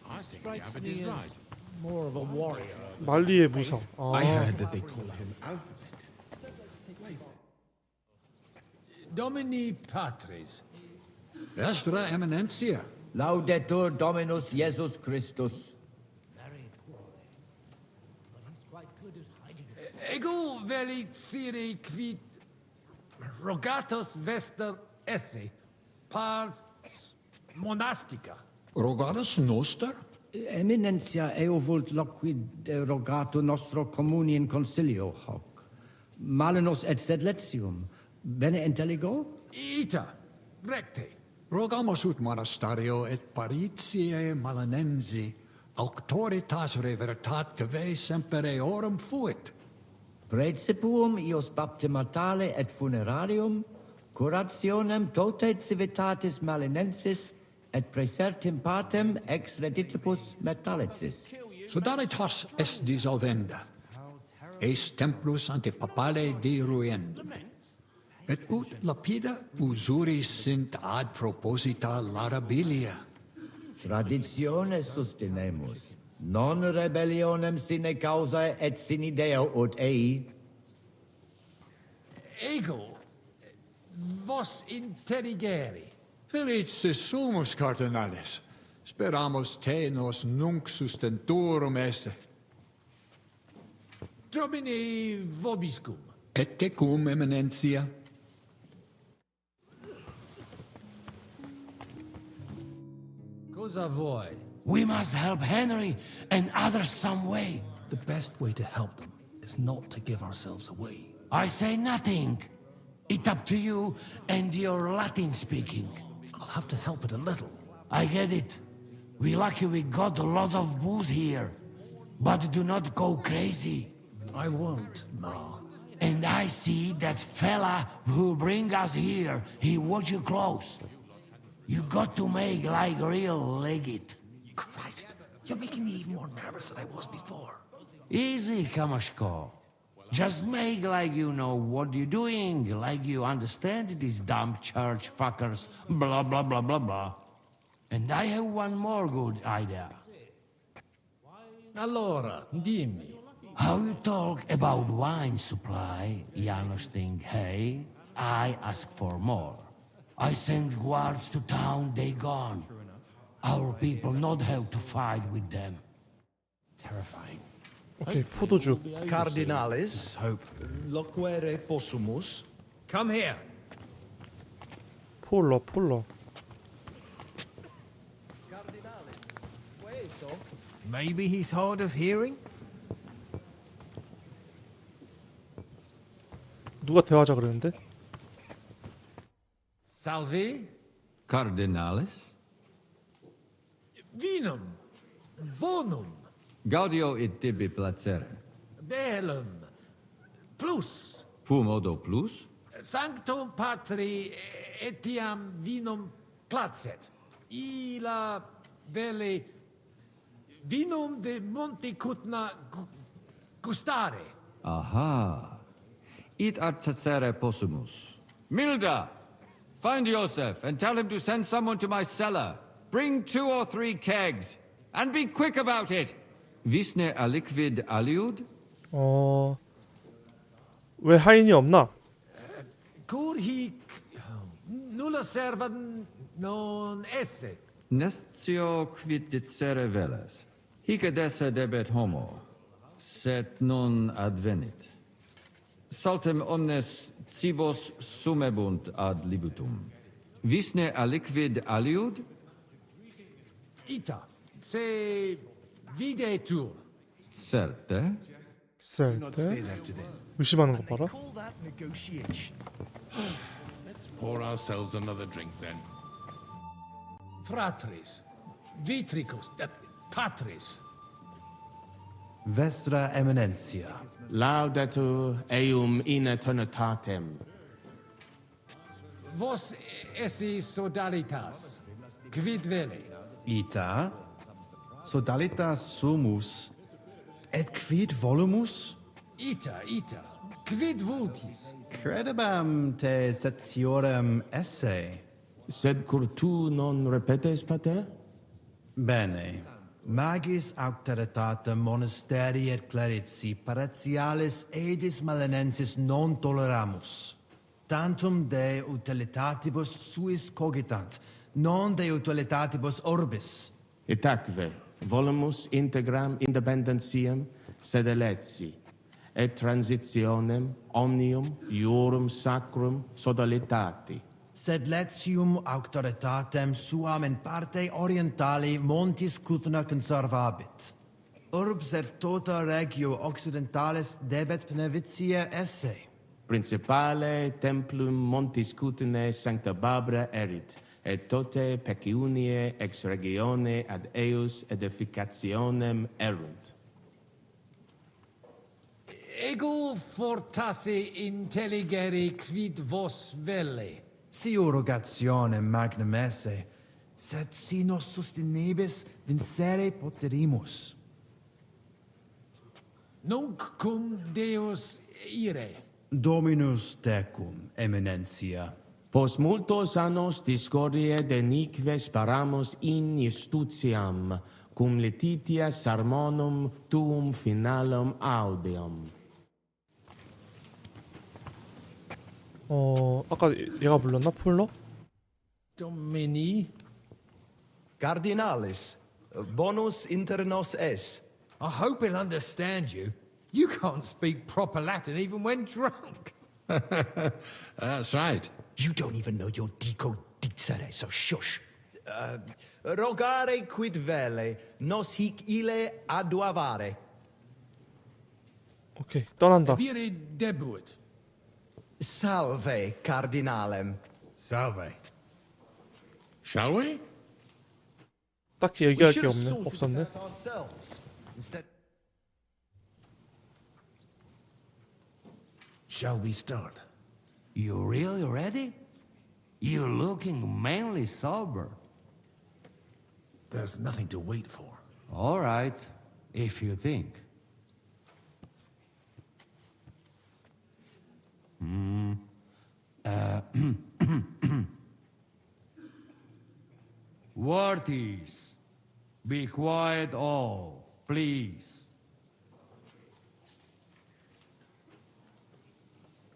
I think Strikes Abbot me is as right. more of a warrior. 말리의 무상. I heard that they call him Alphabet. Domini Patris. Vestra Eminentia. Laudetur Dominus Jesus Christus. Ego velicire quid rogatus vester esse pars monastica. Rogatus noster? Eminentia eo vult loquid rogato nostro communi in consilio hoc. Malinus et sed letium. Bene intelligo? Ita, recte. Rogamus ut monastario et paritiae malanensi, auctoritas revertat cave semper eorum fuit. Praecipuum ius baptimatale et funerarium, curationem tote civitatis malinensis, et praesertim patem ex reditibus metalicis. Sodalitas est dissolvenda, eis templus ante papale diruendum. Et ut lapida usuris sint ad proposita larabilia. Traditiones sustinemus, non rebellionem sine causa et sine deo ut ei. Ego, vos intelligere. Felicis sumus, cardinalis. Speramus te nos nunc sustentorum esse. Domini vobiscum. Et tecum, eminentia. Cosa vuoi? We must help Henry and others some way. The best way to help them is not to give ourselves away. I say nothing. It's up to you and your Latin speaking. I'll have to help it a little. I get it. We lucky we got a lot of booze here. But do not go crazy. I won't, Ma. And I see that fella who bring us here. He watch you close. You got to make like real legit. Christ, you're making me even more nervous than I was before. Easy, Kamashko. Just make like you know what you're doing, like you understand these dumb church fuckers, blah, blah, blah, blah, blah. And I have one more good idea. Allora, dimmi. How you talk about wine supply, Janos think, hey, I ask for more. I send guards to town, they gone. Our people not have to fight with them. Terrifying. 오케이, 포도주. Cardinalis. Loquere possumus. Come here. 폴러. Maybe he's hard of hearing? 누가 대화하자 그랬는데? Salvi? Cardinalis? Vinum. Bonum. Gaudio et tibi placere. Bellum. Plus. Fumodo plus? Sanctum Patri etiam vinum placet. Ila belli vinum de Montecutna gustare. Aha. It artacere possumus. Milda! Find Joseph and tell him to send someone to my cellar. Bring 2 or 3 kegs. And be quick about it. Visne aliquid aliud? 왜 하인이 없나? Cur hic nulla servat non esse. Nestio quid dicere veles. Hic ad esse debet homo, sed non advenit. Saltem omnes cibos sumebunt ad libitum. Visne aliquid aliud? Ita, se videtur. Certe? 의심하는 거 봐라. Pour ourselves another drink then. Fratris, vitricus, patris. Vestra Eminentia. Laudatur eum in eternitatem. Vos esse sodalitas, quid vele? Ita. Sodalitas sumus. Et quid volumus? Ita, quid vultis? Credibam te setiorem esse. Sed cur tu non repetes, pater? Bene. Magis auctoritatem monasteri et clerici paratialis edis malenensis non toleramus. Tantum de utilitatibus suis cogitant, non de utilitatibus orbis. Itaque, volumus integram independentiam sed eletsi, et transitionem omnium iurum sacrum sodalitati. Sed letium auctoritatem suam in parte orientali montis Cutna conservabit. Urbs et tota regio occidentalis debet benevitia esse. Principale templum montis Cutnae sancta Barbara erit, et tote peciunie ex regione ad eius edificationem erunt. Ego fortasse intelligere quid vos velle. Si urrogationem magnum esse, sed si nos sustenebis vincere poterimus. Nunc cum Deus ire. Dominus tecum, eminentia. Pos multos annos discordie deniques paramus in justitiam, cum letitia sermonum tuum finalum audium. 아까 얘가 불렀나? 폴러? Domini. Cardinalis, bonus inter nos es. I hope he'll understand you. You can't speak proper Latin even when drunk. That's right. You don't even know your dico dicere, so shush. Rogare quid vele, nos hic ile aduavare. 오케이, 떠난다. Bire debuit. Salve, cardinalem. Salve. Shall we? 딱히 얘기할 게 없었네. Shall we start? You really ready? You're looking mainly sober. There's nothing to wait for. All right, if you think. Worthies, be quiet all, please.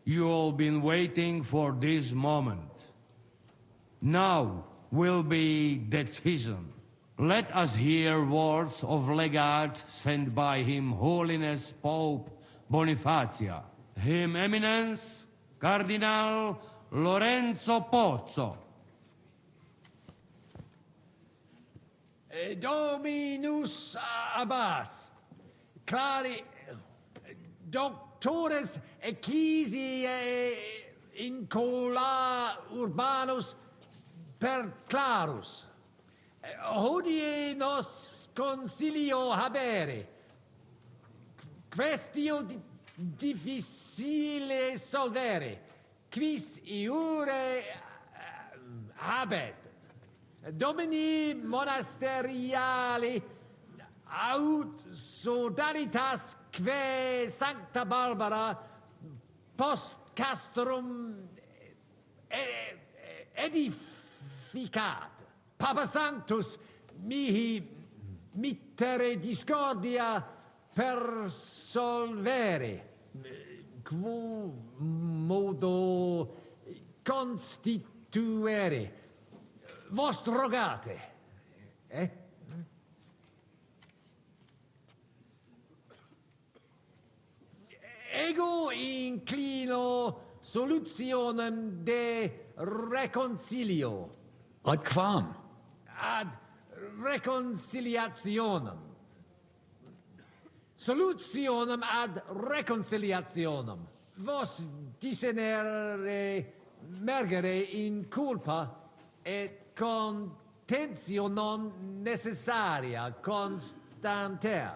You all been waiting for this moment. Now will be decision. Let us hear words of legate sent by Him Holiness Pope Bonifacia, Him Eminence Cardinal Lorenzo Pozzo. Dominus Abbas, clari doctores ecclesiae incola urbanus per clarus. Hodie nos consilio habere, questio difficile solvere, quis iure habet. Domini monasteriali aut sodalitas que Sancta Barbara post castrum edificat. Papa Sanctus mihi mittere discordia per solvere, quo modo constituere. Vos rogate, Ego inclino solutionem de reconcilio. Ad quam? Ad reconciliationem. Solutionem ad reconciliationem. Vos discernere mergere in culpa et contentionem necessaria constanter.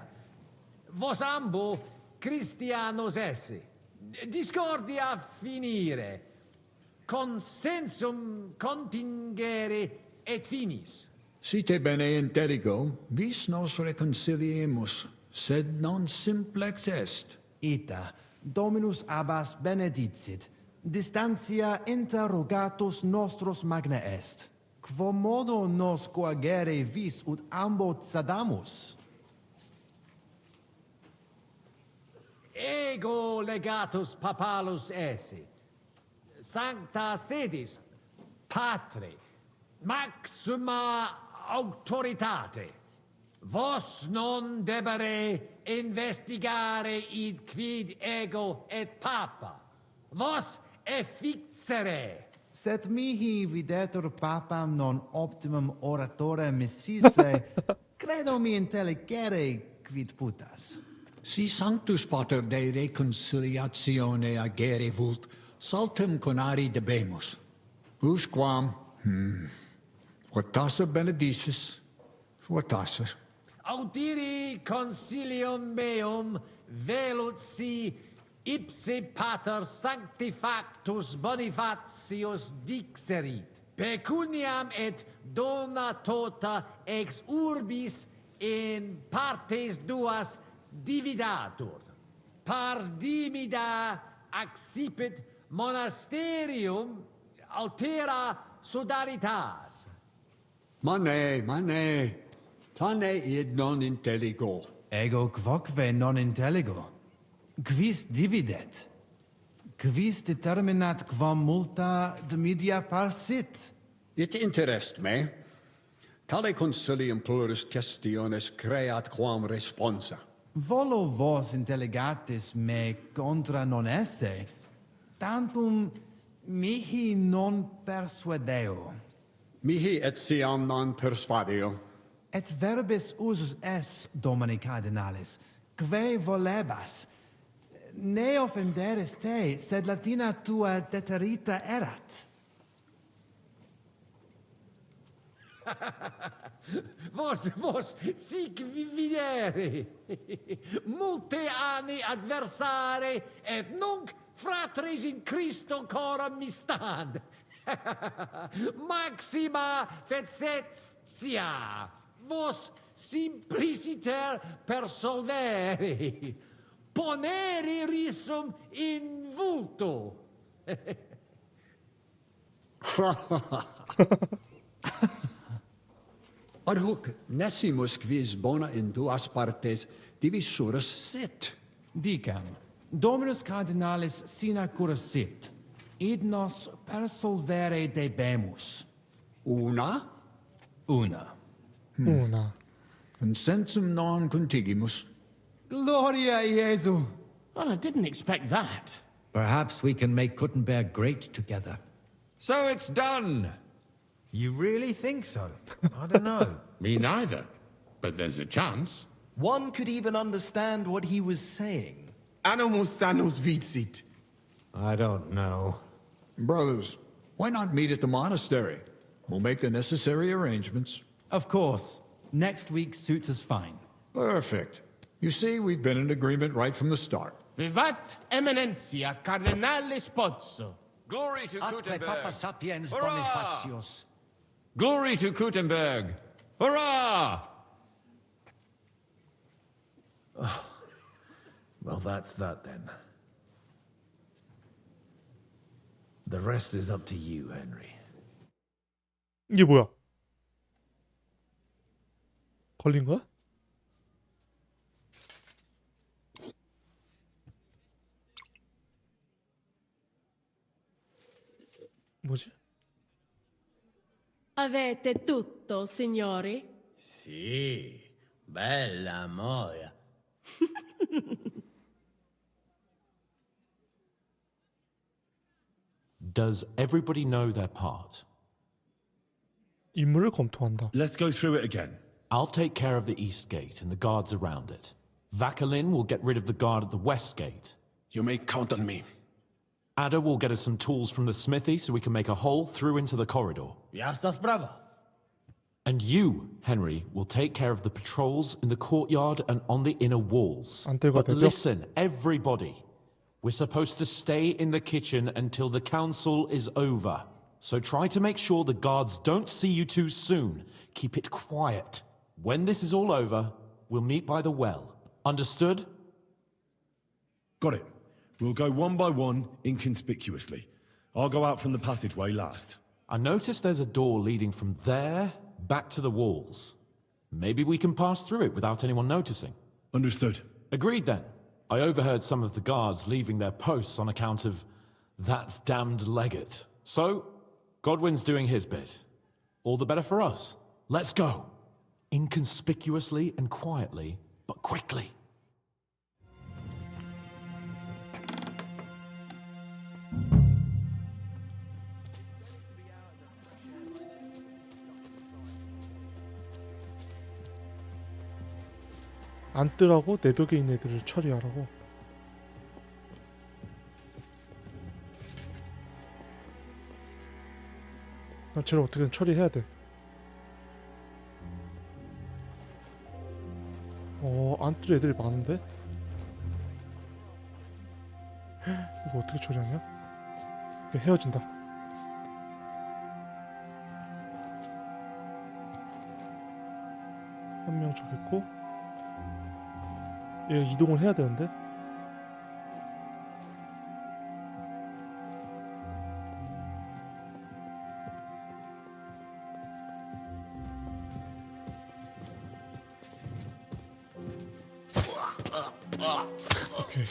Vos ambo Christianos esse. Discordia finire. Consensum contingere et finis. Site bene interigo, vis nos reconciliemus, sed non simplex est. Ita, Dominus Abbas benedicit. Distantia interrogatus nostros magna est. Quo modo nos coagere vis ut ambo sadamus? Ego legatus papalus esse. Sancta sedis, patre, maxima autoritate. Vos non debere investigare id quid ego et papa. Vos effixere. Sed mihi videtur papam non optimum oratore mississe, credo mi intelligere quid putas. Si sanctus pater de reconciliatione agere vult, saltem conari debemus. Usquam, fortasse benedicis, fortasse. Audiri consilium meum velut si ipse pater sanctifactus Bonifatius dixerit. Pecuniam et dona tota ex urbis in partes duas dividatur. Pars dimida accipit monasterium altera sodalitas. Mane, tane id non intelligo. Ego quoque non intelligo. Quis dividet? Quis determinat quam multa dimidia parsit? It interest me. Tale consilium plurus questiones creat quam responsa. Volo vos intelligatis me contra non esse, tantum mihi non persuadeo. Mihi etiam non persuadeo. Et verbis usus es, Domini Cardinalis, quae volebas. Ne offenderis te, sed Latina tua deterita erat. Vos sic videre. Multe anni adversare, et nunc fratres in Christo coram mi stand. Maxima fecetia, vos simpliciter per solvere, ponere risum in vulto. Ad hoc nesimus quis bona in duas partes divisurus sit. Dicam, Dominus Cardinalis sina curus sit, id nos per solvere debemus. Una? Una. Una. Consensum non contigimus. Gloria Jesu! Well, I didn't expect that. Perhaps we can make Kuttenberg great together. So it's done. You really think so? I don't know. Me neither. But there's a chance. One could even understand what he was saying. Animus sanus vicit. I don't know. Brothers, why not meet at the monastery? We'll make the necessary arrangements. Of course. Next week suits us fine. Perfect. You see, we've been in agreement right from the start. Vivat Eminentia Cardinalis Pozzo. Glory to Atque Papa Gutenberg. Sapiens Hurrah! Bonifatius. Glory to Gutenberg. Hurrah! Well, that's that then. The rest is up to you, Henry. 이게 뭐야? 걸린 거야? 뭐지? Avete tutto, signori? Sì, bella moia. Does everybody know their part? 임무를 검토한다. Let's go through it again. I'll take care of the east gate and the guards around it. Vakalin will get rid of the guard at the west gate. You may count on me. Ada will get us some tools from the smithy so we can make a hole through into the corridor. Ya estás brava. And you, Henry, will take care of the patrols in the courtyard and on the inner walls. But listen, everybody. We're supposed to stay in the kitchen until the council is over. So try to make sure the guards don't see you too soon. Keep it quiet. When this is all over, we'll meet by the well. Understood? Got it. We'll go one by one, inconspicuously. I'll go out from the passageway last. I noticed there's a door leading from there back to the walls. Maybe we can pass through it without anyone noticing. Understood. Agreed then. I overheard some of the guards leaving their posts on account of that damned legate. So, Godwin's doing his bit. All the better for us. Let's go. Inconspicuously and quietly, but quickly. 안 뜨라고 내벽에 있는 애들을 처리하라고. 나 쟤를 어떻게든 처리해야 돼. 안 뜰 애들이 많은데? 이거 어떻게 처리하냐? 이거 헤어진다. 한 명 저기 있고. 얘 이동을 해야 되는데? 오케이.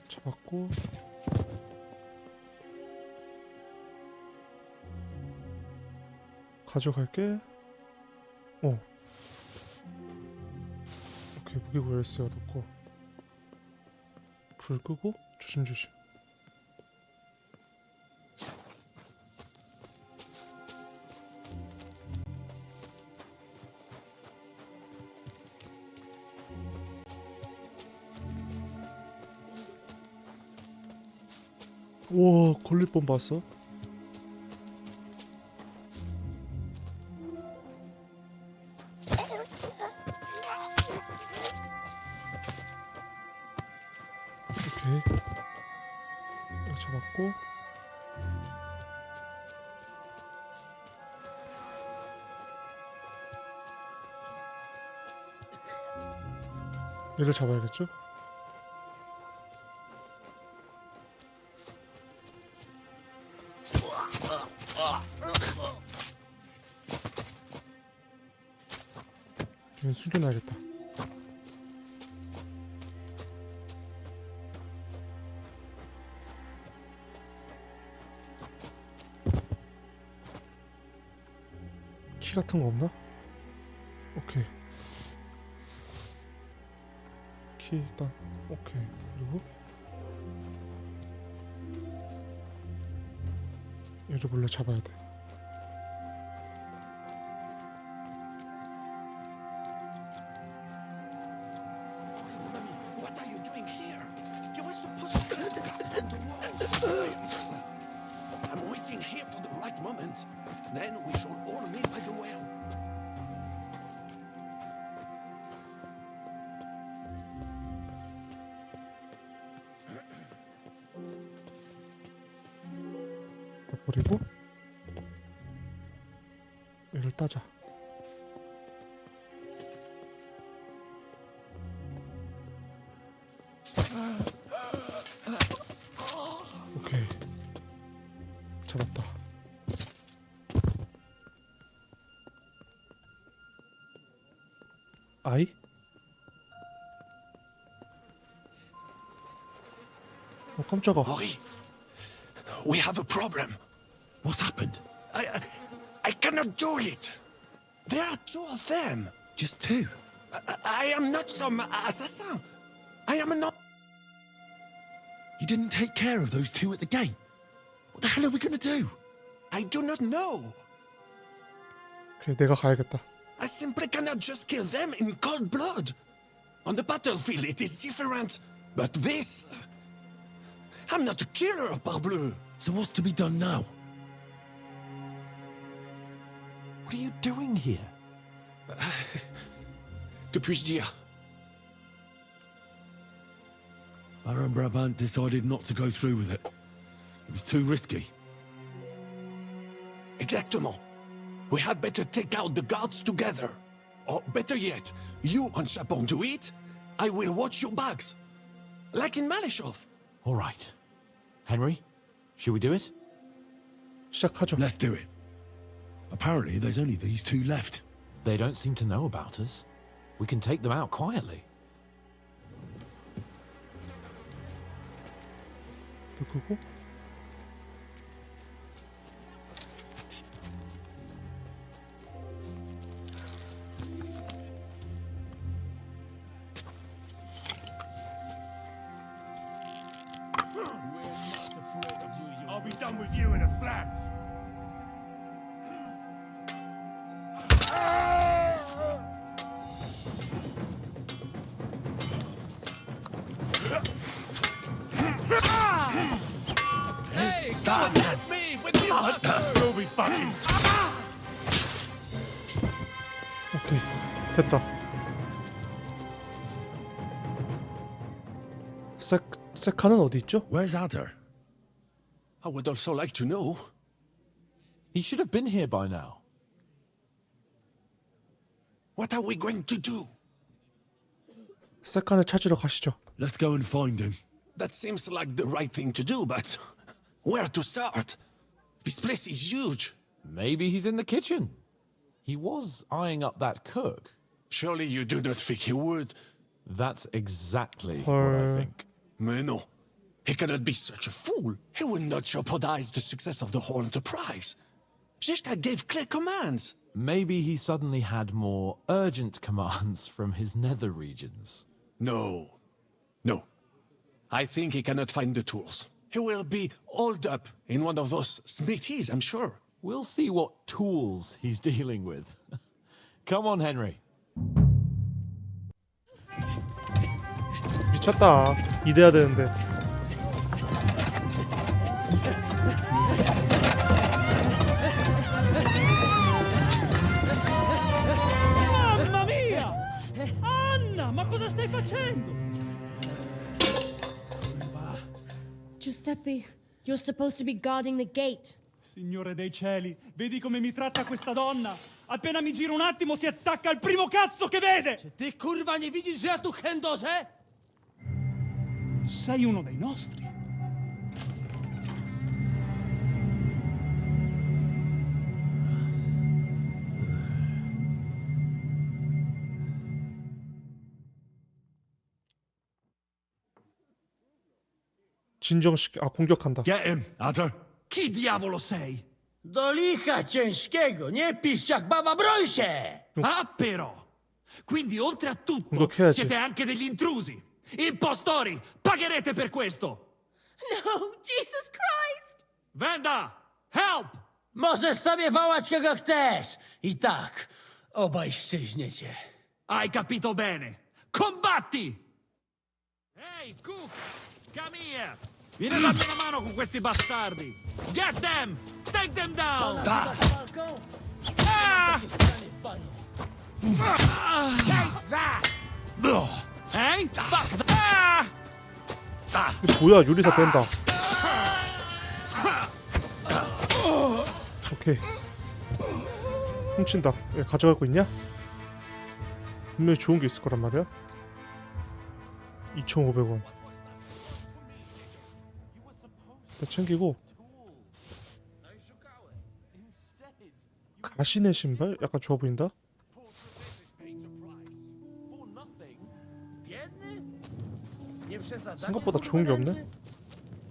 잡았고. 가져갈게. 오케이, 무기고 열쇠 얻었고. 불 끄고 조심조심. 우와, 걸릴 뻔 봤어. 오케이. 이거 잡았고. 얘를 잡아야겠죠? 얘는 숨겨놔야겠다. 키 같은 거 없나? 오케이. 키 일단 오케이. 그리고 얘를 몰래 잡아야 돼. What are you doing here? You were supposed to on the walls. I'm waiting here for the right moment. Then we shall all meet by the well. 버리고 얘를 따자. 오케이. 잡았다. 아이? 깜짝아. Henri, we have a problem. What's happened? I cannot do it. There are two of them. Just two? I am not some assassin. I am not. You didn't take care of those two at the gate. What the hell are we going to do? I do not know. 그래, 내가 가야겠다. I simply cannot just kill them in cold blood. On the battlefield, it is different. But this... I'm not a killer, parbleu. So what's to be done now? What are you doing here? Que puis-je dire? Baron Brabant decided not to go through with it. It was too risky. Exactement. We had better take out the guards together. Or better yet, you and Chapon do it, I will watch your backs. Like in Malishov. All right. Henry, should we do it? 시작하죠. Let's do it. Apparently, there's only these two left. They don't seem to know about us. We can take them out quietly. 그리고 I'll be done with you in a flash. Hey, come at me with this one. You'll be fucking. 오케이. 됐다. 세카는 어디 있죠? Where's Adder? I would also like to know. He should have been here by now. What are we going to do? 세카를 찾으러 가시죠. Let's go and find him. That seems like the right thing to do, but where to start? This place is huge. Maybe he's in the kitchen. He was eyeing up that cook. Surely you do not think he would? That's exactly what I think. Mais non. He cannot be such a fool. He will not jeopardize the success of the whole enterprise. Zizka gave clear commands. Maybe he suddenly had more urgent commands from his nether regions. No. No. I think he cannot find the tools. He will be holed up in one of those smithies, I'm sure. We'll see what tools he's dealing with. Come on, Henry. 미쳤다. 이래야 되는데. Mamma mia! Anna, ma cosa stai facendo? Giuseppe, you're supposed to be guarding the gate. Signore dei cieli, vedi come mi tratta questa donna? Appena mi giro un attimo si attacca al primo cazzo che vede! Czy ty, kurwa, nie widzisz, że ja tu chędożę? Sei uno dei nostri. 진정시켜. 아, 공격한다. Get him, Adder. Chi diavolo sei? Do licha ciężkiego, nie pisz jak baba, broń się! Ah, però! Quindi oltre a tutto, 공격해야지. siete anche degli intrusi! Impostori! Pagherete per questo! No, Jesus Christ! Venda! Help! Możesz sobie wołać kogo chcesz. I tak, obaj szczęśniecie. Hai capito bene! Combatti! Ehi, Cook! Come here! Vieni a darmi una mano con questi bastardi! Get them! Take them down! Ah! Hey! Fuck that! 이거 뭐야, 요리사 뺀다. 오케이. 훔친다. 야, 가져갈 거 있냐? 분명히 좋은 게 있을 거란 말이야. 2,500원. 챙기고. 가시네 신발? 약간 좋아 보인다. 생각보다 좋은 게 없네.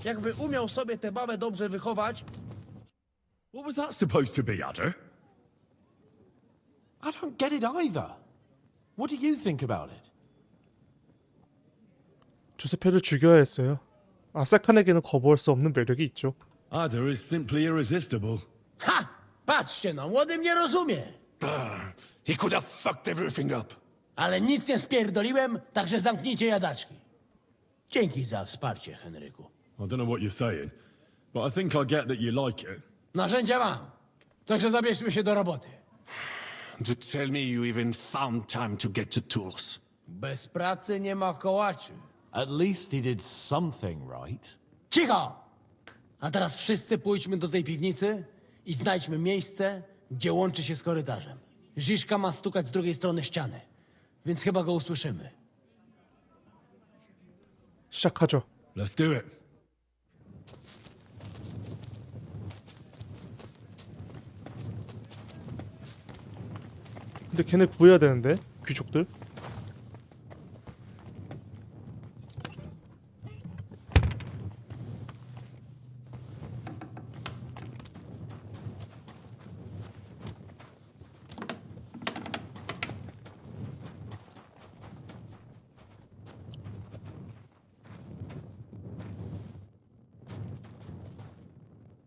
Jakby umiał sobie tę babę dobrze wychować. What was that supposed to be, Adder? I don't get it either. What do you think about it? 주세페를 죽여야 했어요. 아사칸에게는 거부할 수 없는 매력이 있죠. Adder is simply irresistible. Ha! Patrzcie no, młody mnie rozumie. He could have fucked everything up. Ale nic nie spierdoliłem, także zamknijcie jadaczki. Dzięki za wsparcie, Henryku. I don't know what you're saying, but I think I get that you like it. Narzędzia mam. Także zabierzmy się do roboty. To tell me you even found time to get to tools. Bez pracy nie ma kołaczy. At least he did something right. Cicho! A teraz wszyscy pójdźmy do tej piwnicy i znajdźmy miejsce, gdzie łączy się z korytarzem. Ziszka ma stukać z drugiej strony ściany, więc chyba go usłyszymy. 시작하죠. Let's do it. 근데 걔네 구해야 되는데, 귀족들.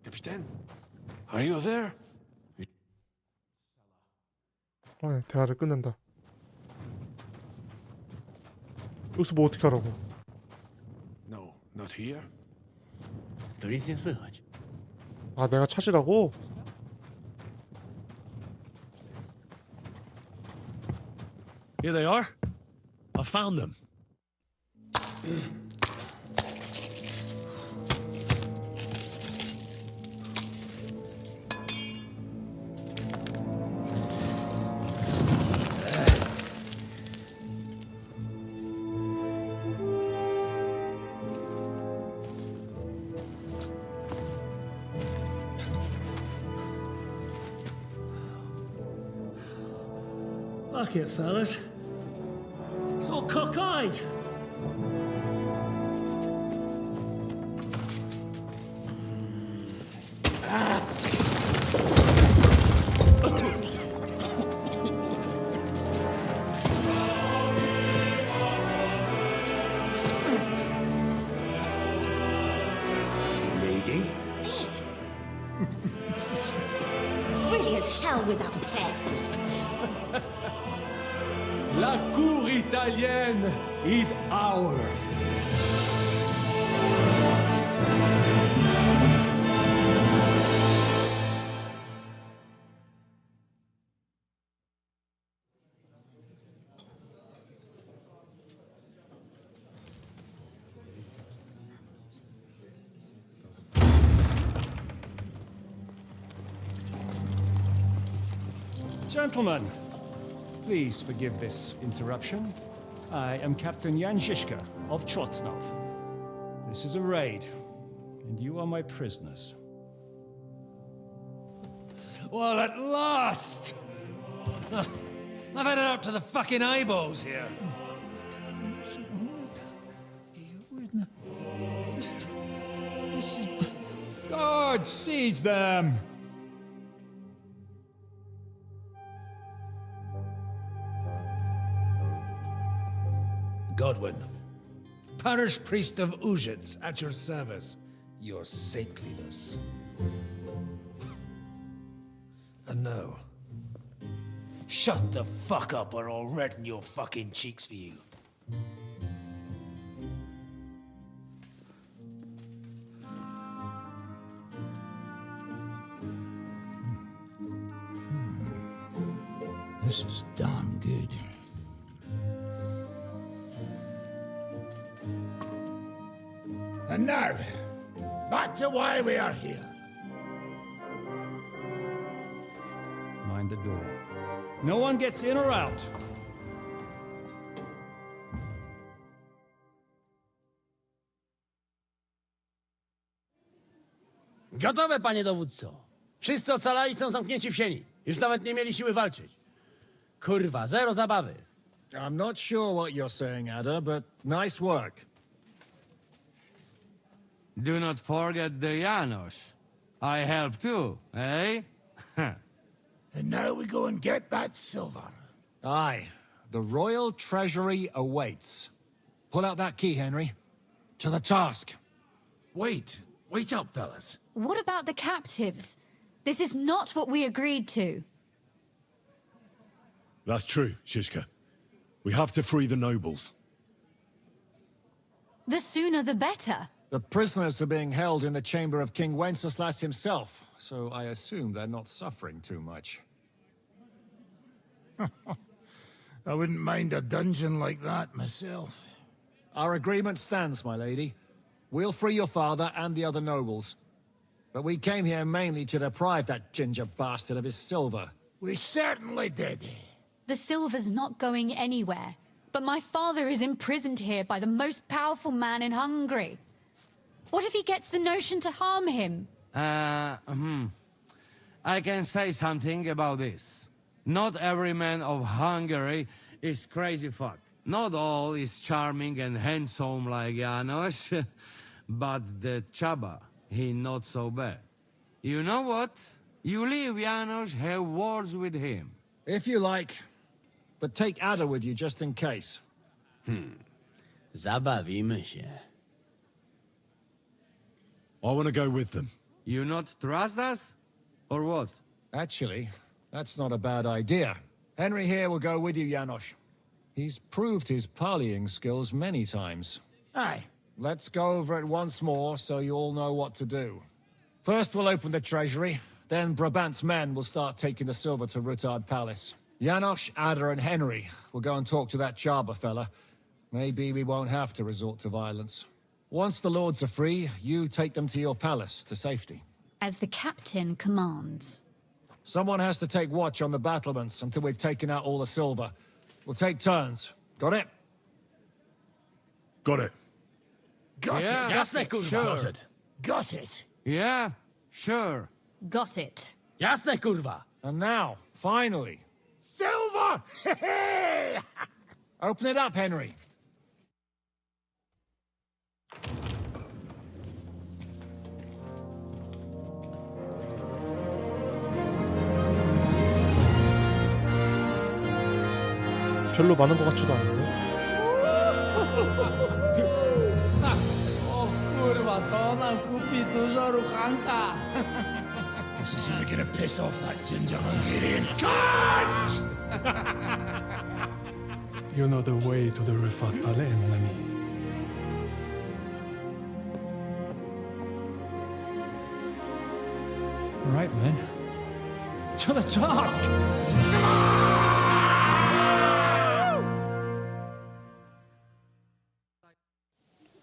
Captain, are you there? 아, 대화를 끝낸다. 여기서 뭐 어떻게 하라고? No, not here. To nic nie słychać. 아, 내가 찾으라고? Here they are. I found them. Fuck it, fellas. It's all cockeyed. Lady? Really as hell without pay. La cour italienne is ours. Gentlemen, please forgive this interruption. I am Captain Jan Žižka of Trotznov. This is a raid, and you are my prisoners. Well, at last! I've had it up to the fucking eyeballs here. Guard, seize them! Godwin, parish priest of Uzhitz, at your service, your saintliness. And now, shut the fuck up or I'll redden your fucking cheeks for you. This is damn good. And now, back to why we are here. Mind the door. No one gets in or out. Gotowe, panie dowódco. Wszyscy ocalali są zamknięci w sieni. Już nawet nie mieli siły walczyć. Kurwa, zero zabawy. I'm not sure what you're saying, Ada, but nice work. Do not forget the Janos. I help too, eh? And now we go and get that silver. Aye. The royal treasury awaits. Pull out that key, Henry. To the task. Wait up, fellas. What about the captives? This is not what we agreed to. That's true, Shishka. We have to free the nobles. The sooner the better. The prisoners are being held in the chamber of King Wenceslas himself, so I assume they're not suffering too much. I wouldn't mind a dungeon like that myself. Our agreement stands, my lady. We'll free your father and the other nobles. But we came here mainly to deprive that ginger bastard of his silver. We certainly did. The silver's not going anywhere. But my father is imprisoned here by the most powerful man in Hungary. What if he gets the notion to harm him? I can say something about this. Not every man of Hungary is crazy fuck. Not all is charming and handsome like Janos, but the Chaba, he not so bad. You know what? You leave Janos, have words with him. If you like, but take Ada with you just in case. Zabawimy się. I want to go with them. You not trust us? Or what? Actually, that's not a bad idea. Henry here will go with you, Janos. He's proved his parleying skills many times. Aye. Let's go over it once more so you all know what to do. First we'll open the treasury, then Brabant's men will start taking the silver to Ruttard Palace. Janos, Ada and Henry will go and talk to that Chaba fella. Maybe we won't have to resort to violence. Once the lords are free, you take them to your palace to safety. As the captain commands. Someone has to take watch on the battlements until we've taken out all the silver. We'll take turns. Got it? Got it. Got Yeah, it. Jasne, kurwa. sure. Got it. Yeah, sure. Got it. Jasne, kurwa. And now, finally, Silver! open it up, Henry. 별로 많은 것 같지도 않은데. O kurwa, to nam kupi dużo ruchanka. This is really gonna piss off that ginger Hungarian cunt! You know the way to the Rufat Palais, mon ami. Right, men. To the task!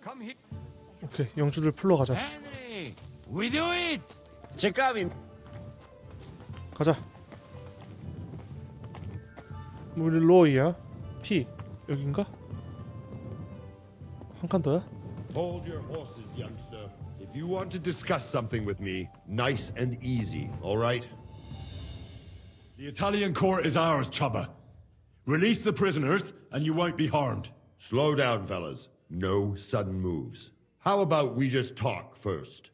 Come here. 오케이, 영주들 풀러 가자. Henry, we do it! Ciekawi. 가자. 물로이야. P 여긴가? 한 칸 더야? Hold your horses, youngster. If you want to discuss something with me, nice and easy, all right? The Italian court is ours, Chubba. Release the prisoners, and you won't be harmed. Slow down, fellas. No sudden moves. How about we just talk first?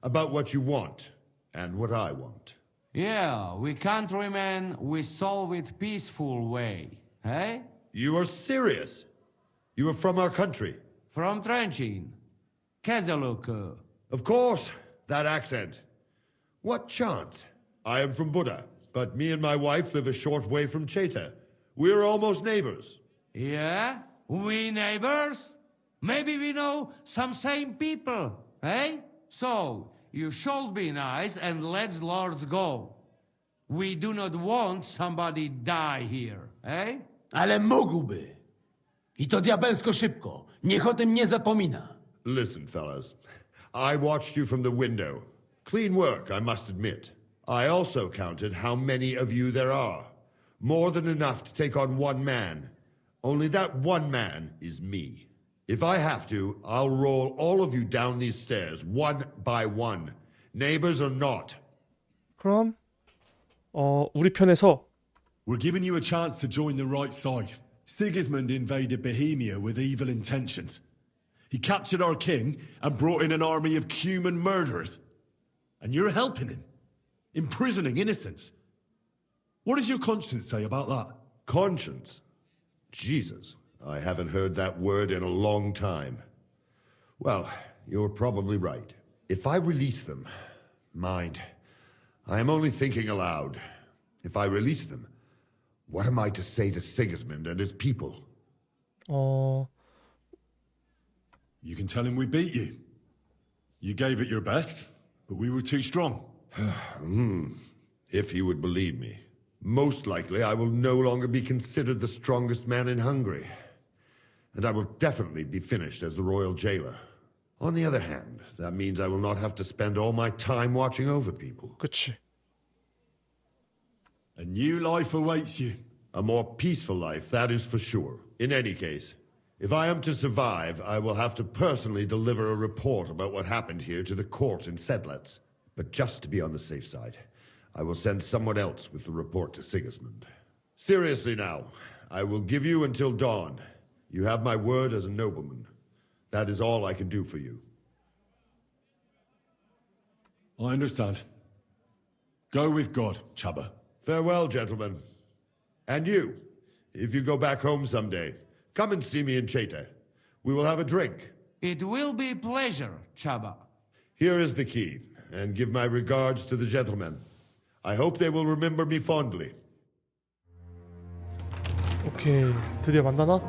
About what you want, and what I want. Yeah, we countrymen, we solve it peaceful way, eh? You are serious? You are from our country? From Trenchin. Kezeluk. Of course, that accent. What chance? I am from Buddha, but me and my wife live a short way from Cheta. We're almost neighbors. Yeah? We neighbors? Maybe we know some same people, eh? So, you should be nice and let's Lord go. We do not want somebody die here, eh? Ale mógłby. I to diabelsko szybko. Niech o tym nie zapomina. Listen, fellas. I watched you from the window. Clean work, I must admit. I also counted how many of you there are. More than enough to take on one man. Only that one man is me. If I have to, I'll roll all of you down these stairs, one by one. Neighbors or not. 그럼 우리 편에서 We're giving you a chance to join the right side. Sigismund invaded Bohemia with evil intentions. He captured our king and brought in an army of Cuman murderers. And you're helping him, imprisoning innocents. What does your conscience say about that? Conscience? Jesus, I haven't heard that word in a long time. Well, you're probably right. If I release them, mind, I am only thinking aloud. If I release them, what am I to say to Sigismund and his people? You can tell him we beat you. You gave it your best, but we were too strong. If he would believe me. Most likely, I will no longer be considered the strongest man in Hungary. And I will definitely be finished as the royal jailer. On the other hand, that means I will not have to spend all my time watching over people. 그치. A new life awaits you. A more peaceful life, that is for sure. In any case, if I am to survive, I will have to personally deliver a report about what happened here to the court in Sedlec. But just to be on the safe side, I will send someone else with the report to Sigismund. Seriously now, I will give you until dawn. You have my word as a nobleman. That is all I can do for you. I understand. Go with God, Chubba. Farewell, gentlemen. And you, if you go back home someday, come and see me in Cheta. We will have a drink. It will be a pleasure, Chubba. Here is the key, and give my regards to the gentlemen. I hope they will remember me fondly. 오케이, 드디어 만나나?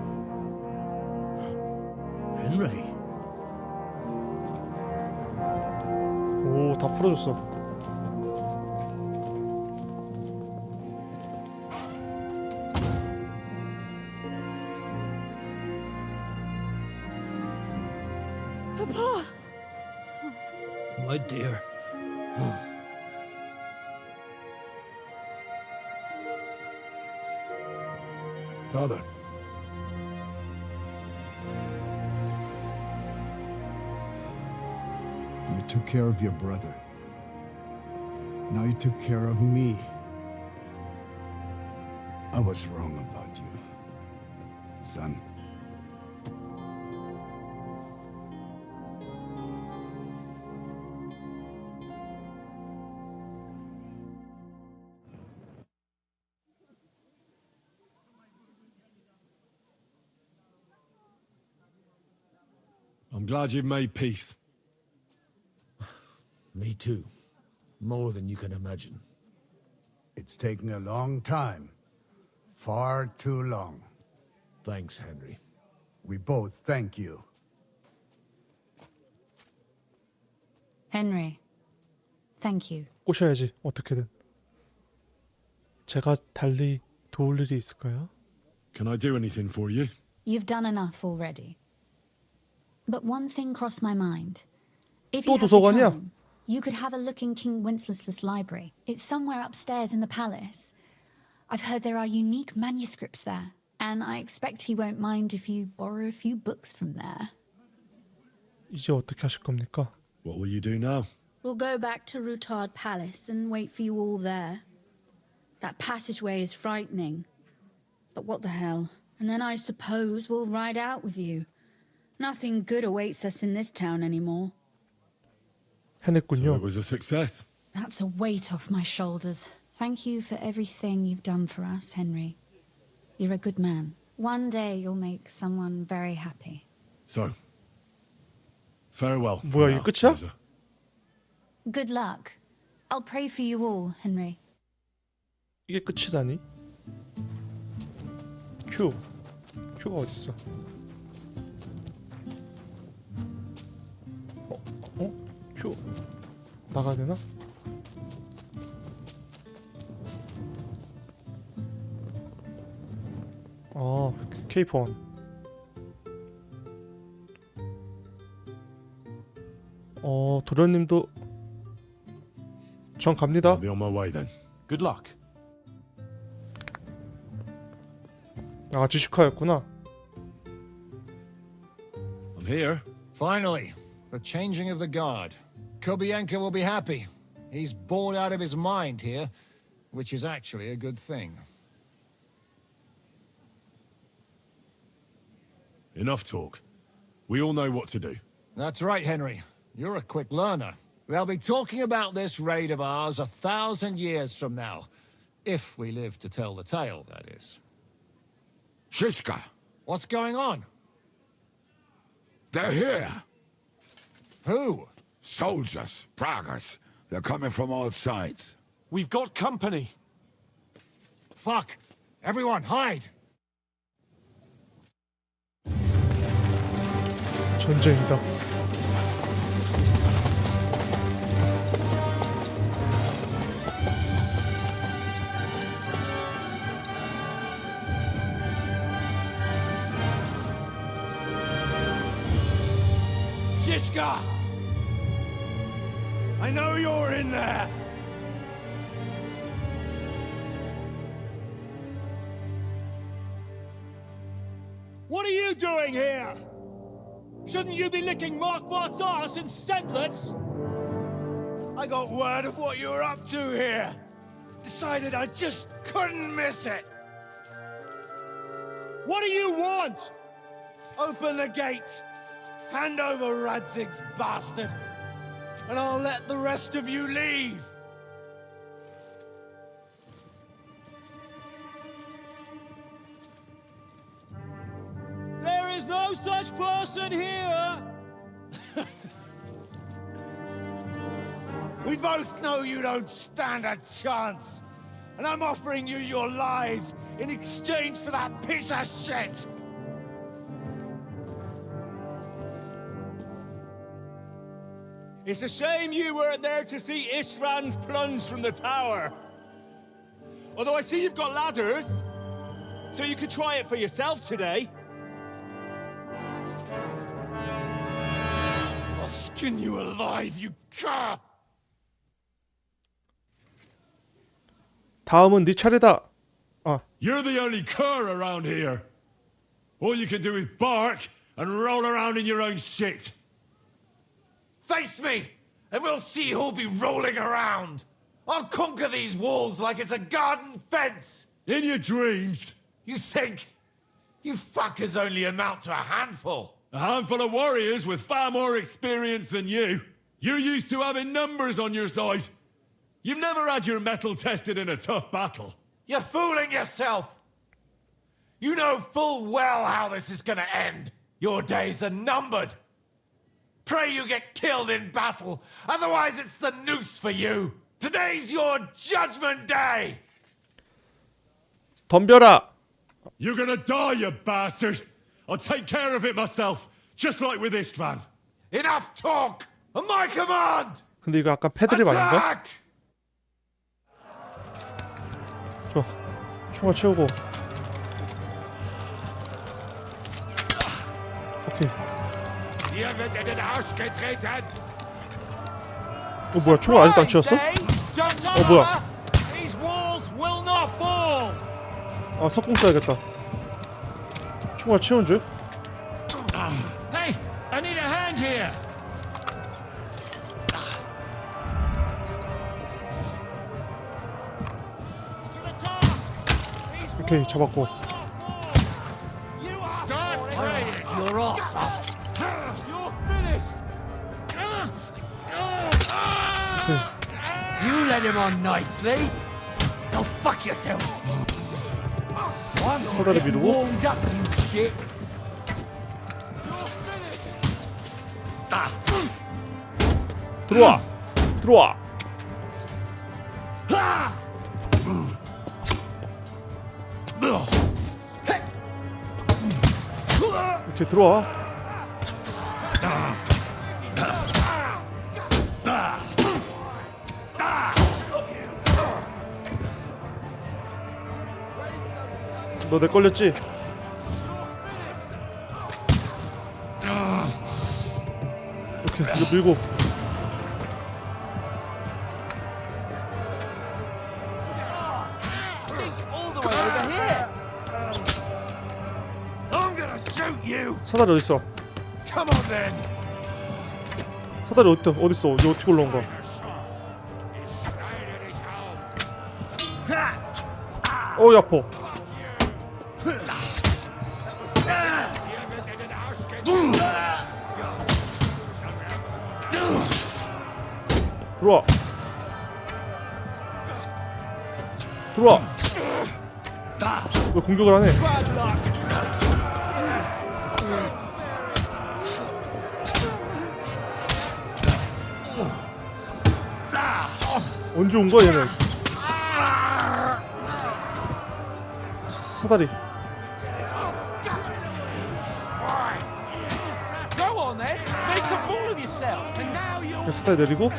Henry. 오, 다 풀어줬어. Papa! My dear. Father. You took care of your brother. Now you took care of me. I was wrong about you, son. I'm glad you've made peace. Me too. More than you can imagine. It's taken a long time. Far too long. Thanks, Henry. We both thank you. Henry, thank you. 꼬셔야지, 어떻게든. 제가 달리 도울 일이 있을까요? Can I do anything for you? You've done enough already. But one thing crossed my mind. If 또 you have the 도서관이야? time, you could have a look in King Wenceslas' library. It's somewhere upstairs in the palace. I've heard there are unique manuscripts there, and I expect he won't mind if you borrow a few books from there. 이제 어떻게 하실 겁니까? What will you do now? We'll go back to Rutard Palace and wait for you all there. That passageway is frightening. But what the hell? And then I suppose we'll ride out with you. Nothing good awaits us in this town anymore. 해냈군요. So it was a success. That's a weight off my shoulders. Thank you for everything you've done for us, Henry. You're a good man. One day you'll make someone very happy. So, farewell. 뭐야, 이게 끝이야? Good luck. I'll pray for you all, Henry. 이게 끝이다니? 큐가 어딨어? 큐 나가야 되나? 아, 케이폰. 도련님도 전 갑니다. I'll be on my way then. Good luck. 아, 지슈카였구나. I'm here. Finally, the changing of the guard. Kobienka will be happy. He's bored out of his mind here, which is actually a good thing. Enough talk. We all know what to do. That's right, Henry. You're a quick learner. They'll be talking about this raid of ours 1,000 years from now. If we live to tell the tale, that is. Shishka. What's going on? They're here. Who? Soldiers, Pragas. They're coming from all sides. We've got company. Fuck! Everyone, hide! 전쟁이다. Shishka! I know you're in there! What are you doing here? Shouldn't you be licking Markvart's arse in Sedlitz? I got word of what you were up to here. Decided I just couldn't miss it. What do you want? Open the gate. Hand over Radzig's bastard. And I'll let the rest of you leave. There is no such person here! We both know you don't stand a chance. And I'm offering you your lives in exchange for that piece of shit. It's a shame you weren't there to see Ishrand's plunge from the tower. Although I see you've got ladders, so you could try it for yourself today. I'll skin you alive, you cur! 다음은 네 차례다. 아. You're the only cur around here. All you can do is bark and roll around in your own shit. Face me, and we'll see who'll be rolling around. I'll conquer these walls like it's a garden fence. In your dreams. You think? You fuckers only amount to a handful. A handful of warriors with far more experience than you. You're used to having numbers on your side. You've never had your mettle tested in a tough battle. You're fooling yourself. You know full well how this is gonna end. Your days are numbered. Pray you get killed in battle, otherwise it's the noose for you. Today's your judgment day. 덤벼라. You're gonna die, you bastard. I'll take care of it myself, just like with Istvan. Enough talk. On my command. 근데 이거 아까 패드립 아닌가? 좋아. 총알 채우고. 오케이. Ihr wird in den Arsch getreten! 뭐야, 총알 아직도 안 채웠어? 뭐야. These walls will not fall! 아 석궁 써야겠다. 총알 채운 줄? Hey, I need a hand here. 오케이 잡았고. Start praying. You're off. You're finished. You led him on nicely. Go fuck yourself. 사다리 미루고. Warmed up, you shit. 들어와. 들어와. 이렇게 들어와. 너 내 걸렸지? 이렇게 이거 밀고. I'm gonna shoot you. 사다리 어딨어? Come on then. 사다리 어딨어? 이거 어떻게 올라온 거야? 어이 아파. 들어와. 들어와. 왜 공격을 안 해? 언제 온 거야 얘는? 사다리. Go on then. Make a fool of yourself. And now you're. 사다리 내리고.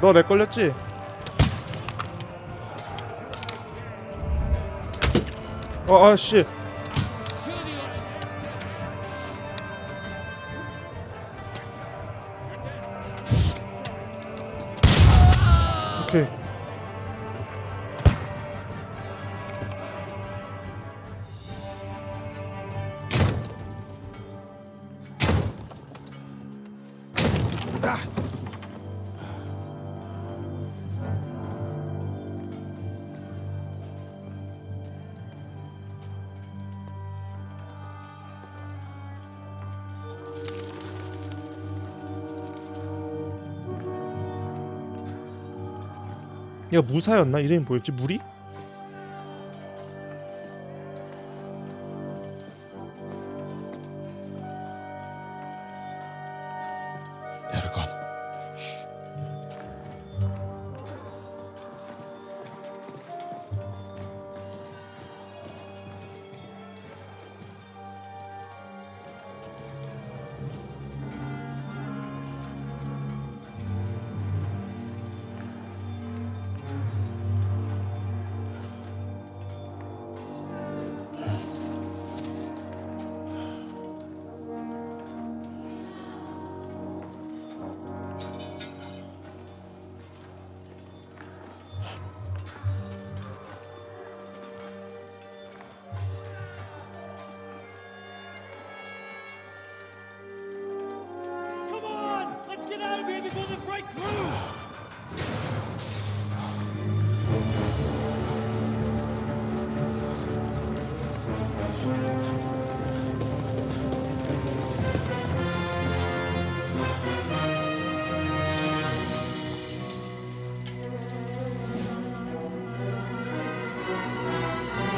너 렉 걸렸지? 아씨. 오케이. 얘가 무사였나? 이름이 뭐였지? 무리?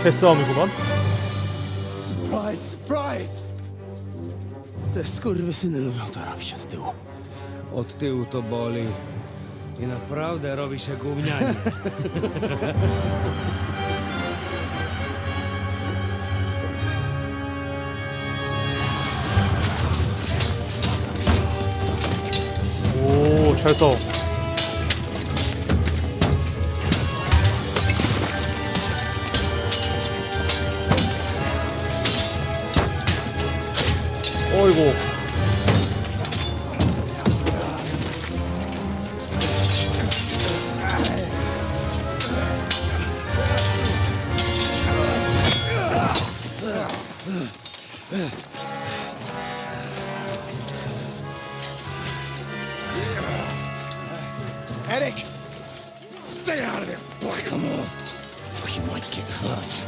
개싸움이구만. Surprise, surprise! Te skurwysyny lubią to robić od tyłu. Od tyłu to boli. I naprawdę robi się gównianie. 오, 잘 써. 아이고. Eric, stay out of it, Blackamoor. You might get hurt.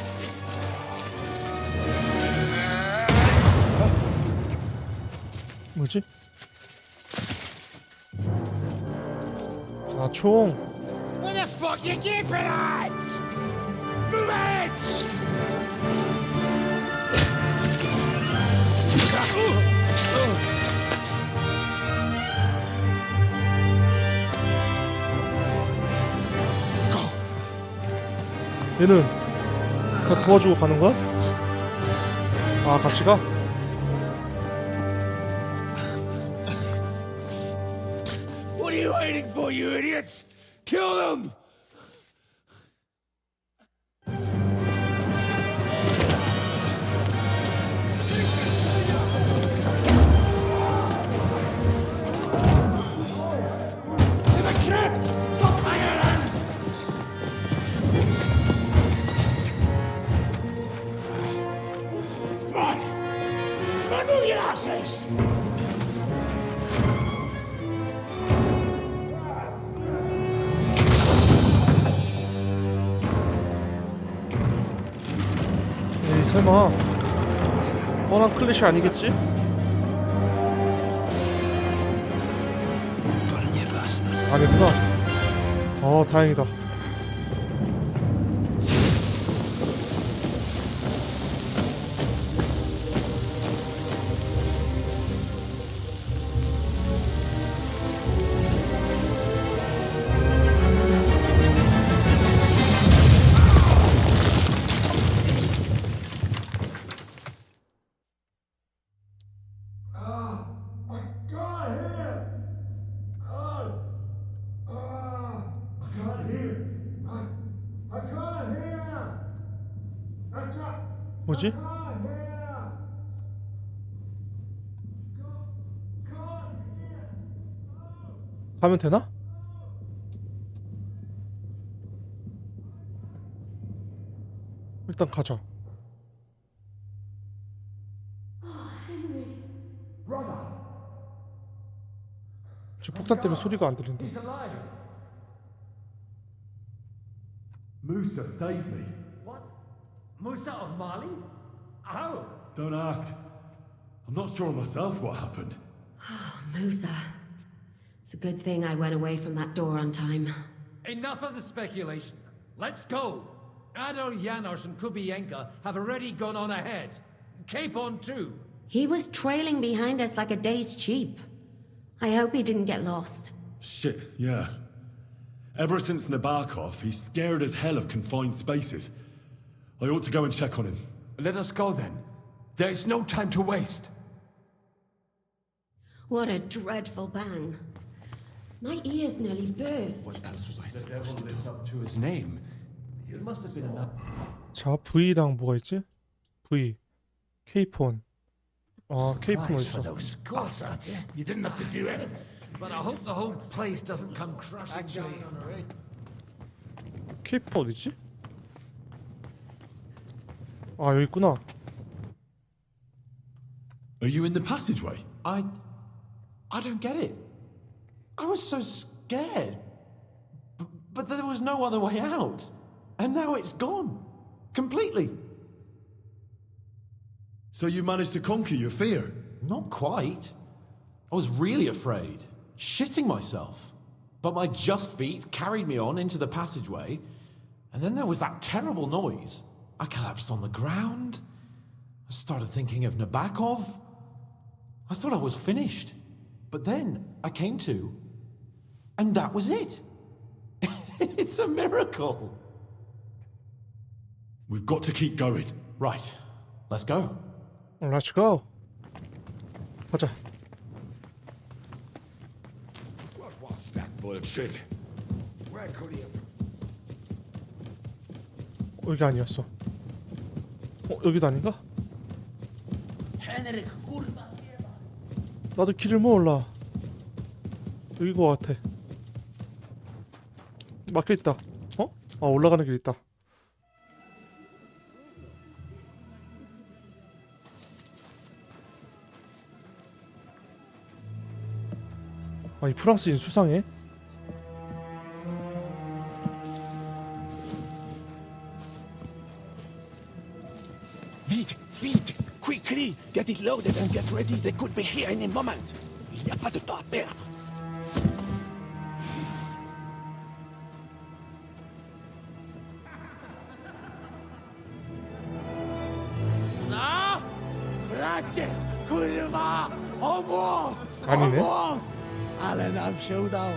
뭐지? 아, 총. What the fuck you keeping at? Move it! 얘는 다 도와주고 가는 거야? 아, 같이 가? What are you waiting for, you idiots? Kill them! To the crypt! Stop firing! Come on! Come on, move your asses! 에이, 설마 뻔한 클래시 아니겠지? 아니구나. 다행이다. 뭐지? 가면 되나? 일단 가자. 저 폭탄 때문에 소리가 안 들린다. Musa saved me. What? Musa of Mali? How? Don't ask. I'm not sure myself what happened. Musa. It's a good thing I went away from that door on time. Enough of the speculation. Let's go. Adar, Janos, and Kubienka have already gone on ahead. Capon too. He was trailing behind us like a dazed sheep. I hope he didn't get lost. Shit, yeah. Ever since Nabokov, he's scared as hell of confined spaces. I ought to go and check on him. Let us go then. There is no time to waste. What a dreadful bang. My ears nearly burst. What else was I supposed to live up to his name? It must have been enough. 자, V랑 뭐가 있지? V, K폰. 아, K폰 어딨어? Bastards. You didn't have to do anything. But I hope the whole place doesn't come crashing down on her. K폰 어딨지? 아, 여기 있구나. Are you in the passageway? I don't get it. I was so scared. But there was no other way out. And now it's gone. Completely. So you managed to conquer your fear? Not quite. I was really afraid. Shitting myself. But my just feet carried me on into the passageway. And then there was that terrible noise. I collapsed on the ground. I started thinking of Nabokov. I thought I was finished. But then I came to. And that was it. It's a miracle. We've got to keep going. Right. Let's go. Let's go. 가자. What was that bullshit? Where could he have? 여기 아니었어. 여기도 아닌가? Henryk, kurwa, 나도 길을 몰라. 여기 거 같아. 막혀있다. 어? 아 올라가는 길 있다. 아 이 프랑스인 수상해? Vite, vite, quickly, get it loaded and get ready. They could be here in a moment. Il n'y a pas de temps à perdre. No? Bracie, kurwa! Obóz! 아니네. Obóz! Ale nam się udało.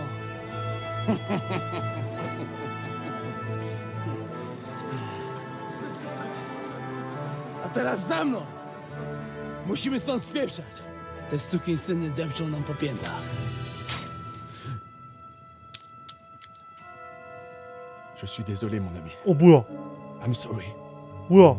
A teraz za mną! Musimy stąd spieprzać. Te sukinsyny depczą nam po piętach. Je suis désolé, mon ami. 어 뭐야? I'm sorry. 뭐야?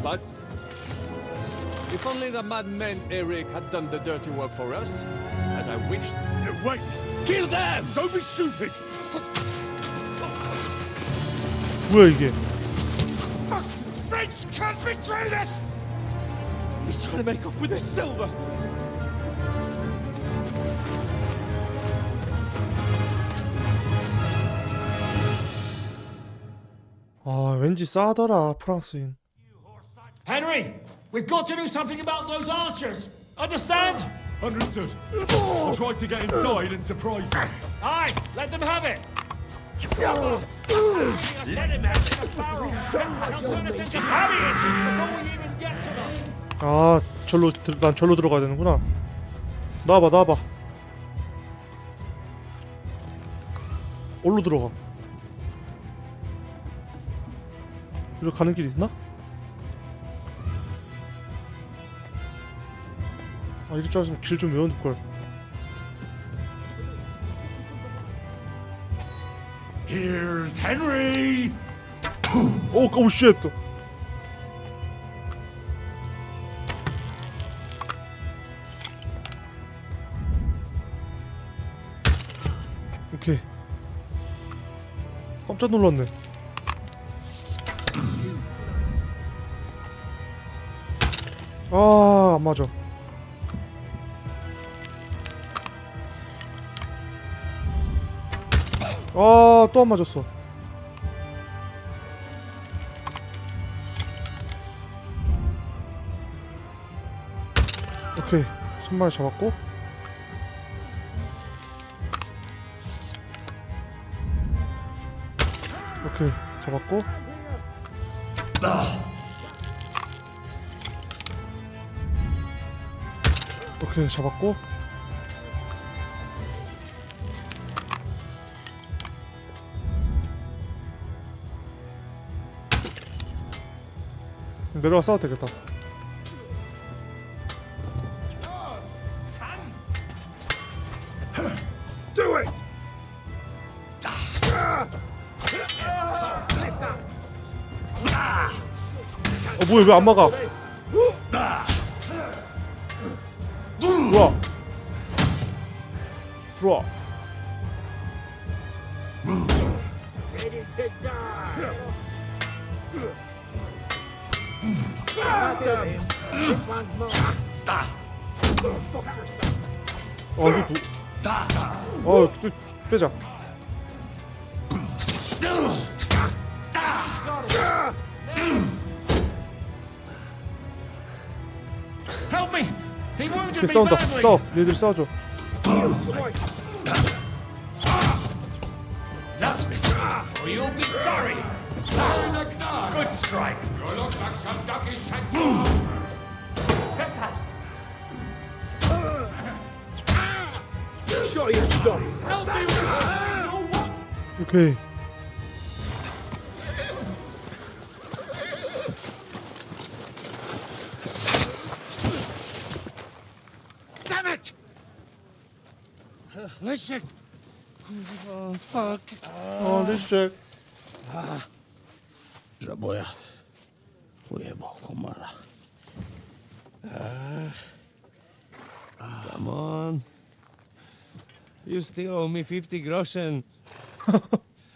But if only the madman Eric had done the dirty work for us, as I wished. No, wait! Kill them! Don't be stupid! 뭐야 이게? French can't betray us! He's trying to make off with his silver! 아 왠지 싸더라 프랑스인. Henry, we've got to do something about those archers. Understand? Understood. I'll try to get inside and surprise them. Aye, let them have it. Let him have it! They'll turn us into savages before we even get to them. 아 난 절로 들어가야 되는구나. 나와봐. 어디로 들어가? 이리로 가는 길 있나? 아 이럴 줄 알았으면 길 좀 외워둘걸. Here's Henry! 오 쉣. 오케이. 깜짝 놀랐네. 아, 안 맞아. 아, 또 안 맞았어. 오케이. 10마리 잡았고. 오케이. 잡았고. 오케이. 잡았고. 내려가 싸워도 되겠다. Do it! 뭐야 왜 안 막아? 들어와. 들어와. 이거 빼자. Help me! He wounded 오케이, me 싸운다. badly. 싸워. 얘들 싸워줘. That's me. Or you'll be sorry. Good strike. You look like some ducky shank. Festa. Sure you stop. Help me with 오케이. Damn it! Listen, Oh, fuck. Oh, this Jack. Żaboja. Ujebał komara. Come on. You still owe me 50 groschen.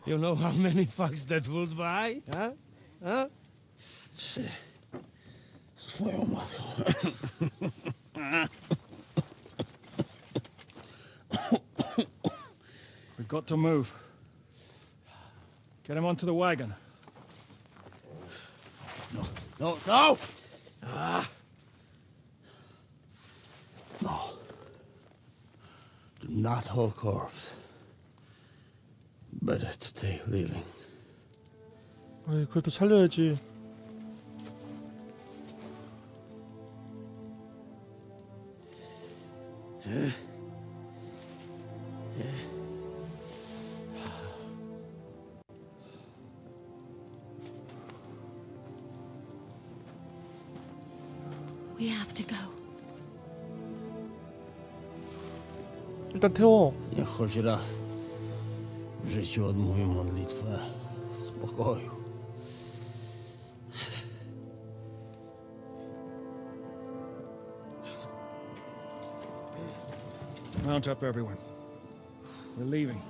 You know how many fucks that would buy? Huh? Huh? Swoją matką. We've got to move. Get him onto the wagon. No! No. Do not hold corpse. Better to take living. 아이, 그래도 살려야지. We have to go. 일단 태워. Niech choć raz w życiu odmówię modlitwę w spokoju. Mount up, everyone. We're leaving.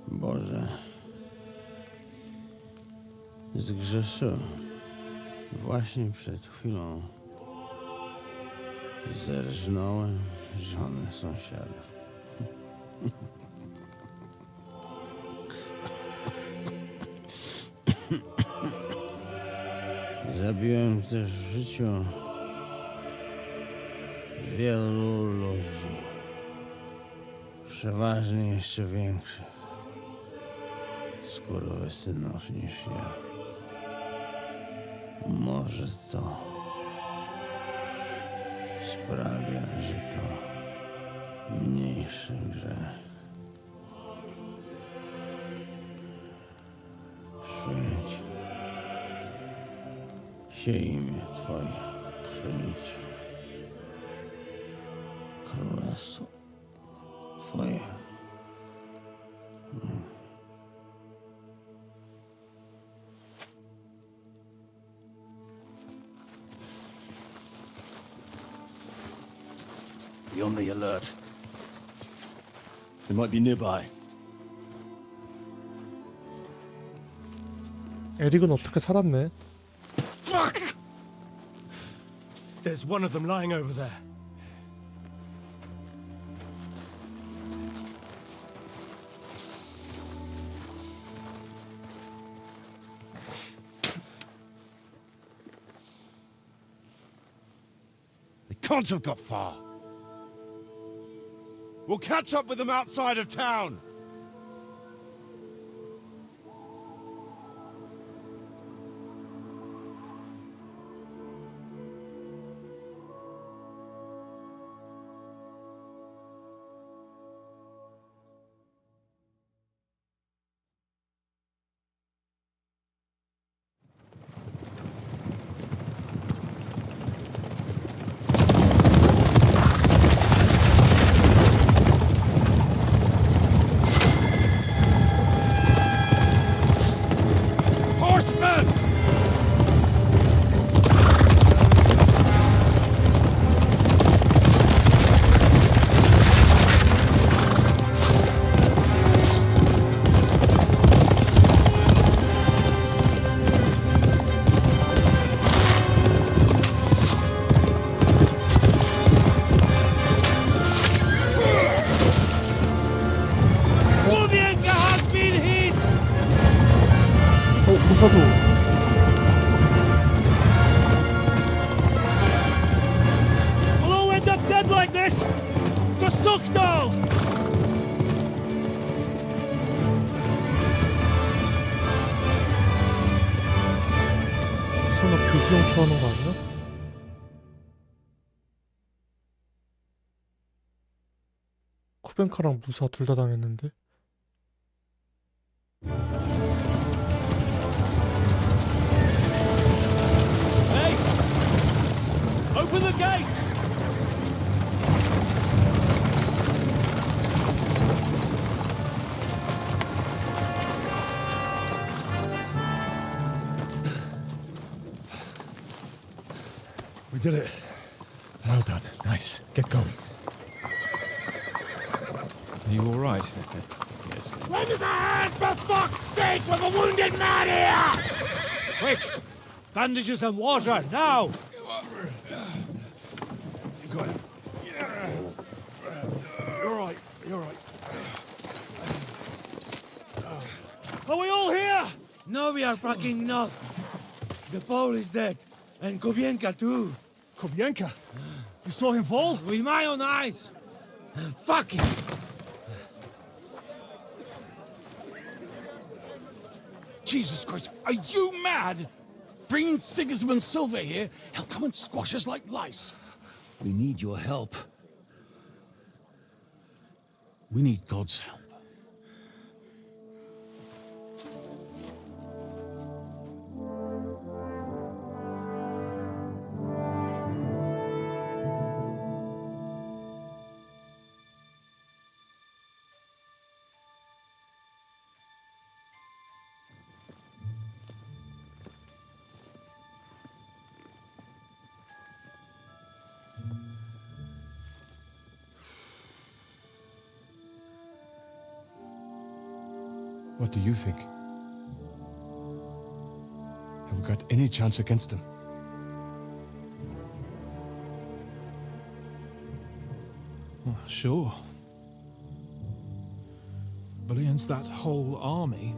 Boże, zgrzeszyłem. Właśnie przed chwilą zerżnąłem żonę sąsiada. Zabiłem też w życiu wielu ludzi, przeważnie jeszcze większych skurwysynów niż ja. Może to sprawia, że to mniejszy grzech. Święć się imię Twoje, przyjdź królestwo Twoje. Be on the alert. They might be nearby. 에릭은 어떻게 살았네? Fuck! There's one of them lying over there. They can't have got far. We'll catch up with them outside of town. 무서워하는 거 아니야? 쿠벤카랑 무사 둘 다 당했는데? Hey! Open the gate! We did it. Well done. Nice. Get going. Are you all right? Yes. Lend us a hand, for fuck's sake! With a wounded man here! Quick! Bandages and water, now! Got it. You're right. You're right. Are we all here? No, we are fucking not. The Pole is dead. And Kobienka too. Kobienka? You saw him fall? With my own eyes. Fuck him. Jesus Christ, are you mad? Bringing Sigismund Silver here, he'll come and squash us like lice. We need your help. We need God's help. What do you think? Have we got any chance against them? Well, sure. But against that whole army...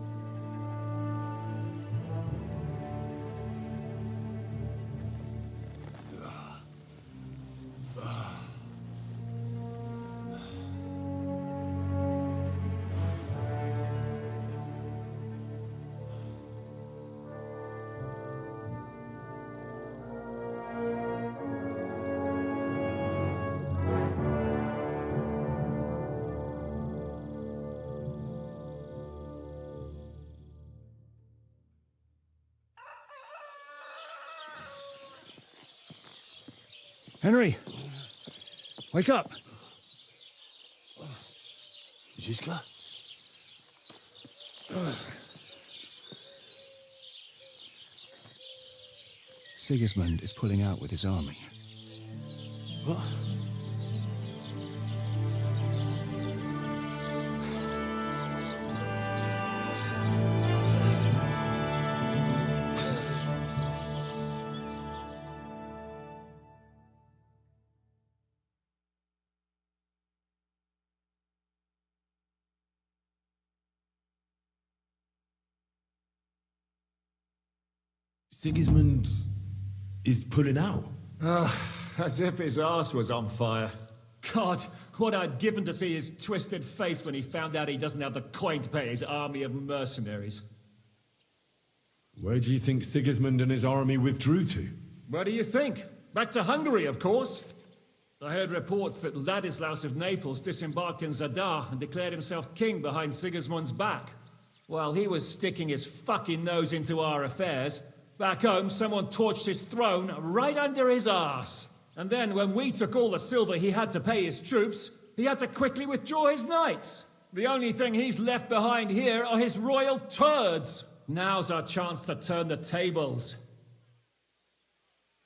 Henry! Wake up! Ziska? Sigismund is pulling out with his army. What? Sigismund is pulling out. As if his arse was on fire. God, what I'd given to see his twisted face when he found out he doesn't have the coin to pay his army of mercenaries. Where do you think Sigismund and his army withdrew to? Where do you think? Back to Hungary, of course. I heard reports that Ladislaus of Naples disembarked in Zadar and declared himself king behind Sigismund's back. While he was sticking his fucking nose into our affairs, back home, someone torched his throne right under his arse. And then when we took all the silver he had to pay his troops, he had to quickly withdraw his knights. The only thing he's left behind here are his royal turds. Now's our chance to turn the tables.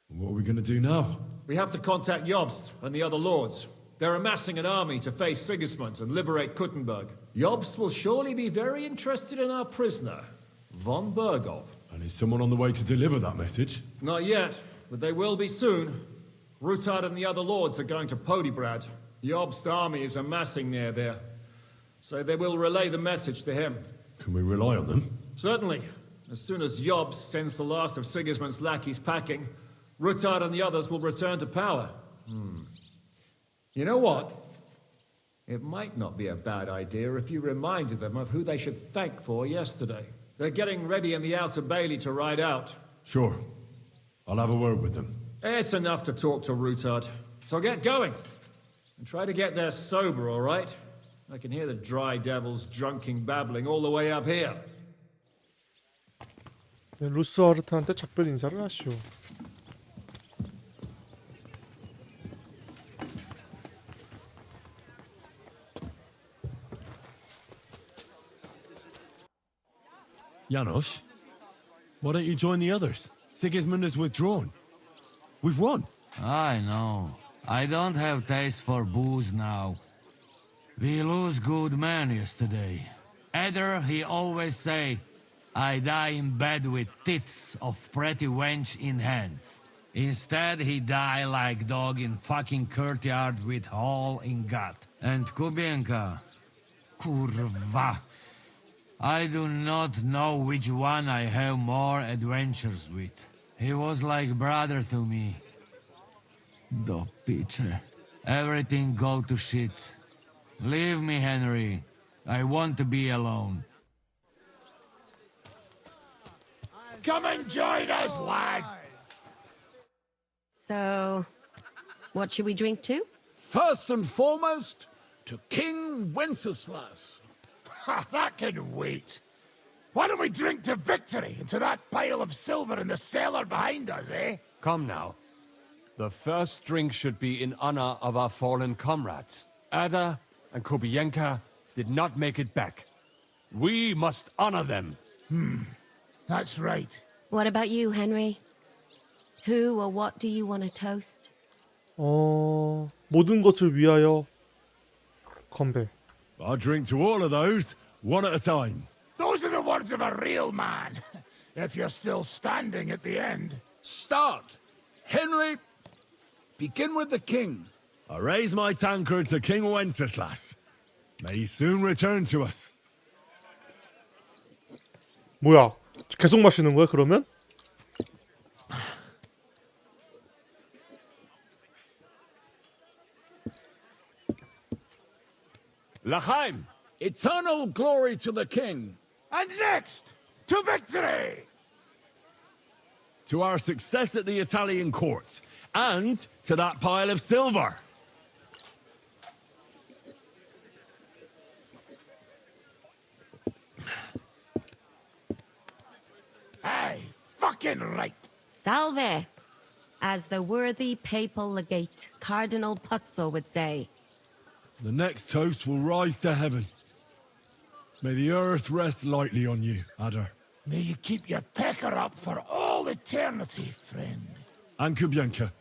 What are we gonna do now? We have to contact Jobst and the other lords. They're amassing an army to face Sigismund and liberate Kuttenberg. Jobst will surely be very interested in our prisoner, von Bergov. And is someone on the way to deliver that message? Not yet, but they will be soon. Rutard and the other lords are going to Podebrad. Jobst's army is amassing near there, so they will relay the message to him. Can we rely on them? Certainly. As soon as Jobst sends the last of Sigismund's lackeys packing, Rutard and the others will return to power. You know what? It might not be a bad idea if you reminded them of who they should thank for yesterday. They're getting ready in the Outer Bailey to ride out. Sure. I'll have a word with them. It's enough to talk to Rutard. So get going. And try to get there sober, all right? I can hear the dry devils drunken babbling all the way up here. 네, 루스하르트한테 작별 인사를 하시오. Janos, why don't you join the others? Sigismund has withdrawn. We've won. I know. I don't have taste for booze now. We lose good men yesterday. Eder, he always say, I die in bed with tits of pretty wench in hands. Instead, he die like dog in fucking courtyard with hole in gut. And Kubienka, kurwa. I do not know which one I have more adventures with. He was like brother to me. Do piče. Everything go to shit. Leave me, Henry. I want to be alone. Come and join us, lad. So, what should we drink to? First and foremost, to King Wenceslas. Ha, that can wait. Why don't we drink to victory and to that pile of silver in the cellar behind us, eh? Come now. The first drink should be in honor of our fallen comrades. Ada and Kubienka did not make it back. We must honor them. That's right. What about you, Henry? Who or what do you want to toast? 모든 것을 위하여 건배. I'll drink to all of those, one at a time. Those are the words of a real man. If you're still standing at the end. Start. Henry, begin with the king. I raise my tankard to King Wenceslas. May he soon return to us. 뭐야? 계속 마시는 거야, 그러면? L'chaim, eternal glory to the king. And next, to victory! To our success at the Italian court, and to that pile of silver. Aye, fucking right. Salve, as the worthy papal legate, Cardinal Puzzo would say. The next toast will rise to heaven. May the earth rest lightly on you, Ada. May you keep your pecker up for all eternity, friend. And Kubienka,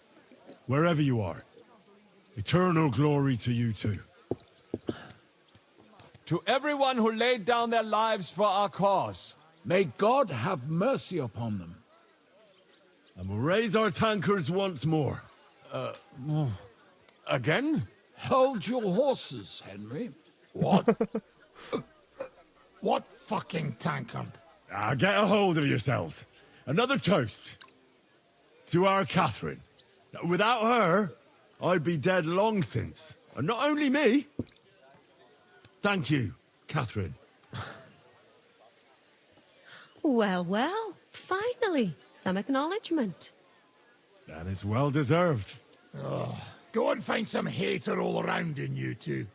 wherever you are, eternal glory to you too. To everyone who laid down their lives for our cause. May God have mercy upon them. And we'll raise our tankards once more. Again? Hold your horses, Henry. What? What fucking tankard? Get a hold of yourselves. Another toast. To our Catherine. Without her, I'd be dead long since. And not only me. Thank you, Catherine. Well, well, finally, some acknowledgement. And it's well deserved. Oh, go and find some hater all around in you two.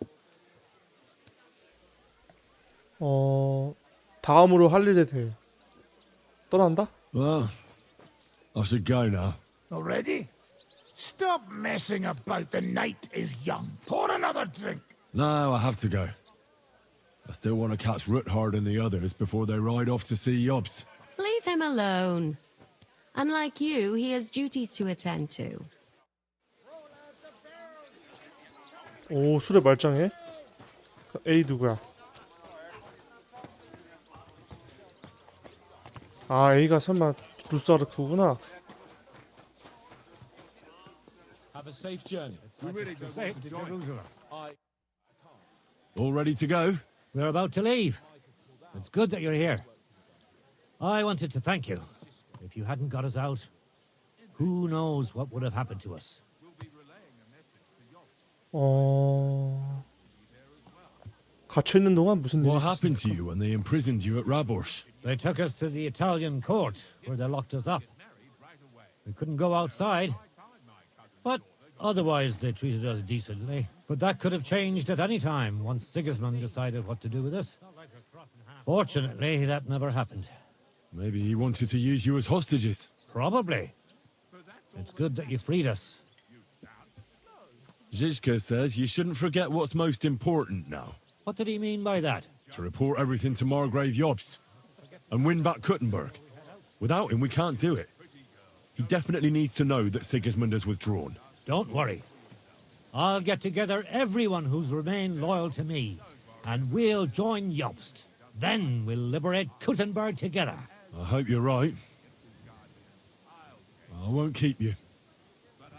다음으로 할 일에 대해 떠난다? Well, I should go now. Already? Stop messing about. The night is young. Pour another drink. No, I have to go. I still want to catch Ruthard and the others before they ride off to see Yobs. Leave him alone. Unlike you, he has duties to attend to. 오, 술에 말짱해? A 누구야? 아, A가 설마 루스아르크구나. Have a safe journey. All ready to go? We're about to leave. It's good that you're here. I wanted to thank you. If you hadn't got us out, who knows what would have happened to us. 갇혀 있는 동안 무슨 일이 What happened 있었습니까? to you when they imprisoned you at Raborsh? They took us to the Italian court, where they locked us up. We couldn't go outside. But otherwise, they treated us decently. But that could have changed at any time once Sigismund decided what to do with us. Fortunately, that never happened. Maybe he wanted to use you as hostages. Probably. It's good that you freed us. Zizka says you shouldn't forget what's most important now. What did he mean by that? To report everything to Margrave Jobst and win back Kuttenberg. Without him, we can't do it. He definitely needs to know that Sigismund has withdrawn. Don't worry. I'll get together everyone who's remained loyal to me, and we'll join Jobst. Then we'll liberate Kuttenberg together. I hope you're right. I won't keep you.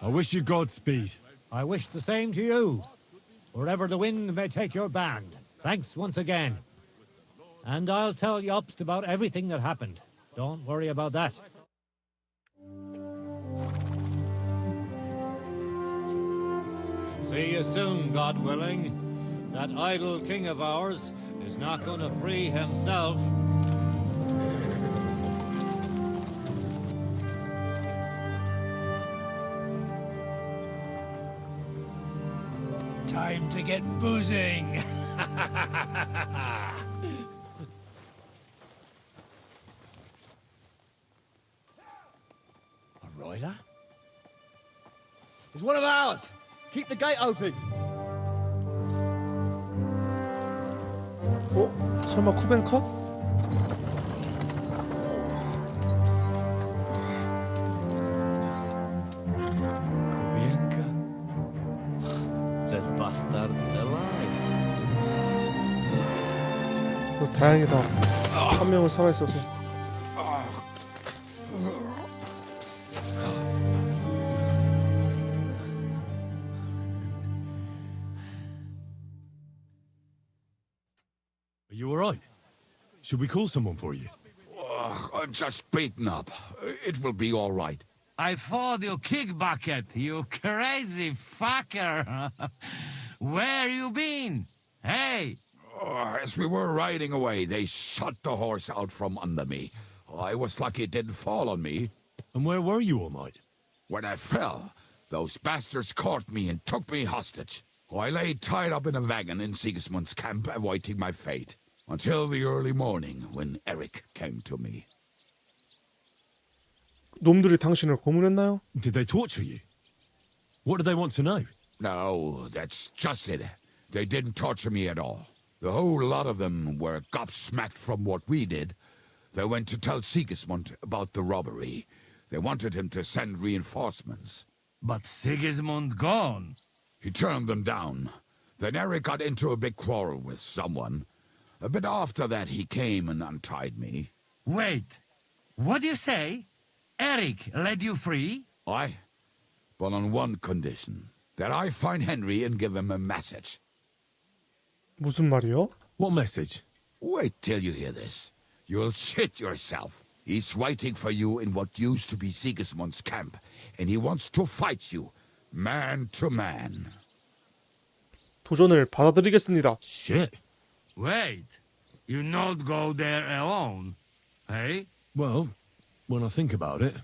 I wish you Godspeed. I wish the same to you. Wherever the wind may take your band. Thanks once again. And I'll tell Jobst about everything that happened. Don't worry about that. See you soon, God willing. That idle king of ours is not going to free himself. Time to get boozing. A rider? He's one of ours. Keep the gate open. 설마 쿠벤커? Kubienka? That bastard's alive. 다행이다. 한 명은 살아있어서. Are you alright? Should we call someone for you? I'm just beaten up. It will be all right. I thought you kick bucket, you crazy fucker. Where you been? Hey! As we were riding away, they shot the horse out from under me. I was lucky it didn't fall on me. And where were you all night? When I fell, those bastards caught me and took me hostage. I lay tied up in a wagon in Sigismund's camp, awaiting my fate. Until the early morning, when Eric came to me. 놈들이 당신을 고문했나요? Did they torture you? What do they want to know? No, that's just it. They didn't torture me at all. The whole lot of them were gobsmacked from what we did. They went to tell Sigismund about the robbery. They wanted him to send reinforcements. But Sigismund gone. He turned them down. Then Eric got into a big quarrel with someone. A bit after that, he came and untied me. Wait, what do you say? Eric let you free? Aye, but on one condition. That I find Henry and give him a message. 무슨 말이요? What message? Wait till you hear this. You'll shit yourself. He's waiting for you in what used to be Sigismund's camp, and he wants to fight you, man to man. 도전을 받아들이겠습니다. Shit. Wait, you not go there alone, hey? Well, when I think about it,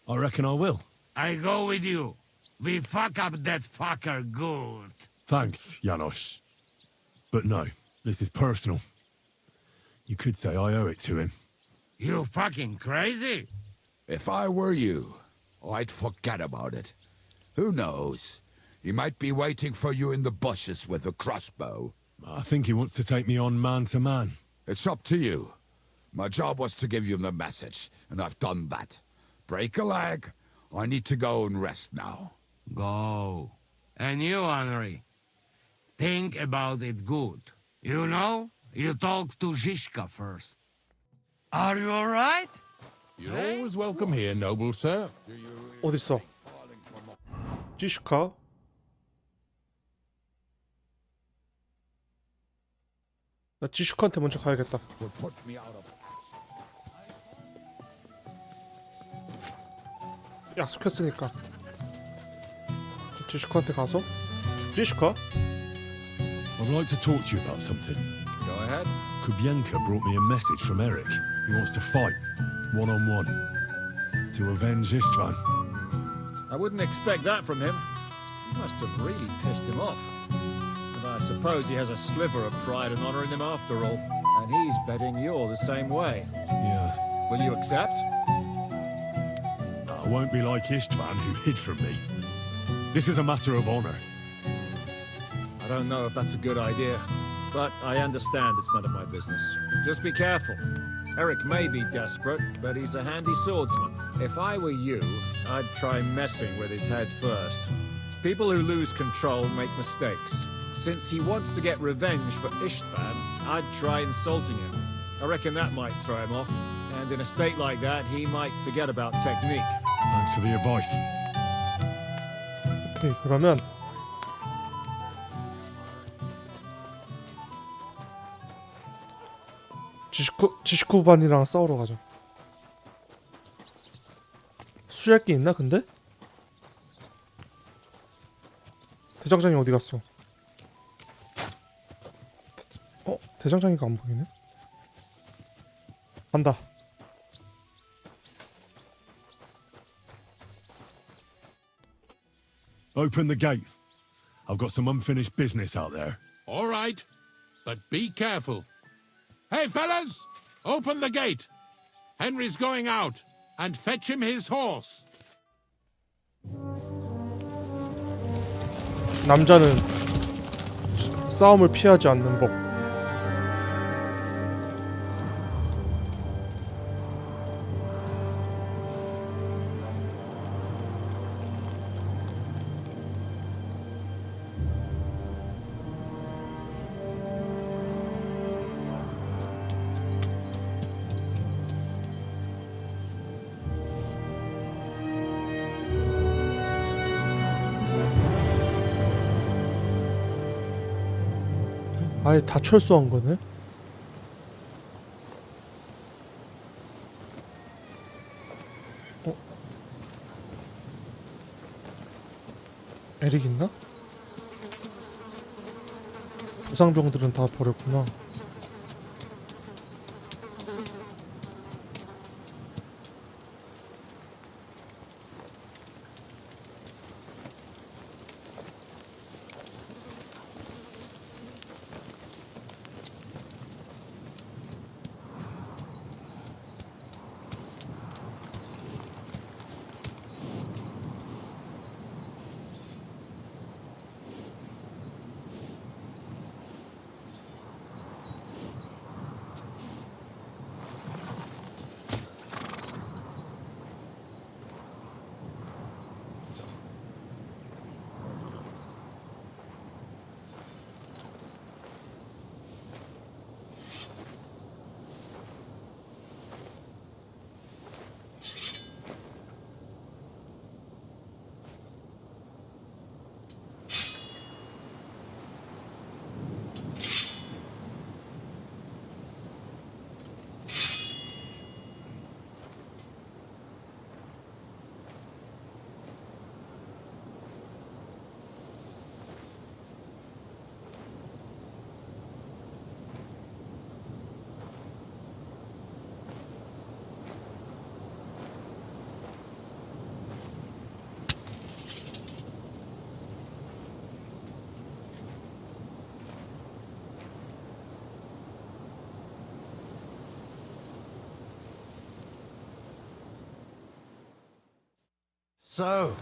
I reckon I will. I go with you. We fuck up that fucker good. Thanks, Janos. But no, this is personal. You could say I owe it to him. You fucking crazy? If I were you, I'd forget about it. Who knows? He might be waiting for you in the bushes with a crossbow. I think he wants to take me on man to man. It's up to you. My job was to give you the message, and I've done that. Break a leg. I need to go and rest now. Go. And you, Henry, think about it good. You know, you talk to Zizka first. Are you all right? You're always welcome here, noble sir. 어딨어? 지슈카? 나 지슈카한테 먼저 가야겠다. 약속했으니까 지슈카한테 가서 지슈카? I'd like to talk to you about something. Go ahead. Kubienka brought me a message from Eric. He wants to fight, one-on-one. To avenge Istvan. I wouldn't expect that from him. You must have really pissed him off. But I suppose he has a sliver of pride and honor in him after all. And he's betting you're the same way. Yeah. Will you accept? I won't be like Istvan, who hid from me. This is a matter of honor. I don't know if that's a good idea, but I understand it's none of my business. Just be careful. Eric may be desperate, but he's a handy swordsman. If I were you, I'd try messing with his head first. People who lose control make mistakes. Since he wants to get revenge for Istvan, I'd try insulting him. I reckon that might throw him off. And in a state like that, he might forget about technique. Thanks for the advice. 오케이, 그러면 지식구반이랑 싸우러 가자. 수리할 게 있나 근데? 대장장이 어디 갔어? 대장장이가 안 보이네? 간다. Open the gate. I've got some unfinished business out there. All right, but be careful. Hey, fellas! Open the gate. Henry's going out, and fetch him his horse. 남자는 싸움을 피하지 않는 법. 아예 다 철수한 거네? 에릭 있나? 부상병들은 다 버렸구나. So,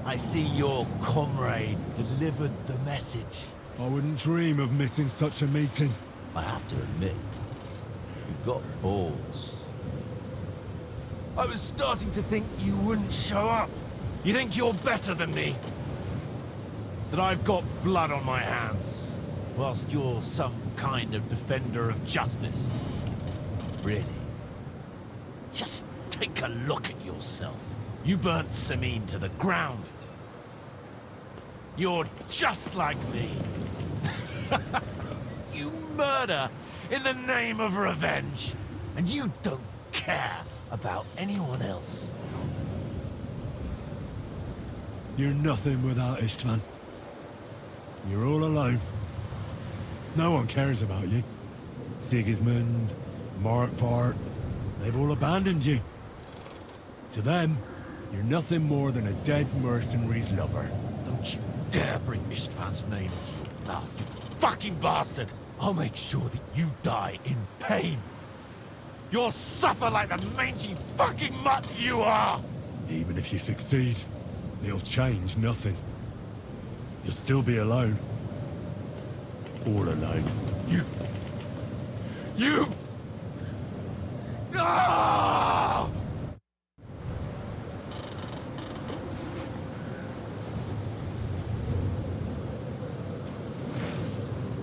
I see your comrade delivered the message. I wouldn't dream of missing such a meeting. I have to admit, you've got balls. I was starting to think you wouldn't show up. You think you're better than me? That I've got blood on my hands, whilst you're some kind of defender of justice. Really? Just take a look at yourself. You burnt Samin to the ground. You're just like me. You murder in the name of revenge. And you don't care about anyone else. You're nothing without Istvan. You're all alone. No one cares about you. Sigismund, Markvart, they've all abandoned you. To them, you're nothing more than a dead mercenary's lover. Don't you dare bring Istvan's name into your mouth, you fucking bastard! I'll make sure that you die in pain. You'll suffer like the mangy fucking mutt you are! Even if you succeed, it'll change nothing. You'll still be alone. All alone. You! Ah!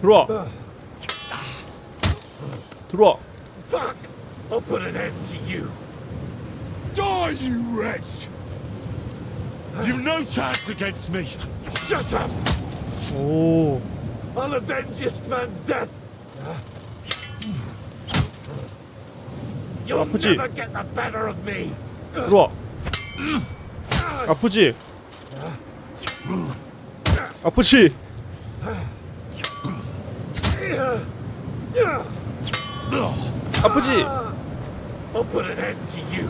들어와. 들어와. Fuck! I'll put an end to you. Die, you wretch! You've no chance against me. Shut up! 오. I'll avenge Istvan's death. You'll 아프지? never get the better of me. 들어와. 아프지? 아프지? 아프지? I'll put an end to you.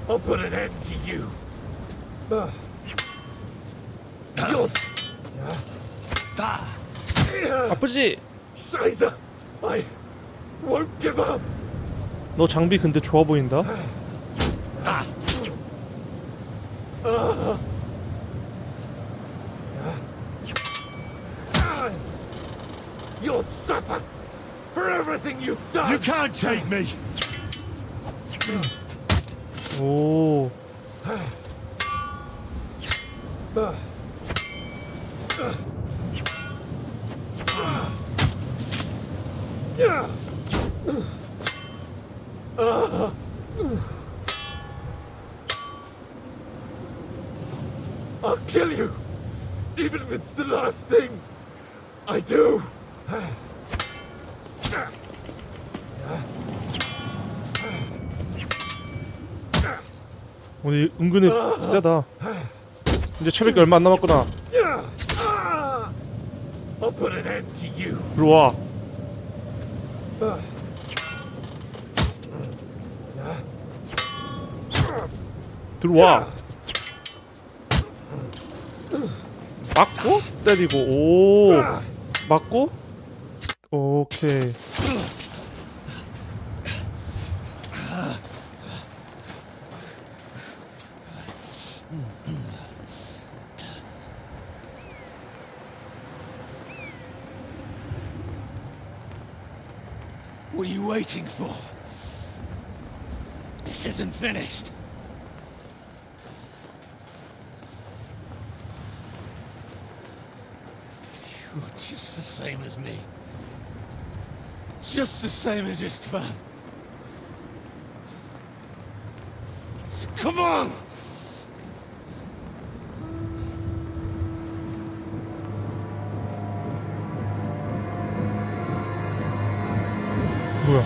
I'll put an end to you. You'll... 아프지? Scheiße! I won't give up. 너 장비 근데 좋아 보인다. You'll suffer for everything you've done. You can't take me. 오. I'll kill you, even if it's the last thing I do. 오늘 은근히 세다. 이제 체력이 얼마 안 남았구나. I'll put an end to you. 들어와. 들어와. 맞고 때리고. 오. 맞고. 오케이. What are you waiting for? This isn't finished. You're just the same as me. Just the same as Istvan. So come on! 뭐야?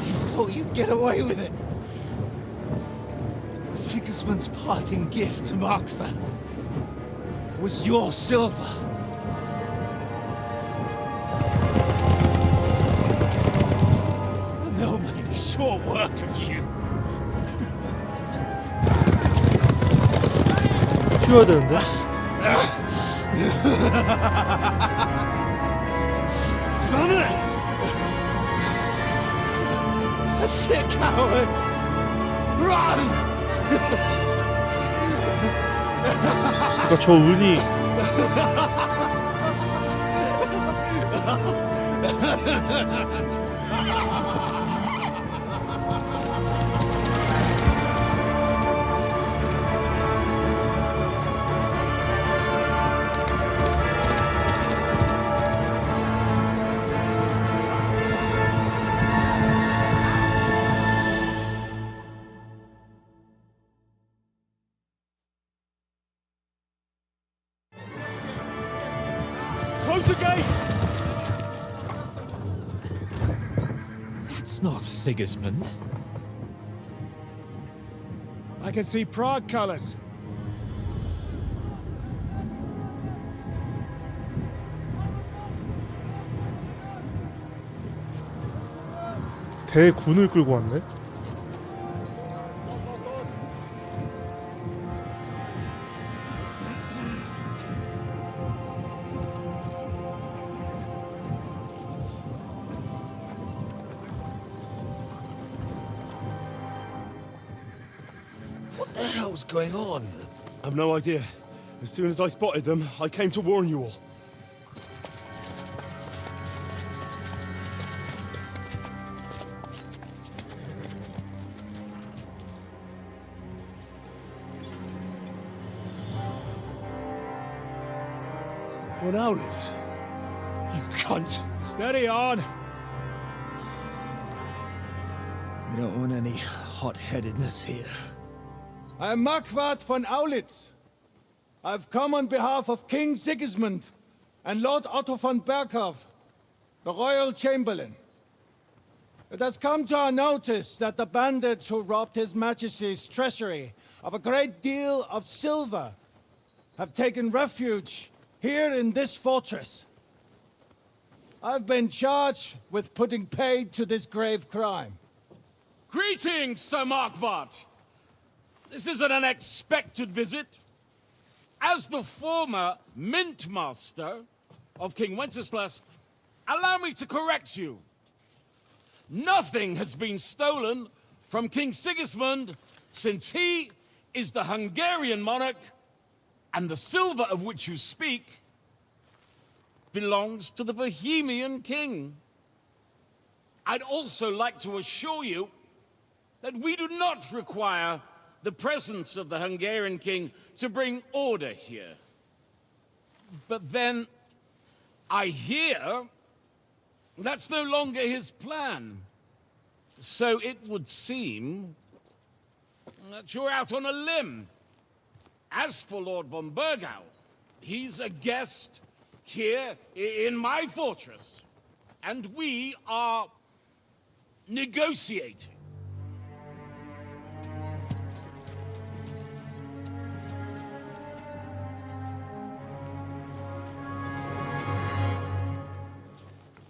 You thought you'd get away with it. Sigismund's parting gift to Markva was your silver. And they'll make short work of you. 키워야 되는데? Done it! That's it, coward! Run! 그러니까 저 은이 Close the gate! That's not Sigismund. I can see Prague colors. 대군을 끌고 왔네. What the hell's going on? I've no idea. As soon as I spotted them, I came to warn you all. What owlets? You cunt! Steady on. We don't want any hot-headedness here. I am Marquardt von Aulitz. I've come on behalf of King Sigismund and Lord Otto von Berghoff, the Royal Chamberlain. It has come to our notice that the bandits who robbed His Majesty's treasury of a great deal of silver have taken refuge here in this fortress. I've been charged with putting paid to this grave crime. Greetings, Sir Marquardt. This is an unexpected visit. As the former Mint Master of King Wenceslas, allow me to correct you. Nothing has been stolen from King Sigismund since he is the Hungarian monarch, and the silver of which you speak belongs to the Bohemian king. I'd also like to assure you that we do not require the presence of the Hungarian king to bring order here. But then, I hear that's no longer his plan. So it would seem that you're out on a limb. As for Lord von Bergau, he's a guest here in my fortress, and we are negotiating.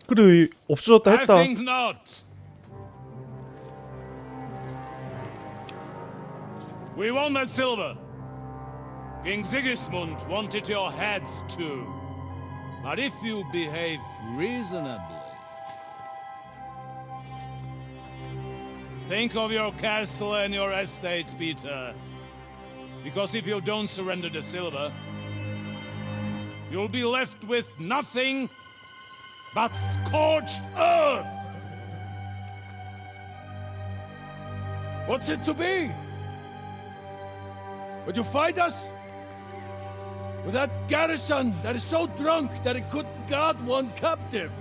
그래 없어졌다 했다. I think not. We want that silver. King Sigismund wanted your heads too. But if you behave reasonably, think of your castle and your estates, Peter. Because if you don't surrender the silver, you'll be left with nothing but scorched earth! What's it to be? Would you fight us? With that garrison that is so drunk that it couldn't guard one captive?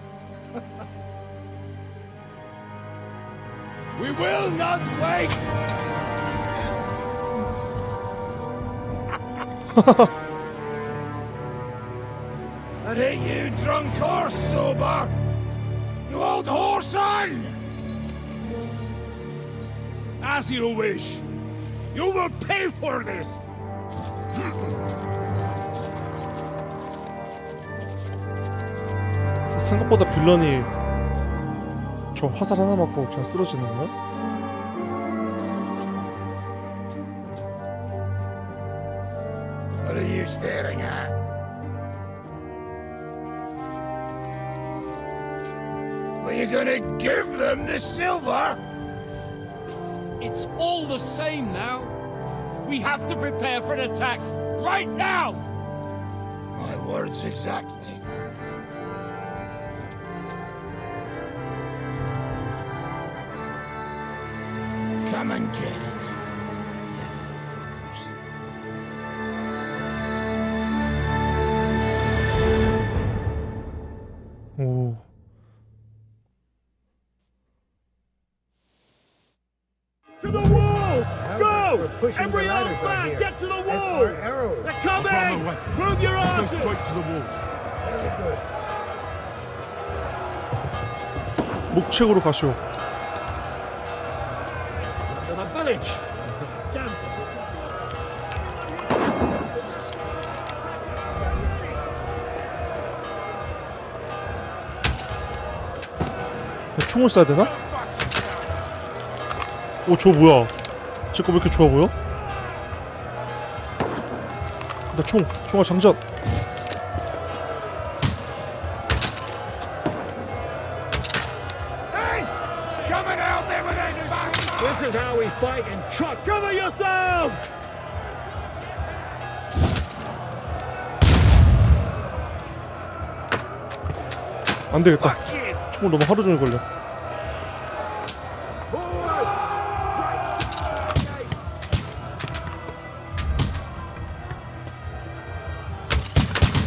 We will not wait! That ain't you drunk or sober, you old whoreson! As you wish. You will pay for this! 생각보다 빌런이 저 화살 하나 맞고 그냥 쓰러지는 거야? What are you staring at? Are you gonna give them the silver? It's all the same now. We have to prepare for an attack right now! My words exactly. Come and get it, you fuckers. 오. To the wall! Go! Every old man, get to the wall! They're coming! Prove your arms! Go straight to the walls. 목책으로 가시오. To the village! Damn 총을 쏴야 되나? 오, 저 뭐야? 제 거 왜 이렇게 좋아 보여? 나 총알 장전. This is how we fight in truck. Cover yourself! 안 되겠다. 총을 너무 하루 종일 걸려.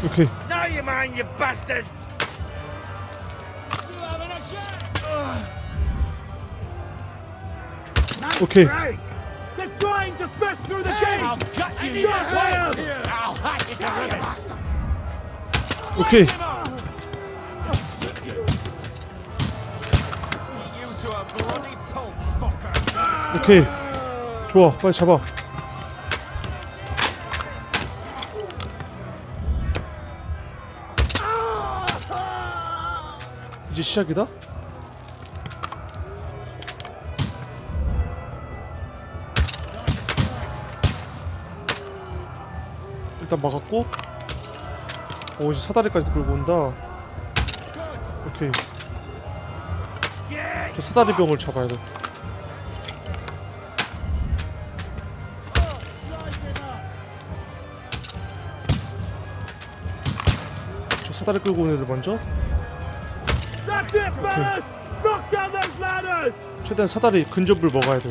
오케이. Now you mind, you bastard! 오케이. They're trying to smash through the gate! I'll cut you! I'll hack you to ribbons! 오케이. 오케이. 좋아, 빨리 잡아. 이제 시작이다? 일단 막았고. 오, 이제 사다리까지 끌고 온다. 오케이. 저 사다리 병을 잡아야 돼. 저 사다리 끌고 오는 애들 먼저. 오케이. 최대한 사다리 근접을 먹어야 돼.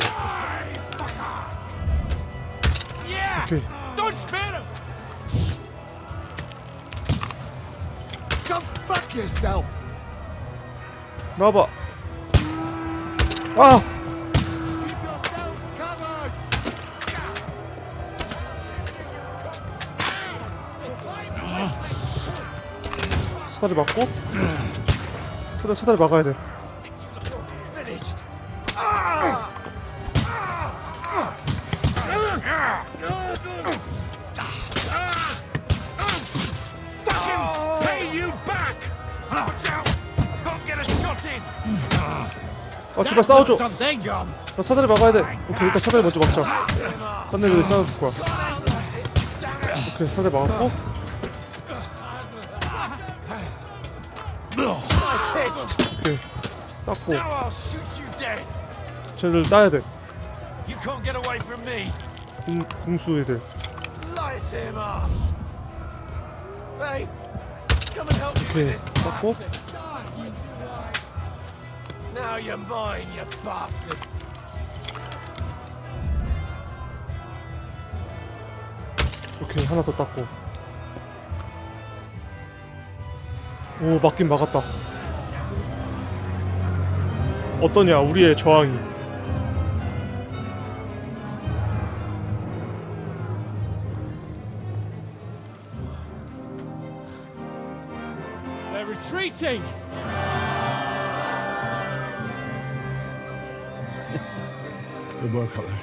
오케이. 나와봐. 아! 사다리 맞고. 최대한 사다리 막아야 돼. 아, 제발 싸워줘. 나 사다리 막아야 돼. 오케이, 일단 사다리 먼저 막자. 딴 애들이 싸워줄 거야. 오케이, 사다리 막았고. 오케이, 땄고. 쟤를 따야 돼. 궁수 애들. 오케이, 땄고. Now you're mine, you bastard! 오케이, 하나 더 땄고. 오, 막긴 막았다. 어떠냐, 우리의 저항이. They're retreating! Good work up there.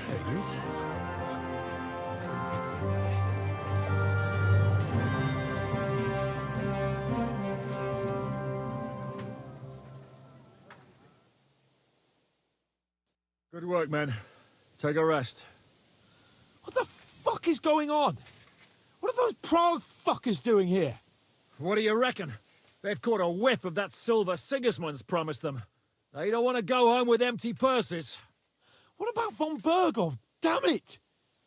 Good work, men. Take a rest. What the fuck is going on? What are those Prague fuckers doing here? What do you reckon? They've caught a whiff of that silver Sigismund's promised them. They don't want to go home with empty purses. What about von Bergov? Damn it!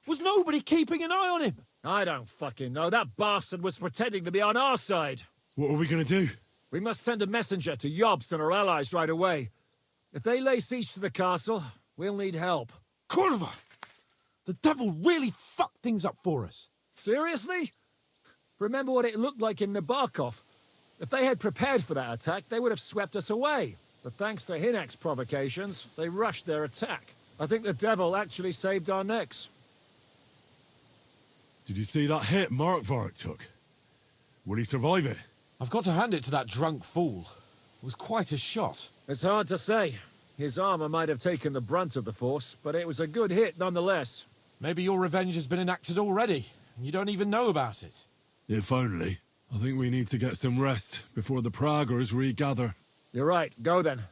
Was nobody keeping an eye on him? I don't fucking know. That bastard was pretending to be on our side. What are we gonna do? We must send a messenger to Jobst and her allies right away. If they lay siege to the castle, we'll need help. Kurva! The devil really fucked things up for us. Seriously? Remember what it looked like in Nabokov. If they had prepared for that attack, they would have swept us away. But thanks to Hinek's provocations, they rushed their attack. I think the devil actually saved our necks. Did you see that hit Markvark took? Will he survive it? I've got to hand it to that drunk fool. It was quite a shot. It's hard to say. His armor might have taken the brunt of the force, but it was a good hit nonetheless. Maybe your revenge has been enacted already, and you don't even know about it. If only. I think we need to get some rest before the Praggers regather. You're right. Go then.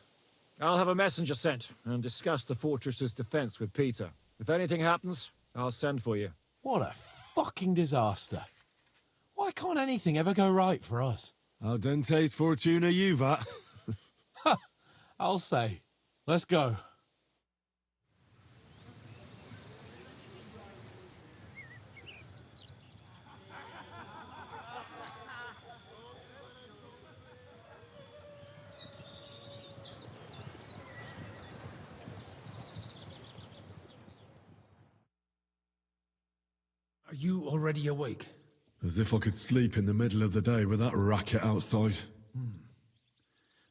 I'll have a messenger sent and discuss the fortress's defense with Peter. If anything happens, I'll send for you. What a fucking disaster. Why can't anything ever go right for us? Al dente's fortuna juvat. I'll say. Let's go. Are you already awake? As if I could sleep in the middle of the day with that racket outside.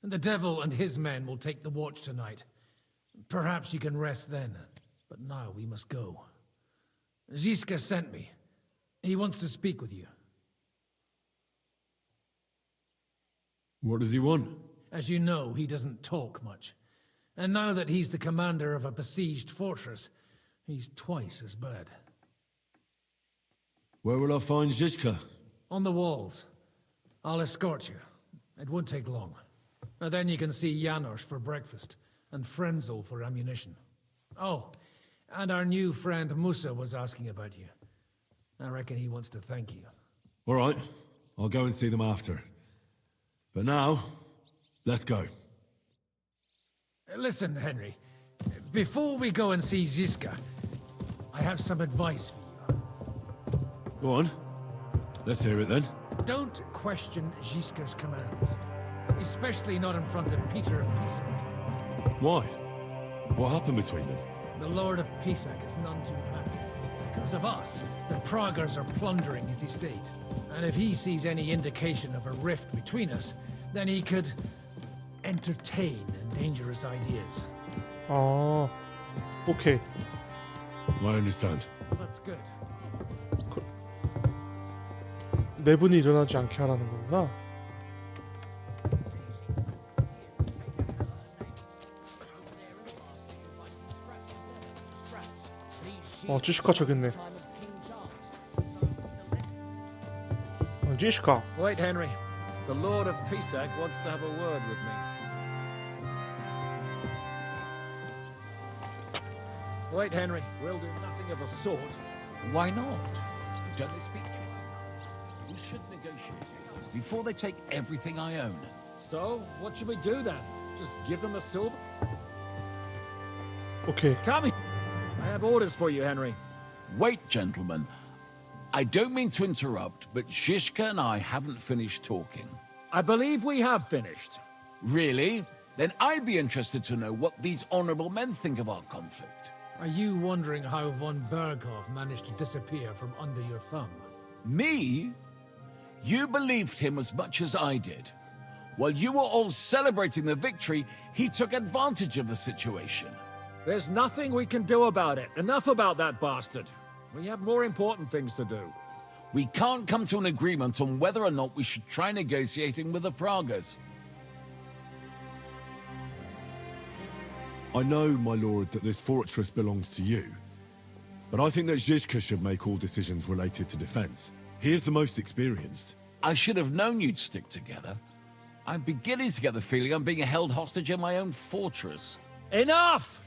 And the devil and his men will take the watch tonight. Perhaps you can rest then. But now we must go. Zizka sent me. He wants to speak with you. What does he want? As you know, he doesn't talk much. And now that he's the commander of a besieged fortress, he's twice as bad. Where will I find Zizka? On the walls. I'll escort you. It won't take long. And then you can see Janos for breakfast, and Frenzel for ammunition. Oh, and our new friend Musa was asking about you. I reckon he wants to thank you. All right, I'll go and see them after. But now, let's go. Listen, Henry. Before we go and see Zizka, I have some advice for you. Go on. Let's hear it then. Don't question Zizka's commands. Especially not in front of Peter of Pisac. Why? What happened between them? The Lord of Pisac is none too happy. Because of us, the Praguers are plundering his estate. And if he sees any indication of a rift between us, then he could entertain dangerous ideas. 아, 오케이. I understand. That's good. 내분이 일어나지 않게 하라는 거구나. 지시카 저기 있네. 지시카. Wait, Henry. The Lord of Pisac wants to have a word with me. Wait, Henry. We'll do nothing of the sort. Why not? Don't they speak to us? We should negotiate before they take everything I own. So, what should we do then? Just give them the silver? Okay. Come here. I have orders for you, Henry. Wait, gentlemen. I don't mean to interrupt, but Zizka and I haven't finished talking. I believe we have finished. Really? Then I'd be interested to know what these honorable men think of our conflict. Are you wondering how von Berghoff managed to disappear from under your thumb? Me? You believed him as much as I did. While you were all celebrating the victory, he took advantage of the situation. There's nothing we can do about it. Enough about that bastard. We have more important things to do. We can't come to an agreement on whether or not we should try negotiating with the Pragas. I know, my lord, that this fortress belongs to you. But I think that Zizka should make all decisions related to defense. He is the most experienced. I should have known you'd stick together. I'm beginning to get the feeling I'm being held hostage in my own fortress. Enough!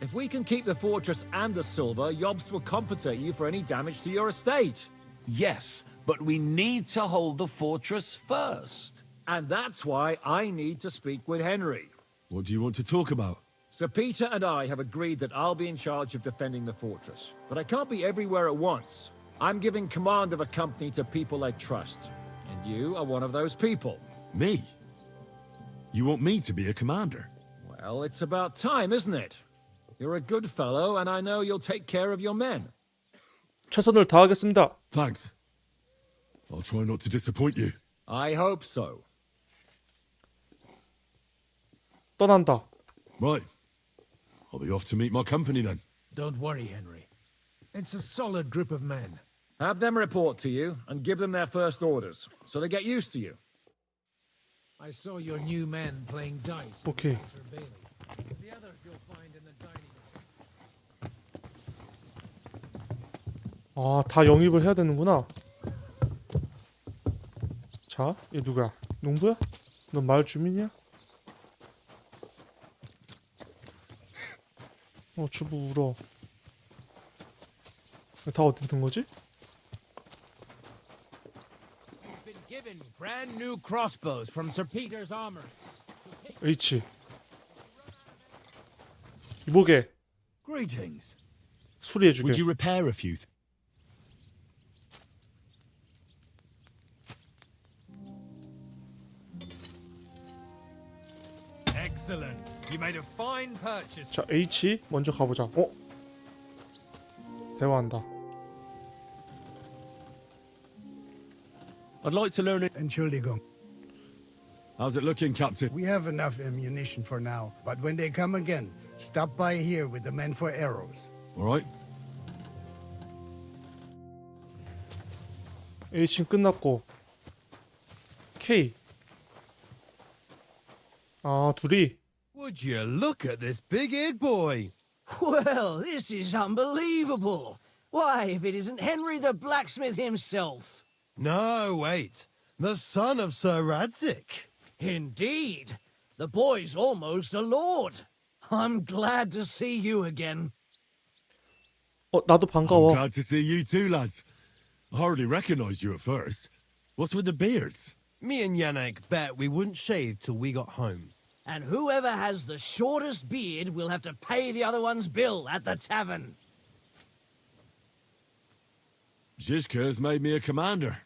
If we can keep the fortress and the silver, Yobst will compensate you for any damage to your estate. Yes, but we need to hold the fortress first. And that's why I need to speak with Henry. What do you want to talk about? Sir Peter and I have agreed that I'll be in charge of defending the fortress. But I can't be everywhere at once. I'm giving command of a company to people I trust. And you are one of those people. Me? You want me to be a commander? Well, it's about time, isn't it? You're a good fellow, and I know you'll take care of your men. 최선을 다하겠습니다. Thanks. I'll try not to disappoint you. I hope so. 떠난다. Right. I'll be off to meet my company then. Don't worry, Henry. It's a solid group of men. Have them report to you, and give them their first orders, so they get used to you. I saw your new men playing dice. Okay. The others you'll find in the dining room. 아, 다 영입을 해야 되는구나. 자, 얘 누구야? 농부야? 넌 마을 주민이야? 주부 울어. 다 어디 든 거지? Been given brand new crossbows from Sir Peter's armor. H. 이보게. Greetings. 수리해주게. Would you repair a few? Excellent. You made a fine purchase. 자, H 먼저 가보자. 대화한다. I'd like to learn it. Entschuldigung. How's it looking, Captain? We have enough ammunition for now, but when they come again, stop by here with the men for arrows. All right. H는 끝났고 K. 아, 둘이. Would you look at this big-eared boy? Well, this is unbelievable. Why, if it isn't Henry the blacksmith himself. No, wait. The son of Sir Radzik. Indeed. The boy's almost a lord. I'm glad to see you again. 나도 반가워. I'm glad to see you too, lads. I hardly recognized you at first. What's with the beards? Me and Yannick bet we wouldn't shave till we got home. And whoever has the shortest beard will have to pay the other one's bill at the tavern. Zizka has made me a commander.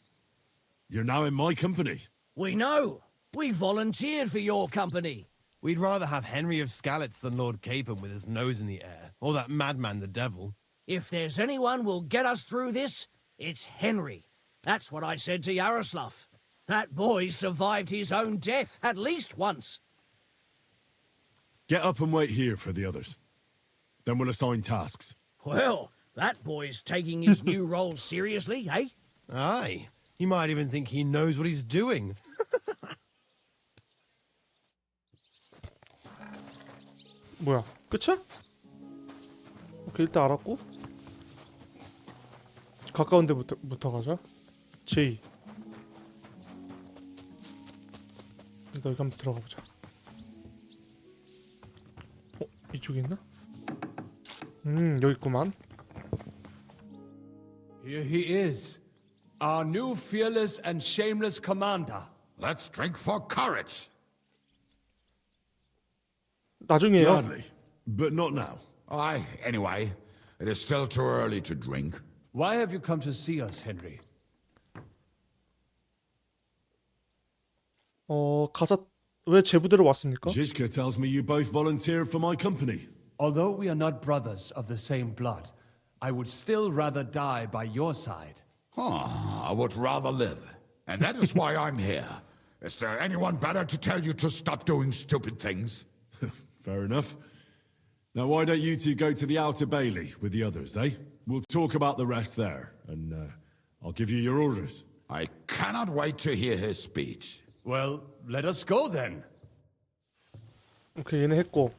You're now in my company. We know. We volunteered for your company. We'd rather have Henry of Skalitz than Lord Capon with his nose in the air, or that madman the devil. If there's anyone will get us through this, it's Henry. That's what I said to Yaroslav. That boy survived his own death at least once. Get up and wait here for the others. Then we'll assign tasks. Well, that boy's taking his new role seriously, eh? Aye. He might even think he knows what he's doing. 뭐야, 끝이야? 오케이, 일단 알았고 가까운 데부터 가자. J. 일단 여기 한번 들어가 보자. 이쪽에 있나? 여기 있구만. Here he is, our new fearless and shameless commander. Let's drink for courage. 나중에요. Gladly, but not now. Aye, anyway, it is still too early to drink. Why have you come to see us, Henry? 가서 왜 제 부대로 왔습니까? Zizka tells me you both volunteered for my company. Although we are not brothers of the same blood, I would still rather die by your side. I would rather live. And that is why I'm here. Is there anyone better to tell you to stop doing stupid things? Fair enough. Now why don't you two go to the Outer Bailey with the others, eh? We'll talk about the rest there, and I'll give you your orders. I cannot wait to hear his speech. Well, let us go then. 오케이, 얘네 했고.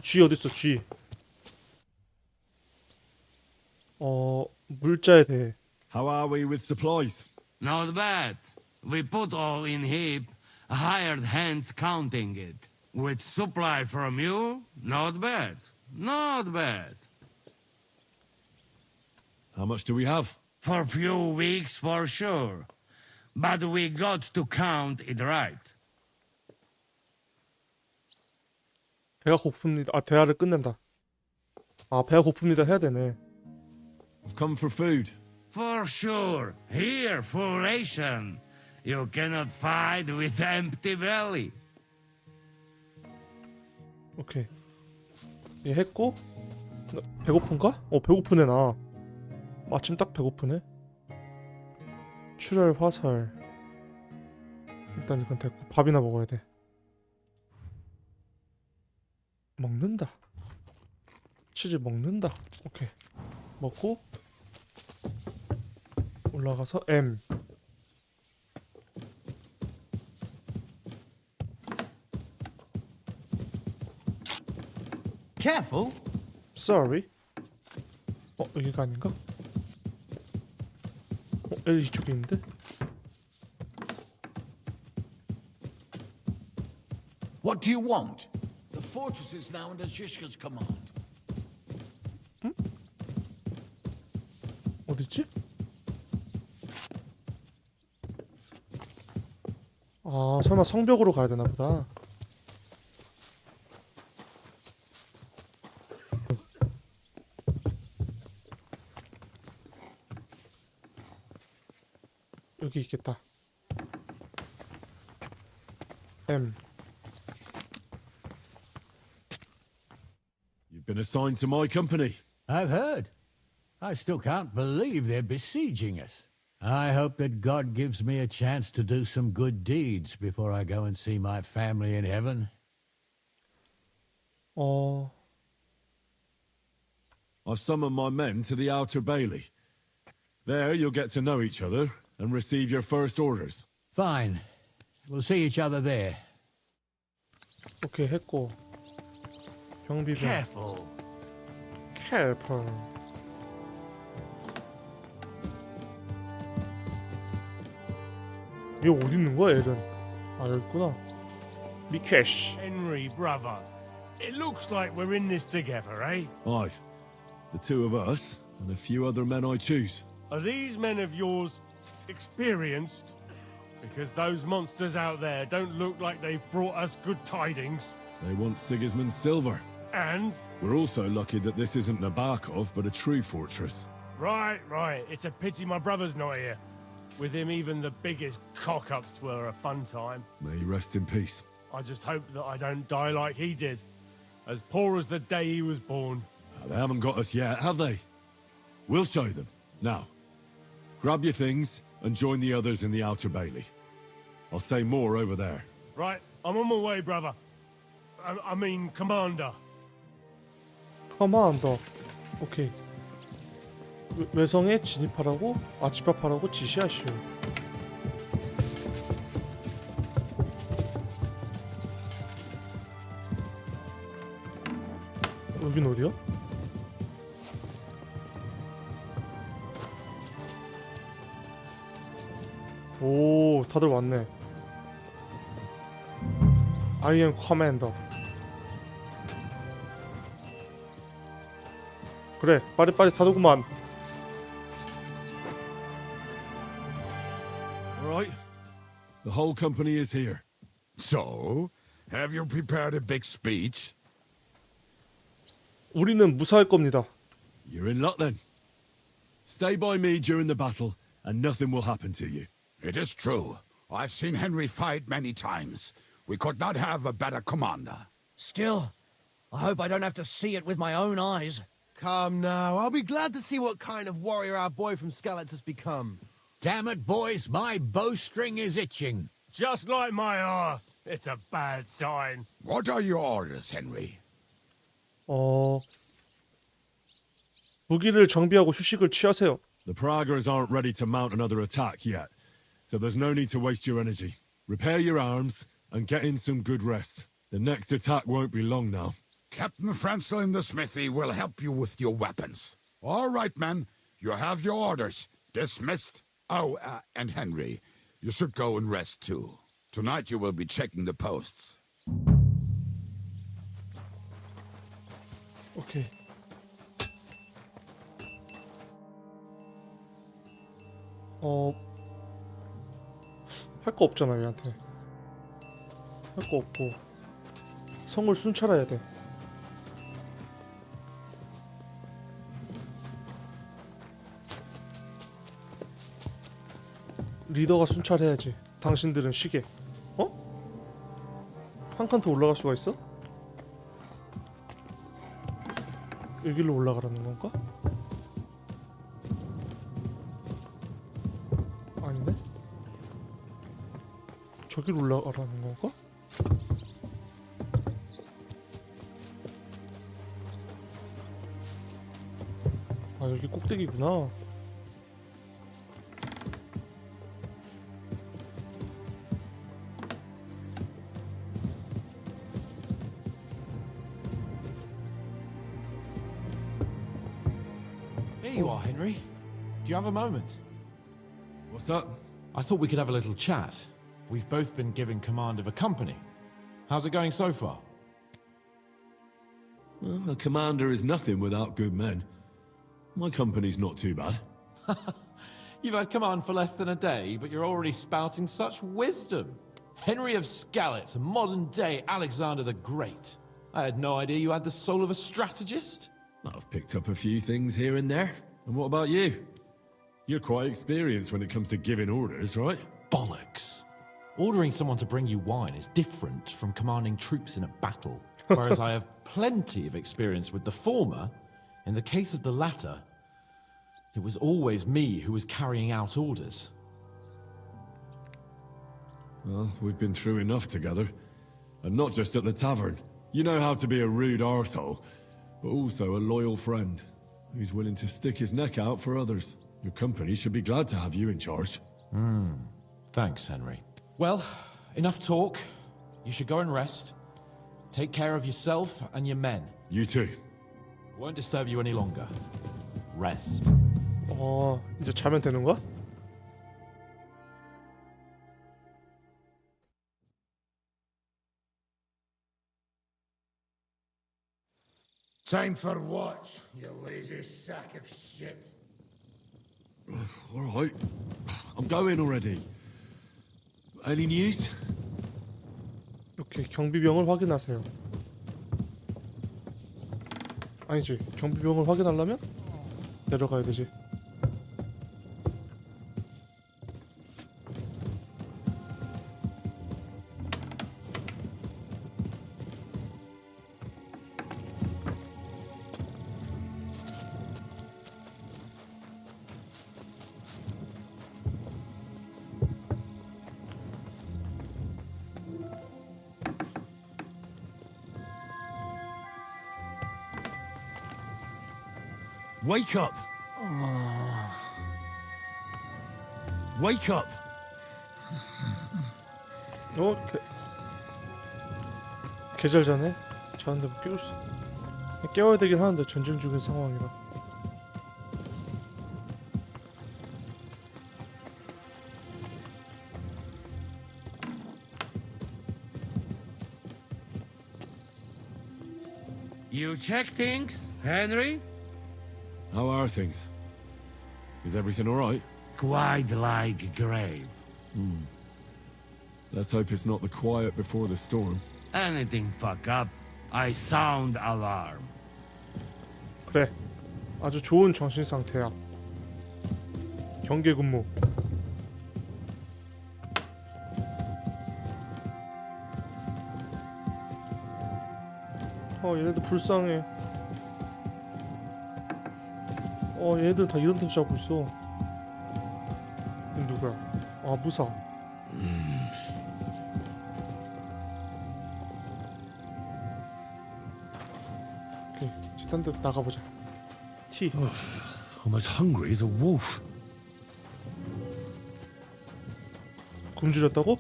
G 어딨어, G. 물자에 대해. How are we with supplies? Not bad. We put all in heap, hired hands counting it. With supply from you, not bad. Not bad. How much do we have? For a few weeks, for sure. But we got to count it right. 배가 고픕니다. 대화를 끝낸다. 배가 고픕니다 해야 되네. I've come for food. For sure. Here, full ration. You cannot fight with empty belly. 오케이. 얘 했고. 배고픈가? 배고프네 나. 마침 딱 배고프네. 출혈 화살. 일단 이건 됐고 밥이나 먹어야 돼. 먹는다. 치즈 먹는다. 오케이. 먹고 올라가서 M. Careful. Sorry. 여기가 아닌가? L 이쪽에 있는데? What do you want? fortress is now under Shishka's command. 어딨지? 아, 설마 성벽으로 가야 되나 보다. 여기 있겠다. M. You've been assigned to my company. I've heard. I still can't believe they're besieging us. I hope that God gives me a chance to do some good deeds before I go and see my family in heaven. I've summoned my men to the outer bailey. There you'll get to know each other and receive your first orders. Fine. We'll see each other there. 오케이, 했고. 경비병. Careful. Careful. 얘 어디 있는 거야, 엘은? 아, 여기 있구나. 미케시. Henry, brother. It looks like we're in this together, eh? Aye. The two of us, and a few other men I choose. Are these men of yours experienced? Because those monsters out there don't look like they've brought us good tidings. They want Sigismund's silver. And? We're also lucky that this isn't Nabokov, but a true fortress. Right. It's a pity my brother's not here. With him, even the biggest cock-ups were a fun time. May he rest in peace. I just hope that I don't die like he did. As poor as the day he was born. They haven't got us yet, have they? We'll show them. Now, grab your things and join the others in the outer bailey. I'll say more over there. Right, I'm on my way, brother. I mean, commander. 커마한더. 오케이. 외성에 진입하라고? 아, 집합하라고 지시하시오. 여긴 어디야? 오, 다들 왔네. I am commander. 그래, 빠릿빠릿 하더구만. Right. The whole company is here. So, have you prepared a big speech? 우리는 무사할 겁니다. You're in luck then. Stay by me during the battle, and nothing will happen to you. It is true. I've seen Henry fight many times. We could not have a better commander. Still, I hope I don't have to see it with my own eyes. Come now, I'll be glad to see what kind of warrior our boy from Skalitz has become. Damn it, boys, my bowstring is itching. Just like my arse. It's a bad sign. What are your orders, Henry? 무기를 정비하고 휴식을 취하세요. The Praggers aren't ready to mount another attack yet, so there's no need to waste your energy. Repair your arms and get in some good rest. The next attack won't be long now. Captain Franzel in the smithy will help you with your weapons. All right, men. You have your orders. Dismissed. Oh, and Henry, you should go and rest too. Tonight you will be checking the posts. 오케이. 할 거 없잖아, 얘한테. 할 거 없고. 성을 순찰해야 돼. 리더가 순찰해야지. 당신들은 쉬게. 한 칸 더 올라갈 수가 있어? 여기로 올라가라는 건가? 아닌데? 저기로 올라가라는 건가? 아, 여기 꼭대기구나. Here you are, Henry. Do you have a moment? What's up? I thought we could have a little chat. We've both been given command of a company. How's it going so far? Well, a commander is nothing without good men. My company's not too bad. You've had command for less than a day, but you're already spouting such wisdom. Henry of Skalitz, a modern-day Alexander the Great. I had no idea you had the soul of a strategist. I've picked up a few things here and there. And what about you? You're quite experienced when it comes to giving orders, right? Bollocks. Ordering someone to bring you wine is different from commanding troops in a battle. Whereas I have plenty of experience with the former, in the case of the latter, it was always me who was carrying out orders. Well, we've been through enough together. And not just at the tavern. You know how to be a rude arsehole, but also a loyal friend who's willing to stick his neck out for others. Your company should be glad to have you in charge. Thanks, Henry. Well, enough talk. You should go and rest. Take care of yourself and your men. You too. Won't disturb you any longer. Rest. 이제 자면 되는 거야? Time for what, you lazy sack of shit? All right. I'm going already. Any news? 오케이, 경비병을 확인하세요. 아니지, 경비병을 확인하려면 내려가야 되지. Wake up! Wake up! 계절 전에 자는데 뭐 깨울 수 깨워야 되긴 하는데 전쟁 중인 상황이라. You check things, Henry? How are things? Is everything all right? Quite like a grave. Let's hope it's not the quiet before the storm. Anything fuck up, I sound alarm. 그래, 아주 좋은 정신 상태야. 경계 근무. 얘네들 불쌍해. 얘들 다 이런 텐트 잡고 있어. 누구야? 무사. 오케이, 딴 데 나가보자. 티. I'm as hungry as a wolf. 굶주렸다고?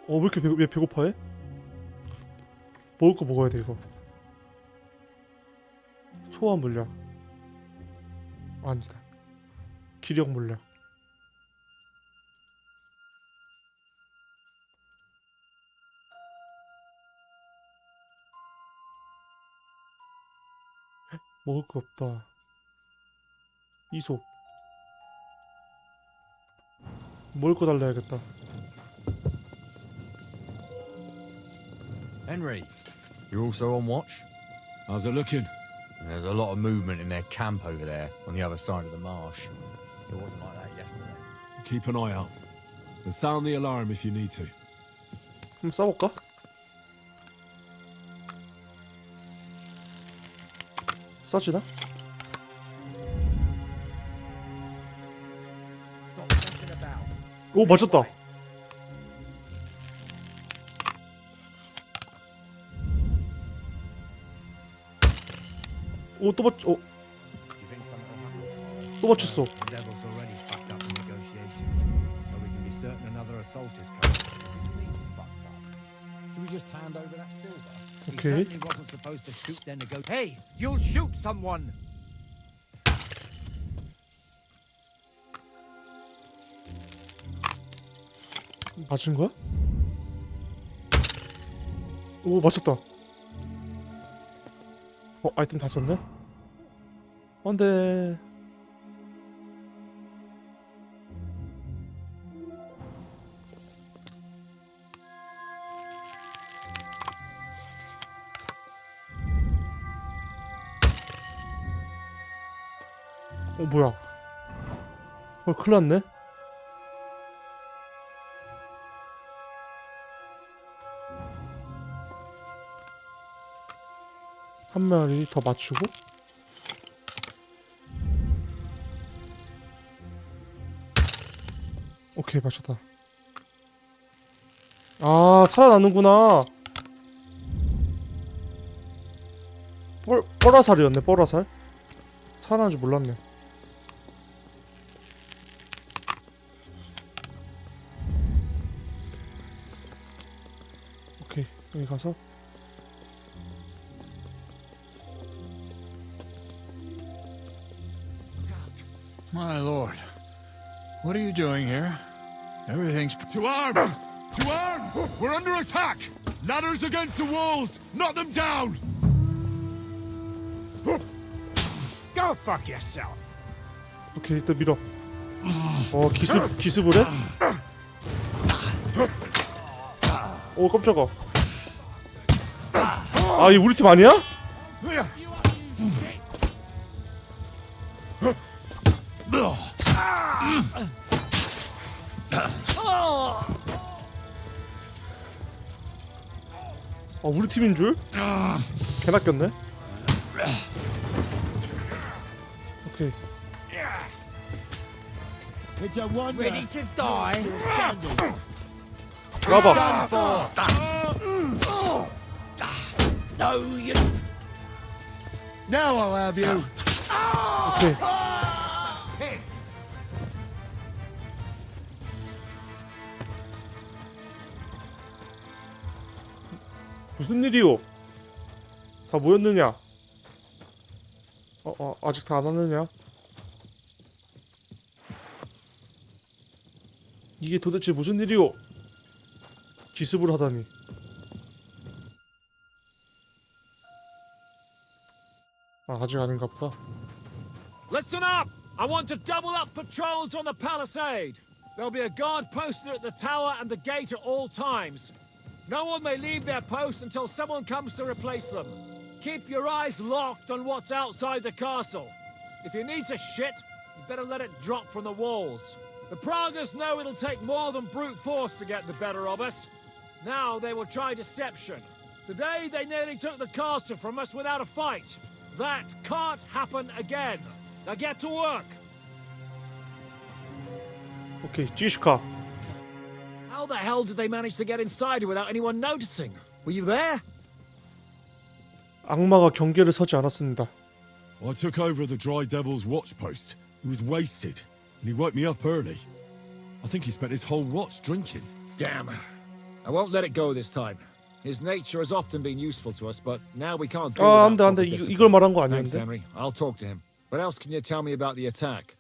왜 이렇게 왜 배고파해? 먹을 거 먹어야 돼 이거. 소화 물약. 아니다. 기력 물약. 먹을 거 없다. 이솝. 먹을 거 달라야겠다. Henry, you're also on watch? How's it looking? There's a lot of movement in their camp over there, on the other side of the marsh. It wasn't like that yesterday. Keep an eye out. And sound the alarm if you need to. 한번 싸볼까? 싸지나? 오, 맞췄다. 오, 또 맞, 또 맞췄어. 오케이. Hey, you'll shoot someone. 맞은 거야? 오 맞췄다. 아이템 다 썼네? 안돼. 뭐야? 큰일 났네? 한 마리 더 맞추고 오케이 맞췄다. 아 살아나는구나. 뻘화살이었네. 뻘화살 살아나는 줄 몰랐네. 오케이 여기 가서 My lord, what are you doing here? Everything's... To arms! To arms! We're under attack! Ladders against the walls! Knock them down! Go fuck yourself. 오케이 일단 밀어. 기습을 해? 오 깜짝아. 아 이 우리 팀 아니야? 우리 팀인 줄? 개 낚였네. 오케이. Ready to die? 나봐. No, you. Now I'll have you. 오케이. 무슨 일이오? 다 모였느냐? 아직 다 안 왔느냐? 이게 도대체 무슨 일이오? 기습을 하다니. 아직 아닌가 보다. Listen up! I want to double up patrols on the palisade. There'll be a guard posted at the tower and the gate at all times. No one may leave their post until someone comes to replace them. Keep your eyes locked on what's outside the castle. If you need to shit, you better let it drop from the walls. The Pragas know it'll take more than brute force to get the better of us. Now they will try deception. Today they nearly took the castle from us without a fight. That can't happen again. Now get to work. 오케이, 찌슈카. How the hell did they manage to get inside without anyone noticing? Were you there? 악마가 경계를 서지 않았습니다. I took over the Dry Devil's watch post. He was wasted, and he woke me up early. I think he spent his whole watch drinking. Damn. I won't let it go this time. His nature has often been useful to us, but now we can't do without 안돼. 이걸 말한 거 Thanks, 아니었는데. Henry. I'll talk to him. What else can you tell me about the attack?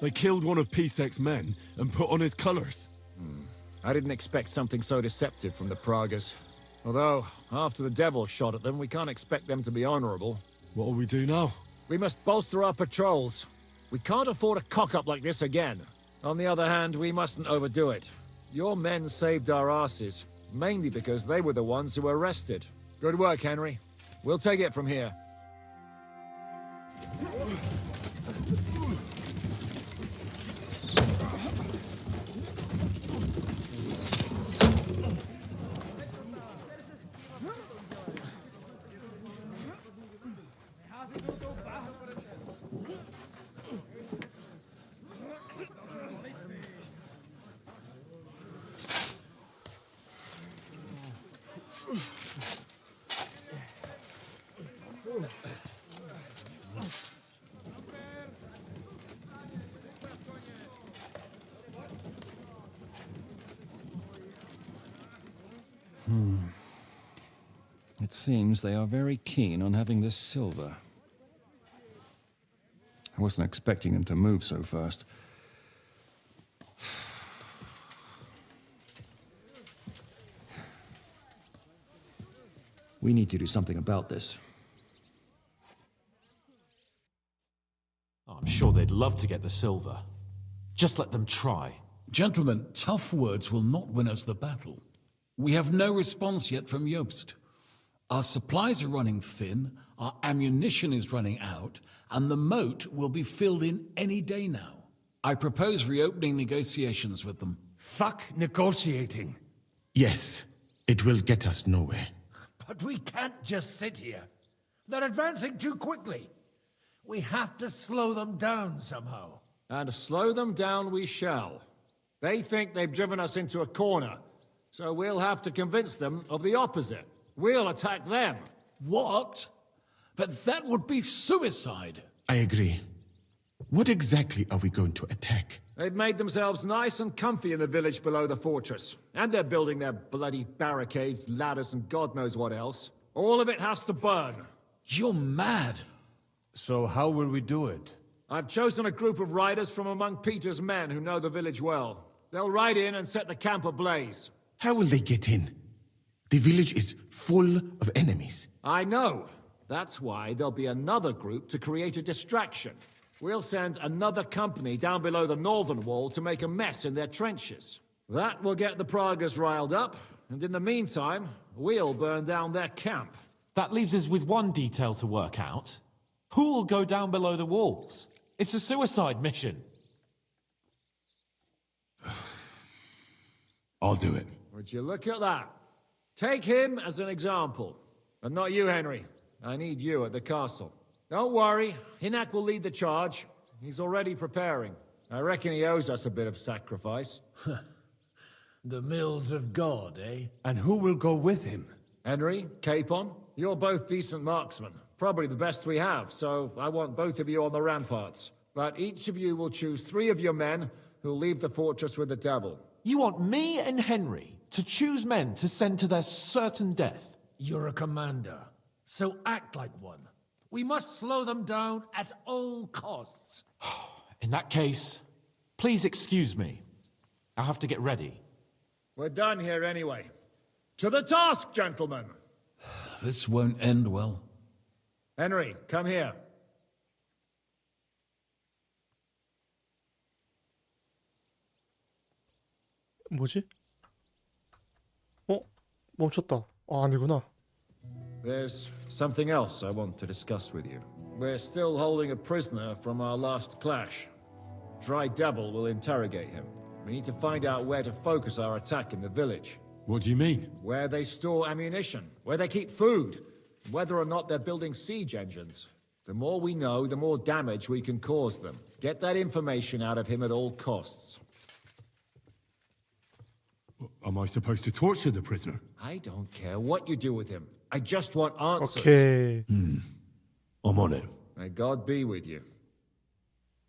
They killed one of Pisek's men and put on his colours. I didn't expect something so deceptive from the Pragas. Although, after the devil shot at them, we can't expect them to be honorable. What will we do now? We must bolster our patrols. We can't afford a cock-up like this again. On the other hand, we mustn't overdo it. Your men saved our asses, mainly because they were the ones who were arrested. Good work, Henry. We'll take it from here. It seems they are very keen on having this silver. I wasn't expecting them to move so fast. We need to do something about this. I'm sure they'd love to get the silver. Just let them try. Gentlemen, tough words will not win us the battle. We have no response yet from Jobst. Our supplies are running thin, our ammunition is running out, and the moat will be filled in any day now. I propose reopening negotiations with them. Fuck negotiating. Yes, it will get us nowhere. But we can't just sit here. They're advancing too quickly. We have to slow them down somehow. And slow them down we shall. They think they've driven us into a corner, so we'll have to convince them of the opposite. We'll attack them. What? But that would be suicide. I agree. What exactly are we going to attack? They've made themselves nice and comfy in the village below the fortress. And they're building their bloody barricades, ladders, and God knows what else. All of it has to burn. You're mad. So how will we do it? I've chosen a group of riders from among Peter's men who know the village well. They'll ride in and set the camp ablaze. How will they get in? The village is full of enemies. I know. That's why there'll be another group to create a distraction. We'll send another company down below the northern wall to make a mess in their trenches. That will get the Pragas riled up, and in the meantime, we'll burn down their camp. That leaves us with one detail to work out. Who will go down below the walls? It's a suicide mission. I'll do it. Would you look at that? Take him as an example. And not you, Henry. I need you at the castle. Don't worry, Hinak will lead the charge. He's already preparing. I reckon he owes us a bit of sacrifice. The mills of God, eh? And who will go with him? Henry, Capon, you're both decent marksmen. Probably the best we have, so I want both of you on the ramparts. But each of you will choose 3 of your men who'll leave the fortress with the devil. You want me and Henry to choose men to send to their certain death? You're a commander, so act like one. We must slow them down at all costs. In that case, please excuse me. I have to get ready. We're done here anyway. To the task, gentlemen! This won't end well. Henry, come here. 뭐지? 멈췄다. 아니구나. There's something else I want to discuss with you. We're still holding a prisoner from our last clash. Dry Devil will interrogate him. We need to find out where to focus our attack in the village. What do you mean? Where they store ammunition, where they keep food, whether or not they're building siege engines. The more we know, the more damage we can cause them. Get that information out of him at all costs. Am I supposed to torture the prisoner? I don't care what you do with him. I just want answers. Okay. I'm on it. May God be with you.